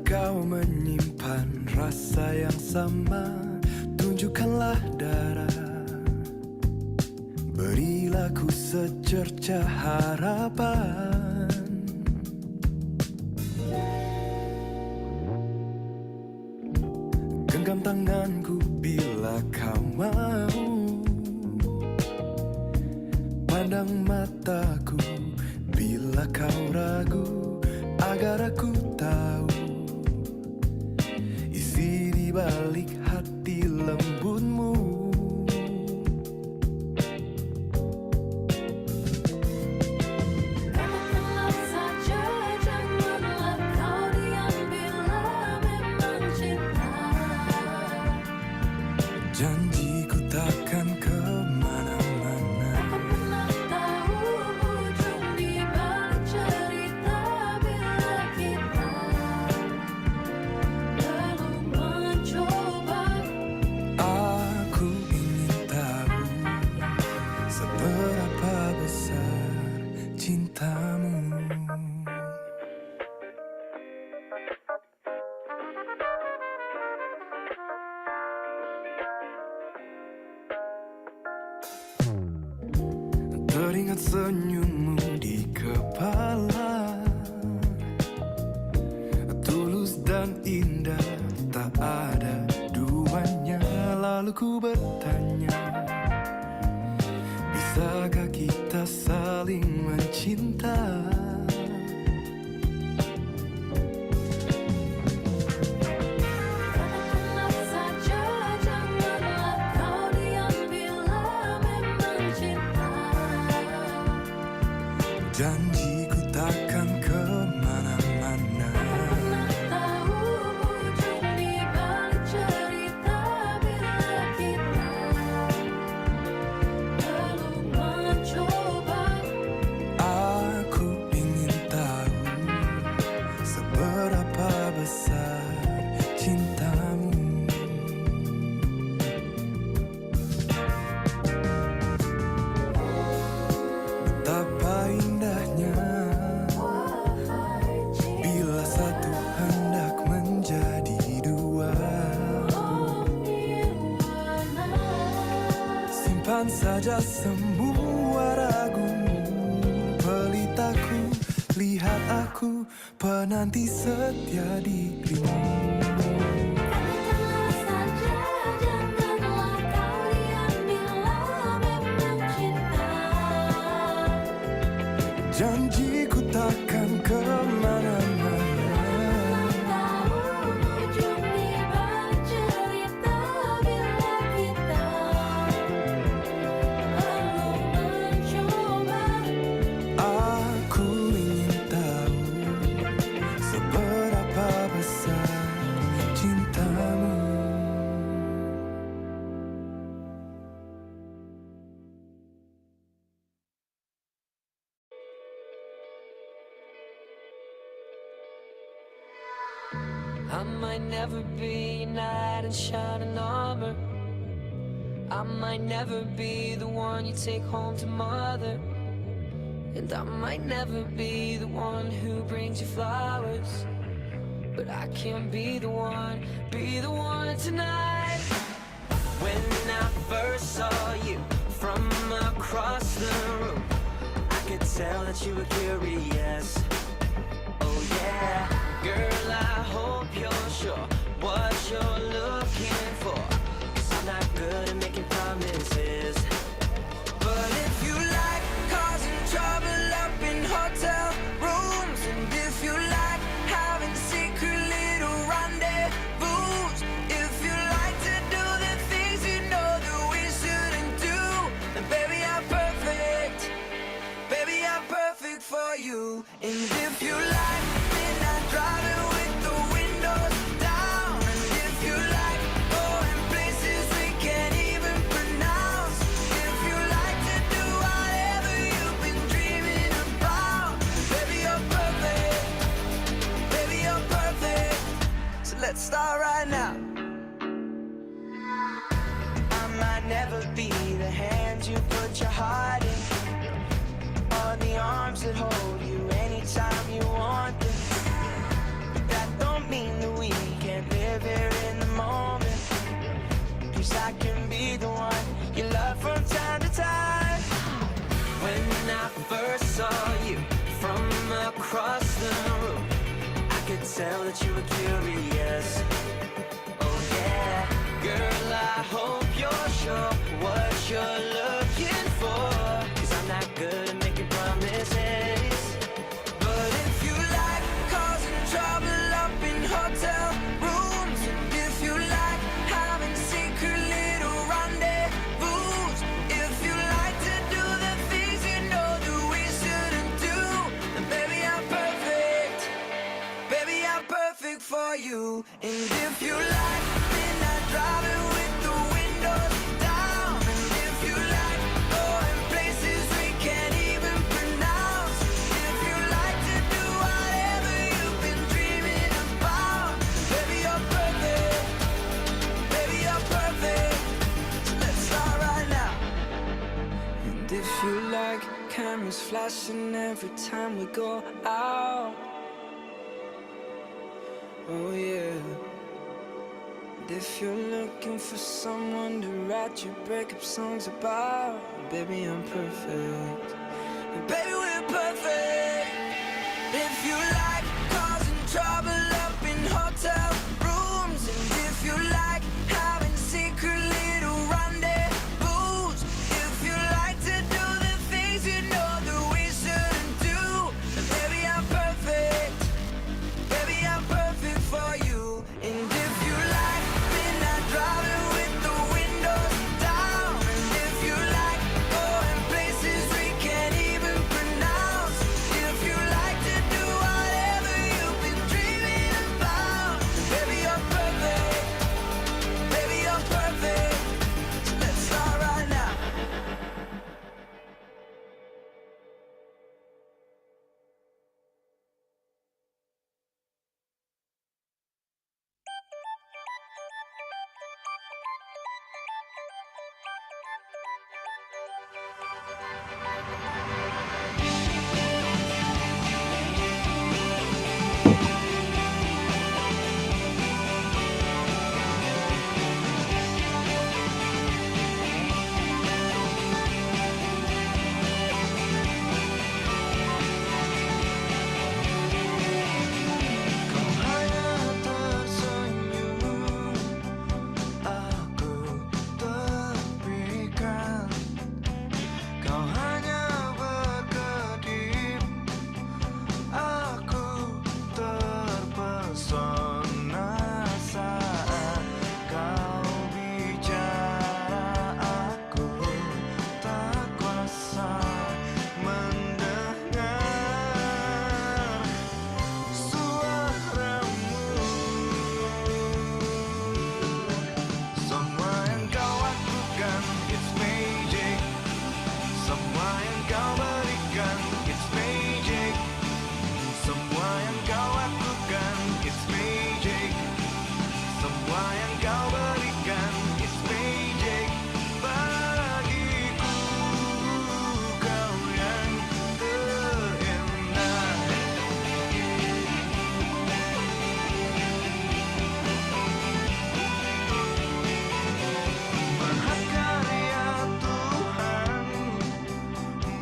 kau menyimpan rasa yang sama. Tunjukkanlah darah, berilah ku secerca harapan. Genggam tanganku bila kau mau, pandang mataku bila kau ragu, agar aku tahu isi di balik hati lembutmu. Katakanlah saja, janganlah kau diam bila memang cinta. Janjiku takkan kemana-mana. Takkan pernah tahu ujung di balik cerita bila kita belum mencoba. Aku ingin tahu seberapa besar cintamu. Teringat senyummu di kepala, tulus dan indah, tak ada duanya. Lalu ku bertanya, bisakah kita saling mencinta? Katakanlah saja, janganlah kau diam bila memang cinta. Janjiku takkan kemana-mana. Pernah tahu ujung di balik cerita bila kita belum mencoba. Aku ingin tahu seberapa besar cintamu. Betapa indahnya bila satu hendak menjadi dua. Simpan saja semua ragumu, pelitaku, lihat aku, penanti setia dirimu. Katakanlah saja, janganlah kau diam bila memang cinta. Janjiku takkan kemana-mana. Tahu ujung di balik cerita bila kita belum mencoba. Aku ingin tahu seberapa besar I might never be a knight in shining armor. I might never be the one you take home to mother. And I might never be the one who brings you flowers, but I can be the one tonight. When I first saw you from across the room, I could tell that you were curious. Oh yeah, girl, I hope you're sure what you're looking for, 'cause I'm not good at making promises. But if you like causing trouble up in hotel rooms, and if you like having secret little rendezvous, if you like to do the things you know that we shouldn't do, then baby, I'm perfect. Baby, I'm perfect for you. And if you like midnight driving with the windows down, and if you like going places we can't even pronounce, if you like to do whatever you've been dreaming about, baby, you're perfect. Baby, you're perfect. So let's start right now. I might never be the hand you put your heart in, or the arms that hold you anytime you want them. But that don't mean that we can't live here in the moment, 'cause I can be the one you love from time to time. When I first saw you from across the room, I could tell that you were curious. Oh yeah, girl, I hope you're sure what you're looking for, 'cause I'm not good at making promises. But if you like causing trouble up in hotel rooms, and if you like having secret little rendezvous, if you like to do the things you know that we shouldn't do, then baby, I'm perfect. Baby, I'm perfect for you. And if you like midnight driving with the windows down, and if you like going places we can't even pronounce, if you like to do whatever you've been dreaming about, baby, you're perfect. Baby, you're perfect. So let's start right now. And if you like cameras flashing every time we go out, oh yeah. And if you're looking for someone to write your breakup songs about, baby, I'm perfect. And baby, we're perfect. If you like causing trouble up in hotel rooms, and if you like having secret little rendezvous, if you like to do the things you know that we shouldn't do, then baby, I'm perfect. Baby, I'm perfect for you. And if you like midnight driving with the windows down, and if you like going places we can't even pronounce, yang kau berikan is magic bagiku, kau yang terindah. Mahakarya Tuhan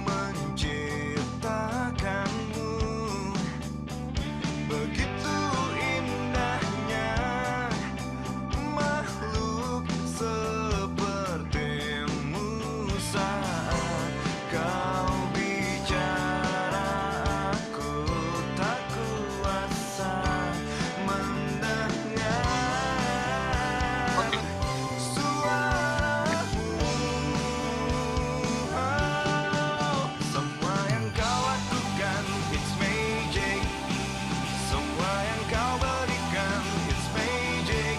menciptakanmu, begitu indahnya makhluk sepertimu. Saat kau bicara aku tak kuasa mendengar suaramu. Oh, semua yang kau lakukan it's magic, semua yang kau berikan it's magic,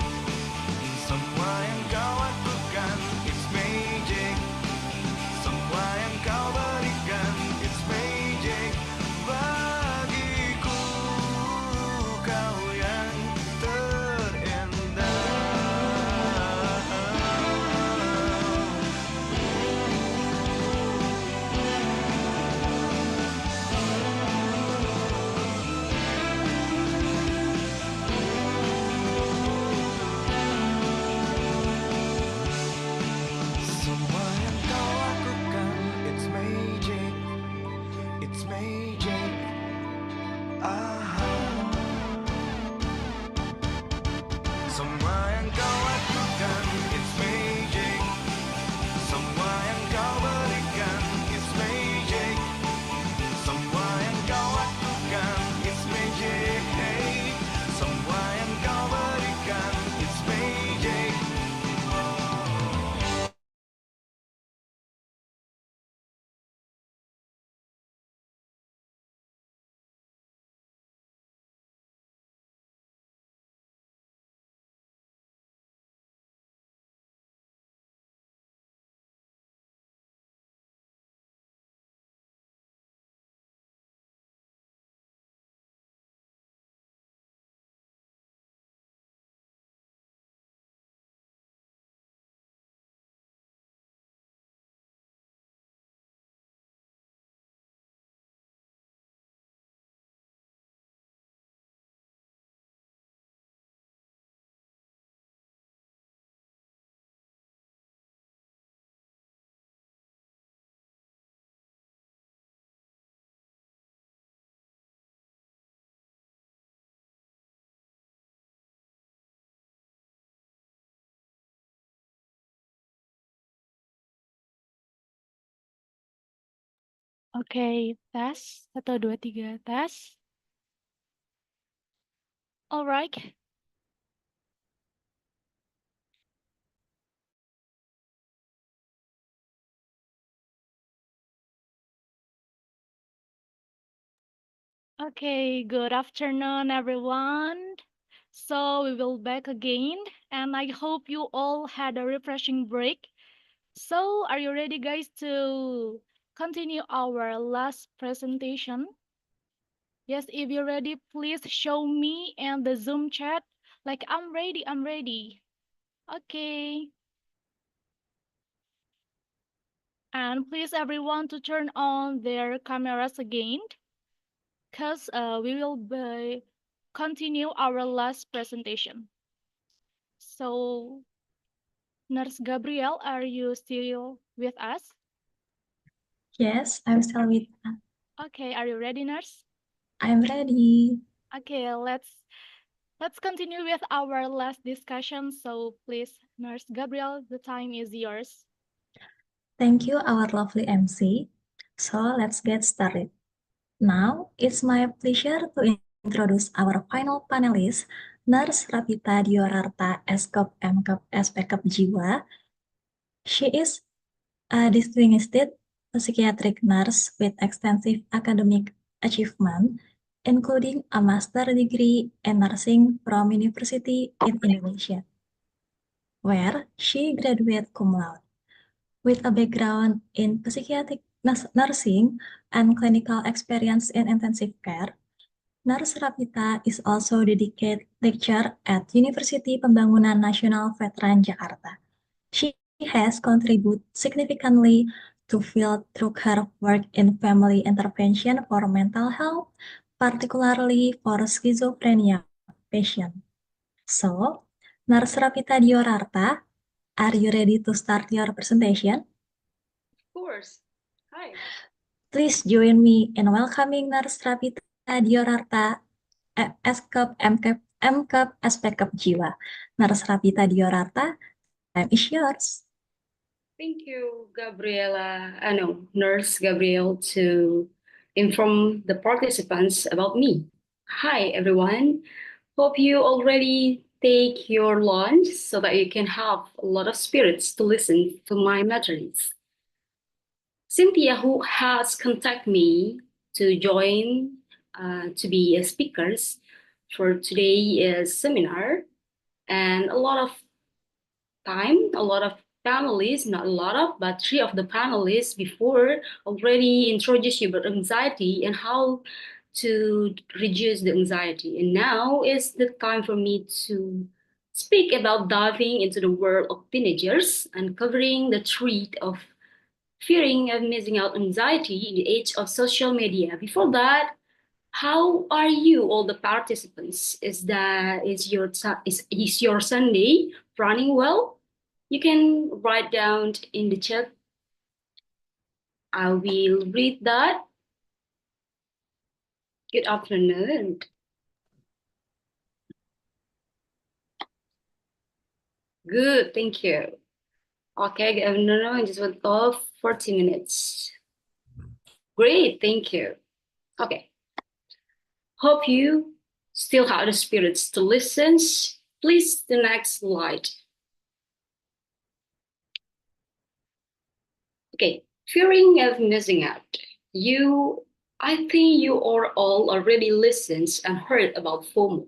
semua yang kau lakukan it's magic, semua yang kau berikan it's magic bagiku, kau yang terindah. Semua yang kau lakukan it's magic, it's magic. Semua yang kau lakukan it's magic, semua yang kau berikan it's magic, semua yang kau lakukan it's magic, semua yang kau berikan it's magic. Oke, tes. 1, 2, 3, tes. Alright. Okay, good afternoon, everyone. So we will back again, and I hope you all had a refreshing break. So are you ready, guys, to continue our last presentation? Yes, if you're ready, please show me and the Zoom chat. Like, I'm ready, I'm ready. Okay. And please everyone to turn on their cameras again, because we will be continue our last presentation. So, Nurse Gabriel, are you still with us? Yes, I'm still with. Okay, are you ready, Nurse? I'm ready. Okay, let's continue with our last discussion. So please, Nurse Gabriel, the time is yours. Thank you, our lovely MC. So let's get started. Now, it's my pleasure to introduce our final panelist, Nurse Rapita Diorarta, SKOP MKOP SPKOP Jiwa. She is a distinguished psychiatric nurse with extensive academic achievement, including a master's degree in nursing from University in Indonesia, where she graduated cum laude. With a background in psychiatric nursing and clinical experience in intensive care, Nurse Rapita is also dedicated lecturer at Universiti Pembangunan Nasional Veteran Jakarta. She has contributed significantly to field through her work in family intervention for mental health, particularly for schizophrenia patients. So, Nurse Rapita Diorarta, are you ready to start your presentation? Of course. Hi. Please join me in welcoming Nurse Rapita Diorarta, SCAP, MCAP, SPCAP Jiwa. Nurse Rapita Diorarta, time is yours. Thank you, Nurse Gabrielle, to inform the participants about me. Hi, everyone. Hope you already take your lunch so that you can have a lot of spirits to listen to my matters. Cynthia, who has contacted me to join to be a speakers for today's seminar, and a lot of panelists, not a lot of, but 3 of the panelists before already introduced you about anxiety and how to reduce the anxiety. And now is the time for me to speak about diving into the world of teenagers and covering the threat of fearing of missing out anxiety in the age of social media. Before that, how are you, all the participants? Is your Sunday running well? You can write down in the chat. I will read that. Good afternoon. Good, thank you. Okay, good afternoon. I just went off 40 minutes. Great, thank you. Okay. Hope you still have the spirits to listen. Please, the next slide. Okay, fearing of missing out. I think you are all already listened and heard about FOMO.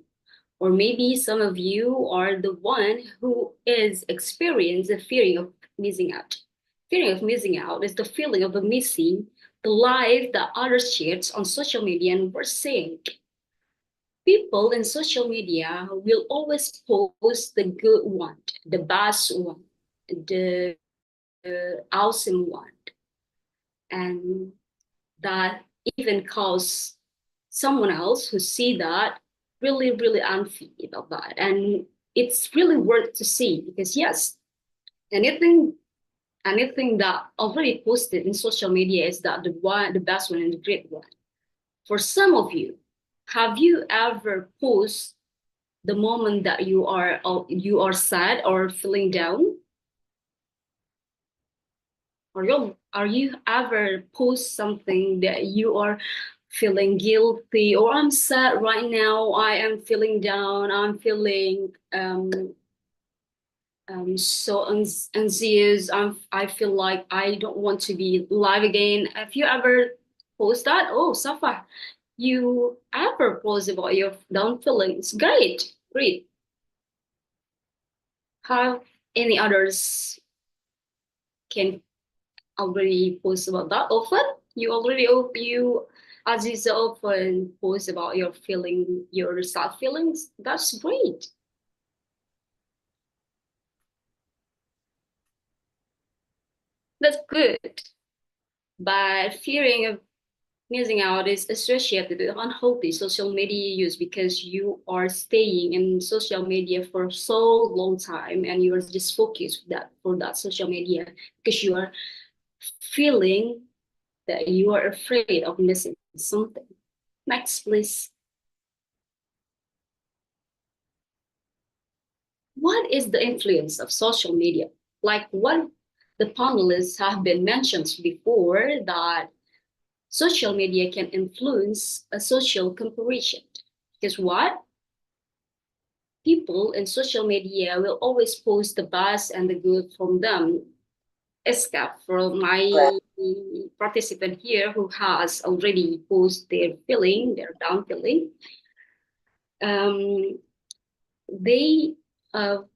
Or maybe some of you are the one who is experiencing the fearing of missing out. Fearing of missing out is the feeling of missing the life that others shared on social media and were saying. People in social media will always post the good one, the best one, the awesome one. And that even cause someone else who see that really, really unfeel about that. And it's really worth to see because yes, anything that already posted in social media is that the best one and the great one. For some of you, have you ever posted the moment that you are sad or feeling down? Or are you ever post something that you are feeling guilty, or I'm sad right now, I am feeling down, I'm feeling so anxious, I feel like I don't want to be alive again. Have you ever post that? Oh, Safa, you ever post about your down feelings? Great. Have any others can already post about that often? You Aziza often post about your sad feelings. That's great. That's good. But fearing of missing out is associated with unhealthy social media use because you are staying in social media for so long time and you are just focused for that social media because you are feeling that you are afraid of missing something. Next, please. What is the influence of social media? Like what the panelists have been mentioned before, that social media can influence a social comparison. Because what? People in social media will always post the best and the good from them. Escape from my participant here who has already posted their down feeling.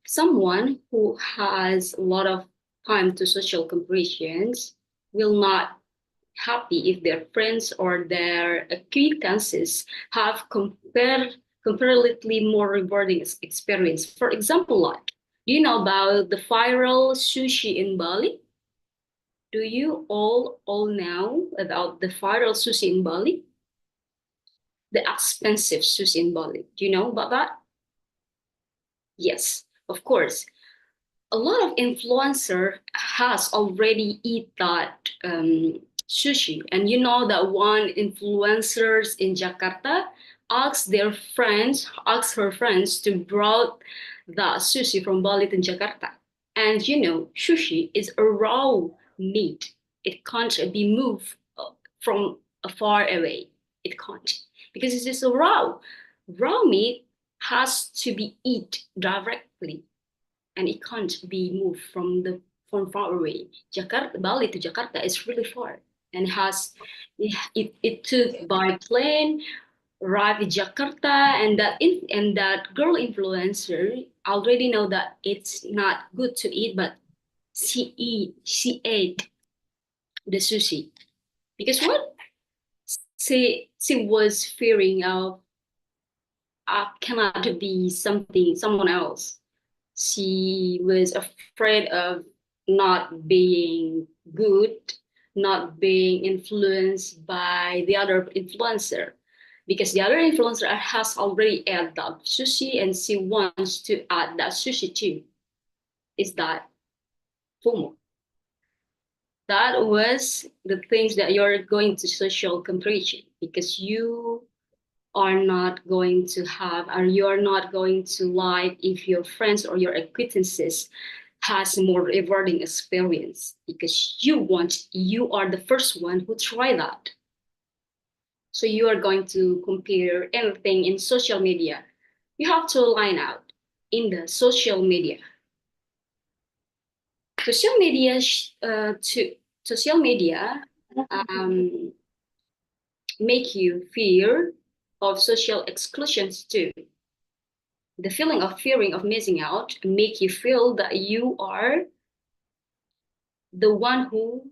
Someone who has a lot of time to social comparisons will not happy if their friends or their acquaintances have comparatively more rewarding experience. For example, like, do you know about the viral sushi in Bali? Do you all know about the viral sushi in Bali? The expensive sushi in Bali. Do you know about that? Yes, of course. A lot of influencer has already eat that sushi, and you know that one influencers in Jakarta asked her friends to brought the sushi from Bali to Jakarta. And you know, sushi is a raw meat. It can't be moved from far away. It can't, because it's just a raw meat has to be eat directly, and it can't be moved from far away. Bali to Jakarta is really far, and it took by plane, arrived in Jakarta, and that girl influencer already know that it's not good to eat, but she ate the sushi, because what she was fearing of cannot be someone else. She was afraid of not being good, not being influenced by the other influencer, because the other influencer has already added that sushi and she wants to add that sushi too. Is that FOMO? That was the things that you're going to social comparison, because you are not going to have, or you're not going to like if your friends or your acquaintances has more rewarding experience, because you are the first one who try that. So you are going to compare anything in social media. You have to line out in the social media. Social media make you fear of social exclusions too. The feeling of fearing of missing out make you feel that you are the one who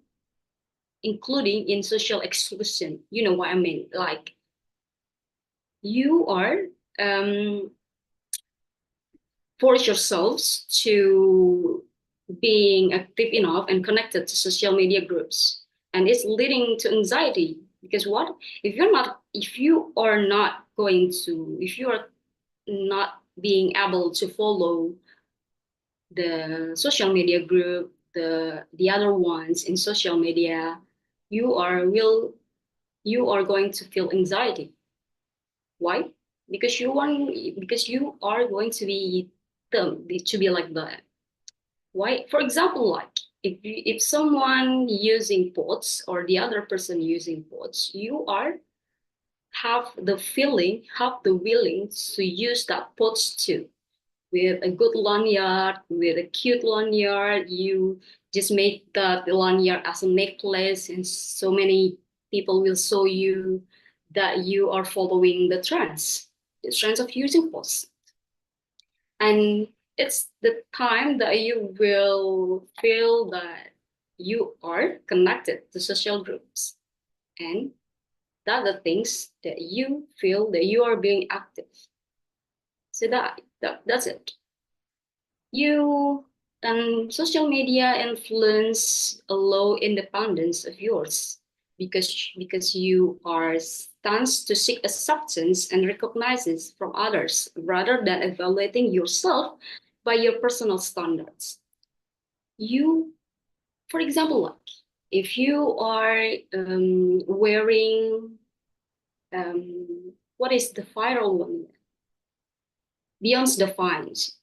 including in social exclusion. You know what I mean? Like, you are force yourselves to being active enough and connected to social media groups, and it's leading to anxiety, because what if you are not being able to follow the social media group, the other ones in social media, you are going to feel anxiety. Why? Because you are going to be like that. Why? For example, like if someone using pots or the other person using pots, you have the willing to use that pots too. With a good lanyard, with a cute lanyard, you just make that lanyard as a necklace, and so many people will show you that you are following the trends of using posts. And it's the time that you will feel that you are connected to social groups, and that are the things that you feel that you are being active. So that's it. You and social media influence a low independence of yours, because you are stands to seek acceptance and recognizes from others rather than evaluating yourself by your personal standards. You, for example, like if you are wearing what is the viral one? Beyond the Fines.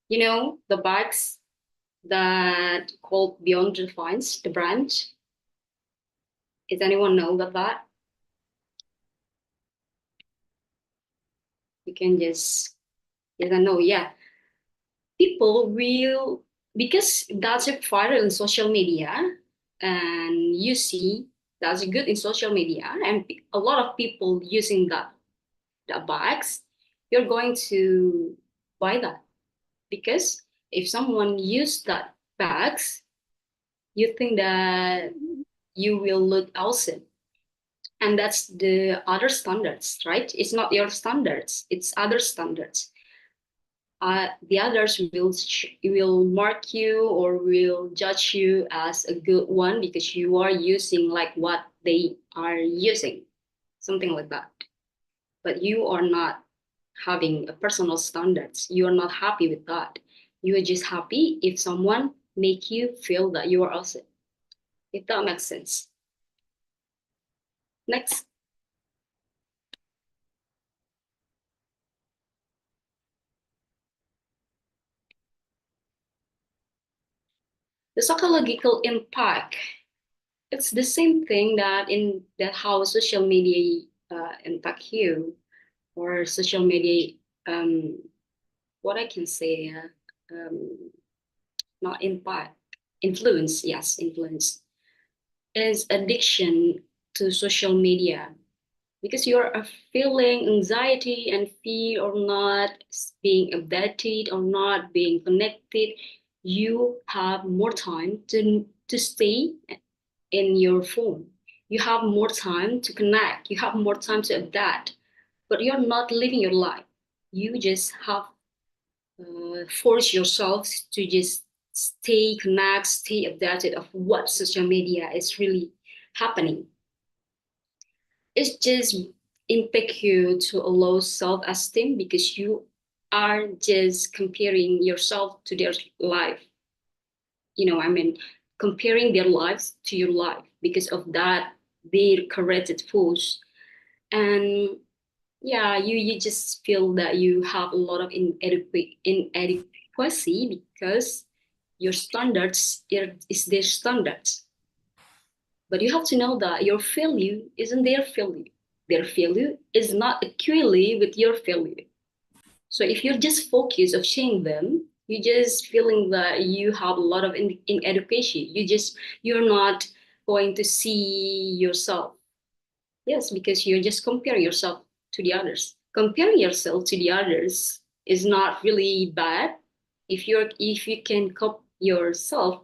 You know, the bags that called Beyond the Fines, the brand. Does anyone know about that? You can just, yes, I know, yeah. People will, because that's a viral in social media, and you see that's good in social media, and a lot of people using that bags, you're going to buy that, because if someone used that bags, you think that you will look awesome. And that's the other standards, right? It's not your standards, it's other standards. The others will mark you or will judge you as a good one because you are using like what they are using, something like that. But you are not having a personal standards. You are not happy with that. You are just happy if someone make you feel that you are awesome. If that makes sense. Next. The psychological impact. It's the same thing that how social media impact you, or social media. What I can say, not impact, influence. Yes, influence is addiction to social media, because you're feeling anxiety and fear or not being updated or not being connected. You have more time to stay in your phone. You have more time to connect. You have more time to adapt, but you're not living your life. You just have force yourself to just stay connect, stay updated of what social media is really happening. It's just impact you to a low self-esteem because you are just comparing yourself to their life. Comparing their lives to your life. Because of that, they created fools. And yeah, you just feel that you have a lot of inadequacy because your standards is their standards. But you have to know that your value isn't their value. Their value is not equally with your value. So if you're just focused of seeing them, you're just feeling that you have a lot of inadequacy. You're not going to see yourself. Yes, because you're just comparing yourself to the others. Comparing yourself to the others is not really bad if you can copy yourself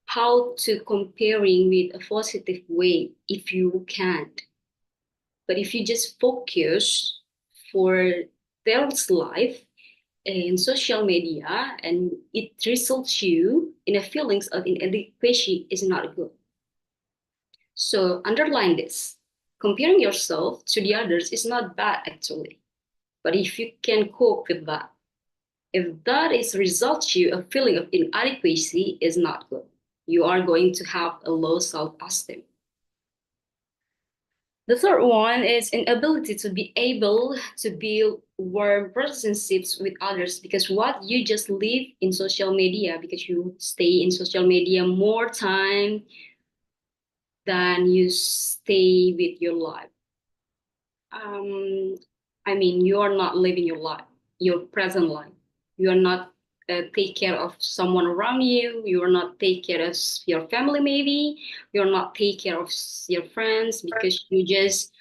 how to comparing with a positive way if you can't. But if you just focus for their life in social media and it results you in a feelings of inadequacy is not good. So underline this. Comparing yourself to the others is not bad actually. But if you can cope with that, if that is results you a feeling of inadequacy is not good. You are going to have a low self-esteem. The third one is inability to be able to build warm relationships with others because what you just live in social media because you stay in social media more time than you stay with your life. You are not living your life, your present life. You are not take care of someone around you. You are not take care of your family, maybe. You're not take care of your friends because you just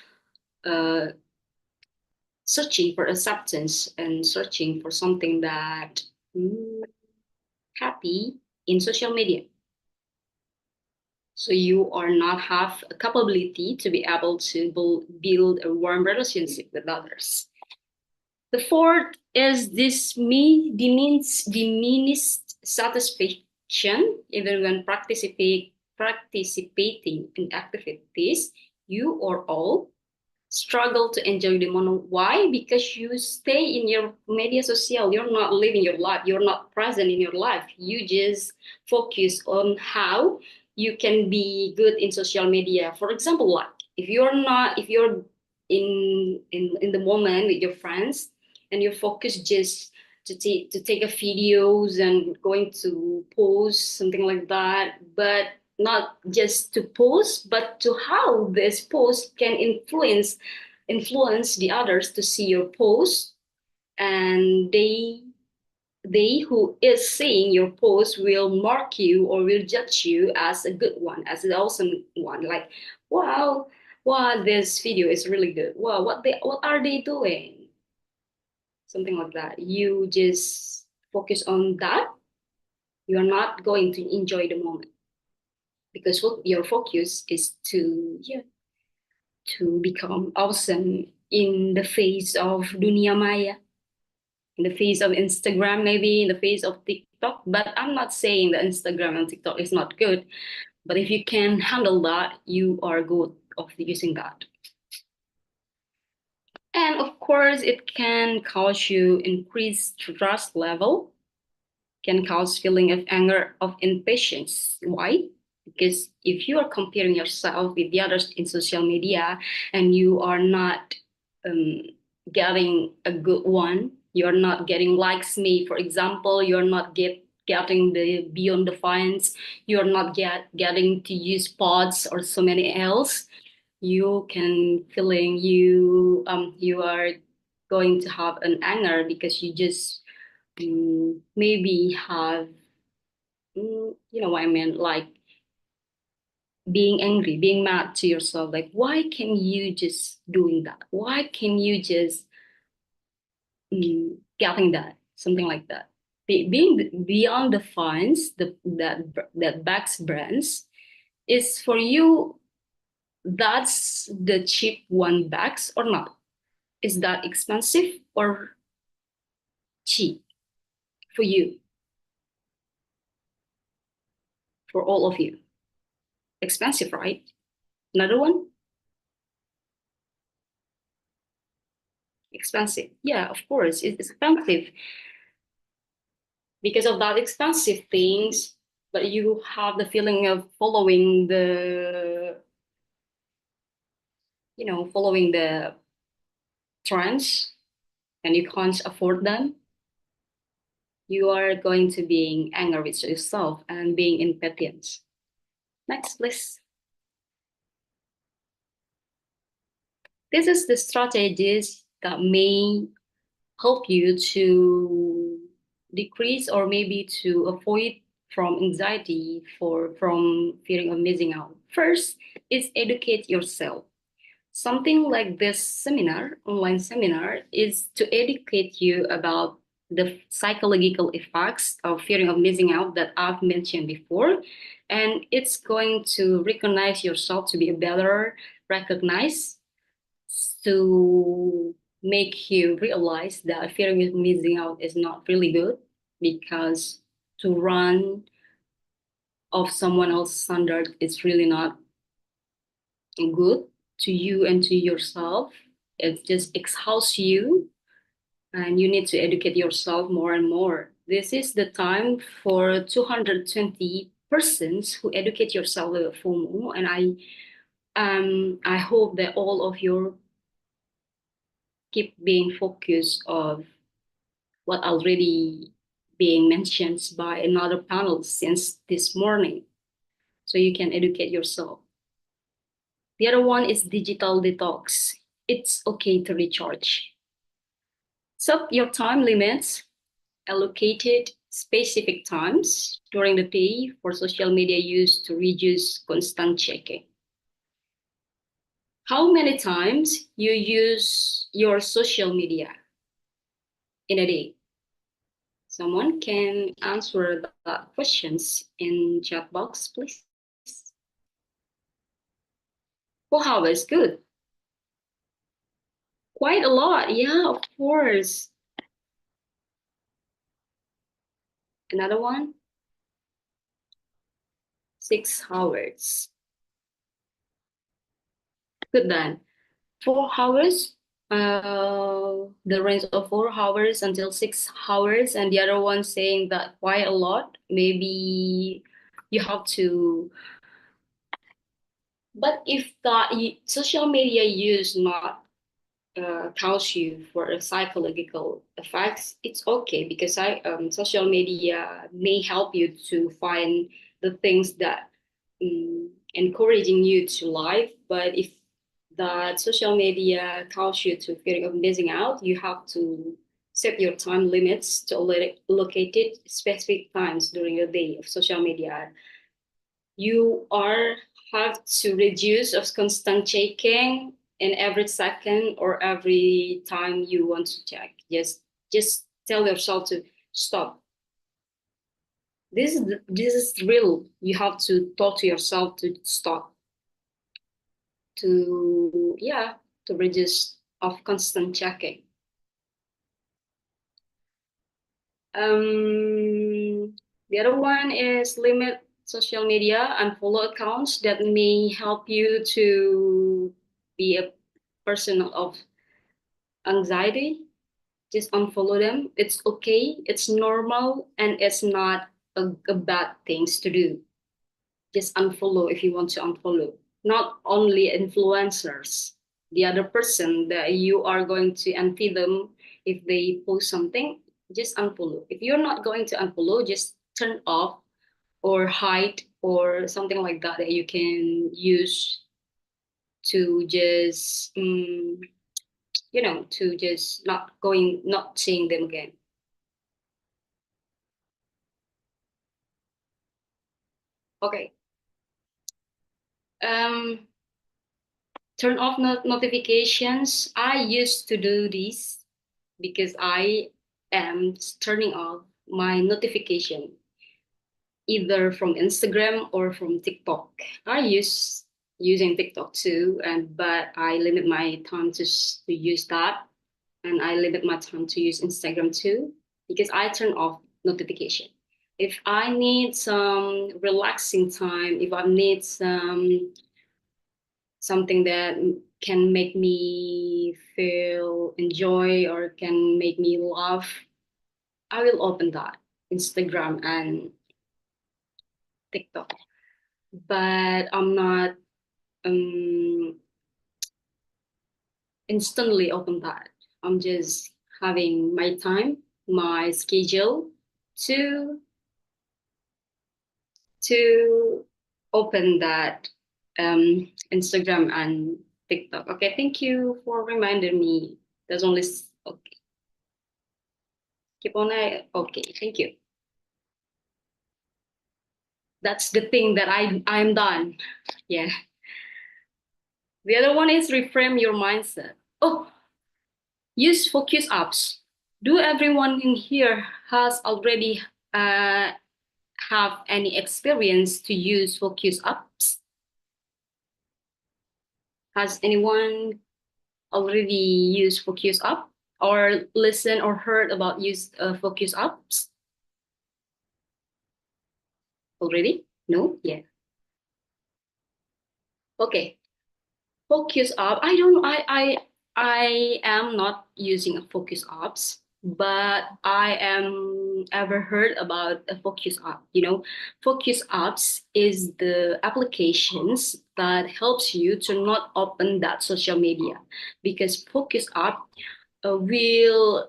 searching for acceptance and searching for something that happy in social media. So you are not have a capability to be able to build a warm relationship with others. The fourth is this diminished satisfaction even when participating in activities. You or all struggle to enjoy the moment. Why? Because you stay in your media social. You're not living your life. You're not present in your life. You just focus on how you can be good in social media. For example, like if you're in the moment with your friends and you focus just to take a videos and going to post something like that, but not just to post, but to how this post can influence the others to see your post, and they who is seeing your post will mark you or will judge you as a good one, as an awesome one. Like, wow, this video is really good. Wow, what are they doing? Something like that. You just focus on that. You are not going to enjoy the moment. because your focus is to become awesome in the face of dunia maya, in the face of Instagram, maybe in the face of TikTok. But I'm not saying that Instagram and TikTok is not good, but if you can handle that, you are good of using that. And of course, it can cause you increased trust level, can cause feeling of anger, of impatience. Why? Because if you are comparing yourself with the others in social media and you are not getting a good one, you're not getting likes me, for example, you're not getting the beyond the fines, you're not getting to use pods or so many else, you can feeling you are going to have an anger because you just maybe have you know what I mean, like being angry, being mad to yourself, like why can you just doing that? Why can you just getting that? Something like that. Being beyond the fines, that backs brands is for you. That's the cheap one bags or not? Is that expensive or cheap for you? For all of you. Expensive, right? Another one? Expensive. Yeah, of course, it's expensive. Because of that expensive things, but you have the feeling of following the, following the trends, and you can't afford them, you are going to being angry with yourself and being impatient. Next, please. This is the strategies that may help you to decrease or maybe to avoid from anxiety from fearing of missing out. First is educate yourself. Something like this seminar, online seminar, is to educate you about the psychological effects of fearing of missing out that I've mentioned before. And it's going to recognize yourself to be a better recognized, to make you realize that fearing of missing out is not really good, because to run of someone else's standard is really not good to you and to yourself. It just exhausts you, and you need to educate yourself more and more. This is the time for 220 persons who educate yourself with FOMO, and I hope that all of you keep being focused of what already being mentioned by another panel since this morning, so you can educate yourself. The other one is digital detox. It's okay to recharge. Set your time limits, allocated specific times during the day for social media use to reduce constant checking. How many times you use your social media in a day? Someone can answer the questions in chat box, please. 4 hours, good. Quite a lot, yeah, of course. Another one? 6 hours. Good then. 4 hours, the range of 4 hours until 6 hours, and the other one saying that quite a lot. Maybe you have to, but if the social media use not counts you for a psychological effects, it's okay, because social media may help you to find the things that encouraging you to live. But if that social media counts you to fearing of missing out, you have to set your time limits to allocated specific times during the day of social media. You have to reduce of constant checking in every second or every time you want to check. Just tell yourself to stop. This is real. You have to talk to yourself to stop, to reduce of constant checking. The other one is limit social media and follow accounts that may help you to be a person of anxiety. Just unfollow them. It's okay. It's normal, and it's not a bad things to do. Just unfollow if you want to unfollow. Not only influencers, the other person that you are going to envy them if they post something, just unfollow. If you're not going to unfollow, just turn off or hide or something like that that you can use to just to just not seeing them again. Okay. Turn off notifications. I used to do this because I am turning off my notification either from Instagram or from TikTok. I using TikTok too, but I limit my time to use that, and I limit my time to use Instagram too because I turn off notification. If I need some relaxing time, if I need something that can make me feel enjoy or can make me laugh, I will open that Instagram and TikTok. But I'm not instantly open that. I'm just having my time, my schedule to open that Instagram and TikTok. Okay, thank you for reminding me. There's only okay. Keep on okay, thank you. That's the thing that I'm done. Yeah. The other one is reframe your mindset. Oh, use focus apps. Do everyone in here has already have any experience to use focus apps? Has anyone already used focus app or listened or heard about use focus apps? Already? No? Yeah. Okay. Focus app. I am not using a focus apps, but I am ever heard about a focus app. Focus apps is the applications that helps you to not open that social media, because focus app will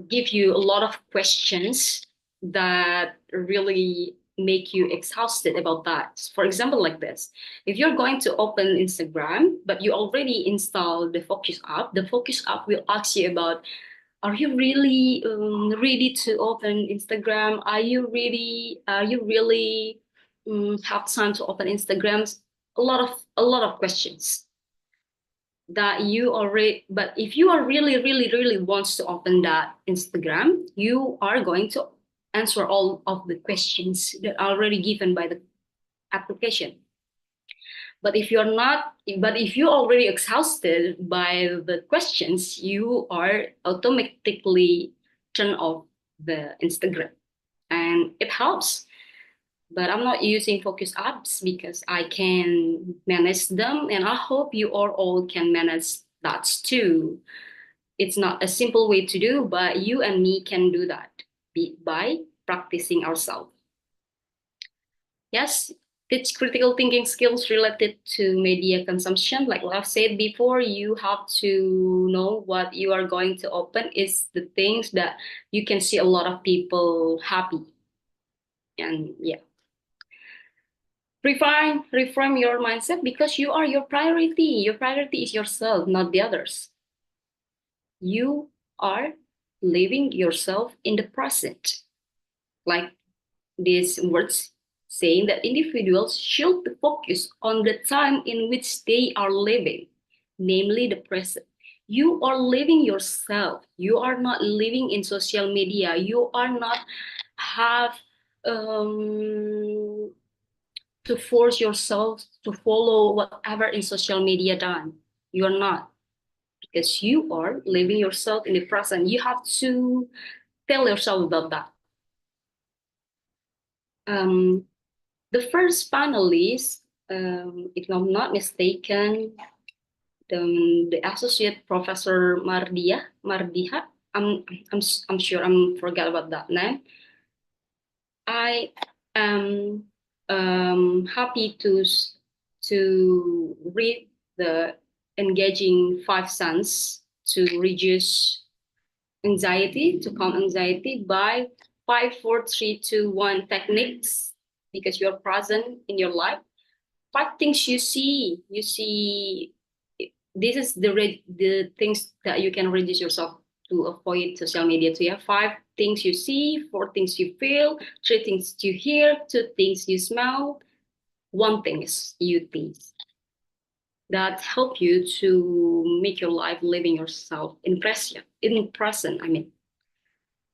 give you a lot of questions that really make you exhausted about that. For example, like this: if you're going to open Instagram, but you already installed the focus app will ask you about, are you really ready to open Instagram? Are you really have time to open Instagram? A lot of questions that you already, but if you are really wants to open that Instagram, you are going to answer all of the questions that are already given by the application. But if you're already exhausted by the questions, you are automatically turn off the Instagram, and it helps. But I'm not using focus apps because I can manage them, and I hope you all can manage that too. It's not a simple way to do, but you and me can do that by practicing ourselves. Yes, teach critical thinking skills related to media consumption. Like I've said before, you have to know what you are going to open is the things that you can see a lot of people happy. And yeah. Reframe your mindset, because you are your priority. Your priority is yourself, not the others. You are living yourself in the present. Like these words saying that individuals should focus on the time in which they are living, namely the present. You are living yourself. You are not living in social media. You are not have to force yourself to follow whatever in social media done. You're not, because you are living yourself in the present. You have to tell yourself about that. The first panelist, if I'm not mistaken, the associate professor Madiha. I'm sure I'm forgot about that name. I am happy to read the engaging 5 signs to reduce anxiety, to calm anxiety by 5, 4, 3, 2, 1 techniques, because you're present in your life. 5 things you see. This is the things that you can reduce yourself to avoid social media. So you have 5 things you see, 4 things you feel, 3 things you hear, 2 things you smell, 1 thing is you taste. That help you to make your life living yourself in present. I mean,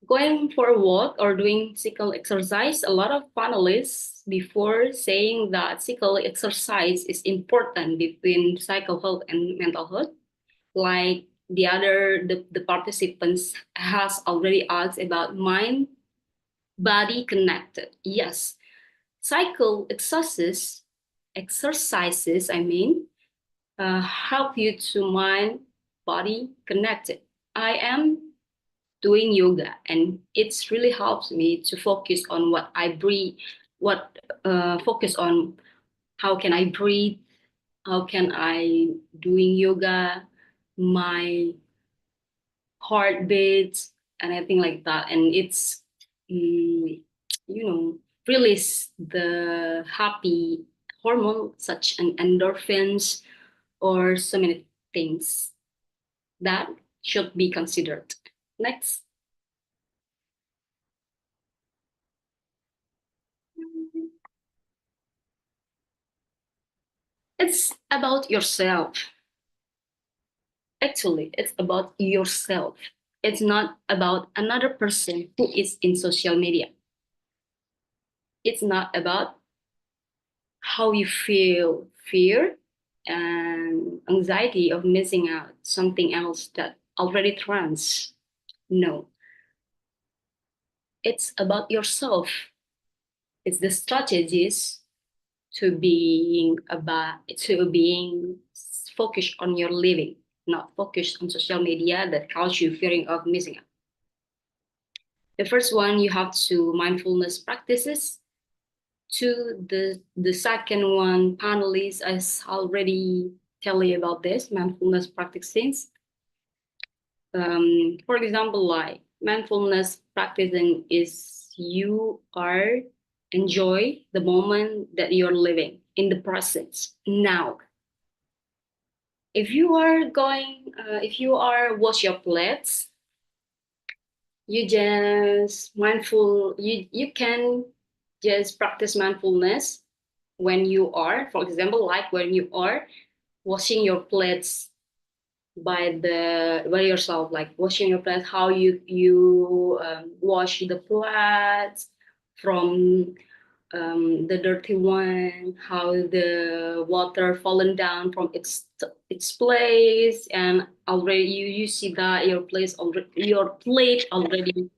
going for a walk or doing physical exercise. A lot of panelists before saying that physical exercise is important between psycho health and mental health. Like the participants has already asked about mind, body connected. Yes, cycle exercises, help you to mind, body connected. I am doing yoga, and it's really helps me to focus on what I breathe, focus on how can I breathe, how can I doing yoga, my heart beats, and everything like that. And it's, release the happy hormone such as endorphins or so many things that should be considered. Next. It's about yourself. Actually, it's about yourself. It's not about another person who is in social media. It's not about how you feel fear and anxiety of missing out something else that already trends. No. It's about yourself. It's the strategies to being focused on your living, not focused on social media that causes you fearing of missing out. The first one, you have to mindfulness practices. To the second one, panelists has already tell you about this mindfulness practices. For example, like mindfulness practicing is you are enjoy the moment that you're living in the present now. If you are wash your plates, you just you can just practice mindfulness when you are, for example, like when you are washing your plates by yourself, like washing your plates, how you wash the plates from the dirty one, how the water fallen down from its place, and already you see that your plate already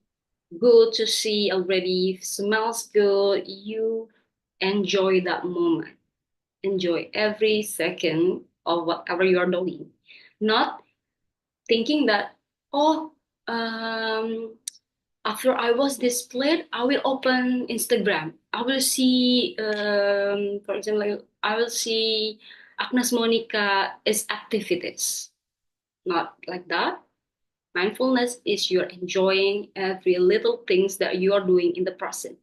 good to see, already smells good. You enjoy that moment, enjoy every second of whatever you are doing, not thinking that, after I was displayed, I will open Instagram. I will see, for example, I will see Agnes Monica's activities. Not like that. Mindfulness is you're enjoying every little things that you are doing in the present.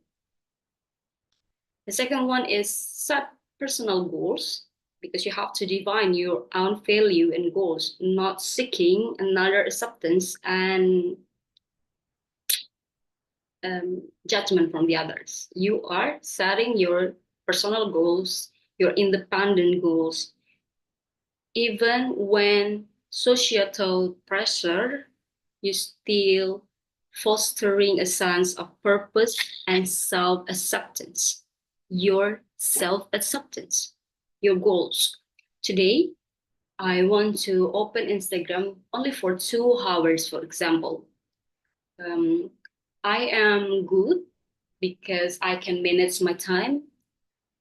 The second one is set personal goals, because you have to define your own value and goals, not seeking another acceptance and judgment from the others. You are setting your personal goals, your independent goals, even when societal pressure, you still fostering a sense of purpose and self-acceptance, your self-acceptance, your goals. Today, I want to open Instagram only for 2 hours, for example. I am good because I can manage my time.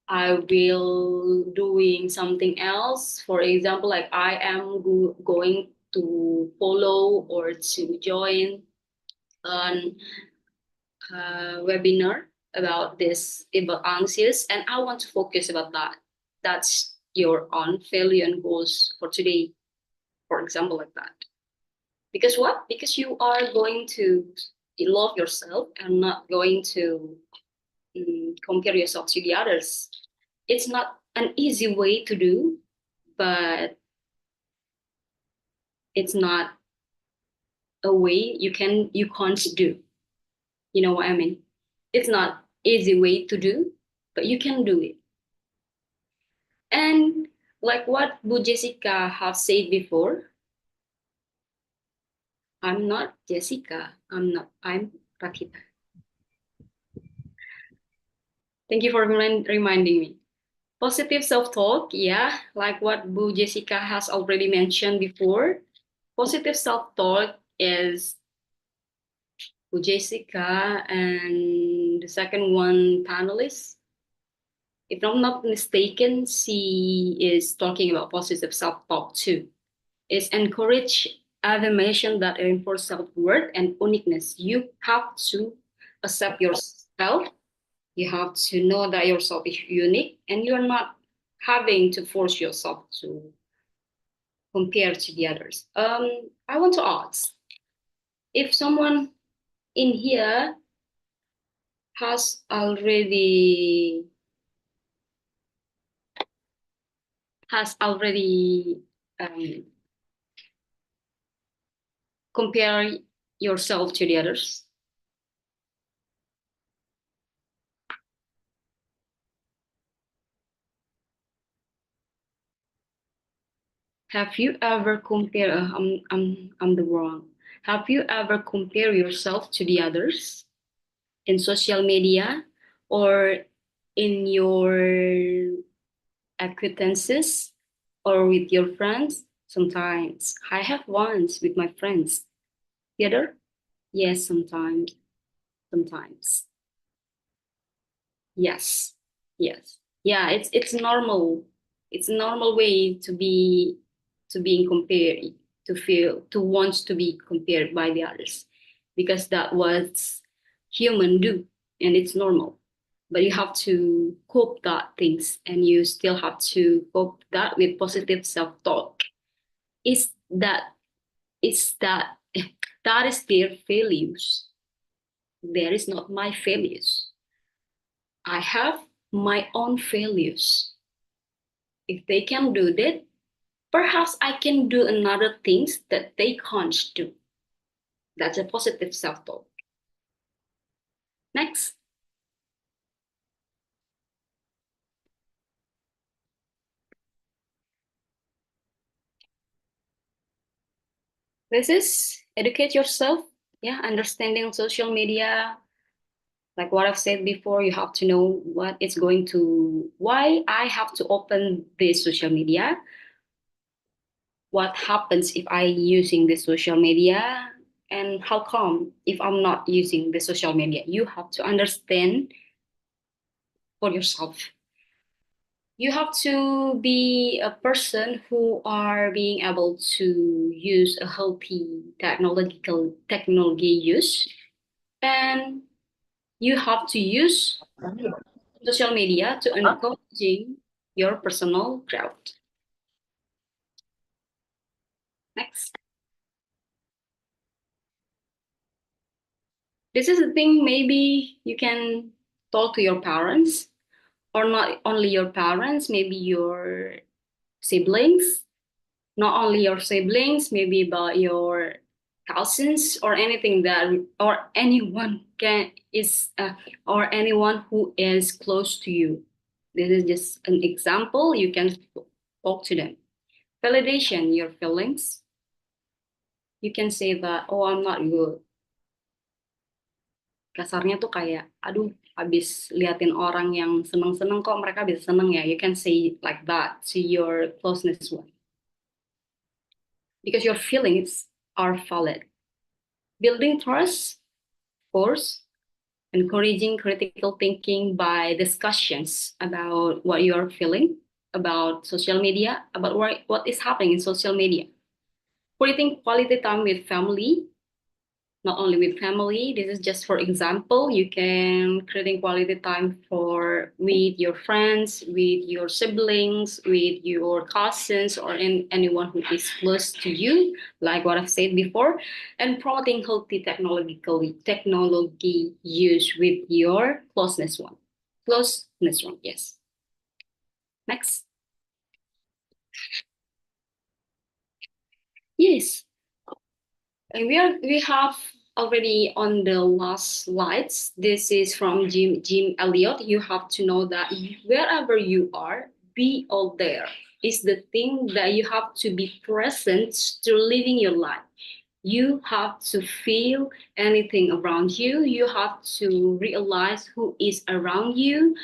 I will doing something else. For example, like I am going to follow or to join an webinar about this, about anxious, and I want to focus about that. That's your own value and goals for today, for example, like that. Because what? Because you are going to love yourself and not going to compare yourself to the others. It's not an easy way to do, but it's not a way you can't do. You know what I mean? It's not easy way to do, but you can do it. And like what Bu Jessica have said before, I'm not Jessica. I'm Rakita. Thank you for reminding me. Positive self-talk, yeah, like what Bu Jessica has already mentioned before. Positive self-talk is Bu Jessica and the second one panelist. If I'm not mistaken, she is talking about positive self-talk too. It's encourage affirmation that reinforce self-worth and uniqueness. You have to accept yourself. You have to know that yourself is unique and you're not having to force yourself to compare to the others. I want to ask if someone in here has already compare yourself to the others. Have you ever compared? I'm the wrong. Have you ever compared yourself to the others in social media or in your acquaintances or with your friends? Sometimes I have once with my friends. The other? Yes, sometimes. Yes. Yeah, it's normal. It's a normal way to being compared, to feel, to want to be compared by the others, because that was human do, and it's normal. But you have to cope that things, and you still have to cope that with positive self-talk. That is their values. There is not my values. I have my own values. If they can do that, perhaps I can do another things that they can't do. That's a positive self-talk. Next. This is educate yourself. Yeah, understanding social media. Like what I've said before, you have to know why I have to open this social media. What happens if I using the social media, and how come if I'm not using the social media? You have to understand for yourself. You have to be a person who are being able to use a healthy technology use, and you have to use social media to encouraging your personal growth. Next. This is the thing, maybe you can talk to your parents, or not only your parents, maybe your siblings, not only your siblings, maybe about your cousins or anything that, or anyone or anyone who is close to you. This is just an example. You can talk to them. Validation your feelings. you can say that, oh, I'm not good. Kasarnya tuh kayak, aduh, habis liatin orang yang seneng-seneng kok mereka bisa seneng ya. You can say like that to your closeness one. Because your feelings are valid. Building trust, of course, encouraging critical thinking by discussions about what you are feeling, about social media, about what is happening in social media. Creating quality time with family, not only with family. This is just for example. You can creating quality time with your friends, with your siblings, with your cousins, or anyone who is close to you, like what I've said before, and promoting healthy technology use with your closeness one. Yes. Next. Yes. And we have already on the last slides. This is from Jim Elliot. You have to know that wherever you are, be all there. Is the thing that you have to be present to living your life. You have to feel anything around you. You have to realize who is around you.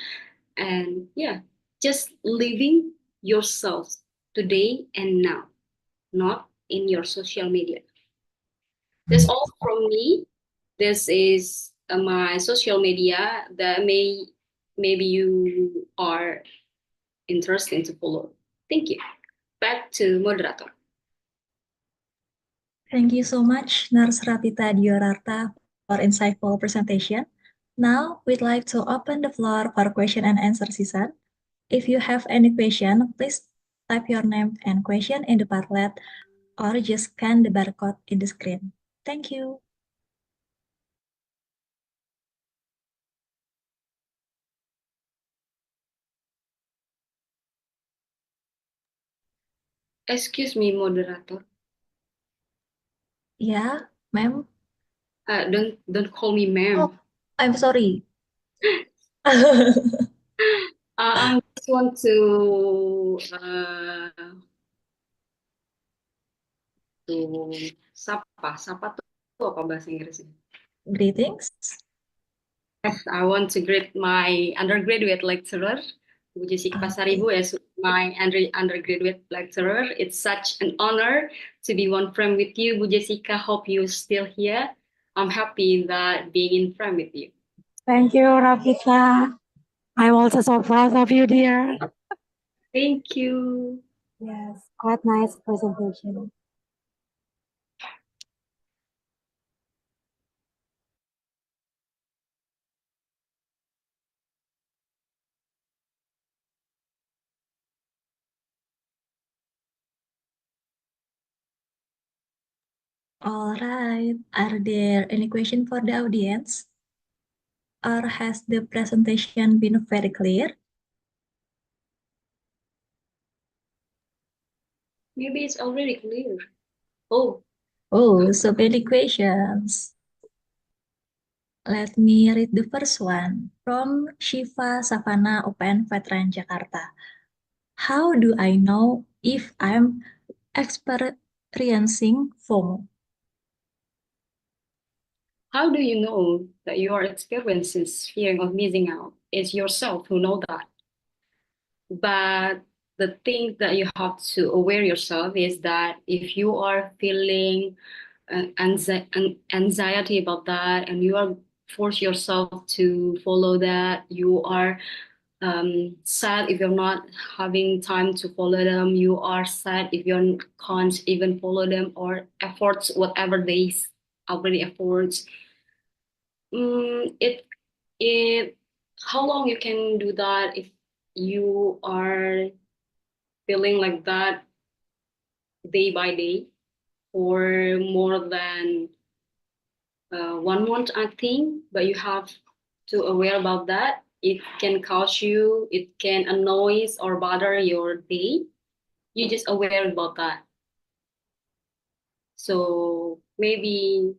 And yeah, just living yourself today and now, not in your social media. That's all from me. This is my social media that maybe you are interested to follow. Thank you. Back to moderator. Thank you so much, Nurse Rapita Diorarta, for insightful presentation. Now, we'd like to open the floor for question and answer session. If you have any question, please type your name and question in the Padlet or just scan the barcode in the screen. Thank you. Excuse me, moderator. Yeah, ma'am. Don't call me ma'am. Oh, I'm sorry. I just want to sapa tuh apa bahasa Inggrisnya? Greetings. Yes, I want to greet my undergraduate lecturer, Bu Jessica Pasaribu, as my undergraduate lecturer. It's such an honor to be one frame with you, Bu Jessica. Hope you're still here. I'm happy that being in frame with you. Thank you, Ravita. I'm also so proud of you, dear. Thank you. Yes, quite nice presentation. All right. Are there any questions for the audience? Or has the presentation been very clear? Maybe it's already clear. Oh. Oh, so many questions. Let me read the first one from Shiva Savana UPN Veteran Jakarta. How do I know if I'm experiencing FOMO? How do you know that you are experiencing fear of missing out? It's yourself who know that. But the thing that you have to aware yourself is that if you are feeling anxiety about that and you are force yourself to follow that, you are sad if you're not having time to follow them, you are sad if you can't even follow them, or efforts, whatever they already efforts. How long you can do that if you are feeling like that day by day for more than 1 month, I think, but you have to aware about that. It can cause you, it can annoy or bother your day. You just aware about that. So maybe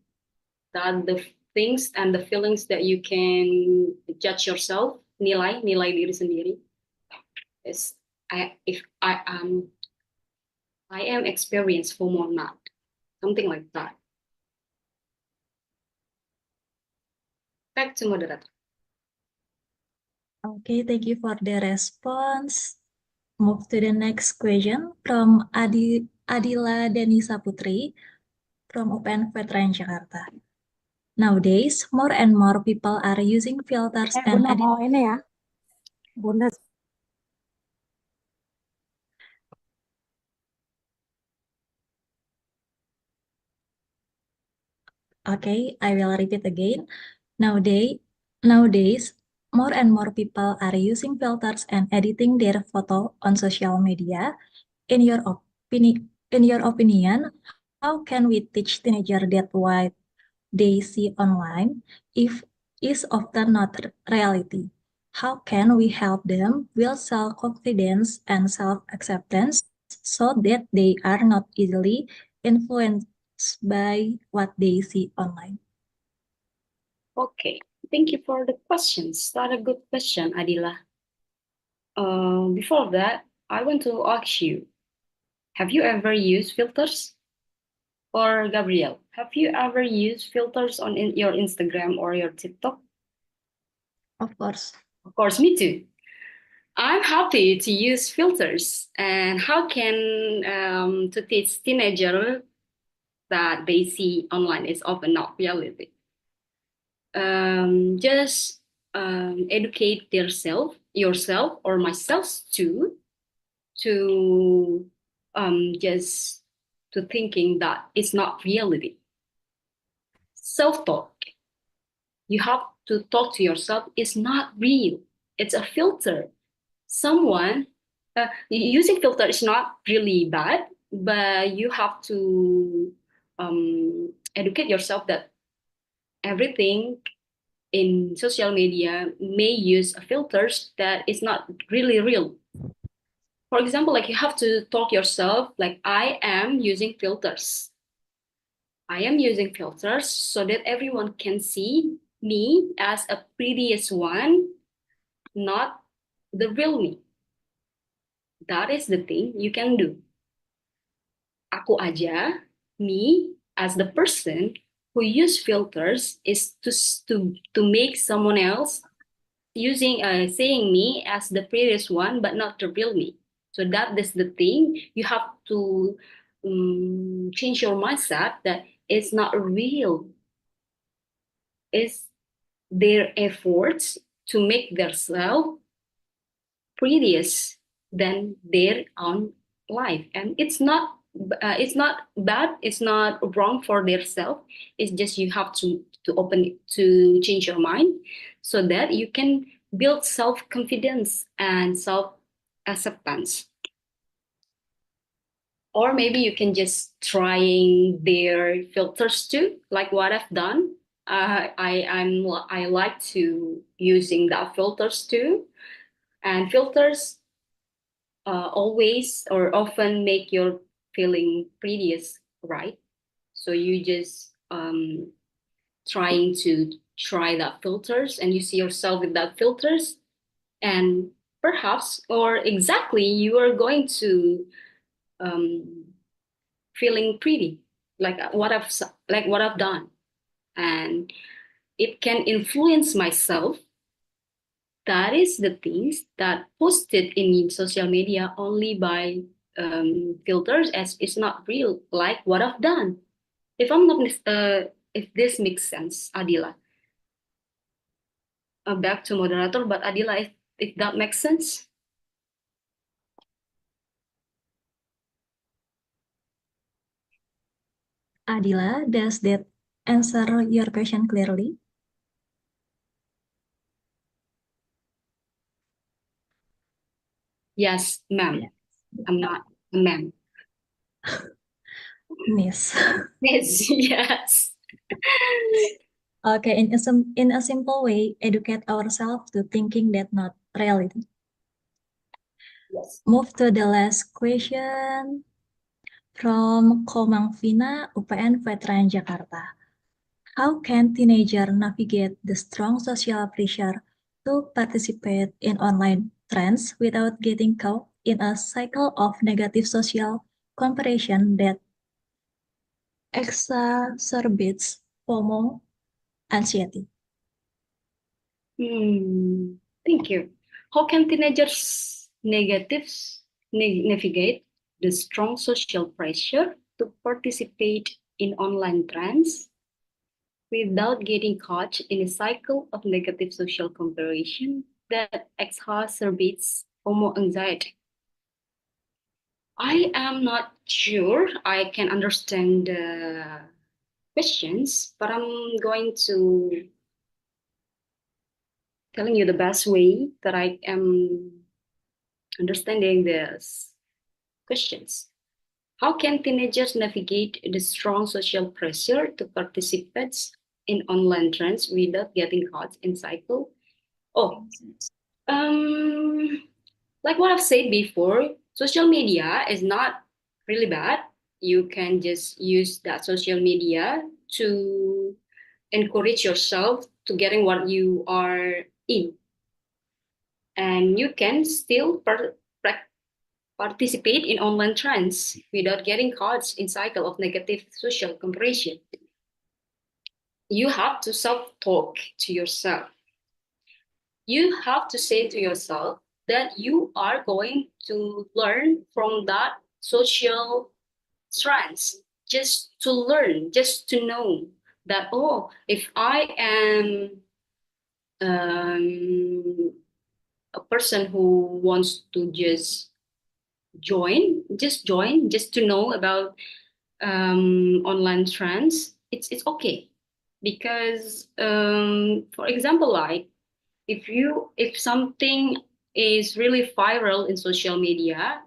that the things and the feelings that you can judge yourself, nilai diri sendiri. Is I am experienced FOMO or not. something like that. Back to moderator. Okay, thank you for the response. Move to the next question from Adila Denisa Putri from UPNVJ Jakarta. Nowadays, more and more people are using filters and Bunda mau ini ya. Bunda Okay, I will repeat again. Nowadays, more and more people are using filters and editing their photo on social media. In your opinion, how can we teach teenagers that what they see online is often not reality? How can we help them build self-confidence and self-acceptance so that they are not easily influenced by what they see online? Okay, thank you for the questions. That's a good question, Adila. Before that, I want to ask you, have you ever used filters? Or Gabriel, have you ever used filters on your Instagram or your TikTok? Of course. Of course, me too. I'm happy to use filters. And how can to teach teenagers that they see online is often not reality? Just educate yourself or myself too, to just to thinking that it's not reality. Self-talk. You have to talk to yourself. It's not real. It's a filter. Someone using filter is not really bad, but you have to educate yourself that everything in social media may use filters that is not really real. For example, like you have to talk yourself like, I am using filters. I am using filters so that everyone can see me as a prettiest one, not the real me. That is the thing you can do. Aku aja, me as the person who use filters is to make someone else saying me as the prettiest one, but not the real me. So that is the thing you have to change your mindset that it's not real. It's their efforts to make themselves prettiest than their own life, and it's not bad, it's not wrong for their self. It's just you have to change your mind so that you can build self-confidence and self-acceptance. Or maybe you can just trying their filters too, like what I've done. I like to using that filters too, and filters always or often make your feeling prettiest, right? So you just trying to try that filters, and you see yourself with that filters, and perhaps or exactly you are going to feeling pretty, like what I've done, and it can influence myself. That is the things that posted in social media only by filters, as it's not real, like what I've done. If I'm not if this makes sense, Adila. Back to moderator, but Adila, if that makes sense. Adila, does that answer your question clearly? Yes, ma'am. Yes. I'm not a ma'am. Miss. Yes, yes. Okay, in a simple way, educate ourselves to thinking that not reality. Yes. Move to the last question from Komang Vina, UPNVJ Jakarta. How can teenagers navigate the strong social pressure to participate in online trends without getting caught in a cycle of negative social comparison that exacerbates FOMO anxiety? Thank you. How can teenagers navigate the strong social pressure to participate in online trends without getting caught in a cycle of negative social comparison that exacerbates FOMO anxiety? I am not sure I can understand the questions, but I'm going to telling you the best way that I am understanding these questions. How can teenagers navigate the strong social pressure to participate in online trends without getting caught in cycle? Oh, like what I've said before, social media is not really bad. You can just use that social media to encourage yourself to getting what you are in. And you can still participate in online trends without getting caught in cycle of negative social comparison. You have to self-talk to yourself. You have to say to yourself that you are going to learn from that social trends, just to learn, just to know that, oh, if I am a person who wants to just join, just to know about online trends, it's okay. Because for example, like if something is really viral in social media,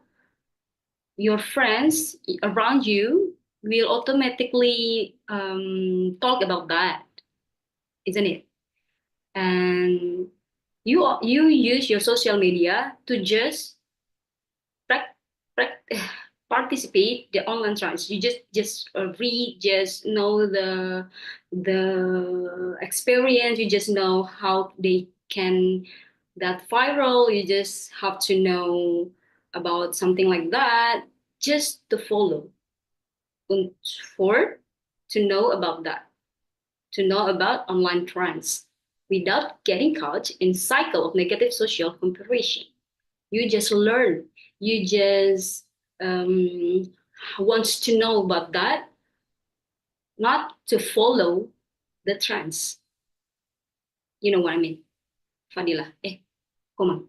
your friends around you will automatically talk about that, isn't it? And you use your social media to just participate the online trends. You just read, just know the experience. You just know how they can that viral. You just have to know about something like that, just to follow, and for to know about that, to know about online trends without getting caught in cycle of negative social comparison. You just learn. You just wants to know about that, not to follow the trends. You know what I mean, Fadila? Come on.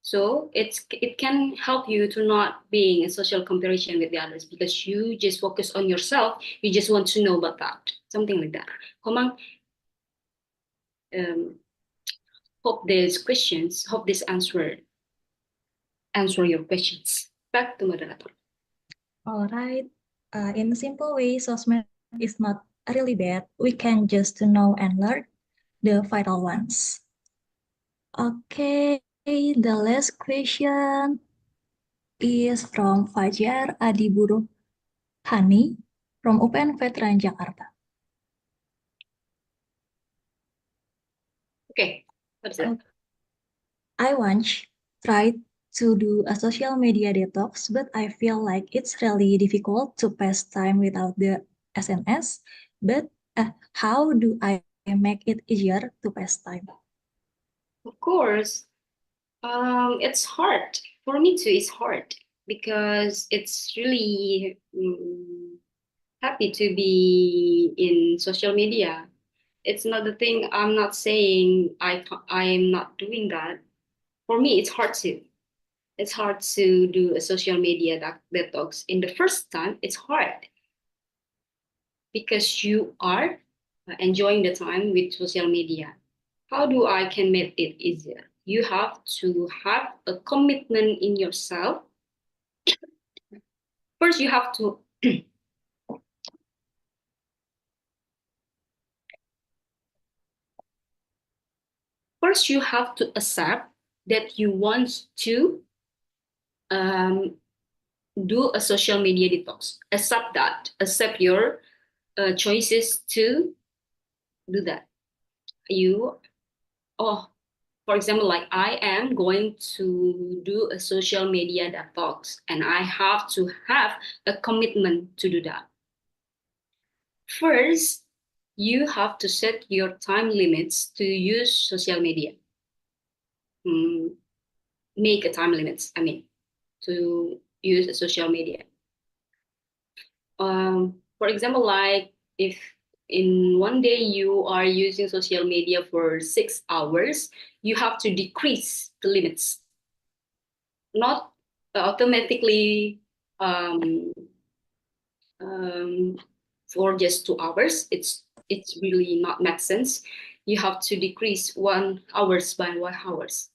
So it can help you to not being in social comparison with the others because you just focus on yourself. You just want to know about that, something like that. Come on. Hope this answer your questions. Back to moderator. All right. In a simple way, sosmed is not really bad. We can just to know and learn the vital ones. Okay, the last question is from Fajar Adiburu Hani from UPNVJ Jakarta. Okay, what's that? I once tried to do a social media detox, but I feel like it's really difficult to pass time without the SNS. But how do I make it easier to pass time? Of course, it's hard. For me too, it's hard because it's really happy to be in social media. It's not the thing. I'm not saying I'm not doing that. For me, it's hard too. It's hard to do a social media detox. In the first time, it's hard because you are enjoying the time with social media. How do I can make it easier? You have to have a commitment in yourself. First, you have to accept that you want to do a social media detox. Accept that. Accept your choices to do that. For example, like I am going to do a social media detox and I have to have a commitment to do that. First, you have to set your time limits to use social media. Make a time limits, to use a social media. For example, like if in one day you are using social media for 6 hours, you have to decrease the limits. Not automatically for just 2 hours. It's really not make sense. You have to decrease 1 hours by 1 hours.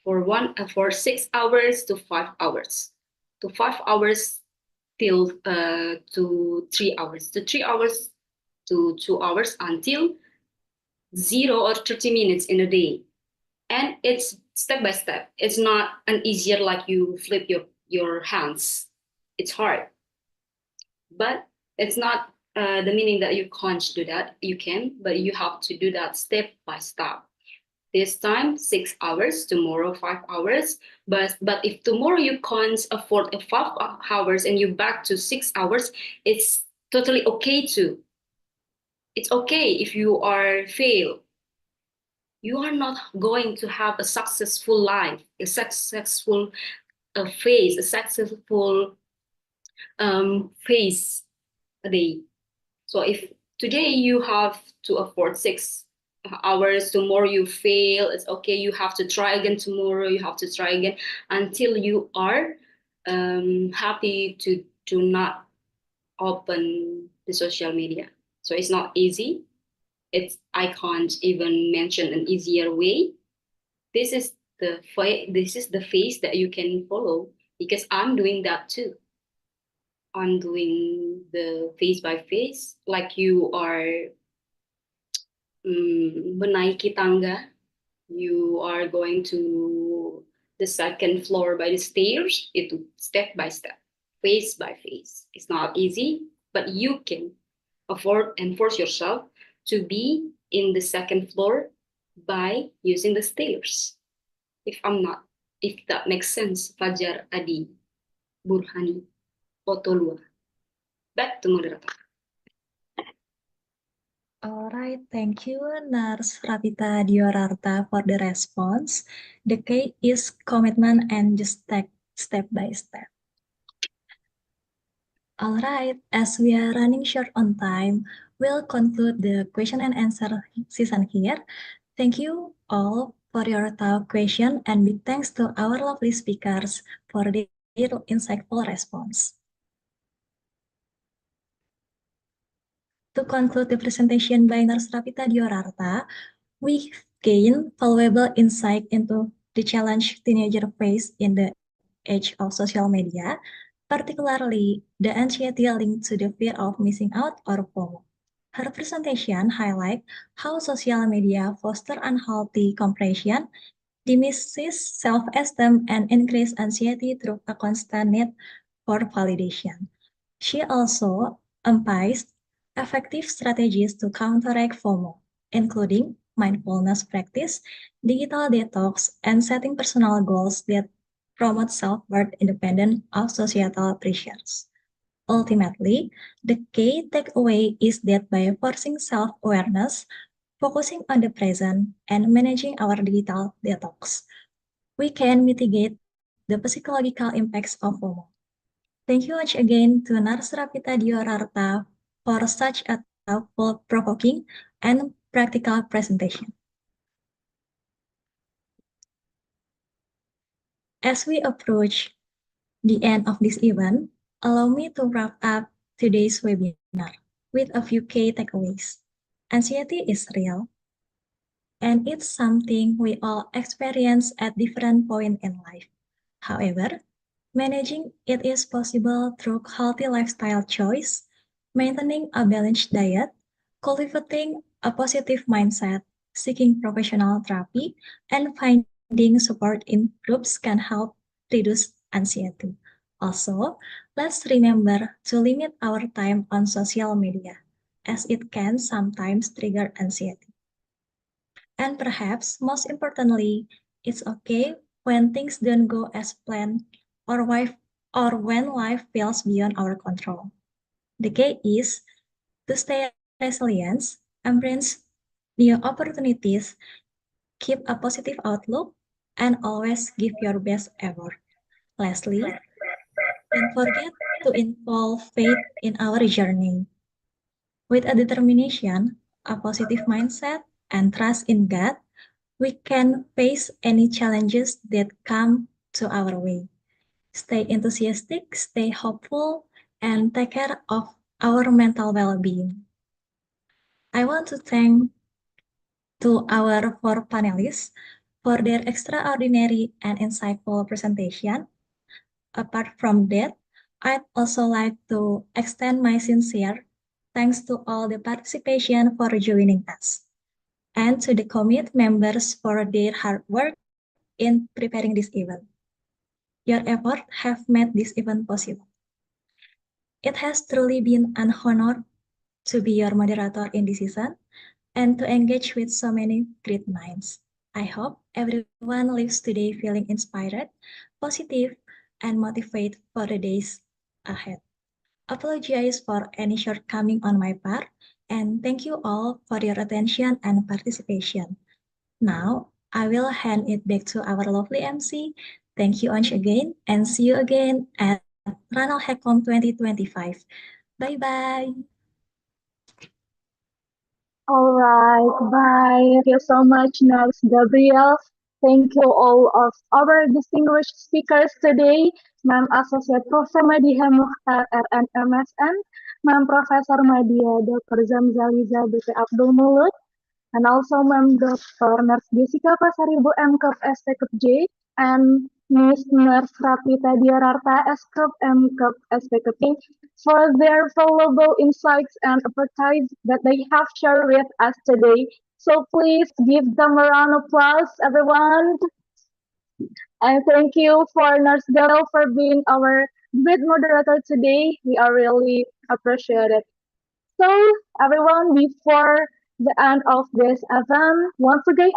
For 6 hours to 5 hours, to 5 hours till to 3 hours, to 3 hours to 2 hours, until 0 or 30 minutes in a day. And it's step by step. It's not an easier like you flip your hands. It's hard, but it's not the meaning that you can't do that. You can, but you have to do that step by step. This time 6 hours, tomorrow 5 hours. But if tomorrow you can't afford 5 hours and you back to 6 hours, it's totally okay too. It's okay if you are fail. You are not going to have a successful life, a successful phase, a successful phase a day. So if today you have to afford 6 hours, tomorrow you fail, it's okay. You have to try again tomorrow. You have to try again until you are happy to not open the social media. So it's not easy. I can't even mention an easier way. This is the phase that you can follow, because I'm doing that too. I'm doing the phase by phase, like you are menaiki tangga. You are going to the second floor by the stairs. It's step by step, phase by phase. It's not easy, but you can afford and force yourself to be in the second floor by using the stairs. If that makes sense, Fajar, Adi, Burhani, Otolua. Back to moderator. All right, thank you, Nurse Ravita Diorarta, for the response. The key is commitment and just take step by step. All right, as we are running short on time, we'll conclude the question and answer season here. Thank you all for your top question, and big thanks to our lovely speakers for their insightful response. To conclude the presentation by Nurse Ravita Diorarta, we gain valuable insight into the challenge teenagers face in the age of social media, particularly the anxiety linked to the fear of missing out or FOMO. Her presentation highlights how social media fosters unhealthy comparison, diminishes self-esteem, and increases anxiety through a constant need for validation. She also emphasized effective strategies to counteract FOMO, including mindfulness practice, digital detox, and setting personal goals that promote self-worth independent of societal pressures. Ultimately, the key takeaway is that by forcing self-awareness, focusing on the present, and managing our digital detox, we can mitigate the psychological impacts of FOMO. Thank you once again to Nurse Ravita Diorarta for such a thought-provoking and practical presentation. As we approach the end of this event, allow me to wrap up today's webinar with a few key takeaways. Anxiety is real, and it's something we all experience at different points in life. However, managing it is possible through healthy lifestyle choice, maintaining a balanced diet, cultivating a positive mindset, seeking professional therapy, and finding support in groups can help reduce anxiety. Also, let's remember to limit our time on social media, as it can sometimes trigger anxiety. And perhaps most importantly, it's okay when things don't go as planned or when life feels beyond our control. The key is To stay resilient, embrace new opportunities, keep a positive outlook, and always give your best effort. Lastly, don't forget to involve faith in our journey. With a determination, a positive mindset, and trust in God, we can face any challenges that come to our way. Stay enthusiastic, stay hopeful, and take care of our mental well-being. I want to thank to our four panelists for their extraordinary and insightful presentation. Apart from that, I'd also like to extend my sincere thanks to all the participation for joining us, and to the committee members for their hard work in preparing this event. Your efforts have made this event possible. It has truly been an honor to be your moderator in this season and to engage with so many great minds. I hope everyone leaves today feeling inspired, positive, and motivated for the days ahead. Apologize for any shortcoming on my part, and thank you all for your attention and participation. Now, I will hand it back to our lovely MC. Thank you once again, and see you again at Ranalhecom 2025. Bye-bye. All right, bye. Thank you so much, Nurse Gabriel. Thank you all of our distinguished speakers today, Ma'am Associate Professor Madiha Mukhtar, RNMSN, Ma'am Professor Madiha Dr. Zamzaliza BT Abdul Mulud, and also Ma'am Dr. Nurse Jessica Pasaribu M.Kep.SPKJ, and Miss Nurse Rapita Diararta S.Kep.M.Kep.SPKJ for their valuable insights and expertise that they have shared with us today. So please give them a round of applause, everyone. And thank you for Nurse Gabriel for being our great moderator today. We are really appreciated. So everyone, before the end of this event, once again,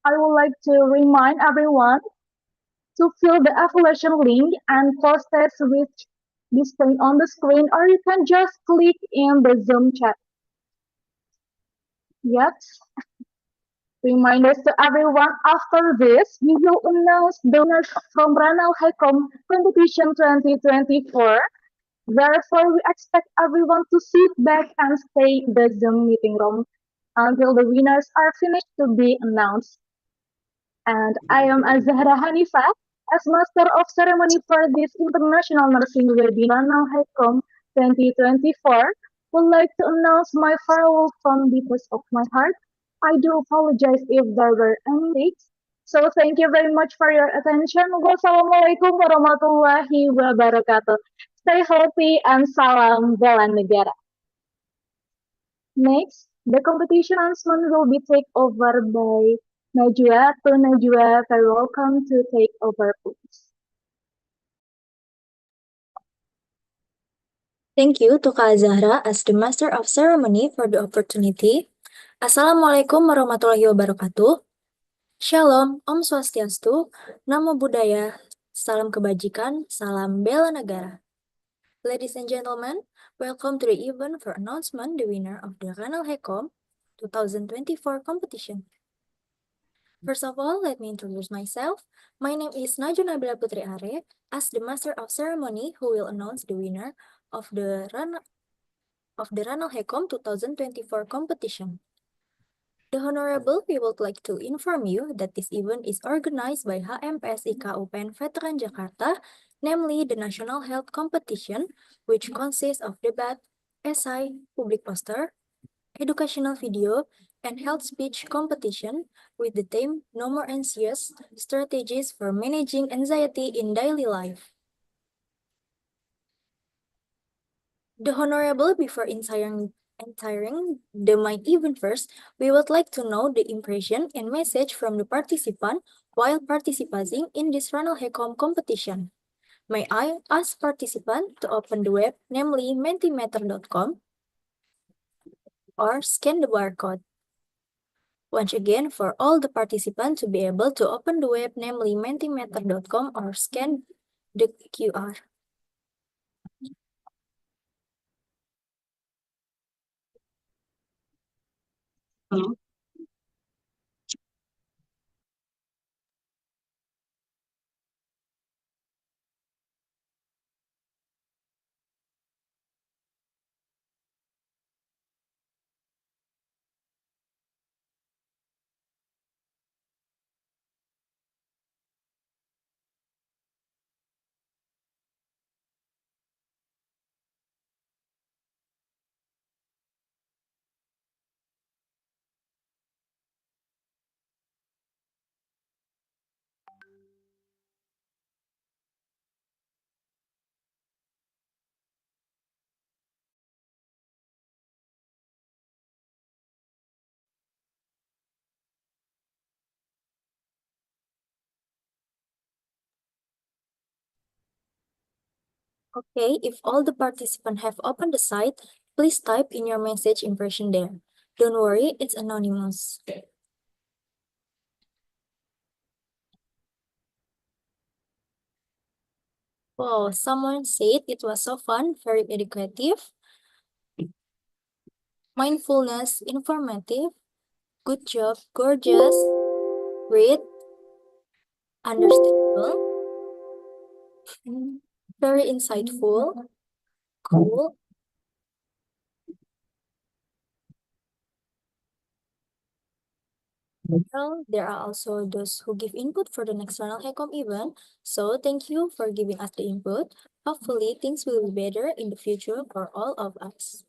I would like to remind everyone to fill the affiliation link and post it which displaying on the screen, or you can just click in the Zoom chat. Yes. Reminders to everyone, after this, we will announce the winners from Ranalhecom Competition 2024. Therefore, we expect everyone to sit back and stay in the Zoom meeting room until the winners are finished to be announced. And I am Azahra Hanifa, as Master of Ceremony for this International Nursing Webinar Ranalhecom 2024, would like to announce my farewell from the depths of my heart. I do apologize if there were any mistakes. So thank you very much for your attention. Wassalamualaikum warahmatullahi wabarakatuh. Stay healthy and salam bela negara. Next, the competition announcement will be taken over by Najwa. To Najwa, very welcome to take over, please. Thank you to Kak Zahra as the Master of Ceremony for the opportunity. Assalamualaikum warahmatullahi wabarakatuh. Shalom, Om Swastiastu, Namo Buddhaya, Salam Kebajikan, Salam Bela Negara. Ladies and gentlemen, welcome to the event for announcement the winner of the Ranalhecom 2024 competition. First of all, let me introduce myself. My name is Najwa Nabila Putri Are, as the Master of Ceremony who will announce the winner of the Ranalhecom 2024 competition. The Honorable, we would like to inform you that this event is organized by HM-PSIK UPN Veteran Jakarta, namely the National Health Competition, which consists of debat, essay, public poster, educational video, and health speech competition with the theme No More Anxious, Strategies for Managing Anxiety in Daily Life. The Honorable, before entering the main event first, we would like to know the impression and message from the participant while participating in this Ranalhecom competition. May I ask participant to open the web, namely mentimeter.com, or scan the barcode. Once again, for all the participants to be able to open the web, namely mentimeter.com, or scan the QR. Okay, if all the participants have opened the site, please type in your message impression there. Don't worry, it's anonymous. Wow, someone said it was so fun, very educative, mindfulness, informative, good job, gorgeous, great, understandable, very insightful, cool. Well, there are also those who give input for the next Ranalhecom event, so thank you for giving us the input. Hopefully, things will be better in the future for all of us.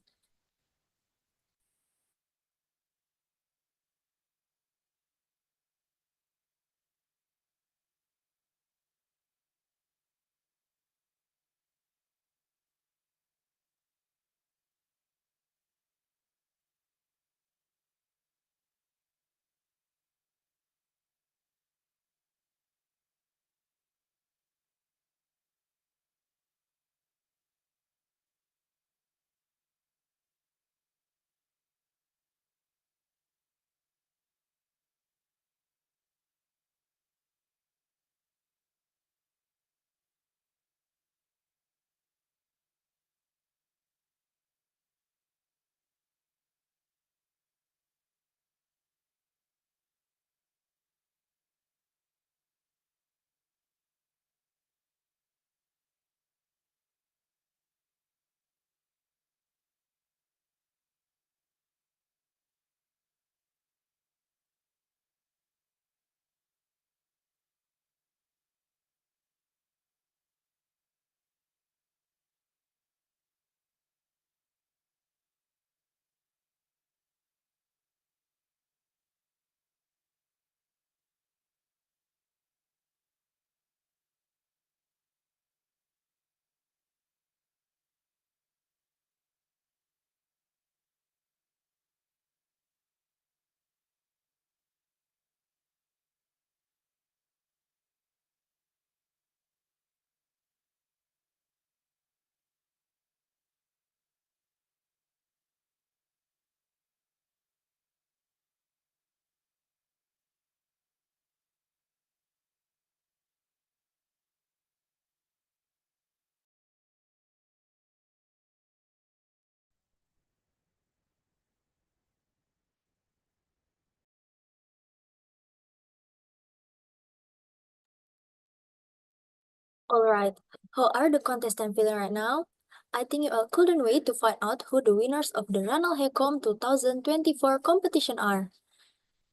All right, how are the contestants feeling right now? I think you all couldn't wait to find out who the winners of the Ranalhecom 2024 competition are.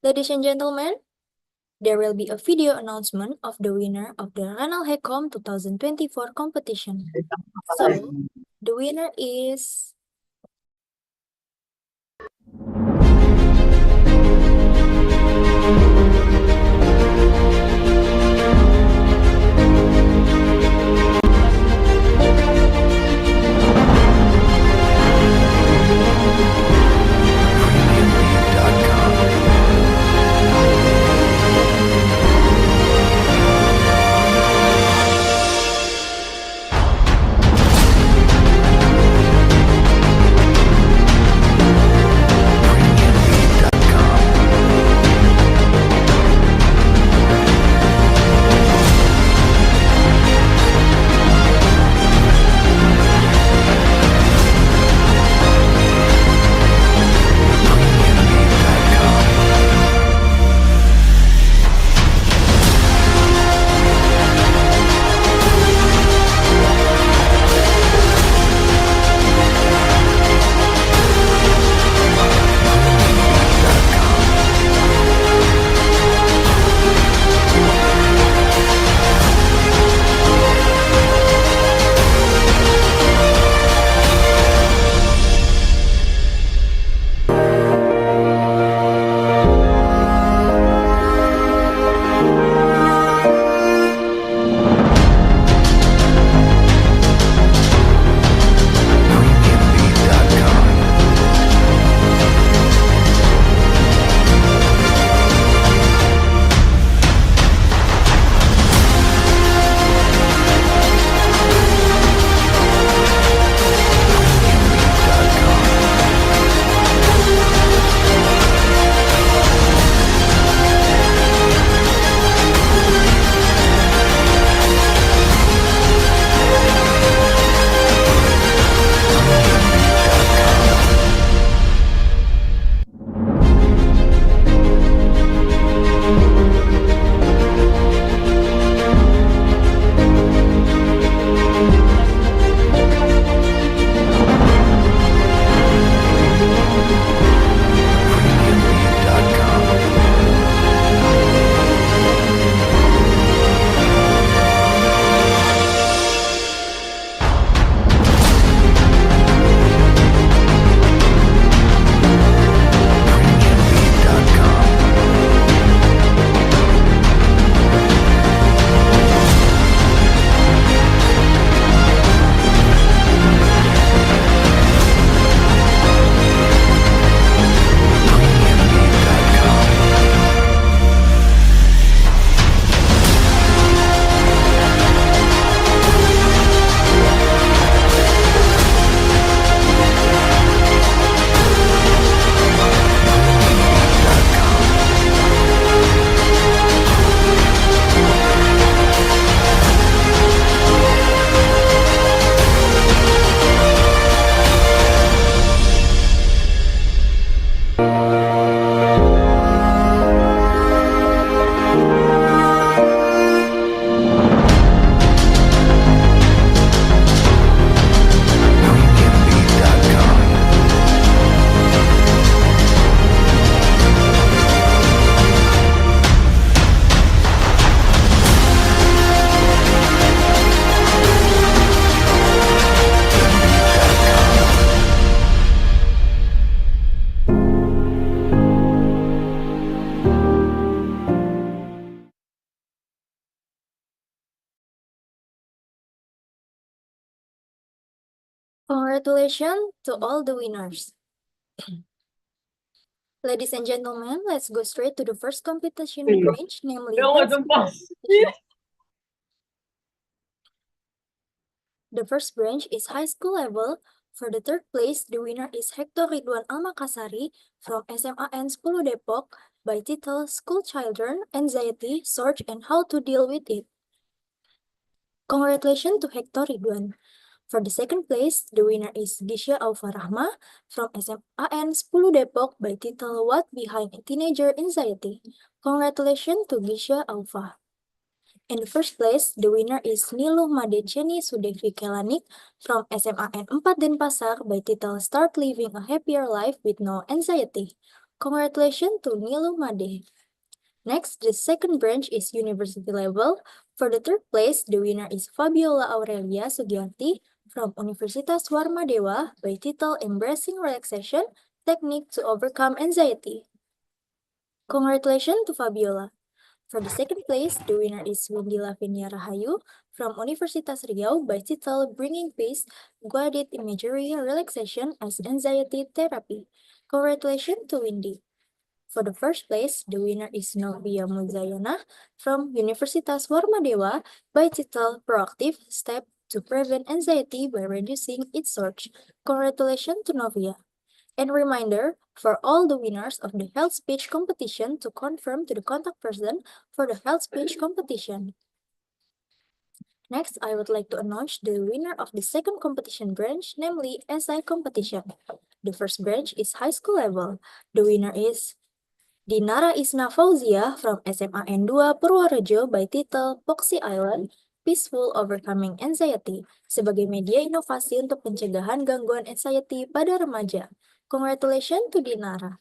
Ladies and gentlemen, there will be a video announcement of the winner of the Ranalhecom 2024 competition. So, the winner is... Congratulations to all the winners. Ladies and gentlemen, let's go straight to the first competition branch, namely health competition. The first branch is high school level. For the third place, the winner is Hector Ridwan Almakasari from SMAN 10 Depok by title School Children, Anxiety, Search, and How to Deal with It. Congratulations to Hector Ridwan. For the second place, the winner is 𝐑𝐀𝐍𝐀𝐄𝐿 Rahma from SMAN 10 Depok by title What Behind Teenager Anxiety. Congratulations to 𝐑𝐀𝐍𝐀𝐿. In the first place, the winner is Niluh Madecheni Sudevi Kelanik from SMAN 4 Denpasar by title Start Living a Happier Life with No Anxiety. Congratulations to Niluh Made. Next, the second branch is university level. For the third place, the winner is Fabiola Aurelia Sugiarti from Universitas Warmadewa by title Embracing Relaxation Technique to Overcome Anxiety. Congratulations to Fabiola. For the second place, the winner is Windy Lavinia Rahayu from Universitas Riau by title Bringing Peace, Guided Imagery Relaxation as Anxiety Therapy. Congratulations to Windy. For the first place, the winner is Novia Muzayana from Universitas Warmadewa by title Proactive Step to Prevent Anxiety by Reducing its Surge. Congratulations to Novia. And reminder for all the winners of the health speech competition to confirm to the contact person for the health speech competition. Next, I would like to announce the winner of the second competition branch, namely SI competition. The first branch is high school level. The winner is Dinara Isna Fauzia from SMAN 2 Purworejo by title Poxy Island, Peaceful Overcoming Anxiety, sebagai media inovasi untuk pencegahan gangguan anxiety pada remaja. Congratulations to Dinara.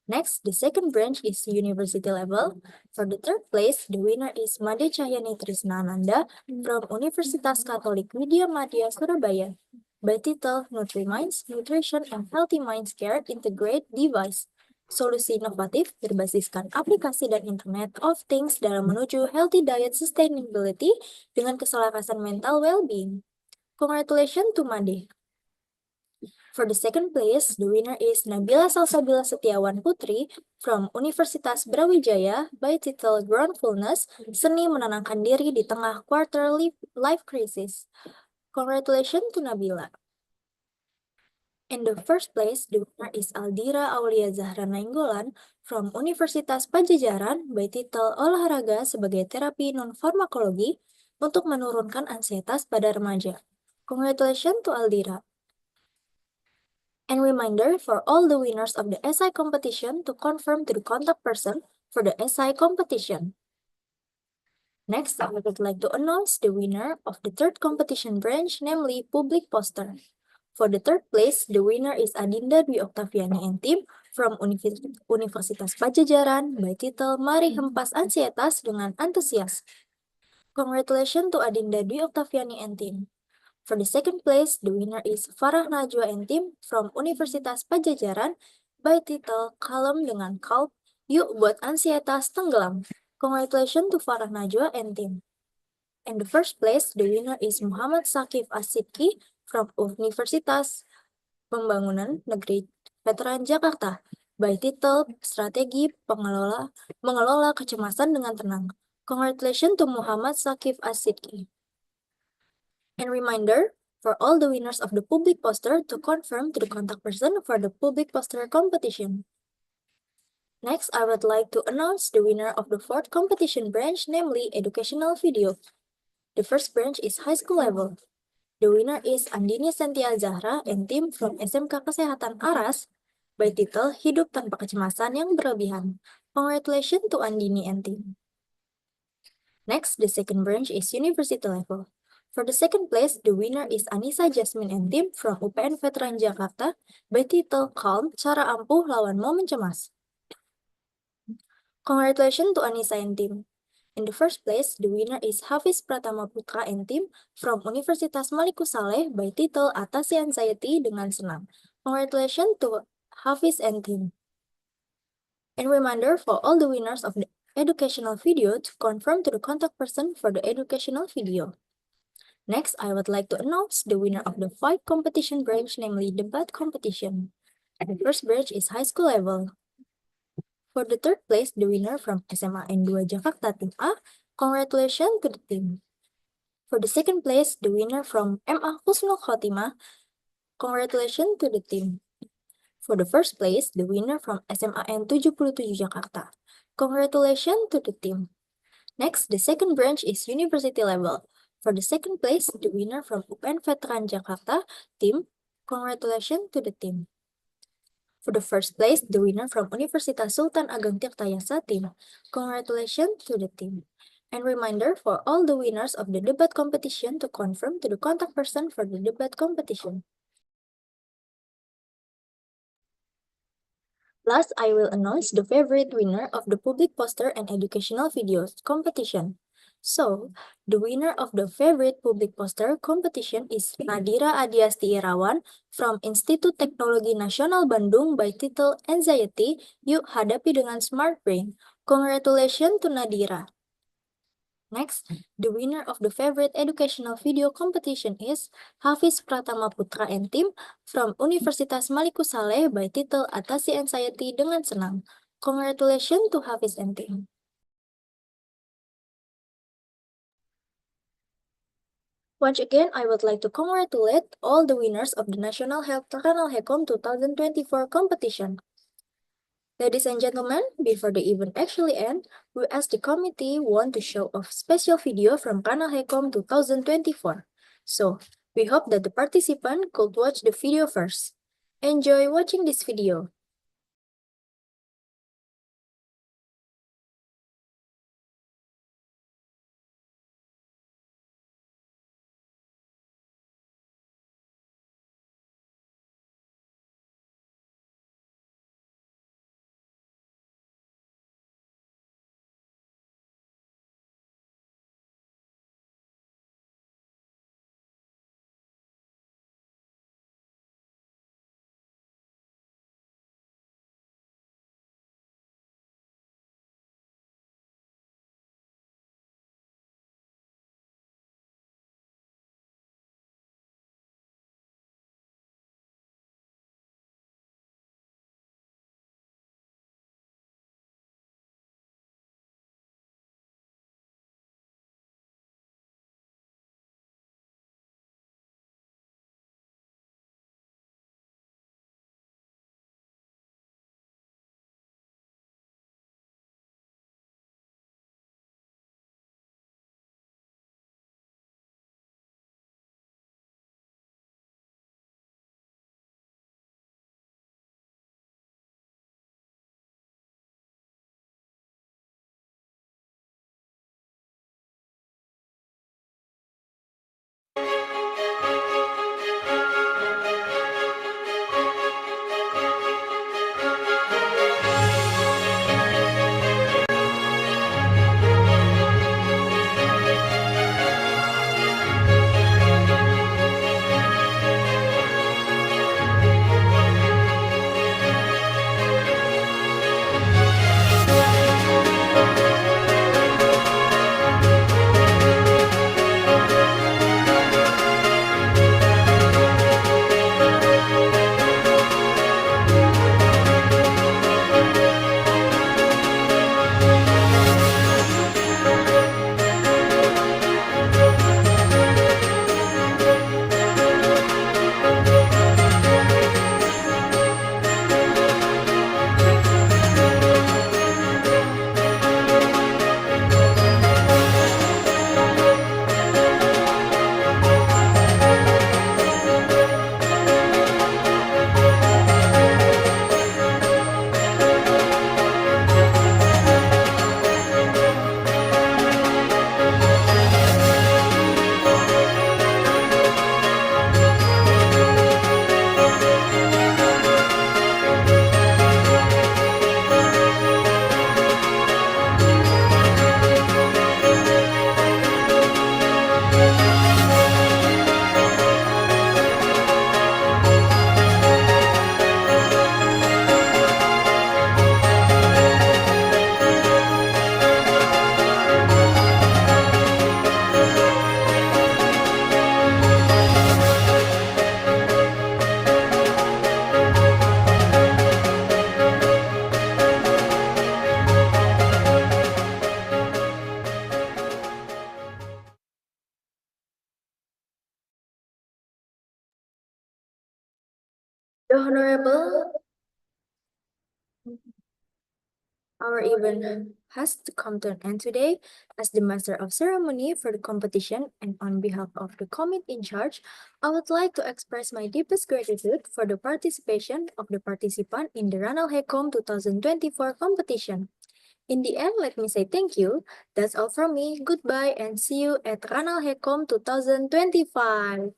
Next, the second branch is university level. For the third place, the winner is Made Cahyani Trisnananda from Universitas Katolik Widya Madya Surabaya by title Nutri-Minds, Nutrition and Healthy Minds Care Integrate Device. Solusi inovatif berbasiskan aplikasi dan Internet of Things dalam menuju healthy diet sustainability dengan keselarasan mental well-being. Congratulations to Made. For the second place, the winner is Nabila Salsabila Setiawan Putri from Universitas Brawijaya by title Mindfulness, Seni Menenangkan Diri di Tengah Quarter Life Crisis. Congratulations to Nabila. In the first place, the winner is Aldira Aulia Zahra Nainggolan from Universitas Pajajaran by title Olahraga sebagai Terapi Non-Farmakologi untuk menurunkan ansietas pada remaja. Congratulations to Aldira. And reminder for all the winners of the SI competition to confirm to the contact person for the SI competition. Next, I would like to announce the winner of the third competition branch, namely Public Poster. For the third place, the winner is Adinda Dwi Oktaviani and team from Universitas Pajajaran by title Mari Hempas Ansietas dengan Antusias. Congratulations to Adinda Dwi Oktaviani and team. For the second place, the winner is Farah Najwa and team from Universitas Pajajaran by title Kalem dengan Kalb, Yuk Buat Ansietas Tenggelam. Congratulations to Farah Najwa and team. In the first place, the winner is Muhammad Sakif Asidki from Universitas Pembangunan Negeri Veteran Jakarta by title Strategi Mengelola Kecemasan dengan Tenang. Congratulations to Muhammad Sakif Asidki. And reminder for all the winners of the public poster to confirm to the contact person for the public poster competition. Next, I would like to announce the winner of the fourth competition branch, namely educational video. The first branch is high school level. The winner is Andini Sentia Zahra and team from SMK Kesehatan Aras by title Hidup Tanpa Kecemasan yang Berlebihan. Congratulations to Andini and team. Next, the second branch is university level. For the second place, the winner is Anissa Jasmine and team from UPN Veteran Jakarta by title Calm, Cara Ampuh Lawan Momen Cemas. Congratulations to Anissa and team. In the first place, the winner is Hafiz Pratama Putra and team from Universitas Malikus Saleh by title Atasi Anxiety dengan Senang. Congratulations to Hafiz and team. And reminder for all the winners of the educational video to confirm to the contact person for the educational video. Next, I would like to announce the winner of the 5 competition branch, namely debate competition. The first branch is high school level. For the third place, the winner from SMA N2 Jakarta Team A, congratulations to the team. For the second place, the winner from MA Husnul Khotimah, congratulations to the team. For the first place, the winner from SMA N77 Jakarta, congratulations to the team. Next, the second branch is university level. For the second place, the winner from UPN Veteran Jakarta team, congratulations to the team. For the first place, the winner from Universitas Sultan Ageng Tirtayasa team, congratulations to the team. And reminder for all the winners of the debate competition to confirm to the contact person for the debate competition. Last, I will announce the favorite winner of the public poster and educational videos competition. So, the winner of the favorite public poster competition is Nadira Adiasti Irawan from Institut Teknologi Nasional Bandung by title Anxiety, Yuk Hadapi Dengan Smart Brain. Congratulations to Nadira. Next, the winner of the favorite educational video competition is Hafiz Pratama Putra and team from Universitas Maliku Saleh by title Atasi Anxiety Dengan Senang. Congratulations to Hafiz and team. Once again, I would like to congratulate all the winners of the National Health Ranalhecom 2024 competition. Ladies and gentlemen, before the event actually ends, we as the committee want to show a special video from Ranalhecom 2024. So, we hope that the participant could watch the video first. Enjoy watching this video. The Honorable, our event has to come to an end today. As the Master of Ceremony for the competition and on behalf of the committee in charge, I would like to express my deepest gratitude for the participation of the participant in the Ranalhecom 2024 competition. In the end, let me say thank you. That's all from me. Goodbye and see you at Ranalhecom 2025.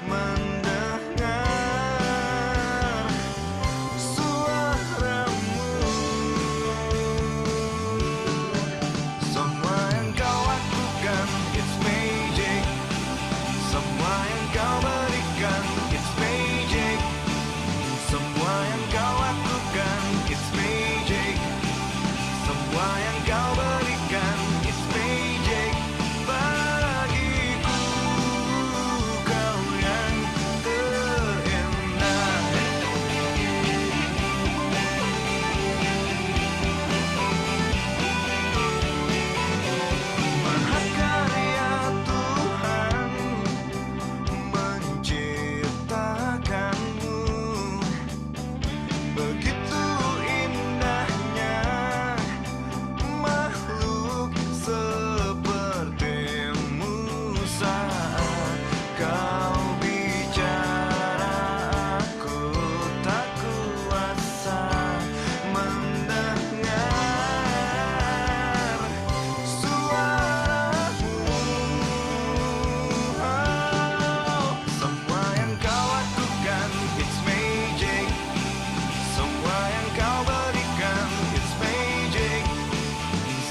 mendengar suaramu. Semua yang kau lakukan, it's magic. Semua yang kau berikan, it's magic. Semua yang kau lakukan, it's magic. Semua yang kau berikan, it's magic. Bagiku kau yang terindah. Mahakarya Tuhan menciptakanmu. Begitu indahnya makhluk sepertimu. Saat kau bicara, aku tak kuasa mendengar suaramu. Semua yang kau lakukan, it's magic. Semua yang kau berikan, it's magic.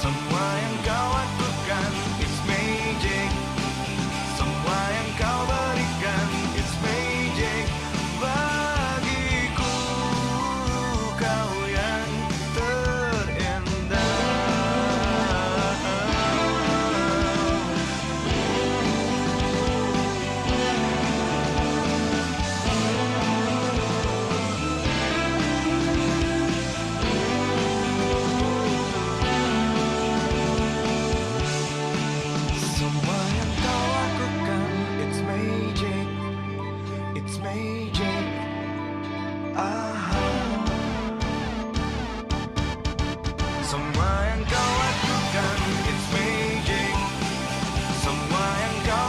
Semua yang kau lakukan, it's magic. Semua yang kau berikan, it's magic. Bagiku kau yang terindah. Semua yang kau lakukan, it's magic. It's magic. Semua yang kau lakukan, it's magic. Semua yang kau